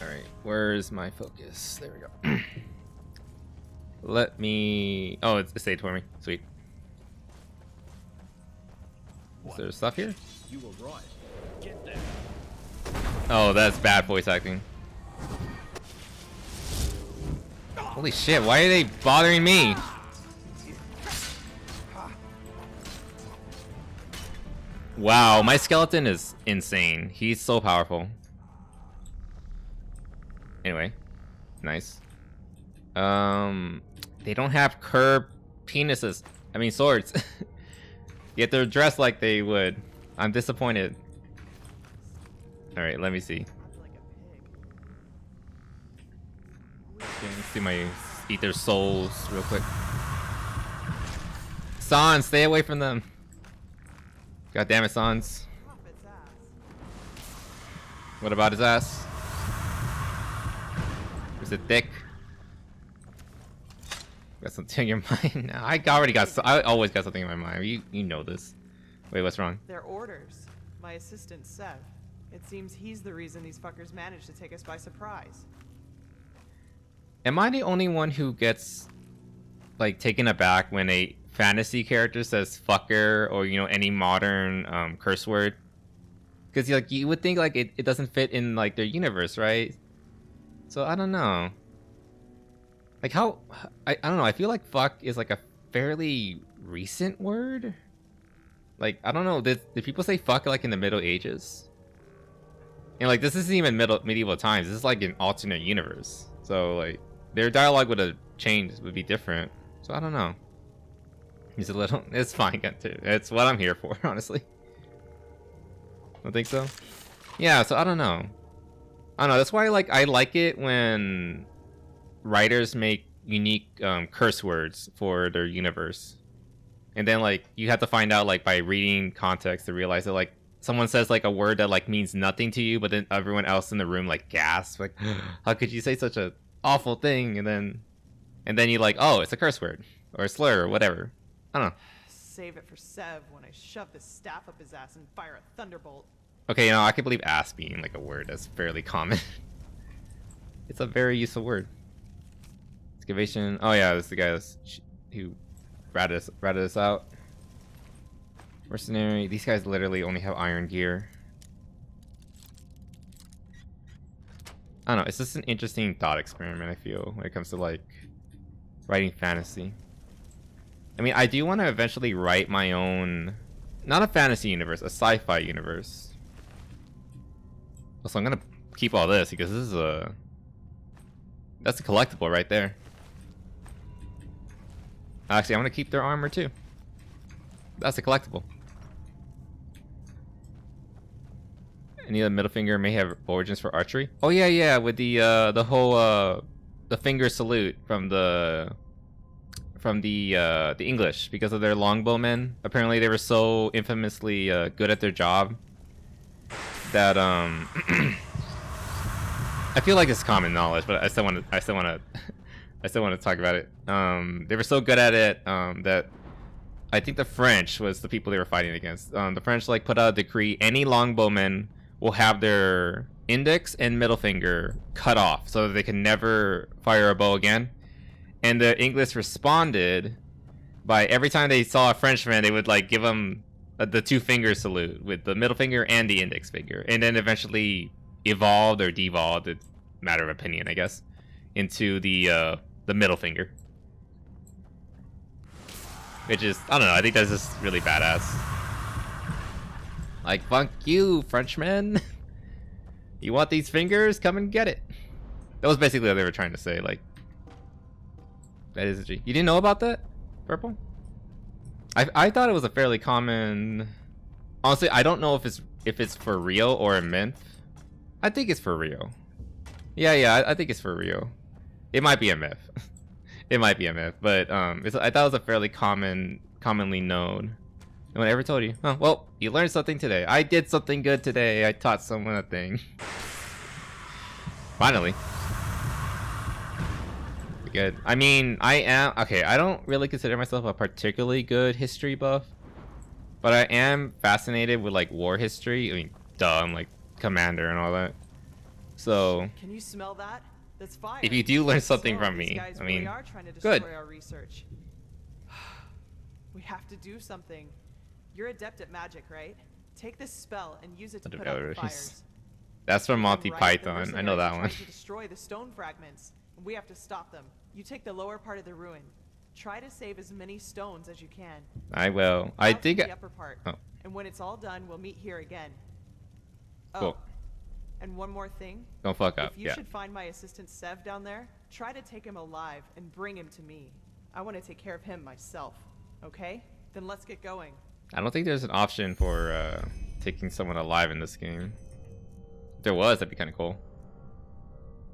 All right, where's my focus? There we go. Let me. Oh, it stayed for me. Sweet. Is there stuff here? You were right. Get there. Oh, that's bad voice acting. Holy shit, why are they bothering me? Wow, my skeleton is insane. He's so powerful. Anyway, nice. They don't have curved penises. I mean swords. Yet they're dressed like they would. I'm disappointed. All right, let me see. Okay, let's do my eat their souls real quick. Sans, stay away from them. God damn it, Sans. What about his ass? Is it thick? Got something in your mind? No, I always got something in my mind. You know this. Wait, what's wrong? They're orders. My assistant, Sev. It seems he's the reason these fuckers managed to take us by surprise. Am I the only one who gets like taken aback when a fantasy character says fucker or any modern curse word? Because like you would think like it doesn't fit in like their universe, right? So I don't know. Like how I don't know. I feel like fuck is like a fairly recent word. Like I don't know. Did people say fuck like in the Middle Ages? And like this isn't even medieval times. This is like an alternate universe. So like their dialogue would have changed, would be different. So I don't know. He's a little. It's fine, too. It's what I'm here for, honestly. Don't think so. Yeah. So I don't know. I don't know. That's why like I like it when writers make unique curse words for their universe, and then like you have to find out like by reading context to realize that like someone says like a word that like means nothing to you, but then everyone else in the room like gasps like, how could you say such a awful thing? And then you like, oh, it's a curse word or a slur or whatever. I don't know. Save it for Sev when I shove this staff up his ass and fire a thunderbolt. Okay, I can believe ass being like a word that's fairly common. It's a very useful word. Excavation. Oh yeah, this is the guy who ratted us out. Mercenary. These guys literally only have iron gear. I don't know. It's just an interesting thought experiment, I feel, when it comes to like writing fantasy. I mean, I do want to eventually write my own, not a fantasy universe, a sci-fi universe. So I'm gonna keep all this because this is that's a collectible right there. Actually, I'm gonna keep their armor too. That's a collectible. Any of the middle finger may have origins for archery. Oh yeah, with the whole the finger salute from the English because of their longbowmen. Apparently, they were so infamously good at their job that I feel like it's common knowledge, but I still want to talk about it. They were so good at it that I think the French was the people they were fighting against. The French like put out a decree: any longbowmen will have their index and middle finger cut off so that they can never fire a bow again. And the English responded by every time they saw a Frenchman, they would like give him the two finger salute with the middle finger and the index finger, and then eventually evolved or devolved, it's a matter of opinion, I guess, into the middle finger. Which is, I don't know, I think that's just really badass. Like, fuck you, Frenchman. You want these fingers? Come and get it. That was basically what they were trying to say, like. That is a G. You didn't know about that? Purple? I thought it was a fairly common... Honestly, I don't know if it's for real or a myth. I think it's for real. Yeah, I think it's for real. It might be a myth. It might be a myth, but I thought it was a fairly commonly known. No one ever told you. Oh, well, you learned something today. I did something good today. I taught someone a thing. Finally. Good. I mean, I don't really consider myself a particularly good history buff, but I am fascinated with like war history. I mean, duh, I'm like commander and all that. So Can you smell that? That's fire. if you do learn something from me, I mean, really are trying to destroy good. our research. We have to do something. You're adept at magic, right? Take this spell and use it to put out the fires. That's from Monty Right, the Python. I know that one. mercenaries are trying to destroy the stone fragments, and we have to stop them. You take the lower part of the ruin. Try to save as many stones as you can. I will. I think. The upper part. Oh. And when it's all done, we'll meet here again. Cool. And one more thing. Don't fuck up. If you Yeah. should find my assistant Sev down there, try to take him alive and bring him to me. I want to take care of him myself. Okay? Then let's get going. I don't think there's an option for taking someone alive in this game. If there was, that'd be kind of cool.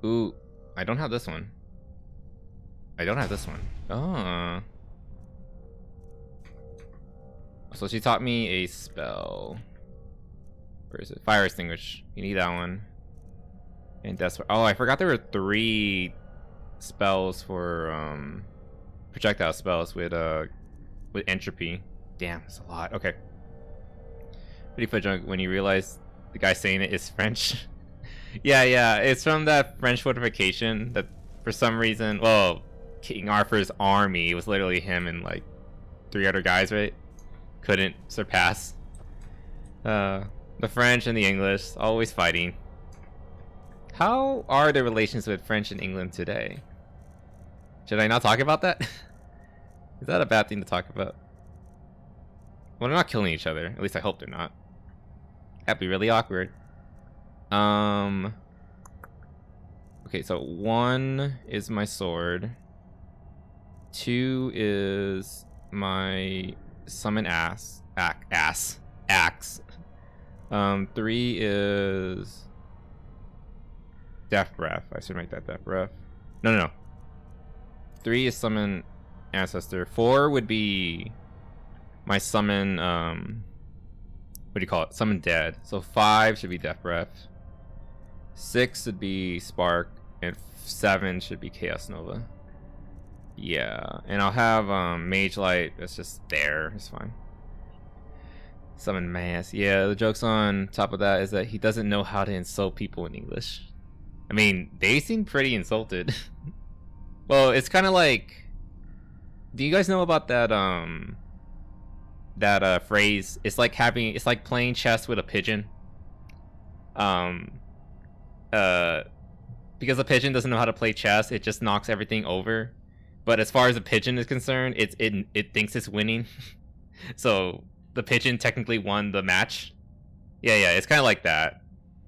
Ooh, I don't have this one. I don't have this one. Oh. So she taught me a spell. Where is it? Fire extinguish. You need that one. And that's oh, I forgot there were 3 spells for projectile spells with entropy. Damn, that's a lot. Okay. Pretty fun junk when you realize the guy saying it is French. yeah, it's from that French fortification that for some reason, well, King Arthur's army was literally him and like 3 other guys, right? Couldn't surpass. The French and the English always fighting. How are the relations with French and England today? Should I not talk about that? Is that a bad thing to talk about? Well, they're not killing each other. At least I hope they're not. That'd be really awkward. Okay, so 1 is my sword. 2 is my summon axe. 3 is Death Breath. I should make that Death Breath. No. 3 is summon ancestor. 4 would be my summon, what do you call it? Summon dead. So 5 should be Death Breath. 6 would be Spark, and 7 should be Chaos Nova. Yeah, and I'll have Mage Light. That's just there. It's fine. Summon Mass. Yeah, the joke's on top of that is that he doesn't know how to insult people in English. I mean, they seem pretty insulted. Well, it's kind of like, do you guys know about that phrase? It's like playing chess with a pigeon. Because a pigeon doesn't know how to play chess, it just knocks everything over. But as far as a pigeon is concerned, it thinks it's winning. So the pigeon technically won the match. Yeah, it's kind of like that.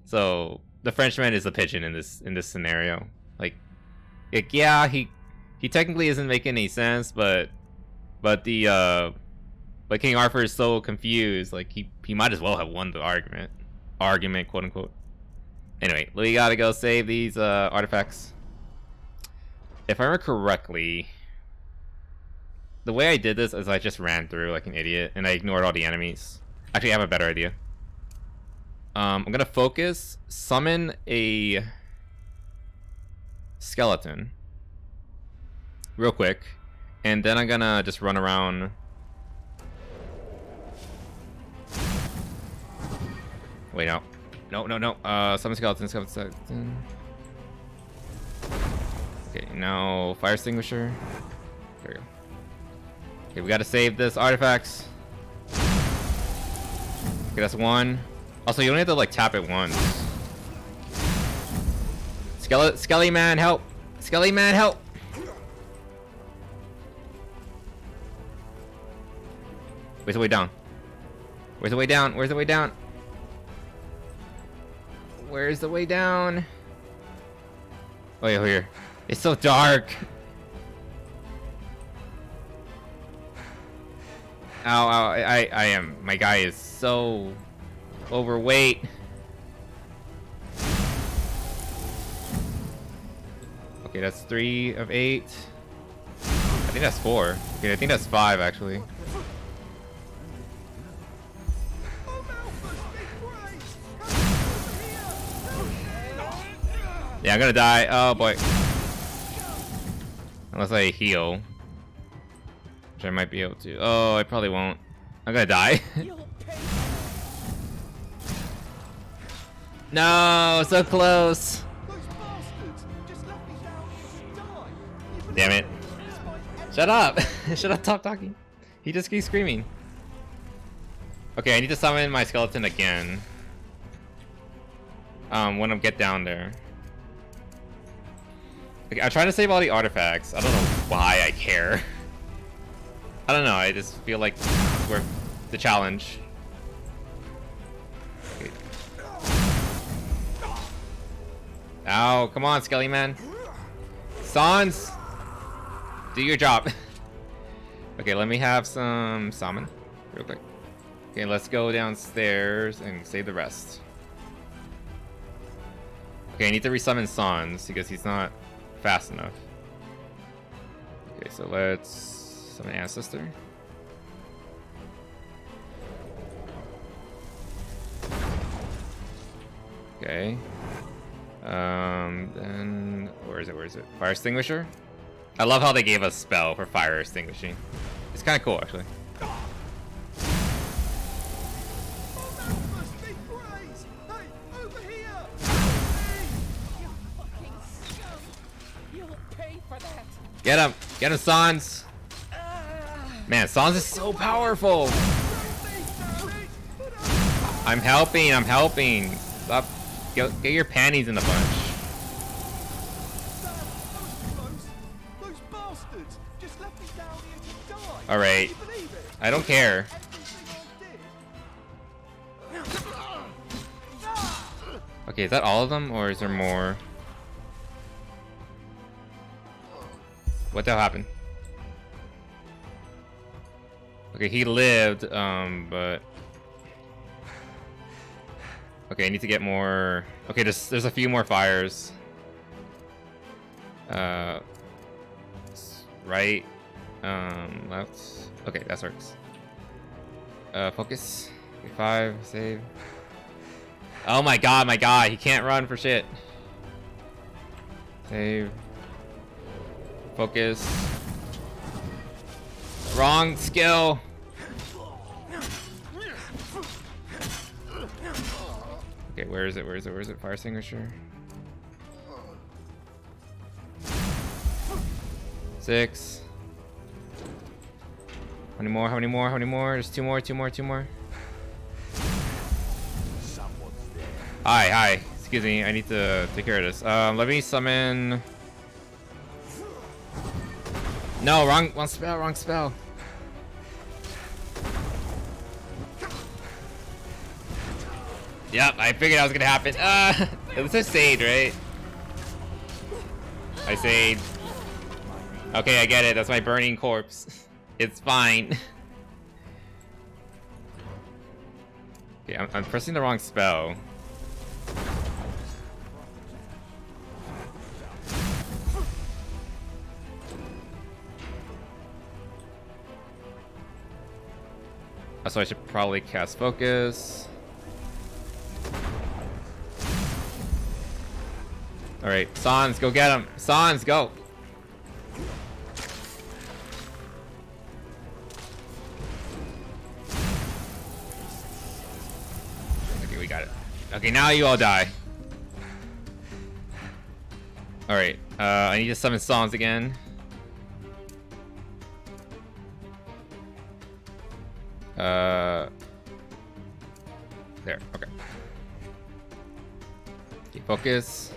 So the Frenchman is the pigeon in this scenario. Like yeah, he technically isn't making any sense, but King Arthur is so confused, like he might as well have won the argument, quote unquote. Anyway, we gotta go save these artifacts. If I remember correctly, the way I did this is I just ran through like an idiot and I ignored all the enemies. Actually, I have a better idea. I'm gonna focus, summon a skeleton real quick, and then I'm gonna just run around. Wait, no. Summon skeleton. Okay, now fire extinguisher. There we go. Okay, we gotta save this artifacts. Okay, that's 1. Also, you only have to like tap it once. Skelly man, help! Skelly man, help! Where's the way down? Where's the way down? Where's the way down? Where's the way down? Oh yeah, here. It's so dark. Ow, ow, I am. My guy is so overweight. Okay, that's 3 of 8. I think that's 4. Okay, I think that's 5 actually. Yeah, I'm gonna die. Oh boy. Unless I heal. Which I might be able to. Oh, I probably won't. I'm gonna die. No, so close. Damn it. Shut up. Shut up, stop talking. He just keeps screaming. Okay, I need to summon my skeleton again. When I get down there. Okay, I'm trying to save all the artifacts. I don't know why I care. I don't know, I just feel like it's worth the challenge. Okay. Ow, come on, Skelly Man. Sans! Do your job. Okay, let me have some salmon real quick. Okay, let's go downstairs and save the rest. Okay, I need to resummon Sans because he's not fast enough. Okay, so let's summon Ancestor. Okay. Then where is it? Where is it? Fire Extinguisher? I love how they gave us spell for fire extinguishing. It's kind of cool, actually. Get him! Get him, Sans! Man, Sans is so powerful! I'm helping, I'm helping! Stop. Get your panties in a bunch. Alright. I don't care. Okay, is that all of them, or is there more? What the hell happened? Okay, he lived, but... Okay, I need to get more... Okay, there's a few more fires. Right. Left. Okay, that works. Focus. Okay, 5, save. Oh my god, he can't run for shit. Save. Focus. Wrong skill. Okay, where is it? Where is it? Where is it? Fire extinguisher. 6. How many more? How many more? How many more? There's 2 more, 2 more, 2 more. Hi. Excuse me, I need to take care of this. Let me summon... No, wrong spell, wrong spell. Yep, I figured that was gonna happen. It was Sage, right? I saved. Okay, I get it. That's my burning corpse. It's fine. Okay, I'm pressing the wrong spell. So I should probably cast focus. Alright, Sans, go get him. Sans, go. Okay, we got it. Okay, now you all die. Alright, I need to summon Sans again. There, okay. Okay, focus.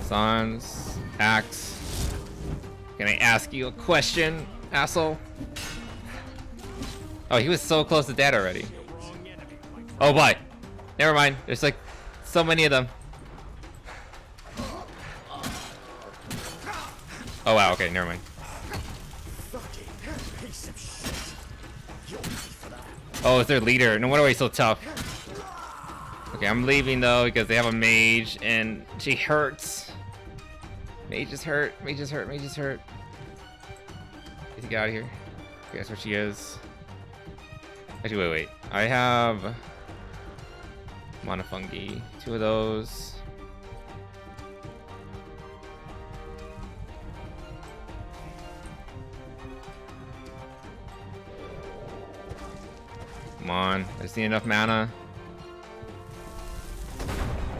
Sans, axe. Can I ask you a question, asshole? Oh, he was so close to dead already. Oh boy. Never mind. There's like so many of them. Oh wow, okay, never mind. Oh, it's their leader. No wonder why he's so tough. Okay, I'm leaving though because they have a mage and she hurts. Mage is hurt. Mage is hurt. Mage is hurt. Get get out of here. Okay, that's where she is. Actually, wait. I have mana fungi. 2 of those. Come on. I just need enough mana.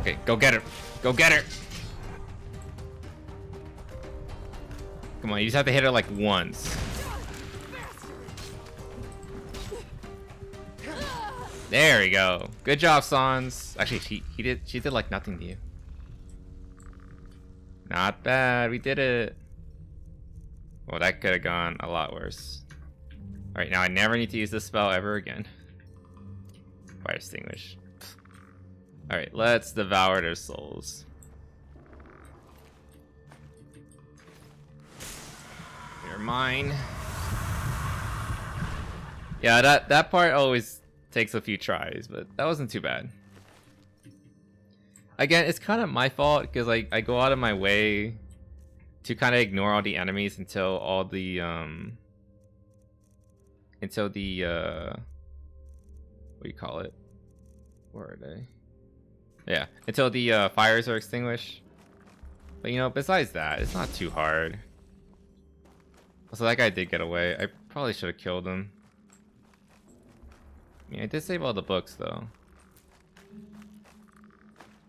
Okay, go get her. Go get her. Come on, you just have to hit her like once. There we go. Good job, Sans. Actually, she did like nothing to you. Not bad. We did it. Well, that could have gone a lot worse. Alright, now I never need to use this spell ever again. Fire extinguish. Alright, let's devour their souls. You're mine. Yeah, that part always takes a few tries, but that wasn't too bad. Again, it's kind of my fault because I go out of my way to kind of ignore all the enemies until all the what do you call it? Where are they? Yeah, until the fires are extinguished. But you know, besides that, it's not too hard. So that guy did get away. I probably should have killed him. I mean, I did save all the books though.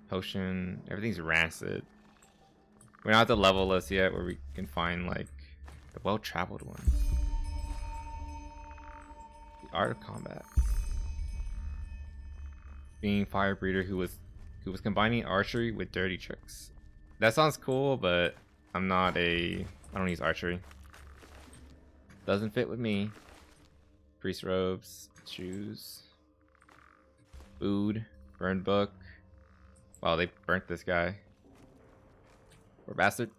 Potion, everything's rancid. We're not at the level list yet where we can find like the well-traveled one. The art of combat. Being fire breather who was combining archery with dirty tricks. That sounds cool, but I don't use archery. Doesn't fit with me. Priest robes, shoes, food, burned book. Wow, they burnt this guy. Poor bastard.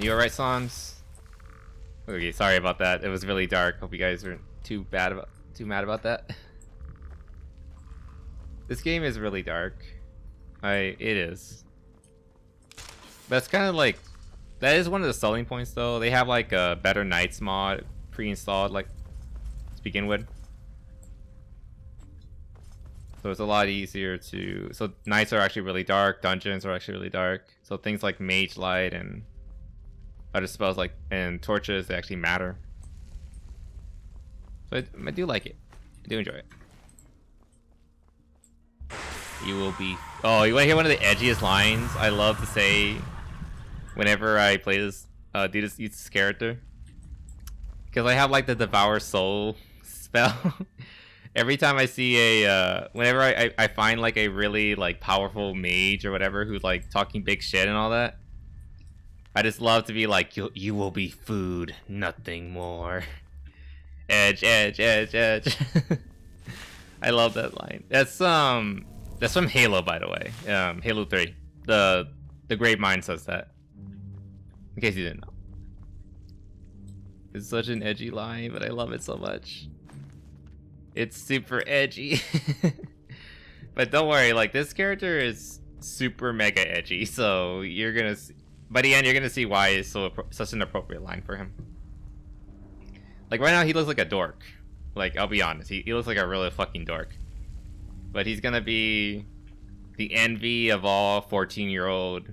You alright, Sans? Okay, sorry about that. It was really dark. Hope you guys weren't too mad about that. This game is really dark. It is. But it's kind of like, that is one of the selling points though. They have like a better Knights mod pre-installed, like to begin with. So it's a lot easier to, so Knights are actually really dark, dungeons are actually really dark. So things like Mage Light and other spells like, and torches, they actually matter. So I do like it. I do enjoy it. You will be, oh, you want to hear one of the edgiest lines I love to say whenever I play this, use this character? Because I have like the Devour Soul spell. Every time I see a, whenever I find like a really like powerful mage or whatever who's like talking big shit and all that, I just love to be like, you will be food, nothing more. Edge, edge, edge, edge. I love that line. That's from Halo, by the way. Halo 3. The Great Mind says that. In case you didn't know. It's such an edgy line, but I love it so much. It's super edgy. But don't worry, like this character is super mega edgy, so you're gonna see, by the end you're gonna see why it's such an appropriate line for him. Like right now he looks like a dork. Like I'll be honest, he looks like a really fucking dork. But he's gonna be the envy of all 14-year-old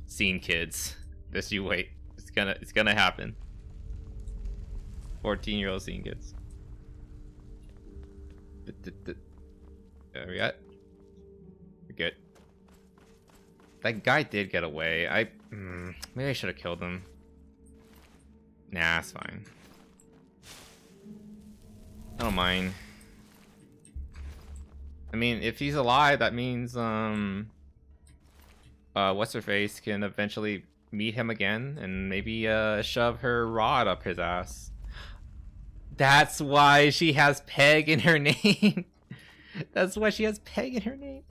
scene kids. Just you wait. It's gonna happen. 14-year-old scene kids. There we got. We're good. That guy did get away. Maybe I should have killed him. Nah, it's fine. I don't mind. I mean, if he's alive, that means what's her face can eventually meet him again and maybe shove her rod up his ass. That's why she has Peg in her name. That's why she has Peg in her name.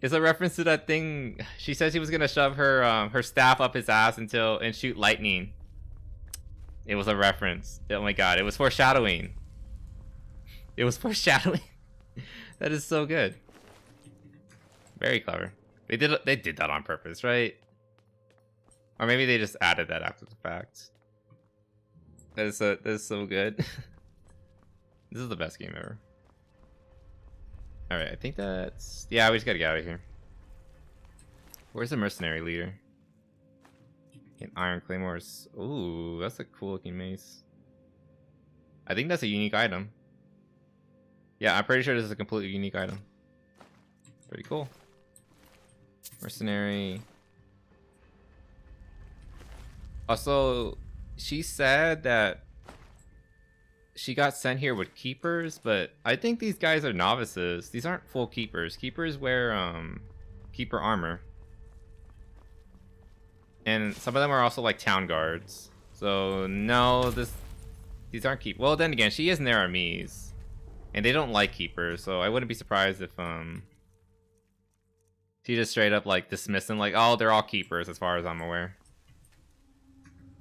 It's a reference to that thing. She said she was gonna shove her her staff up his ass and shoot lightning. It was a reference. Oh my god, it was foreshadowing. It was foreshadowing. That is so good. Very clever. They did that on purpose, right? Or maybe they just added that after the fact. That is so good. This is the best game ever. Alright, I think that's... Yeah, we just gotta get out of here. Where's the mercenary leader? An iron claymores. Ooh, that's a cool looking mace. I think that's a unique item. Yeah, I'm pretty sure this is a completely unique item. Pretty cool. Mercenary. Also, she said that she got sent here with keepers, but I think these guys are novices. These aren't full keepers. Keepers wear keeper armor. And some of them are also like town guards. So no, these aren't keep. Well, then again, she is in their armies, and they don't like keepers. So I wouldn't be surprised if she just straight up like dismissed them, like, oh, they're all keepers as far as I'm aware.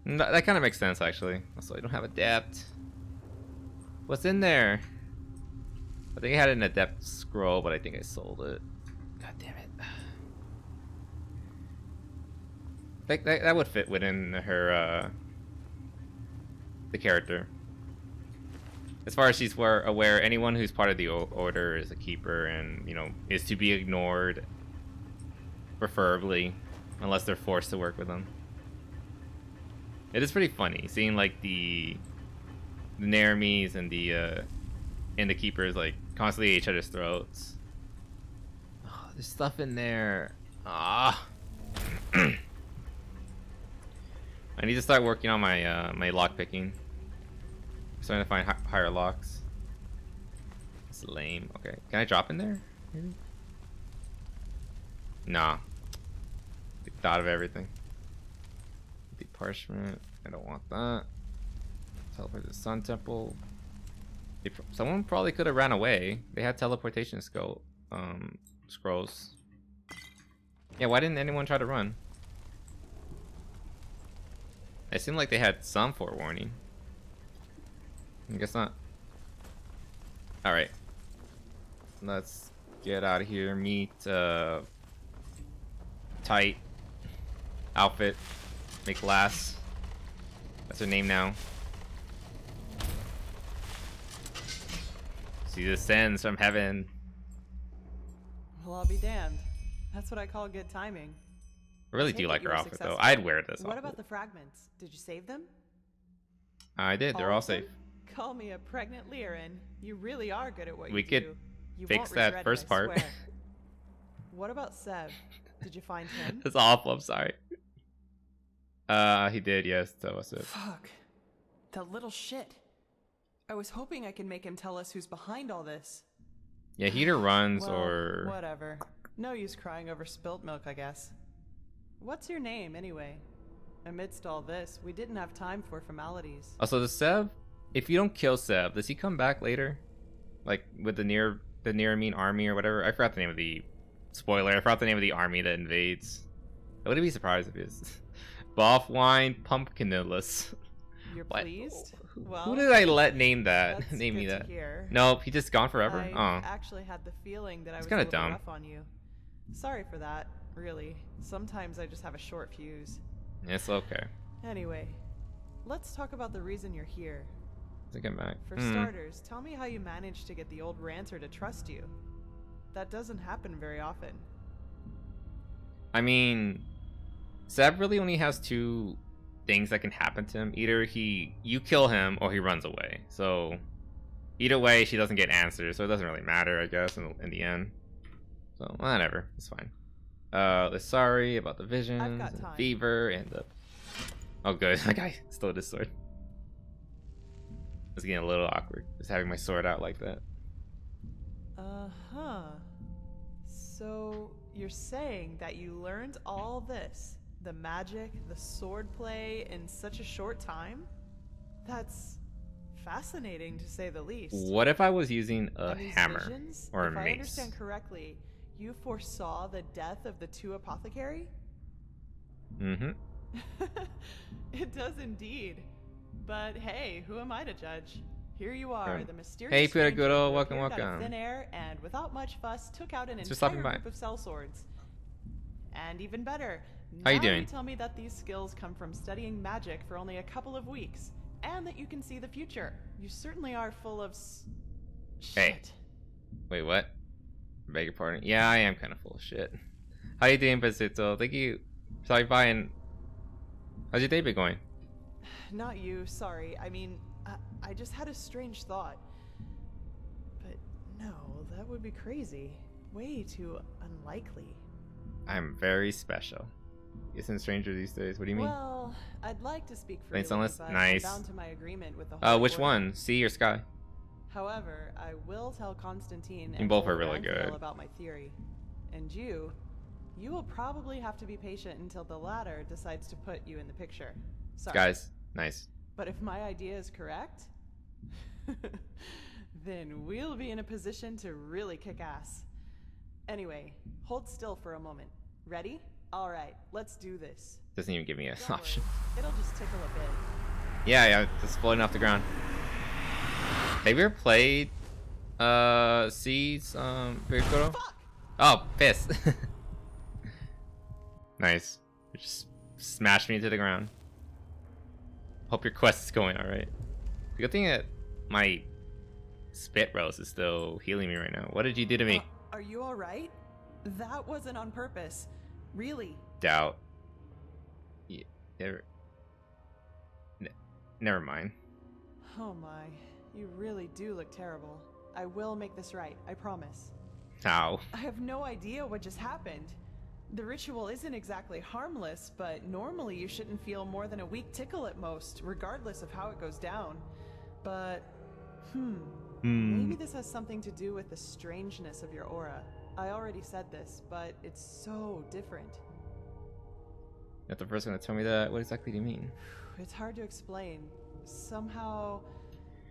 And that kind of makes sense actually. Also, I don't have adept. What's in there? I think I had an adept scroll, but I think I sold it. God damn it. That would fit within her the character. As far as she's aware, anyone who's part of the order is a keeper, and you know, is to be ignored, preferably, unless they're forced to work with them. It is pretty funny seeing like the Naramis and the keepers like constantly at each other's throats. Oh, there's stuff in there. Ah. I need to start working on my my lock picking. I'm starting to find higher locks. It's lame. Okay, can I drop in there? Maybe? Nah. I thought of everything. The parchment. I don't want that. Teleport to the Sun Temple. Someone probably could have ran away. They had teleportation scrolls. Yeah, why didn't anyone try to run? It seemed like they had some forewarning. I guess not. Alright. Let's get out of here. Meet Tight outfit. Make glass. That's her name now. She descends from heaven. Well, I'll be damned. That's what I call good timing. I really do like her outfit though. I'd wear this. What about the fragments? Did you save them? I did. They're all safe. Call me a pregnant Lyran. You really are good at what we you do. We could fix that first part. What about Seb? Did you find him? That's awful. I'm sorry. He did. Yes. So was it. Fuck. That little shit. I was hoping I could make him tell us who's behind all this. Yeah, he either runs well, or... whatever. No use crying over spilt milk, I guess. What's your name, anyway? Amidst all this, we didn't have time for formalities. Also, the Seb, if you don't kill Seb, does he come back later? Like, with the Neramine army or whatever? I forgot the name of the... Spoiler, I forgot the name of the army that invades. I wouldn't be surprised if it is. Boffwine Pumpkinless. You're pleased? Well, who did I let name that? Name me that. Nope, he just gone forever. I actually had the feeling that I was kind of a little dumb. rough on you. Sorry for that, really. Sometimes I just have a short fuse. It's okay. Anyway, let's talk about the reason you're here. I think I'm back. For starters, tell me how you managed to get the old ranter to trust you. That doesn't happen very often. I mean, Seb really only has two things that can happen to him. Either you kill him or he runs away. So either way, she doesn't get answers, so it doesn't really matter, I guess, in the end. So whatever, it's fine. Sorry about the visions, and fever, and the... Oh good, that guy stole his sword. It's getting a little awkward, just having my sword out like that. Uh-huh. So you're saying that you learned all this? The magic, the swordplay in such a short time? That's fascinating to say the least. What if I was using a And these hammer visions, or a if I mace? understand correctly, you foresaw the death of the 2 apothecary? Mm-hmm. It does indeed. But hey, who am I to judge? Here you are, the mysterious Hey, stranger Piragudo, who welcome, appeared out of welcome. thin air and without much fuss took out an Thanks for stopping entire by. group of sellswords. And even better, How you now doing? you tell me that these skills come from studying magic for only a couple of weeks, and that you can see the future. You certainly are full of Hey. Wait, what? Beg your pardon. Yeah, I am kind of full of shit. How you doing, Besito? Thank you for stopping by, and how's your day been going? Not you, sorry. I mean, I just had a strange thought. But no, that would be crazy. Way too unlikely. I'm very special. Isn't stranger these days? What do you mean? Well, I'd like to speak freely, Thanks, Unless. but Nice. I'm bound to my agreement with the Holy Which Order. one? Sea or sky? However, I will tell Constantine You and both are Old really Anfiel good. about my theory. And you will probably have to be patient until the latter decides to put you in the picture. Sorry. Guys, nice. But if my idea is correct, then we'll be in a position to really kick ass. Anyway, hold still for a moment. Ready? All right, let's do this. Doesn't even give me an Don't option. worry, it'll just tickle a bit. Yeah, just floating off the ground. Have you ever played Seas Piragudo? Oh, piss. Nice. You just smashed me into the ground. Hope your quest is going alright. The good thing that my spit rose is still healing me right now. What did you do to me? Are you all right? That wasn't on purpose. Really. Doubt. Yeah, never mind. Oh my, you really do look terrible. I will make this right, I promise. How? I have no idea what just happened. The ritual isn't exactly harmless, but normally you shouldn't feel more than a weak tickle at most, regardless of how it goes down. But, maybe this has something to do with the strangeness of your aura. I already said this, but it's so different. Not the first one to tell me that. What exactly do you mean? It's hard to explain. Somehow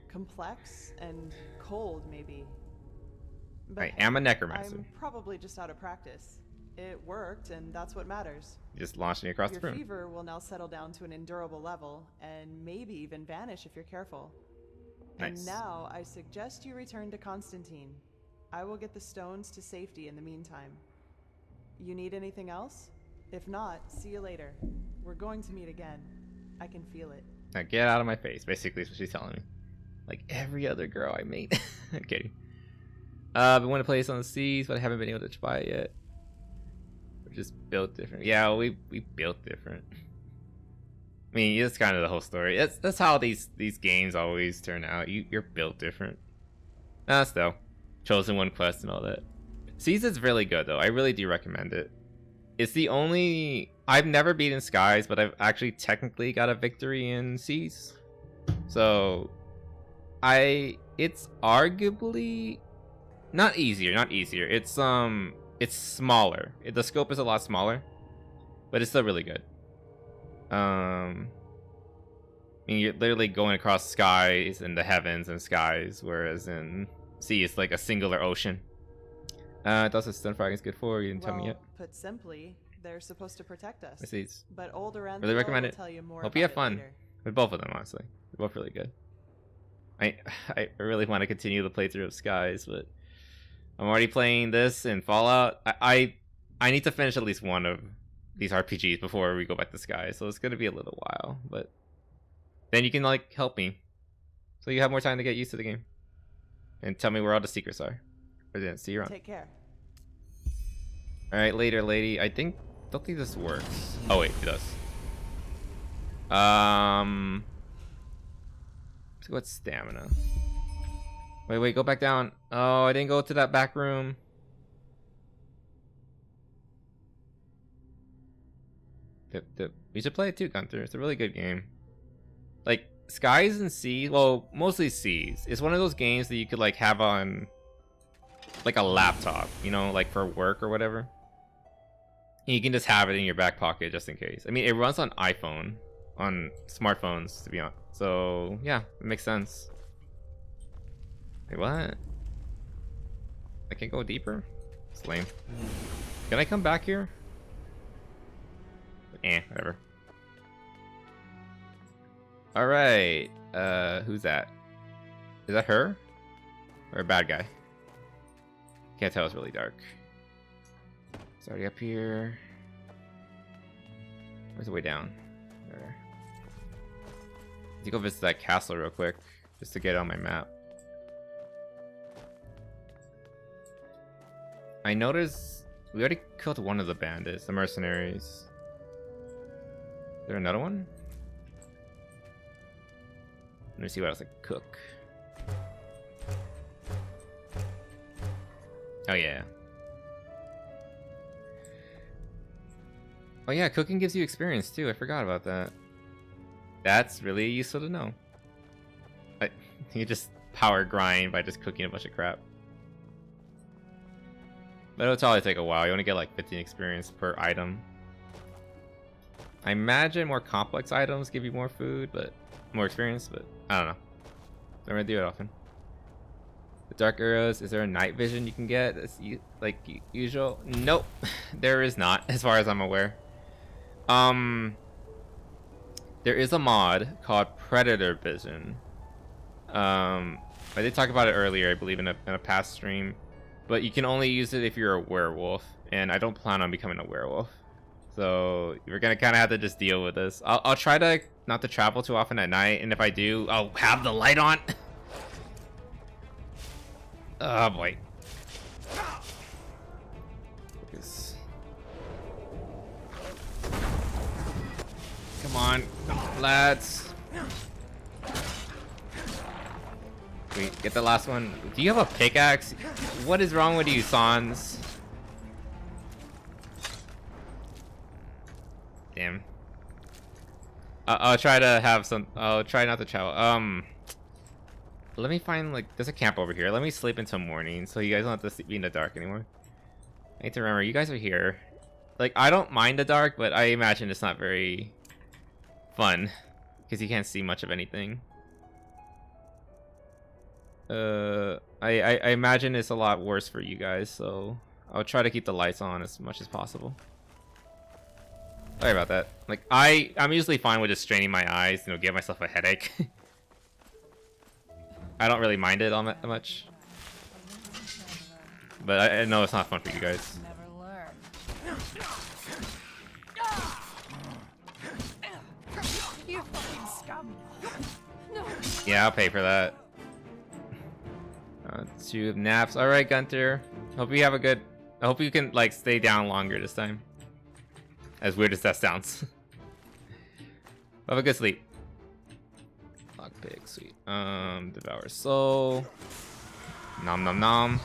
complex and cold, maybe. But I am a necromancer. I'm probably just out of practice. It worked, and that's what matters. You just launched me across Your the room. fever will now settle down to an endurable level, and maybe even vanish if you're careful. Nice. And now I suggest you return to Constantine. I will get the stones to safety in the meantime. You need anything else? If not, see you later. We're going to meet again. I can feel it. Now get out of my face, basically is what she's telling me. Like every other girl I meet. I'm kidding. Been wanting to play this on the seas, but I haven't been able to try it yet. We're just built different. Yeah, we built different. I mean, that's kind of the whole story. That's how these games always turn out. You're built different. Nah, still. Chosen one quest and all that. Seas is really good though. I really do recommend it. It's the only... I've never beaten Skies, but I've actually technically got a victory in Seas. So... It's arguably... Not easier. It's smaller. The scope is a lot smaller. But it's still really good. I mean, you're literally going across skies and the heavens and skies, whereas in Sea it's like a singular ocean. It also Stunfrag is good for. You didn't tell me yet. Put simply, they're supposed to protect us. I see. It's But Old Anfiel really recommend will it. tell you more Hope you have about it fun later. with both of them. Honestly, they're both really good. I really want to continue the playthrough of Skies, but I'm already playing this and Fallout. I need to finish at least one of these RPGs before we go back to Skies, so it's gonna be a little while. But then you can like help me, so you have more time to get used to the game, and tell me where all the secrets are. I didn't see you around. Take care. All right, later, lady. Don't think this works. Oh wait, it does. Let's go with stamina. Wait, go back down. Oh, I didn't go to that back room. We should play it too, Gunther. It's a really good game. Like Skies and Seas, well, mostly Seas. It's one of those games that you could like have on like a laptop, you know, like for work or whatever. And you can just have it in your back pocket just in case. I mean, it runs on iPhone, on smartphones, to be honest. So yeah, it makes sense. Wait, what? I can't go deeper? It's lame. Can I come back here? Whatever. Alright. Who's that? Is that her? Or a bad guy? Can't tell, it's really dark. It's already up here. Where's the way down? There. Let's go visit that castle real quick, just to get it on my map. I noticed we already killed one of the bandits, the mercenaries. Is there another one? Let me see what else I can cook. Oh yeah. Oh yeah, cooking gives you experience too. I forgot about that. That's really useful to know. You just power grind by just cooking a bunch of crap. But it'll probably take a while. You only get like 15 experience per item. I imagine more complex items give you more food, but more experience, but I don't know. Don't really do it often. The dark arrows, is there a night vision you can get? Like usual? Nope. There is not, as far as I'm aware. There is a mod called Predator Vision. I did talk about it earlier, I believe, in a past stream. But you can only use it if you're a werewolf, and I don't plan on becoming a werewolf. So you're gonna kind of have to just deal with this. I'll try to not to travel too often at night, and if I do, I'll have the light on. Oh boy. Focus. Come on, lads. Wait, get the last one. Do you have a pickaxe? What is wrong with you, Sans? Damn. I'll try to have some. I'll try not to travel. Let me find, like, there's a camp over here. Let me sleep until morning so you guys don't have to be in the dark anymore. I need to remember, you guys are here. Like, I don't mind the dark, but I imagine it's not very fun because you can't see much of anything. I imagine it's a lot worse for you guys, so I'll try to keep the lights on as much as possible. Sorry about that. Like, I'm usually fine with just straining my eyes, you know, give myself a headache. I don't really mind it all that much. But I know it's not fun for you guys. You fucking scum. No. Yeah, I'll pay for that. 2 naps. Alright, Gunter. Hope you have a good... I hope you can, like, stay down longer this time. As weird as that sounds. Have a good sleep. Lockpick, sweet. Devour soul. Nom nom nom.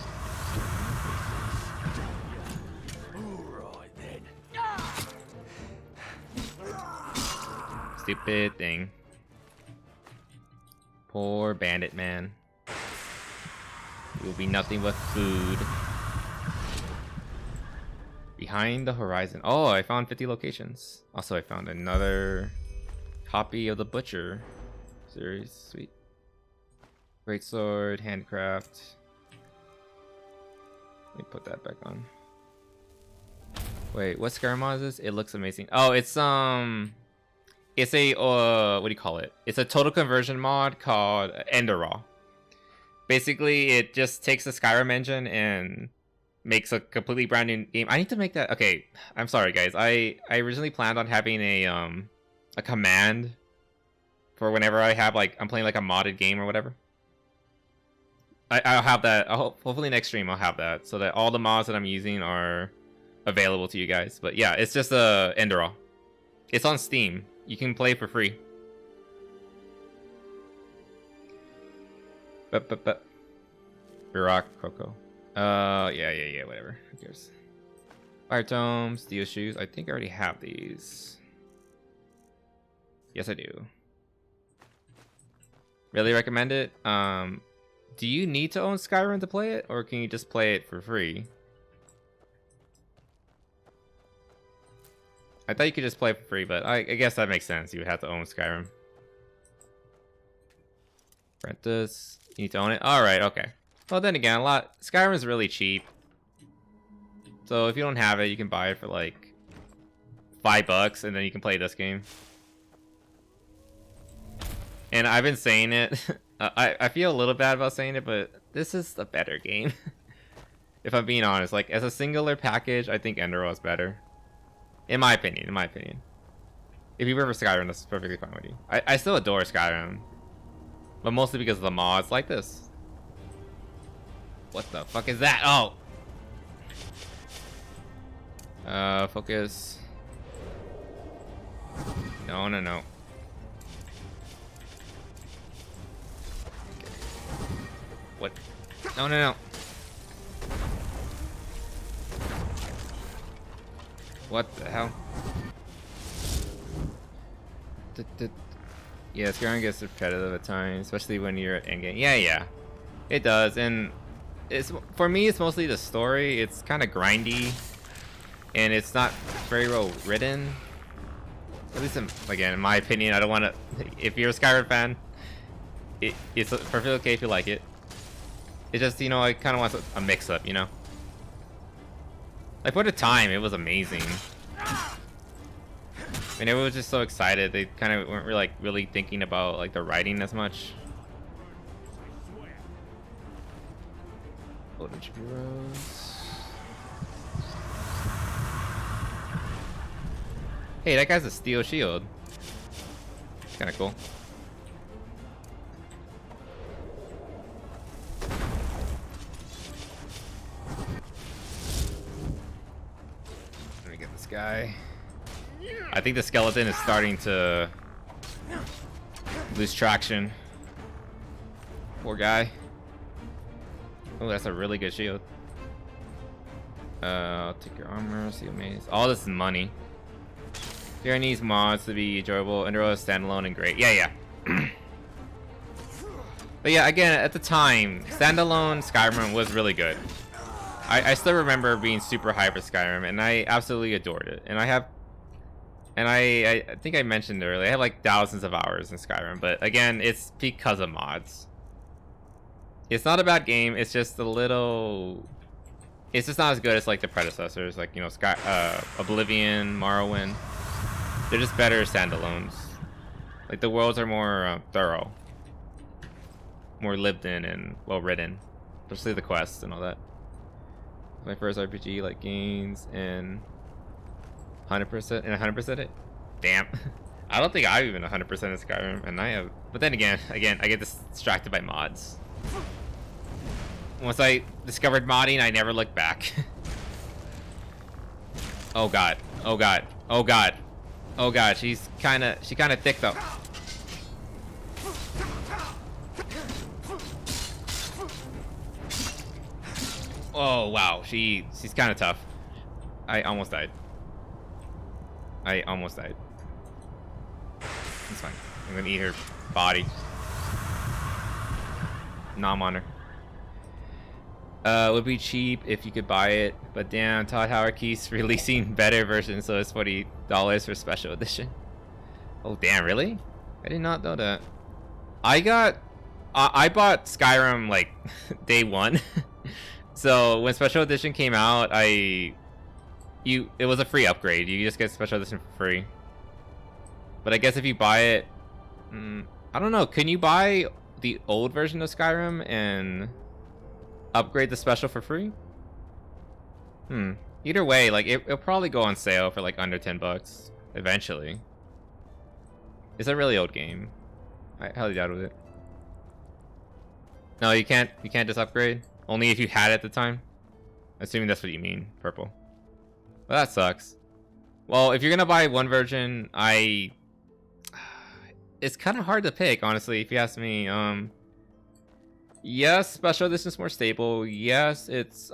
Alright then. Stupid thing. Poor bandit man. You will be nothing but food. Behind the horizon. Oh, I found 50 locations. Also, I found another copy of the Butcher series. Sweet. Great sword, handcraft. Let me put that back on. Wait, what Skyrim mod is this? It looks amazing. Oh, it's a what do you call it? It's a total conversion mod called Enderal. Basically, it just takes the Skyrim engine and makes a completely brand new game. I need to make that. Okay, I'm sorry guys. I originally planned on having a command for whenever I have, like, I'm playing like a modded game or whatever. I'll have that. Hopefully next stream I'll have that so that all the mods that I'm using are available to you guys. But yeah, it's just a Enderal. It's on Steam. You can play for free. Barack Coco. Yeah, whatever. Who cares? Fire tomes, steel shoes. I think I already have these. Yes, I do. Really recommend it. Do you need to own Skyrim to play it, or can you just play it for free? I thought you could just play it for free, but I guess that makes sense. You would have to own Skyrim. Apprentice. You need to own it? Alright, okay. Well, then again, Skyrim is really cheap. So if you don't have it, you can buy it for like $5 and then you can play this game. And I've been saying it. I feel a little bad about saying it, but this is the better game. If I'm being honest, like as a singular package, I think Enderal is better. In my opinion, If you prefer Skyrim, that's perfectly fine with you. I still adore Skyrim. But mostly because of the mods like this. What the fuck is that? Oh! Focus. No. What? No. What the hell? Yeah, Skyrim gets repetitive at times, especially when you're at endgame. Yeah, it does. And for me, it's mostly the story. It's kind of grindy, and it's not very well written. At least, again, in my opinion, I don't want to. If you're a Skyrim fan, it's perfectly okay if you like it. It just, I kind of want a mix-up, Like, for the time, it was amazing. And everyone was just so excited. They kind of weren't really thinking about like the writing as much. Golden Rose. Hey, that guy's a steel shield. It's kind of cool. Let me get this guy. I think the skeleton is starting to lose traction. Poor guy. Oh, that's a really good shield. I'll take your armor, seal maze. All this is money. There needs mods to be enjoyable. Enderal is standalone and great. Yeah. But yeah, again, at the time, standalone Skyrim was really good. I still remember being super hyped for Skyrim, and I absolutely adored it. And I think I mentioned earlier, I have like thousands of hours in Skyrim, but again, it's because of mods. It's not a bad game, it's just it's just not as good as like the predecessors, like, Oblivion, Morrowind. They're just better standalones. Like, the worlds are more thorough. More lived in and well written. Especially the quests and all that. My first RPG, like, gains and 100% and 100% it. Damn. I don't think I've even 100% of Skyrim, and I have. But then again, I get distracted by mods. Once I discovered modding, I never looked back. Oh god. She kind of thick though. Oh wow, she's kind of tough. I almost died. It's fine. I'm gonna eat her body. Nom on her. Would be cheap if you could buy it, but damn, Todd Howard keeps releasing better versions, so it's $40 for special edition. Oh damn, really? I did not know that. I bought Skyrim like day one. So when special edition came out, it was a free upgrade. You just get special edition for free. But I guess if you buy it, I don't know. Can you buy the old version of Skyrim and upgrade the special for free? Either way, like it'll probably go on sale for like under $10 eventually. It's a really old game. I highly doubt with it. No, you can't just upgrade. Only if you had it at the time. Assuming that's what you mean, purple. Well, that sucks. Well, if you're gonna buy one version, it's kind of hard to pick, honestly, if you ask me. Yes, special edition is more stable. Yes, it's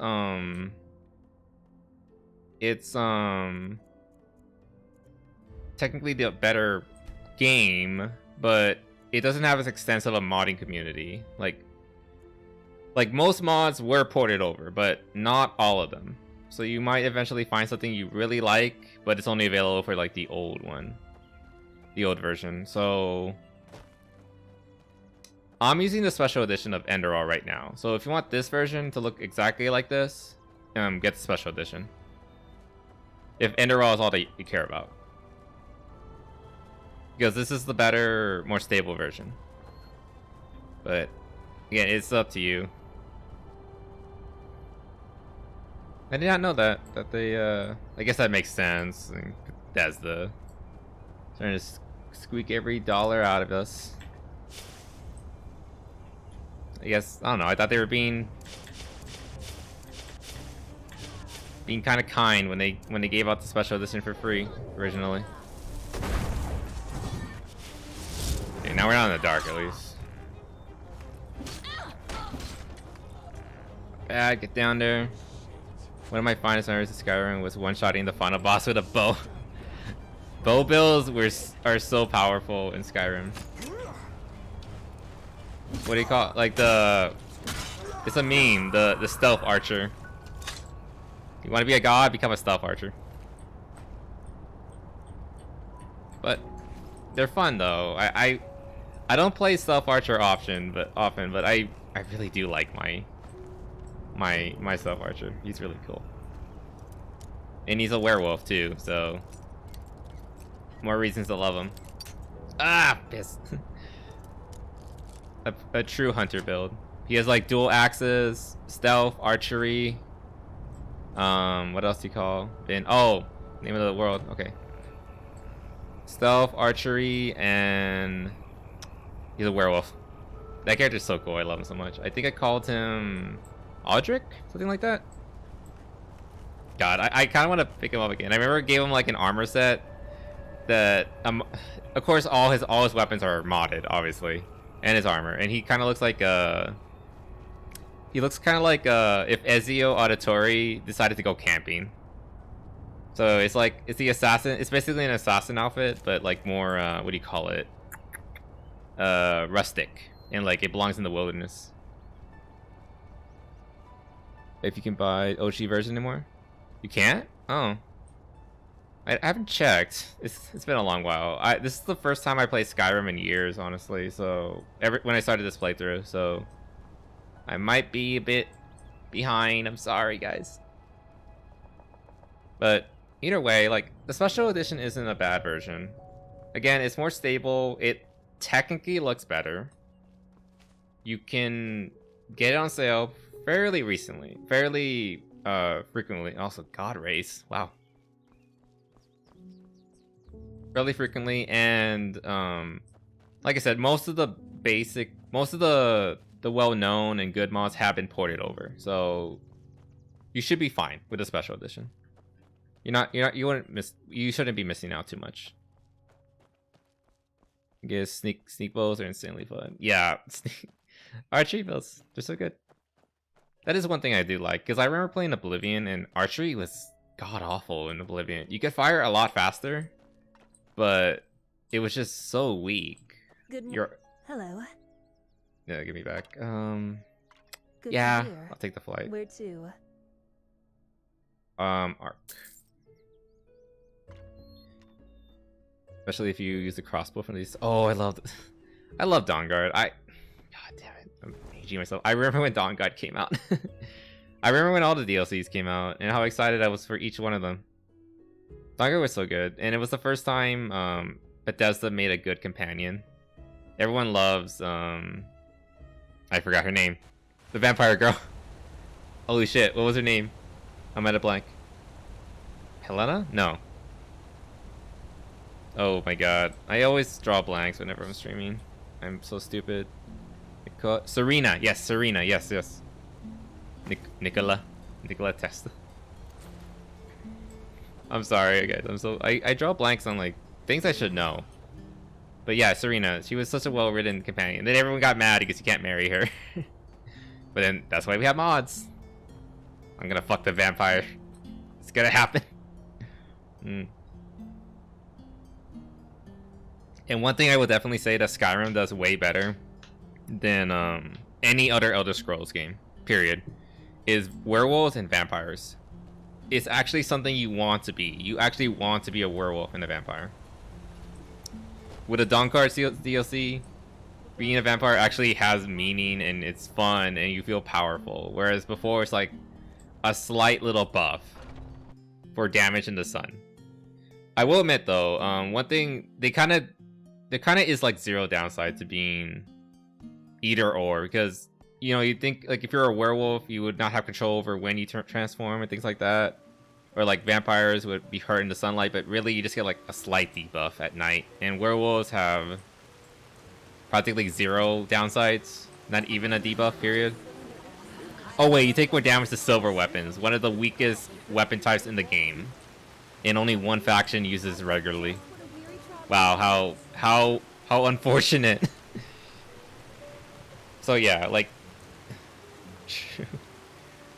technically the better game, but it doesn't have as extensive a modding community. Like most mods were ported over, but not all of them. So you might eventually find something you really like, but it's only available for like the old one, the old version. So I'm using the special edition of Enderal right now. So if you want this version to look exactly like this, get the special edition. If Enderal is all that you care about. Because this is the better, more stable version. But again, it's up to you. I did not know that they I guess that makes sense. That's the trying to squeak every dollar out of us. I guess I don't know. I thought they were being kind of kind when they gave out the special edition for free originally. Okay, now we're not in the dark at least. Yeah, get down there. One of my finest memories of Skyrim was one-shotting the final boss with a bow. Bow builds are so powerful in Skyrim. What do you call it? Like it's a meme, the stealth archer. You want to be a god, become a stealth archer. But they're fun though. I don't play stealth archer often, but I really do like my stealth archer. He's really cool. And he's a werewolf too, so more reasons to love him. Ah, piss. a true hunter build. He has like dual axes, stealth, archery. What else do you call? Name of the world. Okay. Stealth, archery, and he's a werewolf. That character's so cool. I love him so much. I think I called him Aldrich, something like that. God, I kind of want to pick him up again. I remember I gave him like an armor set that, of course, all his weapons are modded, obviously, and his armor. And he kind of looks like he looks kind of like if Ezio Auditore decided to go camping. So it's the assassin. It's basically an assassin outfit, but like more what do you call it? Rustic, and like it belongs in the wilderness. If you can buy OG version anymore, you can't. Oh, I haven't checked. It's been a long while. This is the first time I played Skyrim in years, honestly. So when I started this playthrough, so I might be a bit behind. I'm sorry, guys. But either way, like the special edition isn't a bad version. Again, it's more stable. It technically looks better. You can get it on sale fairly recently, fairly frequently. Also, God Race. Wow. Fairly frequently, and like I said, most of the well-known and good mods have been ported over, so you should be fine with the special edition. You shouldn't be missing out too much. I guess sneak bows are insanely fun. Yeah, archery builds, they're so good. That is one thing I do like, because I remember playing Oblivion and archery was god awful in Oblivion. You could fire a lot faster, but it was just so weak. Hello. Yeah, give me back. Good yeah, to hear. I'll take the flight. Where to? Arc. Especially if you use the crossbow from these. Oh, I love Dawnguard. God damn it, I'm aging myself. I remember when Dawnguard came out. I remember when all the DLCs came out and how excited I was for each one of them. Dawnguard was so good, and it was the first time Bethesda made a good companion. Everyone loves I forgot her name. The vampire girl. Holy shit, what was her name? I'm at a blank. Helena? No. Oh my god. I always draw blanks whenever I'm streaming. I'm so stupid. Serena. Yes, Serena. Yes. Nicola Testa. I'm sorry, guys. I draw blanks on like things I should know. But yeah, Serena, she was such a well-written companion. Then everyone got mad because you can't marry her. But then that's why we have mods. I'm gonna fuck the vampire. It's gonna happen. And one thing I would definitely say that Skyrim does way better than any other Elder Scrolls game, period, is werewolves and vampires. It's actually something you want to be. You actually want to be a werewolf and a vampire. With a Dawnguard DLC, being a vampire actually has meaning and it's fun and you feel powerful. Whereas before it's like a slight little buff for damage in the sun. I will admit though, one thing there kind of is like zero downside to being either or, because you know, you think like if you're a werewolf you would not have control over when you transform and things like that, or like vampires would be hurt in the sunlight, but really you just get like a slight debuff at night, and werewolves have practically zero downsides, not even a debuff period. Oh wait, you take more damage to silver weapons, one of the weakest weapon types in the game, and only one faction uses regularly. Wow, how unfortunate. So yeah, like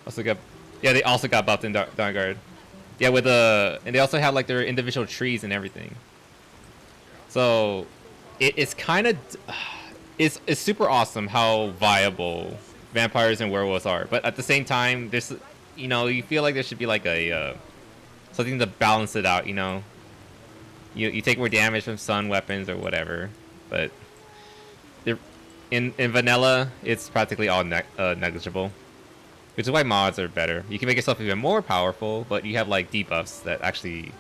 also got, yeah, they also got buffed in Dawnguard. Yeah, with and they also had like their individual trees and everything. So it's kind of it's super awesome how viable vampires and werewolves are, but at the same time there's, you know, you feel like there should be like a something to balance it out, you know. You take more damage from sun weapons or whatever, but in vanilla it's practically all negligible, which is why mods are better. You can make yourself even more powerful, but you have like debuffs that actually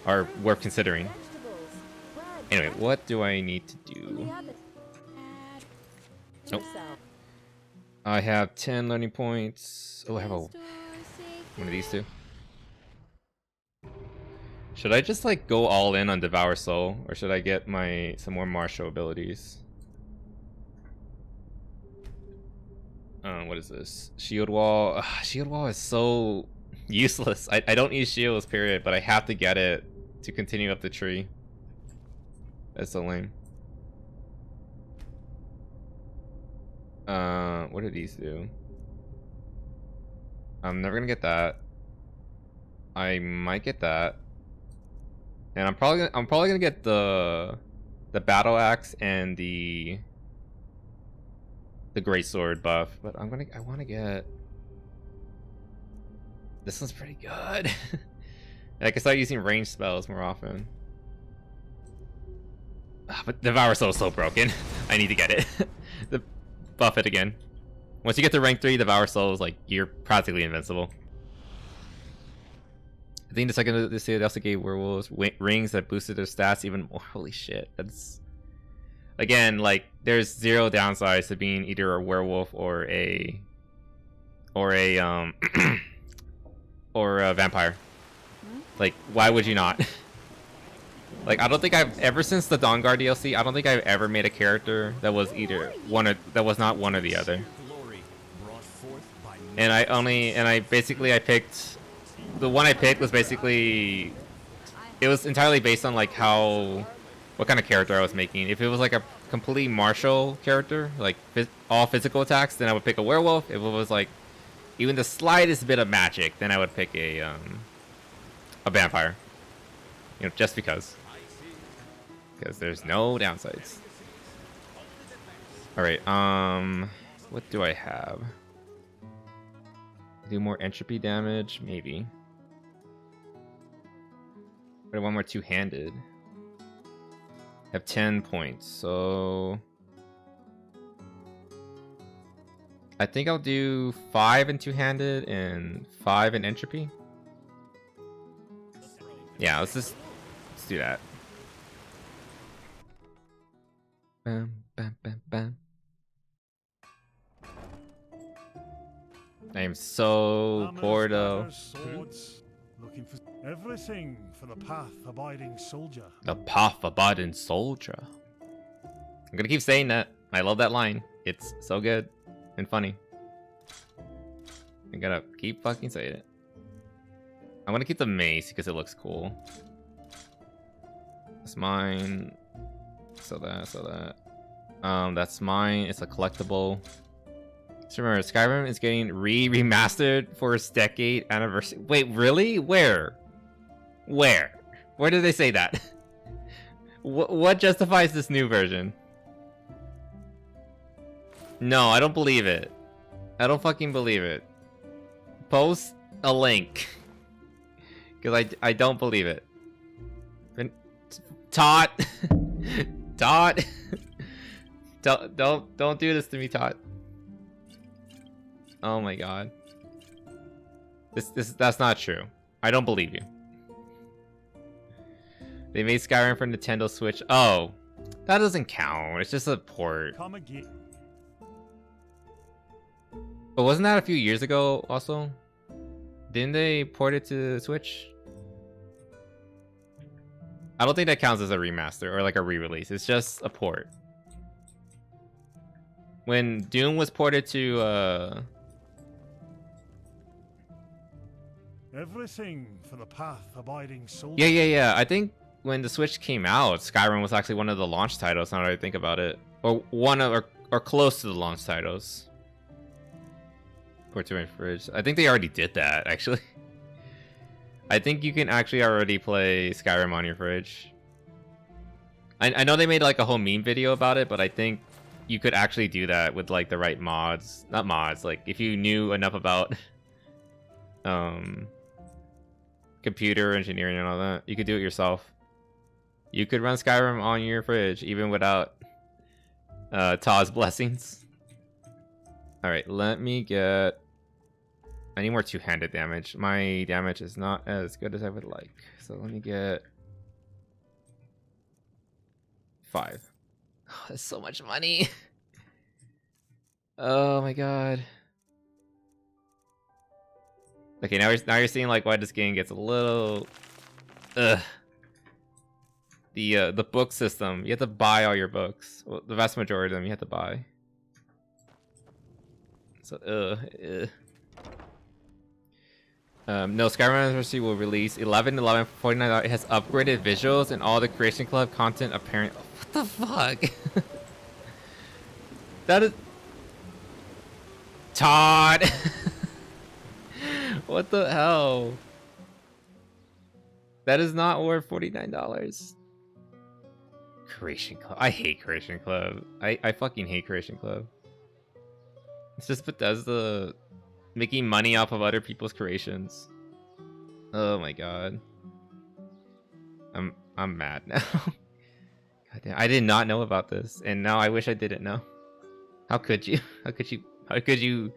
are worth considering. Anyway, what do I need to do? Nope. I have 10 learning points. Oh, I have one of these two. Should I just like go all in on Devour Soul, or should I get some more martial abilities? What is this? Shield Wall. Shield Wall is so useless. I don't use shields, period, but I have to get it to continue up the tree. That's so lame. What do these do? I'm never gonna get that. I might get that. And I'm probably gonna get the battle axe and the great sword buff, but I want to get this one's pretty good. I can start using ranged spells more often. But Devour Soul is so broken. I need to get it. Buff it again. Once you get to rank 3, Devour Soul is like you're practically invincible. I think the second this year they also gave werewolves rings that boosted their stats even more. Holy shit, that's again like there's zero downsides to being either a werewolf or a or a vampire. Like, why would you not? Like, I don't think I've ever since the Dawnguard DLC, I don't think I've ever made a character that was either one or that was not one or the other. And I picked the one I picked was basically it was entirely based on like what kind of character I was making. If it was like a completely martial character, like all physical attacks, then I would pick a werewolf. If it was like even the slightest bit of magic, then I would pick a vampire. You know, just because there's no downsides. All right, what do I have? Do more entropy damage, maybe. But I want more two-handed. Have 10 points, so I think I'll do 5 in two-handed and 5 in entropy. Yeah, let's do that. Bam, bam, bam, bam. I am so bored of looking for everything for the path-abiding soldier. The path-abiding soldier. I'm gonna keep saying that. I love that line. It's so good and funny. I gotta keep fucking saying it. I'm gonna keep the mace because it looks cool. That's mine. So that. That's mine. It's a collectible. Just remember, Skyrim is getting remastered for its decade anniversary. Wait, really? Where? Where did they say that? What justifies this new version? No, I don't believe it. I don't fucking believe it. Post a link. Because I don't believe it. Tot. Don't do this to me, Todd. Oh my god. That's not true. I don't believe you. They made Skyrim for Nintendo Switch. Oh, that doesn't count. It's just a port. Come again. But wasn't that a few years ago also? Didn't they port it to Switch? I don't think that counts as a remaster or like a re-release. It's just a port. When Doom was ported to Everything for the path abiding soul. Yeah. I think when the Switch came out, Skyrim was actually one of the launch titles, now that I think about it. Or one of or close to the launch titles. Port to my fridge. I think they already did that, actually. I think you can actually already play Skyrim on your fridge. I know they made like a whole meme video about it, but I think you could actually do that with like the right mods. Not mods, like if you knew enough about computer engineering and all that, you could do it yourself. You could run Skyrim on your fridge even without Todd's blessings. Alright, let me get... I need more two-handed damage. My damage is not as good as I would like. So let me get... 5. Oh, that's so much money. Oh my god. Okay, now you're seeing like why this game gets a little... Ugh. The book system. You have to buy all your books. Well, the vast majority of them you have to buy. So, no, Skyrim Anniversary will release 11/11 for $49. It has upgraded visuals and all the Creation Club content apparent. What the fuck? That is... Todd! What the hell? That is not worth $49. Creation Club. I hate Creation Club. I fucking hate Creation Club. It's just Bethesda making money off of other people's creations. Oh my god. I'm mad now. God damn, I did not know about this, and now I wish I didn't know. How could you? How could you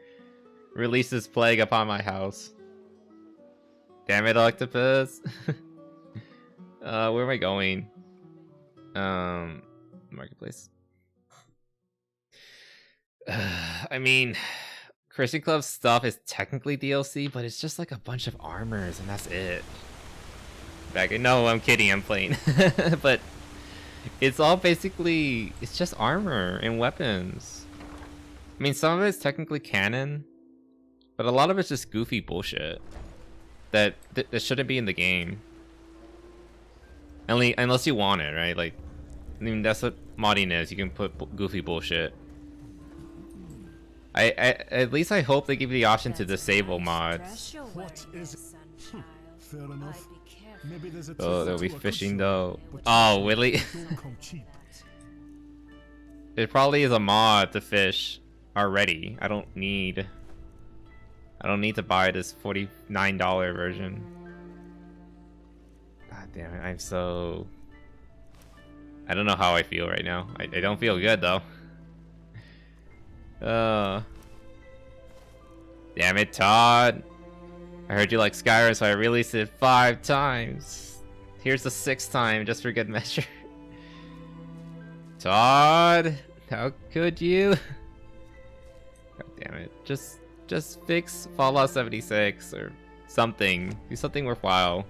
release this plague upon my house? Damn it, Octopus. Where am I going? Marketplace. I mean, Christian Club stuff is technically DLC, but it's just like a bunch of armors and that's it. No, I'm kidding, I'm playing. But it's all basically, it's just armor and weapons. I mean, some of it's technically canon, but a lot of it's just goofy bullshit that shouldn't be in the game. Unless you want it, right? Like, I mean, that's what modding is. You can put goofy bullshit. At least I hope they give you the option to disable mods. What is it? Fair enough. Maybe there's a Oh, they'll be fishing though. Oh, really? It probably is a mod to fish already. I don't need to buy this $49 version. God damn it, I'm so... I don't know how I feel right now. I don't feel good though. Damn it, Todd. I heard you like Skyrim, so I released it 5 times. Here's the 6th time, just for good measure. Todd, how could you? God damn it. Just fix Fallout 76 or something. Do something worthwhile.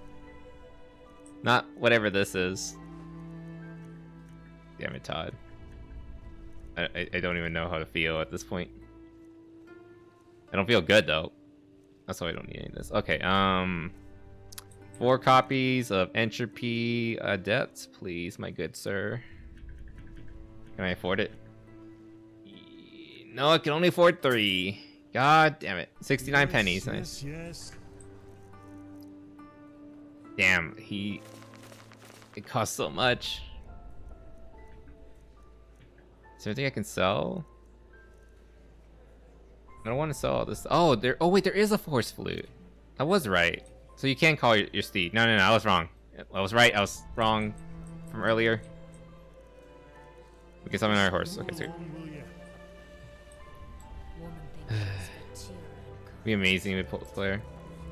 Not whatever this is. Damn it, Todd. I don't even know how to feel at this point. I don't feel good though. That's why I don't need any of this. Okay, 4 copies of Entropy Adept, please, my good sir. Can I afford it? No, I can only afford 3. God damn it. 69 pennies, nice. Yes. Damn, it costs so much. Is there anything I can sell? I don't want to sell all this. Oh, wait, there is a force flute. I was right. So you can call your steed. No, I was wrong. I was right. I was wrong from earlier. We can summon our horse. Okay, sweet. Be amazing with multiplayer.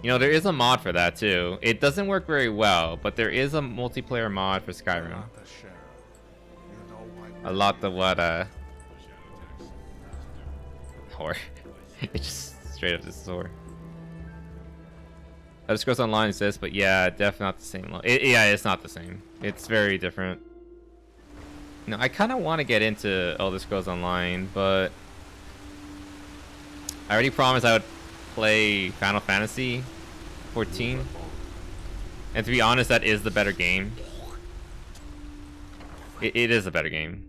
You know, there is a mod for that too. It doesn't work very well, but there is a multiplayer mod for Skyrim. A lot of what whore. It's just straight up this whore. Elder Scrolls Online is this, but yeah, definitely not the same. Yeah, it's not the same. It's very different. No, I kind of want to get into Elder Scrolls Online, but I already promised I would play Final Fantasy 14, and to be honest, that is the better game. It is a better game.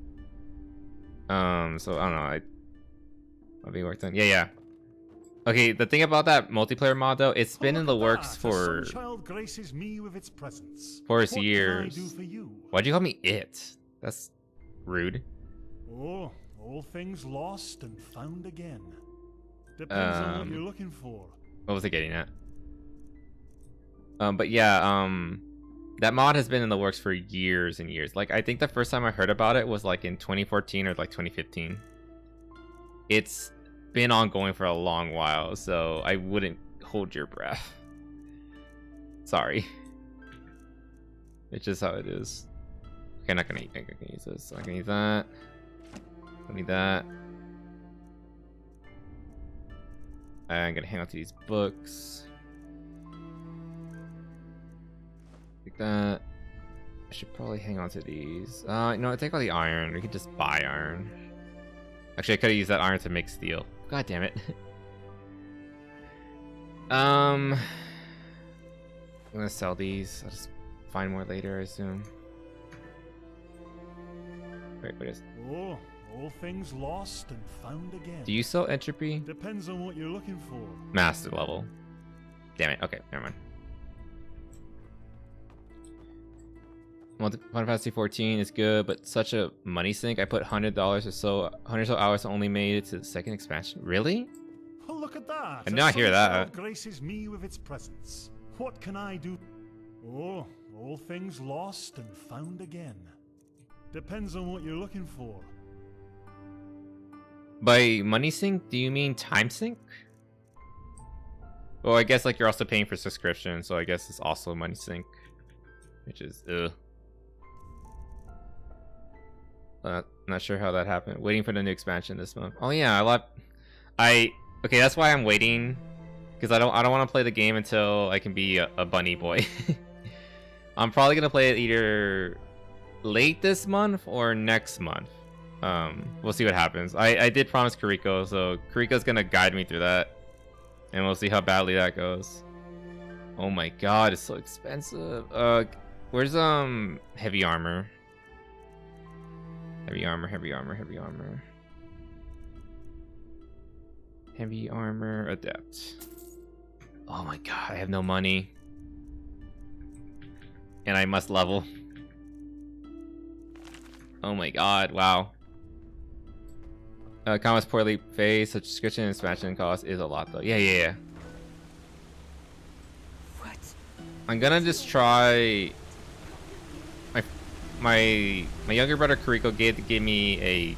So I don't know. I'll be worked on. Yeah. Okay, the thing about that multiplayer mod though, it's been in the works for 4 years. Why'd you call me it? That's rude. Oh, all things lost and found again. Depends on what you're looking for. What was I getting at? But yeah, that mod has been in the works for years and years. Like, I think the first time I heard about it was like in 2014 or like 2015. It's been ongoing for a long while, so I wouldn't hold your breath. Sorry. It's just how it is. Okay, not gonna use this. Not gonna use that. Don't need that. I'm gonna hang on to these books. Like that. I should probably hang on to these. No, take all the iron. We could just buy iron. Actually, I could have used that iron to make steel. God damn it. I'm gonna sell these. I'll just find more later, I assume. Wait, what is? Oh, all things lost and found again. Do you sell entropy? Depends on what you're looking for. Master level. Damn it. Okay, never mind. Final Fantasy 14 is good, but such a money sink. I put $100 or so, 100 or so hours, only made it to the second expansion. Really? Oh, look at that! I did not hear that. Graces me with its presence. What can I do? Oh, all things lost and found again. Depends on what you're looking for. By money sink, do you mean time sink? Well, I guess like you're also paying for subscription, so I guess it's also money sink, which is not sure how that happened. Waiting for the new expansion this month. Oh yeah, okay, that's why I'm waiting, because I don't want to play the game until I can be a bunny boy. I'm probably gonna play it either late this month or next month. We'll see what happens. I did promise Kariko, so Kariko's gonna guide me through that, and we'll see how badly that goes. Oh my god, it's so expensive. Where's heavy armor? Heavy armor. Heavy armor adept. Oh my god, I have no money. And I must level. Oh my god, wow. Comments poorly phased, subscription and expansion cost is a lot though. Yeah. What? I'm gonna just try. My younger brother Kariko gave me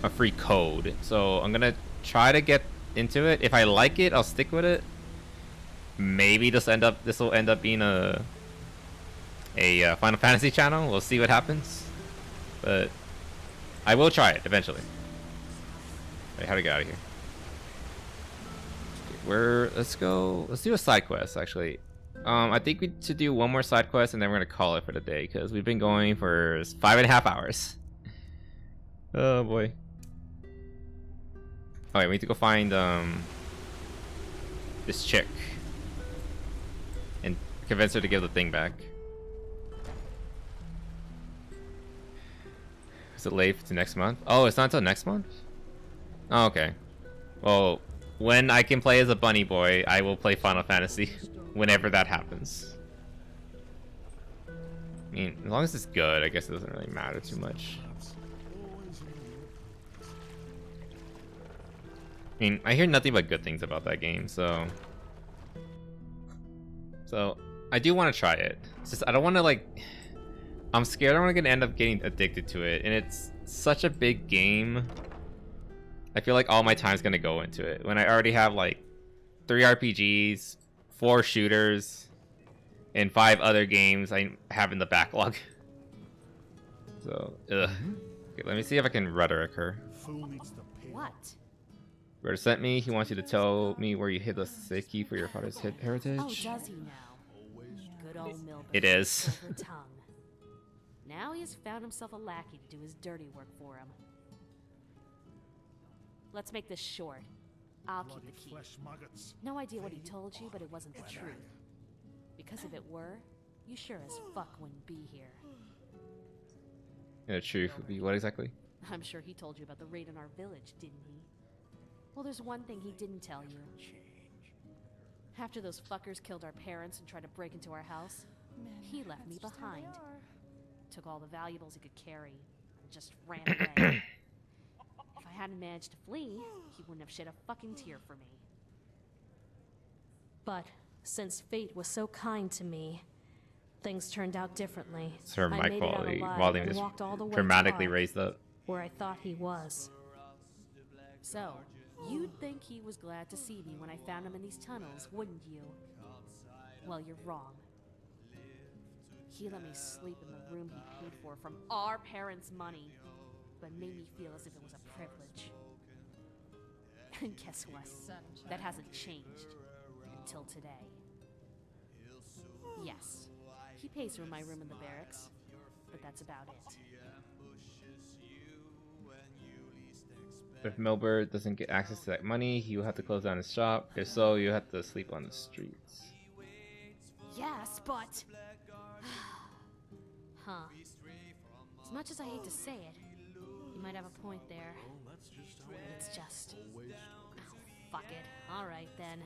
a free code, so I'm gonna try to get into it. If I like it, I'll stick with it. Maybe this will end up being a Final Fantasy channel. We'll see what happens, but I will try it eventually. Wait, how to get out of here? Let's do a side quest actually. I think we should do one more side quest and then we're gonna call it for the day, because we've been going for 5.5 hours. Oh boy. Oh wait, we need to go find this chick and convince her to give the thing back. Is it late to next month? Oh, it's not until next month? Oh, okay. Well, when I can play as a bunny boy, I will play Final Fantasy whenever that happens. I mean, as long as it's good, I guess it doesn't really matter too much. I mean, I hear nothing but good things about that game, so I do want to try it. It's just I don't want to I'm scared I'm gonna end up getting addicted to it, and it's such a big game. I feel like all my time's gonna go into it when I already have like 3 RPGs, 4 shooters, and 5 other games I have in the backlog. So, ugh. Okay, let me see if I can rhetoric her. What? Rudder sent me. He wants you to tell me where you hid the safety for your father's heritage. Oh, does he now? Good old Milburn. It is. Silver tongue. Now he has found himself a lackey to do his dirty work for him. Let's make this short. I'll keep the key. No idea what he told you, but it wasn't the truth. Because if it were, you sure as fuck wouldn't be here. The truth would be what exactly? I'm sure he told you about the raid on our village, didn't he? Well, there's one thing he didn't tell you. After those fuckers killed our parents and tried to break into our house, he left me behind. Took all the valuables he could carry and just ran away. If I hadn't managed to flee, he wouldn't have shed a fucking tear for me. But since fate was so kind to me, things turned out differently. Sir, I my made it out alive volume and is walked all the way dramatically to raised up. where I thought he was. So, you'd think he was glad to see me when I found him in these tunnels, wouldn't you? Well, you're wrong. He let me sleep in the room he paid for from our parents' money, but made me feel as if it was a privilege. And guess what? That hasn't changed until today. Yes, he pays for my room in the barracks, but that's about it. If Milbert doesn't get access to that money, he will have to close down his shop. If so, you have to sleep on the streets. Yes, but... huh. As much as I hate to say it, you might have a point there. It's just... oh, fuck it. Alright, then.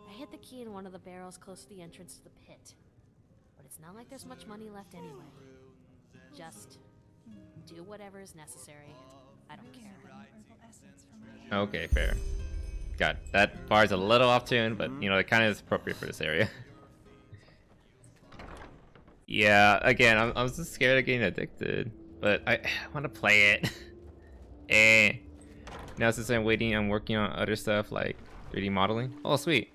I hid the key in one of the barrels close to the entrance to the pit. But it's not like there's much money left anyway. Just... do whatever is necessary. I don't care. Okay, fair. God, that bar's a little off tune, but you know, it kind of is appropriate for this area. Yeah, again, I'm just scared of getting addicted, but I want to play it. Now since I'm waiting, I'm working on other stuff like 3D modeling. Oh, sweet.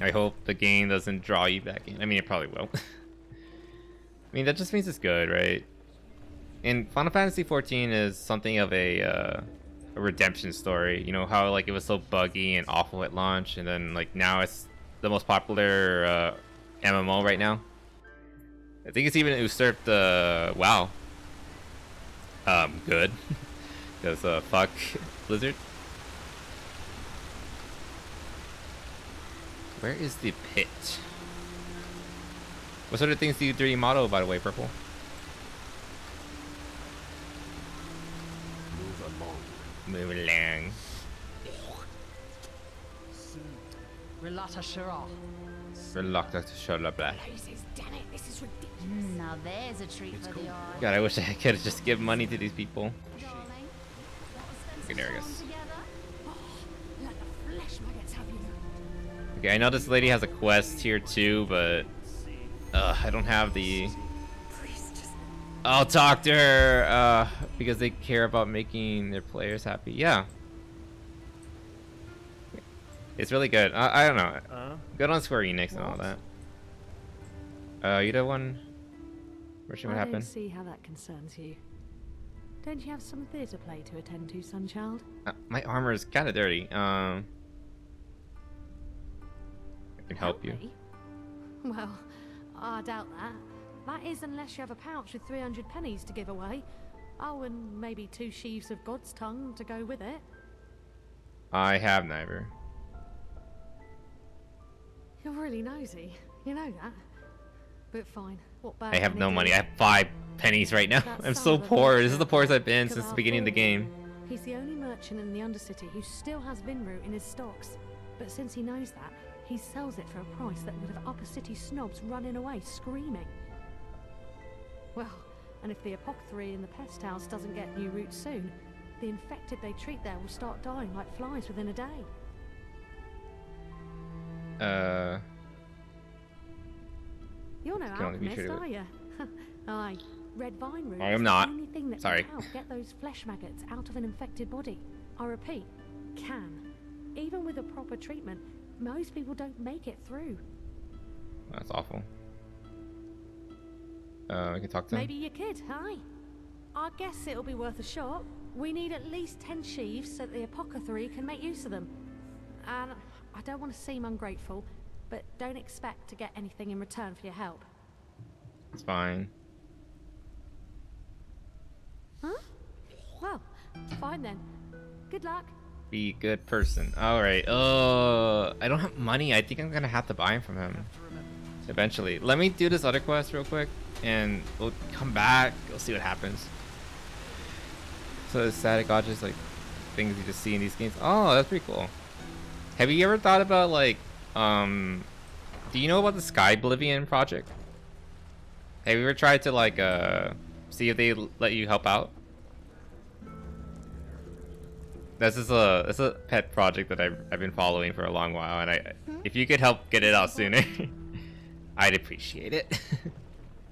I hope the game doesn't draw you back in. I mean, it probably will. I mean, that just means it's good, right? And Final Fantasy XIV is something of a redemption story. You know how like it was so buggy and awful at launch, and then like now it's the most popular MMO right now. I think it's even usurped WoW. Good, because fuck Blizzard. Where is the pit? What sort of things do you 3D model, by the way, Purple? Move along. Relata Shira. Relata Shira. Damn it, this is ridiculous. Now there's a treat for the eye. God, I wish I could have just give money to these people. Okay, there it goes. Okay, I know this lady has a quest here too, but I don't have the... I'll talk to her because they care about making their players happy. Yeah. It's really good. I don't know. Good on Square Enix and all that. You the one? What happened? I don't see how that concerns you. Don't you have some theatre play to attend to, Sunchild? My armor is kind of dirty. I can help you. Me? Well, I doubt that. That is unless you have a pouch with 300 pennies to give away. Oh, and maybe 2 sheaves of God's tongue to go with it. I have neither. You're really nosy. You know that. But fine. What bad I have can no he money. do? I have 5 pennies right now. I'm so poor. This is the poorest I've been since the beginning of the game. He's the only merchant in the Undercity who still has Vinroot in his stocks. But since he knows that, he sells it for a price that would have upper city snobs running away screaming. Well, and if the apothecary in the pest house doesn't get new root soon, the infected they treat there will start dying like flies within a day. You're no can only be alchemist, treated are with. you? Aye. Red vine root I am is not. the only thing that Sorry. can help get those flesh maggots out of an infected body. I repeat, can. Even with a proper treatment, most people don't make it through. That's awful. I can talk to him. Maybe your kid, aye. I guess it'll be worth a shot. We need at least 10 sheaves so that the apothecary can make use of them. And I don't want to seem ungrateful, but don't expect to get anything in return for your help. It's fine. Huh? Well, fine then. Good luck. Be a good person. Alright. I don't have money. I think I'm gonna have to buy him from him. Eventually. Let me do this other quest real quick. And we'll come back. We'll see what happens. So the static dodges, like, things you just see in these games. Oh, that's pretty cool. Have you ever thought about, like, do you know about the Sky Oblivion project? Have you ever tried to, like, see if they let you help out? This is a pet project that I've been following for a long while, and if you could help get it out sooner, I'd appreciate it.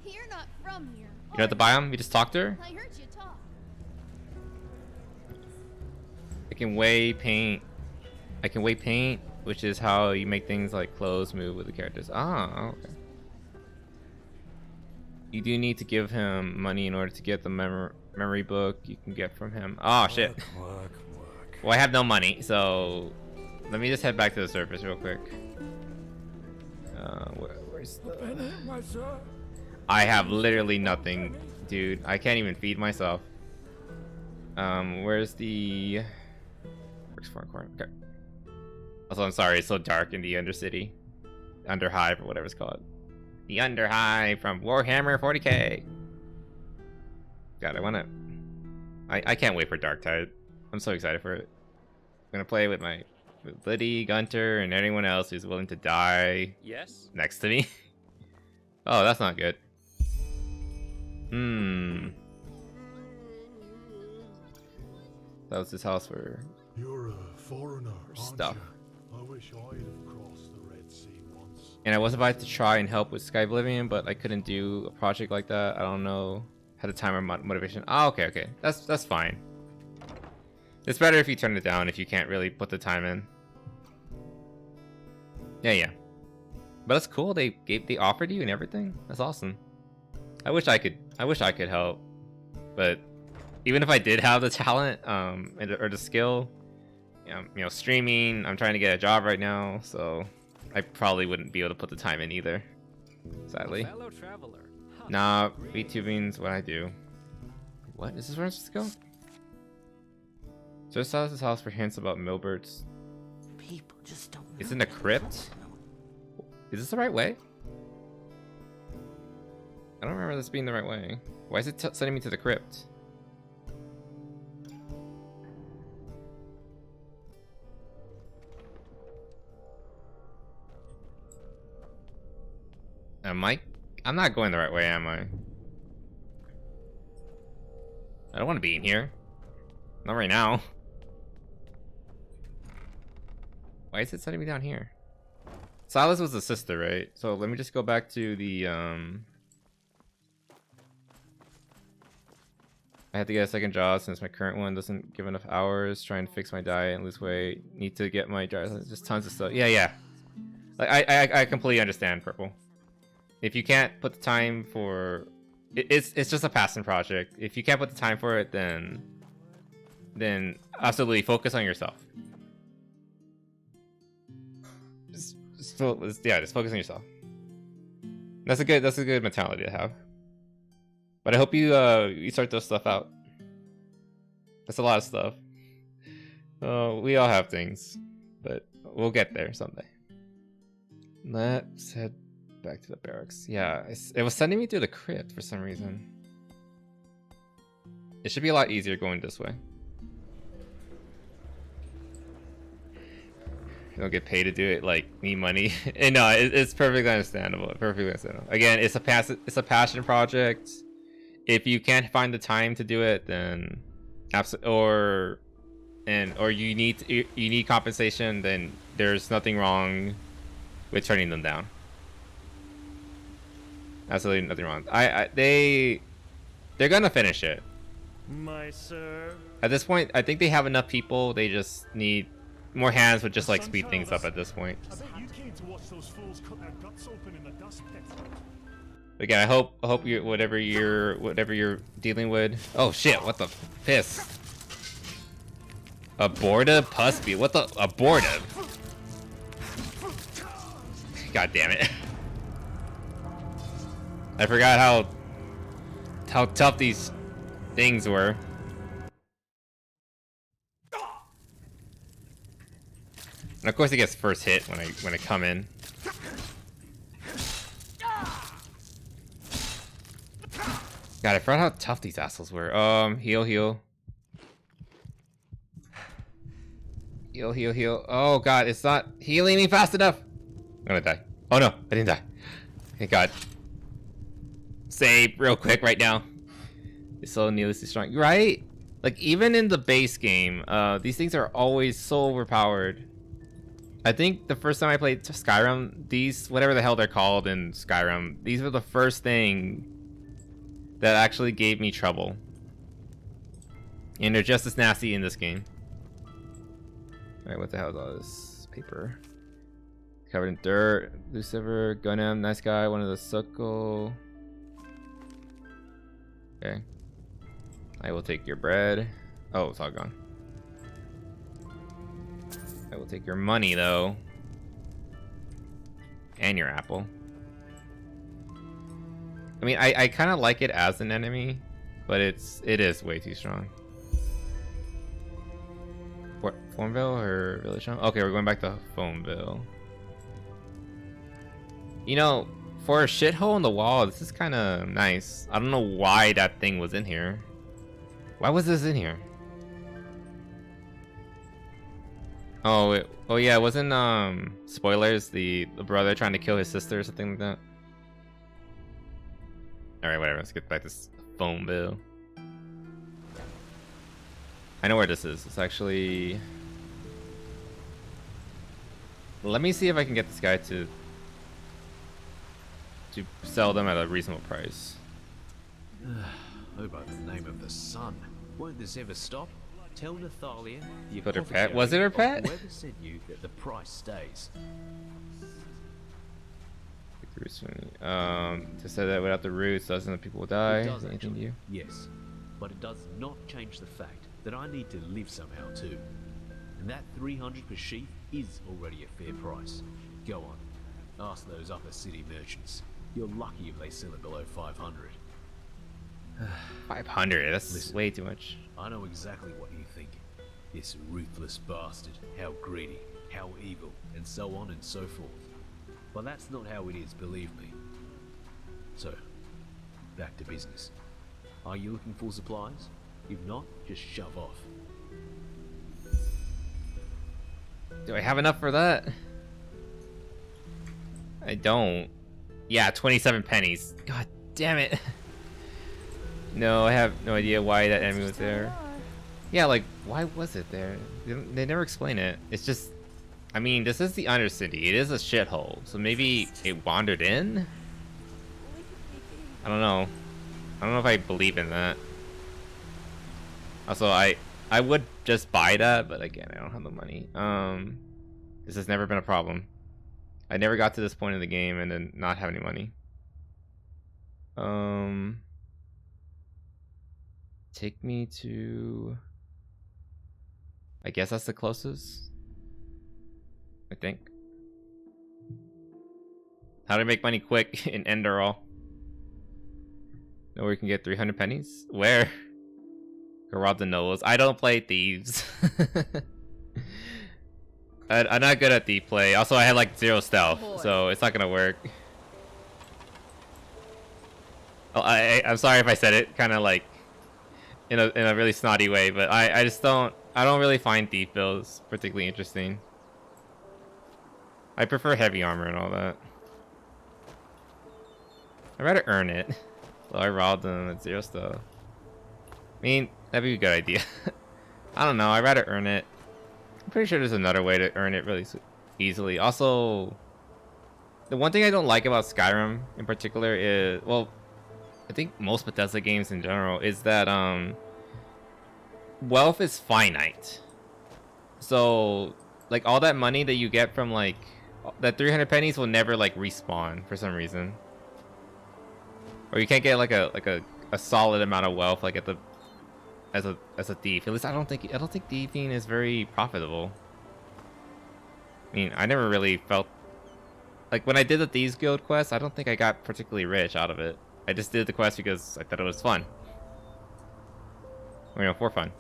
You're not from here. You know what to buy them? You just talk to her. I heard you talk. I can weigh paint. I can weigh paint, which is how you make things like clothes move with the characters. Ah, okay. You do need to give him money in order to get the memory book you can get from him. Oh shit. Well, I have no money, so let me just head back to the surface real quick. Where's the... I have literally nothing, dude. I can't even feed myself. Where's the... Where's Foreign Court? Okay. Also, I'm sorry, it's so dark in the Undercity. Underhive, or whatever it's called. The Underhive from Warhammer 40k. God, I can't wait for Darktide. I'm so excited for it. I'm gonna play with Liddy, Gunter, and anyone else who's willing to die next to me. Oh, that's not good. That was his house for You're a foreigner, stuff. I wish I'd have crossed the Red Sea once. And I was about to try and help with Sky Oblivion, but I couldn't do a project like that. I don't know how to time or motivation. Oh, okay. That's fine. It's better if you turn it down if you can't really put the time in. Yeah. But that's cool. They offered you and everything. That's awesome. I wish I could help, but even if I did have the talent or the skill, you know, streaming. I'm trying to get a job right now, so I probably wouldn't be able to put the time in either. Sadly. Fellow traveler. Nah, VTubing's what I do. What? Is this where I'm supposed to go? Just saw this house for hints about Milbert's. People just don't. It's in the crypt. Is this the right way? I don't remember this being the right way. Why is it sending me to the crypt? I'm not going the right way, am I? I don't want to be in here. Not right now. Why is it sending me down here? Silas was the sister, right? So let me just go back to the I have to get a second job since my current one doesn't give enough hours. Trying to fix my diet and lose weight. Need to get my driver's license. Just tons of stuff. Yeah. Like I completely understand, Purple. If you can't put the time for it's just a passing project. If you can't put the time for it, then absolutely focus on yourself. Just focus on yourself. That's a good mentality to have. But I hope you sort those stuff out. That's a lot of stuff. We all have things, but we'll get there someday. Let's head back to the barracks. Yeah, it was sending me through the crypt for some reason. It should be a lot easier going this way. You don't get paid to do it, like, need money. And no, it's perfectly understandable. Again, it's a passion project. If you can't find the time to do it, then or you need compensation, then there's nothing wrong with turning them down. Absolutely nothing wrong. They're gonna finish it. My sir. At this point, I think they have enough people. They just need more hands would just like speed things up at this point. I bet you came to watch those fools cut their guts open in the dust pit. Again, I hope you whatever you're dealing with. Oh shit! What the piss? Abortive Puspy. What the abortive? God damn it! I forgot how tough these things were. And of course, it gets first hit when I come in. God, I forgot how tough these assholes were. Heal. Heal. Oh god, it's not healing me fast enough. I'm gonna die. Oh no, I didn't die. Thank God. Save real quick right now. It's so needlessly strong, right? Like even in the base game, these things are always so overpowered. I think the first time I played Skyrim, these whatever the hell they're called in Skyrim, these were the first thing that actually gave me trouble. And they're just as nasty in this game. Alright, what the hell is all this paper? Covered in dirt. Lucifer, Gunham, nice guy, one of the Suckle. Okay. I will take your bread. Oh, it's all gone. I will take your money though. And your apple. I mean, I kind of like it as an enemy, but it is way too strong. Formville or Village Home? Okay, we're going back to Foamville. You know, for a shithole in the wall, this is kind of nice. I don't know why that thing was in here. Why was this in here? Oh, oh yeah, it wasn't spoilers. The brother trying to kill his sister or something like that. All right, whatever. Let's get back to Foamville. I know where this is. It's actually. Let me see if I can get this guy to sell them at a reasonable price. Oh, by the name of the sun, won't this ever stop? Tell Nathalia, the But her pet? Was it her pet? Whoever sent you that the price stays. To say that without the roots, dozens of people will die. It does Anything to you? Yes, but it does not change the fact that I need to live somehow too. And that 300 per sheep is already a fair price. Go on, ask those upper city merchants. You're lucky if they sell it below 500. 500? That's Listen, way too much. I know exactly what you're thinking. This ruthless bastard, how greedy, how evil, and so on and so forth. But that's not how it is, believe me. So, back to business. Are you looking for supplies? If not, just shove off. Do I have enough for that? I don't. Yeah, 27 pennies. God damn it. No, I have no idea why that enemy was there. Yeah, like, why was it there? They never explain it. It's just, I mean, this is the Undercity. It is a shithole. So maybe it wandered in? I don't know. I don't know if I believe in that. Also, I would just buy that, but again, I don't have the money. This has never been a problem. I never got to this point in the game and then not have any money. Take me to... I guess that's the closest. I think. How to make money quick in Enderal. Know where you can get 300 pennies? Where? Go rob the Knolls. I don't play thieves. I'm not good at thief play. Also, I had like 0 stealth, so it's not gonna work. Oh, I'm sorry if I said it kind of like in a really snotty way, but I just don't really find thief builds particularly interesting. I prefer heavy armor and all that. I'd rather earn it. So I robbed them at 0 stuff. I mean, that'd be a good idea. I don't know. I'd rather earn it. I'm pretty sure there's another way to earn it really easily. Also, The one thing I don't like about Skyrim in particular is, well, I think most Bethesda games in general, is that wealth is finite. So like all that money that you get from like that 300 pennies will never like respawn for some reason. Or you can't get like a solid amount of wealth like at the as a thief. At least I don't think thieving is very profitable. I mean, I never really felt like when I did the Thieves Guild quest, I don't think I got particularly rich out of it. I just did the quest because I thought it was fun. Or, you know, for fun.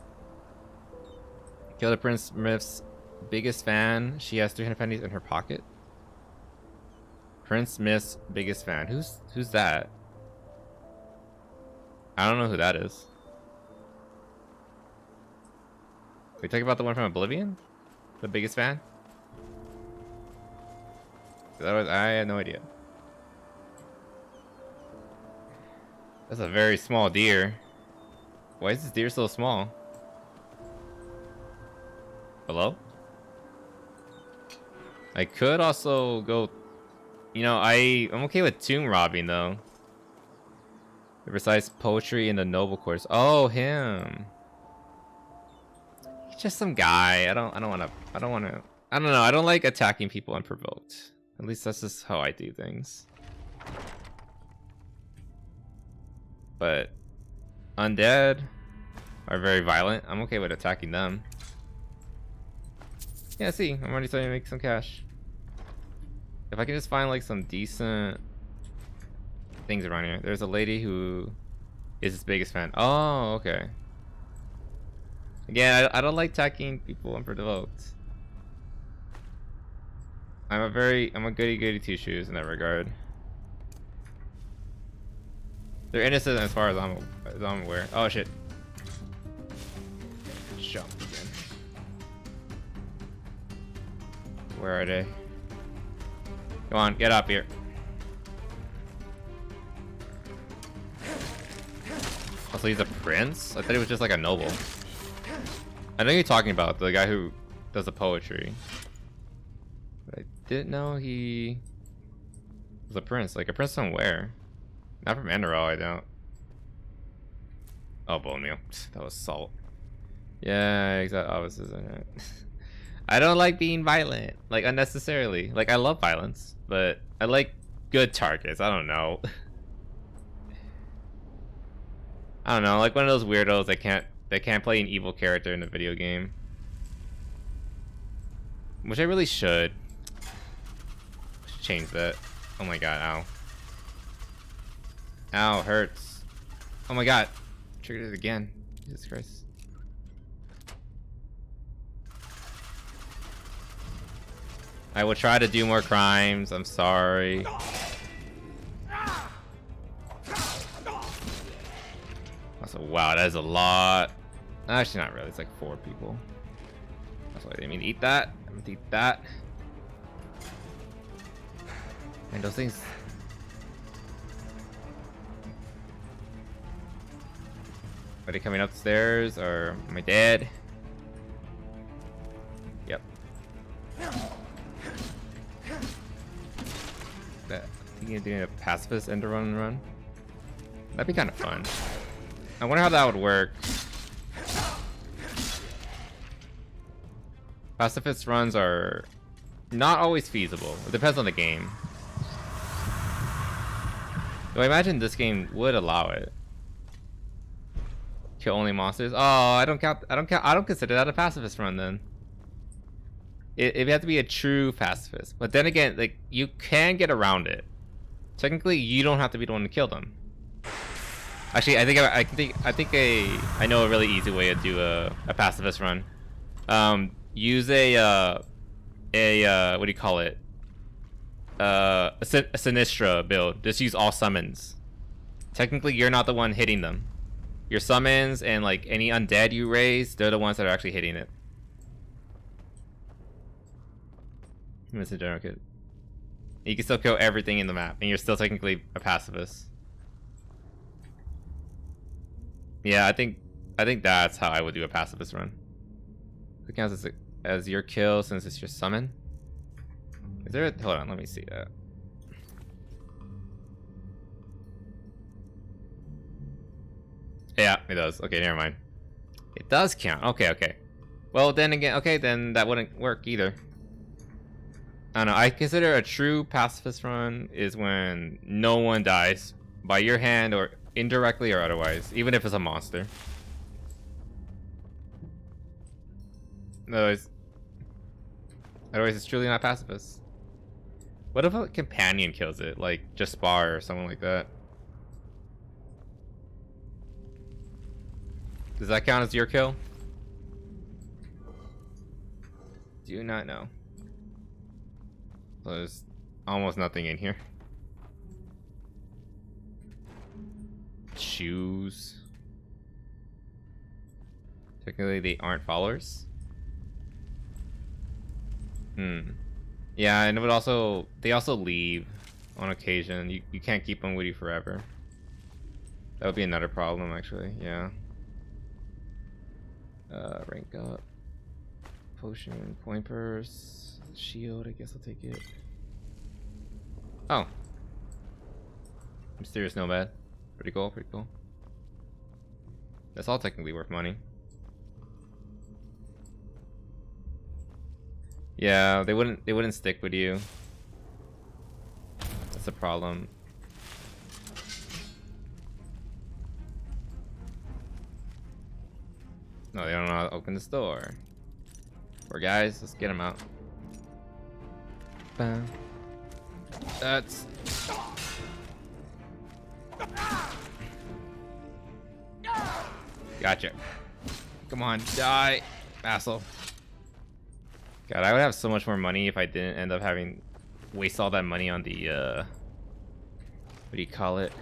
Kill the Prince Myth's biggest fan. She has 300 pennies in her pocket. Prince Myth's biggest fan. Who's that? I don't know who that is. We talking about the one from Oblivion? The biggest fan? I had no idea. That's a very small deer. Why is this deer so small? Hello? I could also go... You know, I'm okay with tomb robbing though. He recites poetry in the noble course. Oh, him. He's just some guy. I don't know. I don't like attacking people unprovoked. At least that's just how I do things. But undead are very violent. I'm okay with attacking them. Yeah, see, I'm already starting to make some cash. If I can just find like some decent things around here. There's a lady who is his biggest fan. Oh, okay. Again, I don't like attacking people unprovoked. I'm a goody two shoes in that regard. They're innocent as far as I'm aware. Oh shit. Jump again. Where are they? Come on, get up here. Oh, so he's a prince? I thought he was just like a noble. I know you're talking about the guy who does the poetry. But I didn't know he was a prince. Like a prince from where? Not from Enderal, I don't. Oh, bone meal. That was salt. Yeah, exact opposite, isn't it? I don't like being violent, like unnecessarily. Like I love violence, but I like good targets. I don't know. I don't know, like one of those weirdos that can't play an evil character in a video game. Which I really should. Change that. Oh my god, ow. Ow, hurts. Oh my god. Triggered it again. Jesus Christ. I will try to do more crimes. I'm sorry. Also, wow, that is a lot. Actually, not really. It's like 4 people. That's why I didn't mean to eat that. I'm gonna eat that. And those things. Are they coming upstairs or am I dead? Yep. Thinking of doing a pacifist end run. That'd be kind of fun. I wonder how that would work. Pacifist runs are not always feasible. It depends on the game. Though I imagine this game would allow it. Kill only monsters. Oh, I don't consider that a pacifist run then. It have to be a true pacifist. But then again, like you can get around it. Technically, you don't have to be the one to kill them. Actually, I know a really easy way to do a pacifist run. Use a what do you call it? A Sinistra build. Just use all summons. Technically, you're not the one hitting them. Your summons and like any undead you raise, they're the ones that are actually hitting it. Mr. General Kid. You can still kill everything in the map, and you're still technically a pacifist. Yeah, I think that's how I would do a pacifist run. It counts as your kill since it's your summon. Is there a, hold on, let me see that. Yeah, it does. Okay, never mind. It does count. Okay, okay. Well, then again, okay, then that wouldn't work either. I don't know. I consider a true pacifist run is when no one dies by your hand or indirectly or otherwise, even if it's a monster. Otherwise it's truly not pacifist. What if a companion kills it, like Jaspar or someone like that? Does that count as your kill? Do not know. There's almost nothing in here. Shoes. Technically, they aren't followers. Yeah, and it would also... They also leave on occasion. You can't keep them with you forever. That would be another problem, actually. Yeah. Rank up. Potion, point purse, shield, I guess I'll take it. Oh. Mysterious Nomad. Pretty cool, pretty cool. That's all technically worth money. Yeah, they wouldn't stick with you. That's the problem. No, they don't know how to open this door. Poor guys, let's get them out. Bam. That's... Gotcha. Come on, die, asshole. God, I would have so much more money if I didn't end up having... waste all that money on the, what do you call it?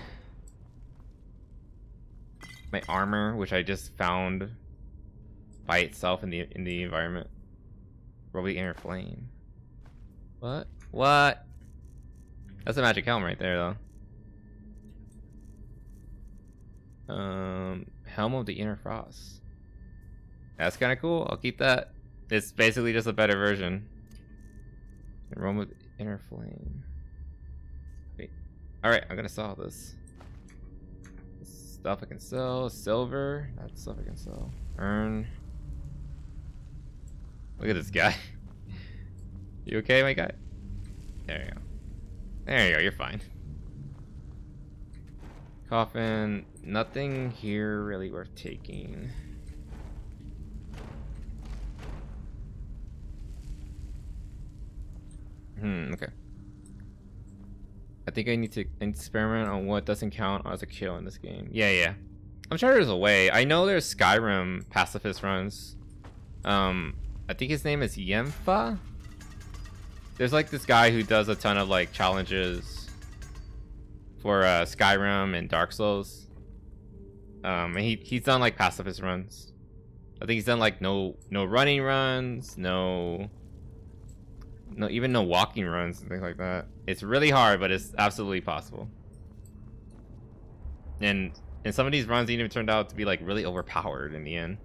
My armor, which I just found by itself in the environment. Probably inner flame. What? What? That's a magic helm right there, though. Helm of the Inner Frost. That's kind of cool. I'll keep that. It's basically just a better version. Realm of the Inner Flame. Wait. All right, I'm gonna sell this. Stuff I can sell. Silver. That's stuff I can sell. Earn. Look at this guy. You okay, my guy? There you go. There you go, you're fine. Coffin. Nothing here really worth taking. Okay. I think I need to experiment on what doesn't count as a kill in this game. Yeah. I'm sure there's a way. I know there's Skyrim pacifist runs. I think his name is Yemfa. There's like this guy who does a ton of like challenges for Skyrim and Dark Souls. And he's done like pacifist runs. I think he's done like no running runs, no even no walking runs and things like that. It's really hard, but it's absolutely possible. And some of these runs even turned out to be like really overpowered in the end.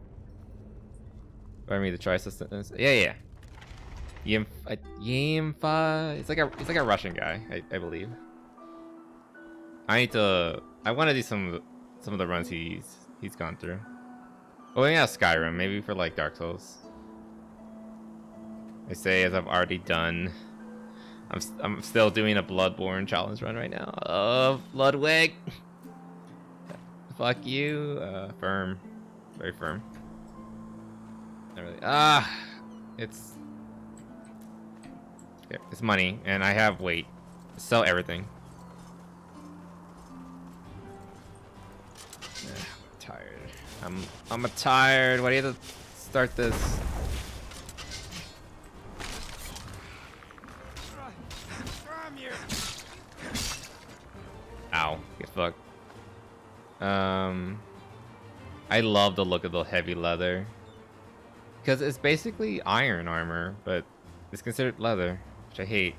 I mean, the tri-systems. Yeah. Yemfa. It's like a Russian guy, I believe. I want to do some of the runs he's gone through. Oh yeah, Skyrim, maybe for like Dark Souls. I say as I've already done. I'm still doing a Bloodborne challenge run right now. Oh, Bloodwig. Fuck you. Firm, very firm. Not really. It's money, and I have weight. Sell everything. I'm tired. I'm tired. Why do you have to start this? Ow, get fucked. I love the look of the heavy leather. Because it's basically iron armor, but it's considered leather, which I hate.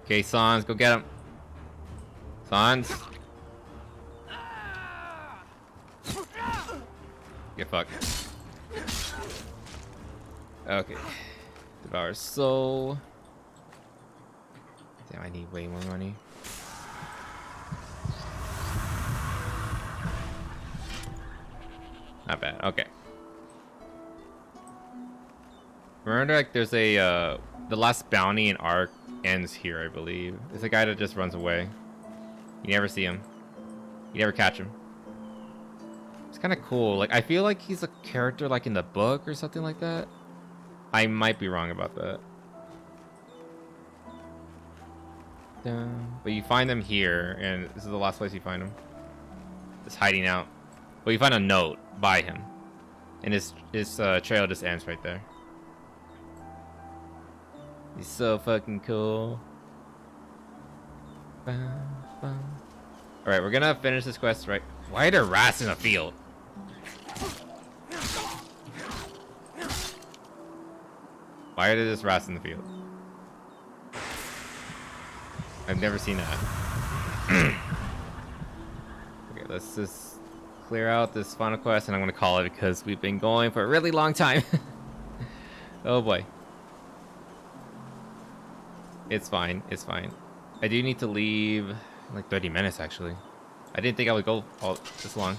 Okay, Sans, go get him. Sans. Get fucked. Okay. Devour soul. Damn, I need way more money. Not bad. Okay. Remember, like, there's a the last bounty in Ark ends here, I believe. It's a guy that just runs away. You never see him. You never catch him. It's kind of cool. Like, I feel like he's a character like in the book or something like that. I might be wrong about that. But you find them here, and this is the last place you find him. Just hiding out. But you find a note by him, and his trail just ends right there. He's so fucking cool. All right, we're gonna finish this quest, right? Why are there rats in the field? Why are there just rats in the field? I've never seen that. Okay, let's just clear out this final quest, and I'm gonna call it because we've been going for a really long time. Oh boy. It's fine. It's fine. I do need to leave in like 30 minutes, actually. I didn't think I would go all this long.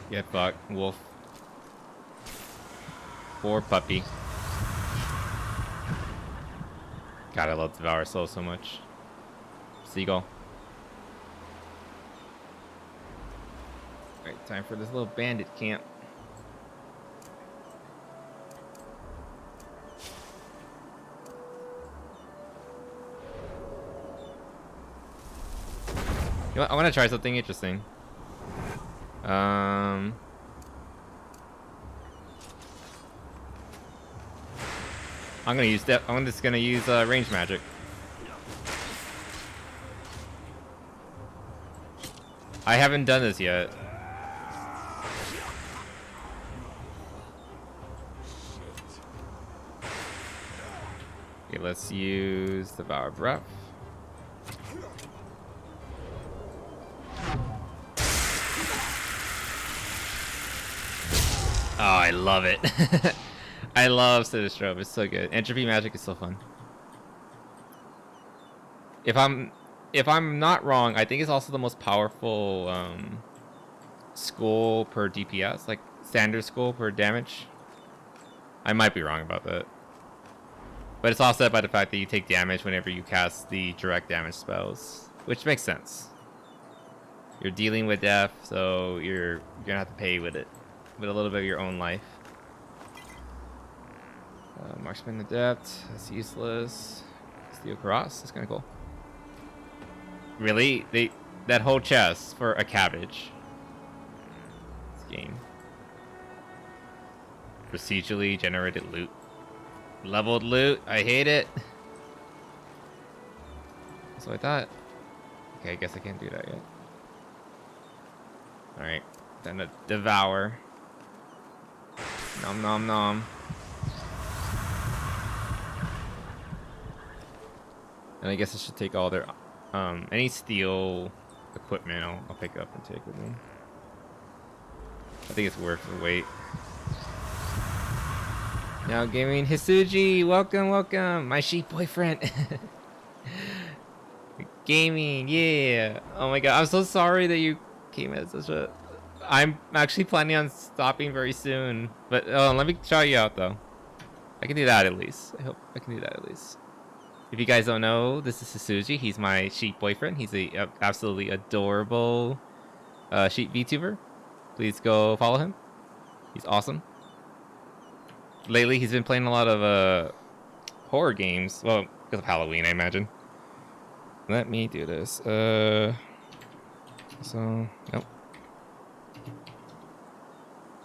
Get fucked, wolf. Poor puppy. God, I love Devour Soul so much. Seagull. Alright, time for this little bandit camp. You know what? I want to try something interesting. I'm gonna use that. I'm just gonna use range magic. I haven't done this yet. Okay, let's use the Devour Breath. Oh, I love it. I love Sinistrobe. It's so good. Entropy magic is so fun. If I'm not wrong, I think it's also the most powerful skull per DPS, like standard skull per damage. I might be wrong about that. But it's offset by the fact that you take damage whenever you cast the direct damage spells, which makes sense. You're dealing with death, so you're gonna have to pay with it, with a little bit of your own life. Marksman Adept, that's useless. Steel Cross, that's kind of cool. Really? That whole chest for a cabbage. This game. Procedurally generated loot. Leveled loot, I hate it. So I thought. Okay, I guess I can't do that yet. Alright, then a Devour. Nom nom nom. And I guess I should take all their any steel equipment I'll pick up and take with me. I think it's worth the wait. Now gaming Hisuji, welcome, welcome. My sheep boyfriend. Gaming, yeah. Oh my god, I'm so sorry that you came at such a... I'm actually planning on stopping very soon. But let me try you out though. I can do that at least. I hope I can do that at least. If you guys don't know, this is Hisuji. He's my sheep boyfriend. He's a absolutely adorable sheep VTuber. Please go follow him. He's awesome. Lately, he's been playing a lot of horror games. Well, because of Halloween, I imagine. Let me do this. So, nope.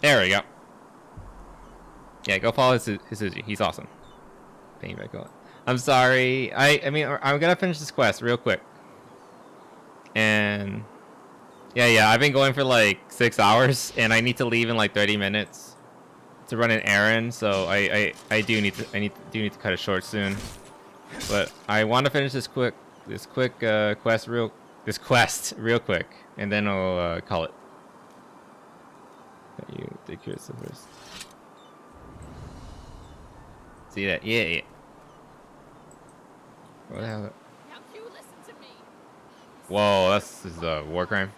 There we go. Yeah, go follow Hisuji. He's awesome. Paying back on. I'm sorry. I mean, I'm gonna finish this quest real quick. And yeah, I've been going for like 6 hours, and I need to leave in like 30 minutes to run an errand. So I do need to cut it short soon. But I want to finish this quick quest real quick, and then I'll call it. You take care of this first. See that? Yeah. What the hell? Now you listen to me. Whoa, this is a war crime.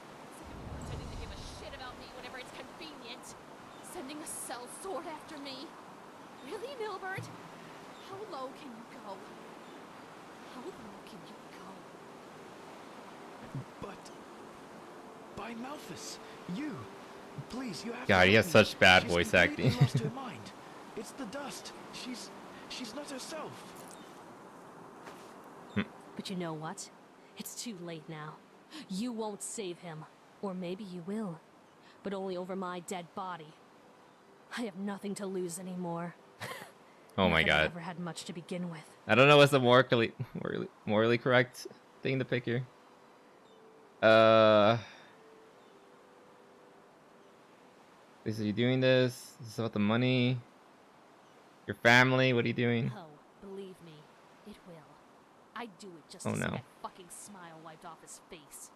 Pretending to give a shit about me whenever it's convenient. Sending a cell sword after me. Really, Nilbert? How low can you go? How low can you go? But by Malthus, you, please, you have God, to he help has me. such bad She's voice completely acting. lost her mind. It's the dust. She's not herself. But you know what? It's too late now. You won't save him. Or maybe you will. But only over my dead body. I have nothing to lose anymore. Oh my Not that I God. never had much to begin with. I don't know what's the morally correct thing to pick here. Is he doing this? Is this about the money? Your family? What are you doing? Oh, believe me, it will. I'd do it just Oh, to see no. that fucking smile wiped off his face.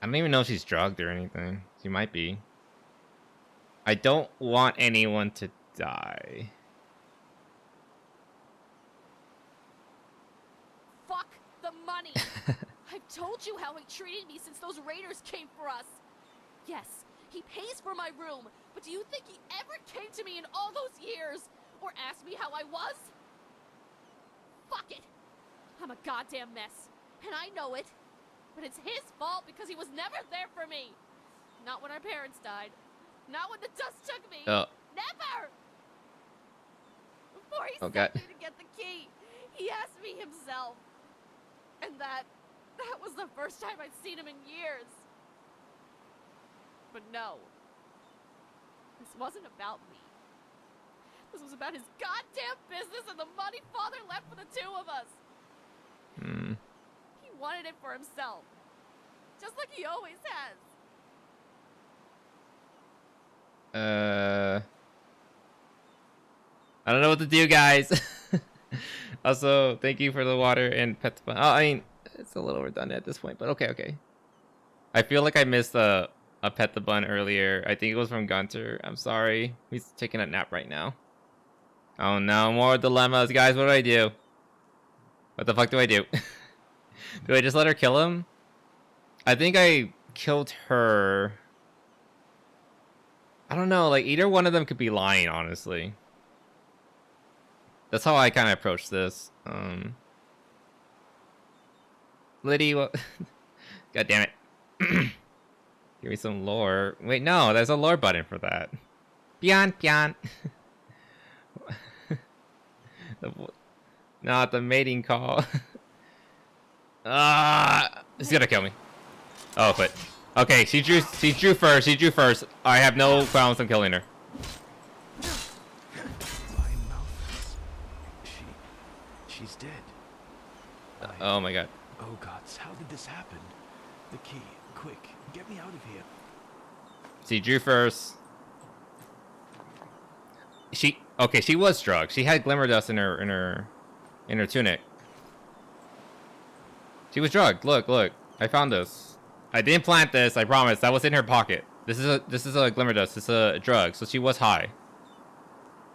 I don't even know if she's drugged or anything. She might be. I don't want anyone to die. Fuck the money! I've told you how he treated me since those raiders came for us. Yes, he pays for my room, but do you think he ever came to me in all those years? Or asked me how I was? Fuck it! I'm a goddamn mess, and I know it. But it's his fault because he was never there for me. Not when our parents died. Not when the dust took me. Oh. Never! Before he Oh, sent God. me to get the key, he asked me himself. And that was the first time I'd seen him in years. But no. This wasn't about me. This was about his goddamn business and the money Father left for the two of us. Hmm. He wanted it for himself. Just like he always has. I don't know what to do, guys. Also, thank you for the water and pet the bun. Oh, I mean, it's a little redundant at this point, but okay. I feel like I missed a pet the bun earlier. I think it was from Gunter. I'm sorry. He's taking a nap right now. Oh no, more dilemmas, guys. What do I do? What the fuck do I do? Do I just let her kill him? I think I killed her. I don't know, like either one of them could be lying, honestly. That's how I kind of approach this. Liddy, what? God damn it. Give me some lore. Wait, no, there's a lore button for that. Pian. Not the mating call. It's gonna kill me. Oh, quit. Okay, she drew first. I have no problems in killing her. She's dead. Oh my god. Oh gods, how did this happen? The key, quick, get me out of here. She drew first. She was drugged. She had glimmer dust in her tunic. She was drugged. Look. I found this. I didn't plant this, I promise. That was in her pocket. This is a glimmer dust. It's a drug. So she was high.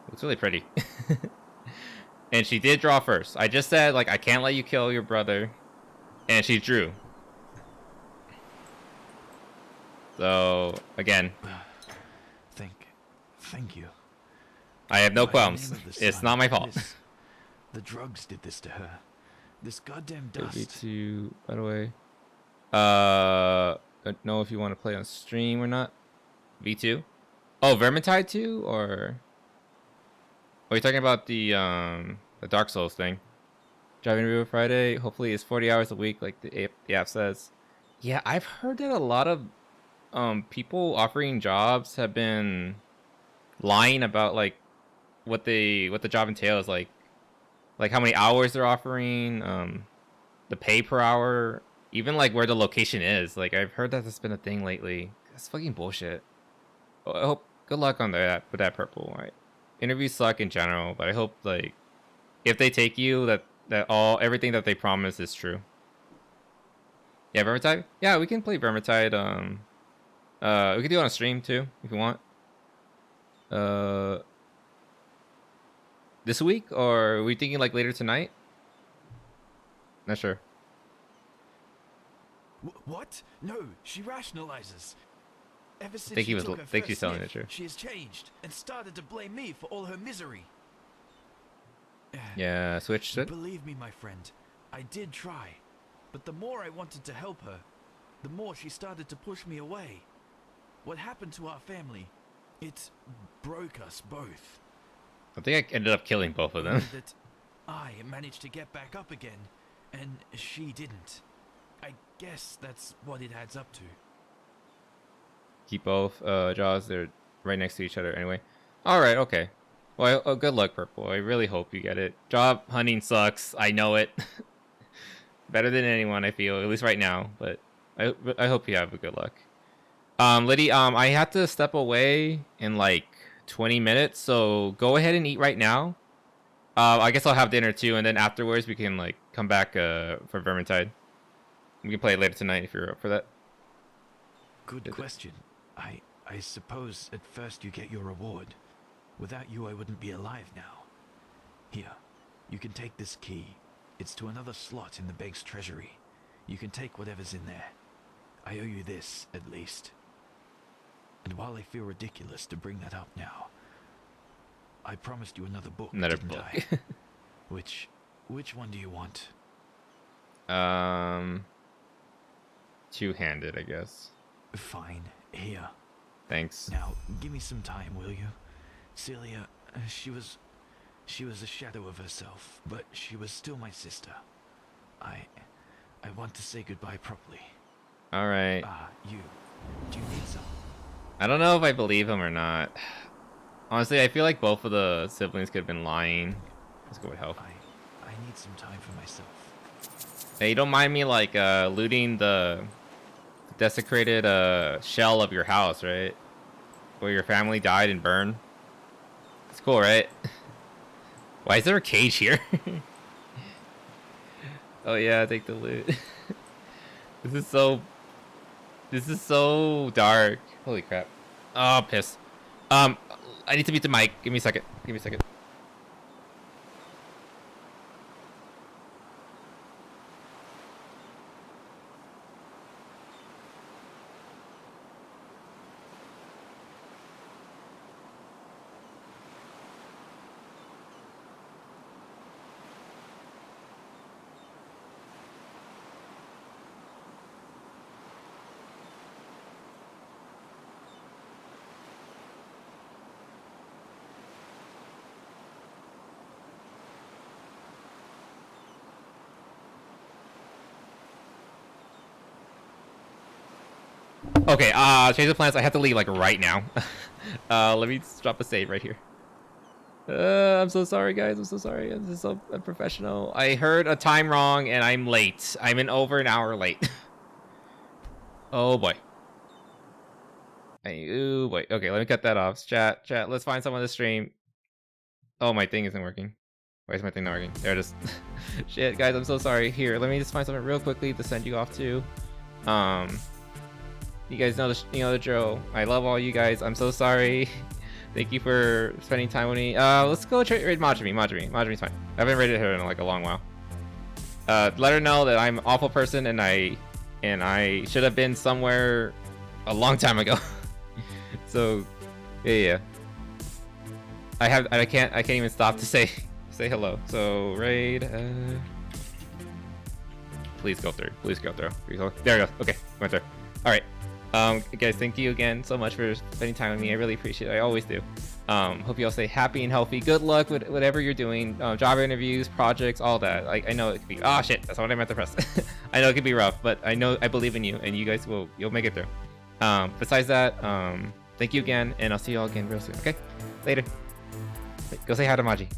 Looks really pretty. And she did draw first. I just said, like, I can't let you kill your brother. And she drew. So, again. Thank you. I have no By the qualms. name of the It's sun, not my fault. The drugs did this to her. This goddamn dust. V2, by the way. Don't know if you want to play on stream or not. V2? Oh, Vermintide 2? Or... are you talking about the Dark Souls thing? Driving River Friday. Hopefully it's 40 hours a week, like the app says. Yeah, I've heard that a lot of people offering jobs have been lying about like what the job entails, like how many hours they're offering, the pay per hour, even like where the location is. Like I've heard that that's been a thing lately. That's fucking bullshit. I hope good luck on that with that purple. Right? Interviews suck in general, but I hope like if they take you that everything that they promise is true. Yeah, Vermintide? Yeah, we can play Vermintide. We can do it on stream too if you want. this week, or are we thinking like later tonight? Not sure. What? No, she rationalizes. Ever since Think she he was. took her Think he's first telling sniff, the truth. she has changed and started to blame me for all her misery. Yeah, switch it. Believe me, my friend, I did try, but the more I wanted to help her, the more she started to push me away. What happened to our family? It broke us both. I think I ended up killing both of them. Only that I managed to get back up again, and she didn't. I guess that's what it adds up to. Keep both jaws. They're right next to each other anyway. All right. Okay. Well, good luck, Purple. I really hope you get it. Job hunting sucks. I know it. Better than anyone, I feel, at least right now. But I hope you have a good luck. Liddy, I have to step away in like 20 minutes, so go ahead and eat right now. I guess I'll have dinner too, and then afterwards we can like come back for Vermintide. We can play it later tonight if you're up for that. Good question. I suppose at first you get your reward. Without you, I wouldn't be alive now. Here, you can take this key. It's to another slot in the Beg's treasury. You can take whatever's in there. I owe you this, at least. And while I feel ridiculous to bring that up now, I promised you another book, didn't I? Which one do you want? Two-handed, I guess. Fine. Here. Thanks. Now, give me some time, will you? Celia, she was a shadow of herself, but she was still my sister. I want to say goodbye properly. All right. Do you need some? I don't know if I believe him or not. Honestly, I feel like both of the siblings could have been lying. Let's go with health. I need some time for myself. Hey, you don't mind me like looting the desecrated shell of your house, right? Where your family died and burned. It's cool, right? Why is there a cage here? Oh yeah, take the loot. This is so dark. Holy crap. Oh, piss. I need to mute the mic. Give me a second. Give me a second. Okay, change the plans. I have to leave like right now. Let me drop a save right here. I'm so sorry, guys. I'm so sorry. This is so unprofessional. I heard a time wrong and I'm late. I'm in over an hour late. Oh boy. Oh boy. Okay, let me cut that off. Chat. Let's find someone to stream. Oh, my thing isn't working. Why is my thing not working? There it is. Shit, guys. I'm so sorry. Here, let me just find something real quickly to send you off to. You guys know the drill. I love all you guys. I'm so sorry. Thank you for spending time with me. Let's go raid Majimi. Majimi's fine. I haven't raided her in like a long while. Let her know that I'm an awful person and I should have been somewhere a long time ago. So, yeah. I can't even stop to say hello. So raid. Please go through. Please go through. There we go. Okay, went through. All right. Guys, thank you again so much for spending time with me. I really appreciate it. I always do. Hope you all stay happy and healthy. Good luck with whatever you're doing. Job interviews, projects, all that. Like, I know it could be. Oh shit, that's what I meant to press. I know it could be rough, but I believe in you, and you guys you'll make it through. Besides that, thank you again, and I'll see you all again real soon. Okay, later. Go say hi to Maji.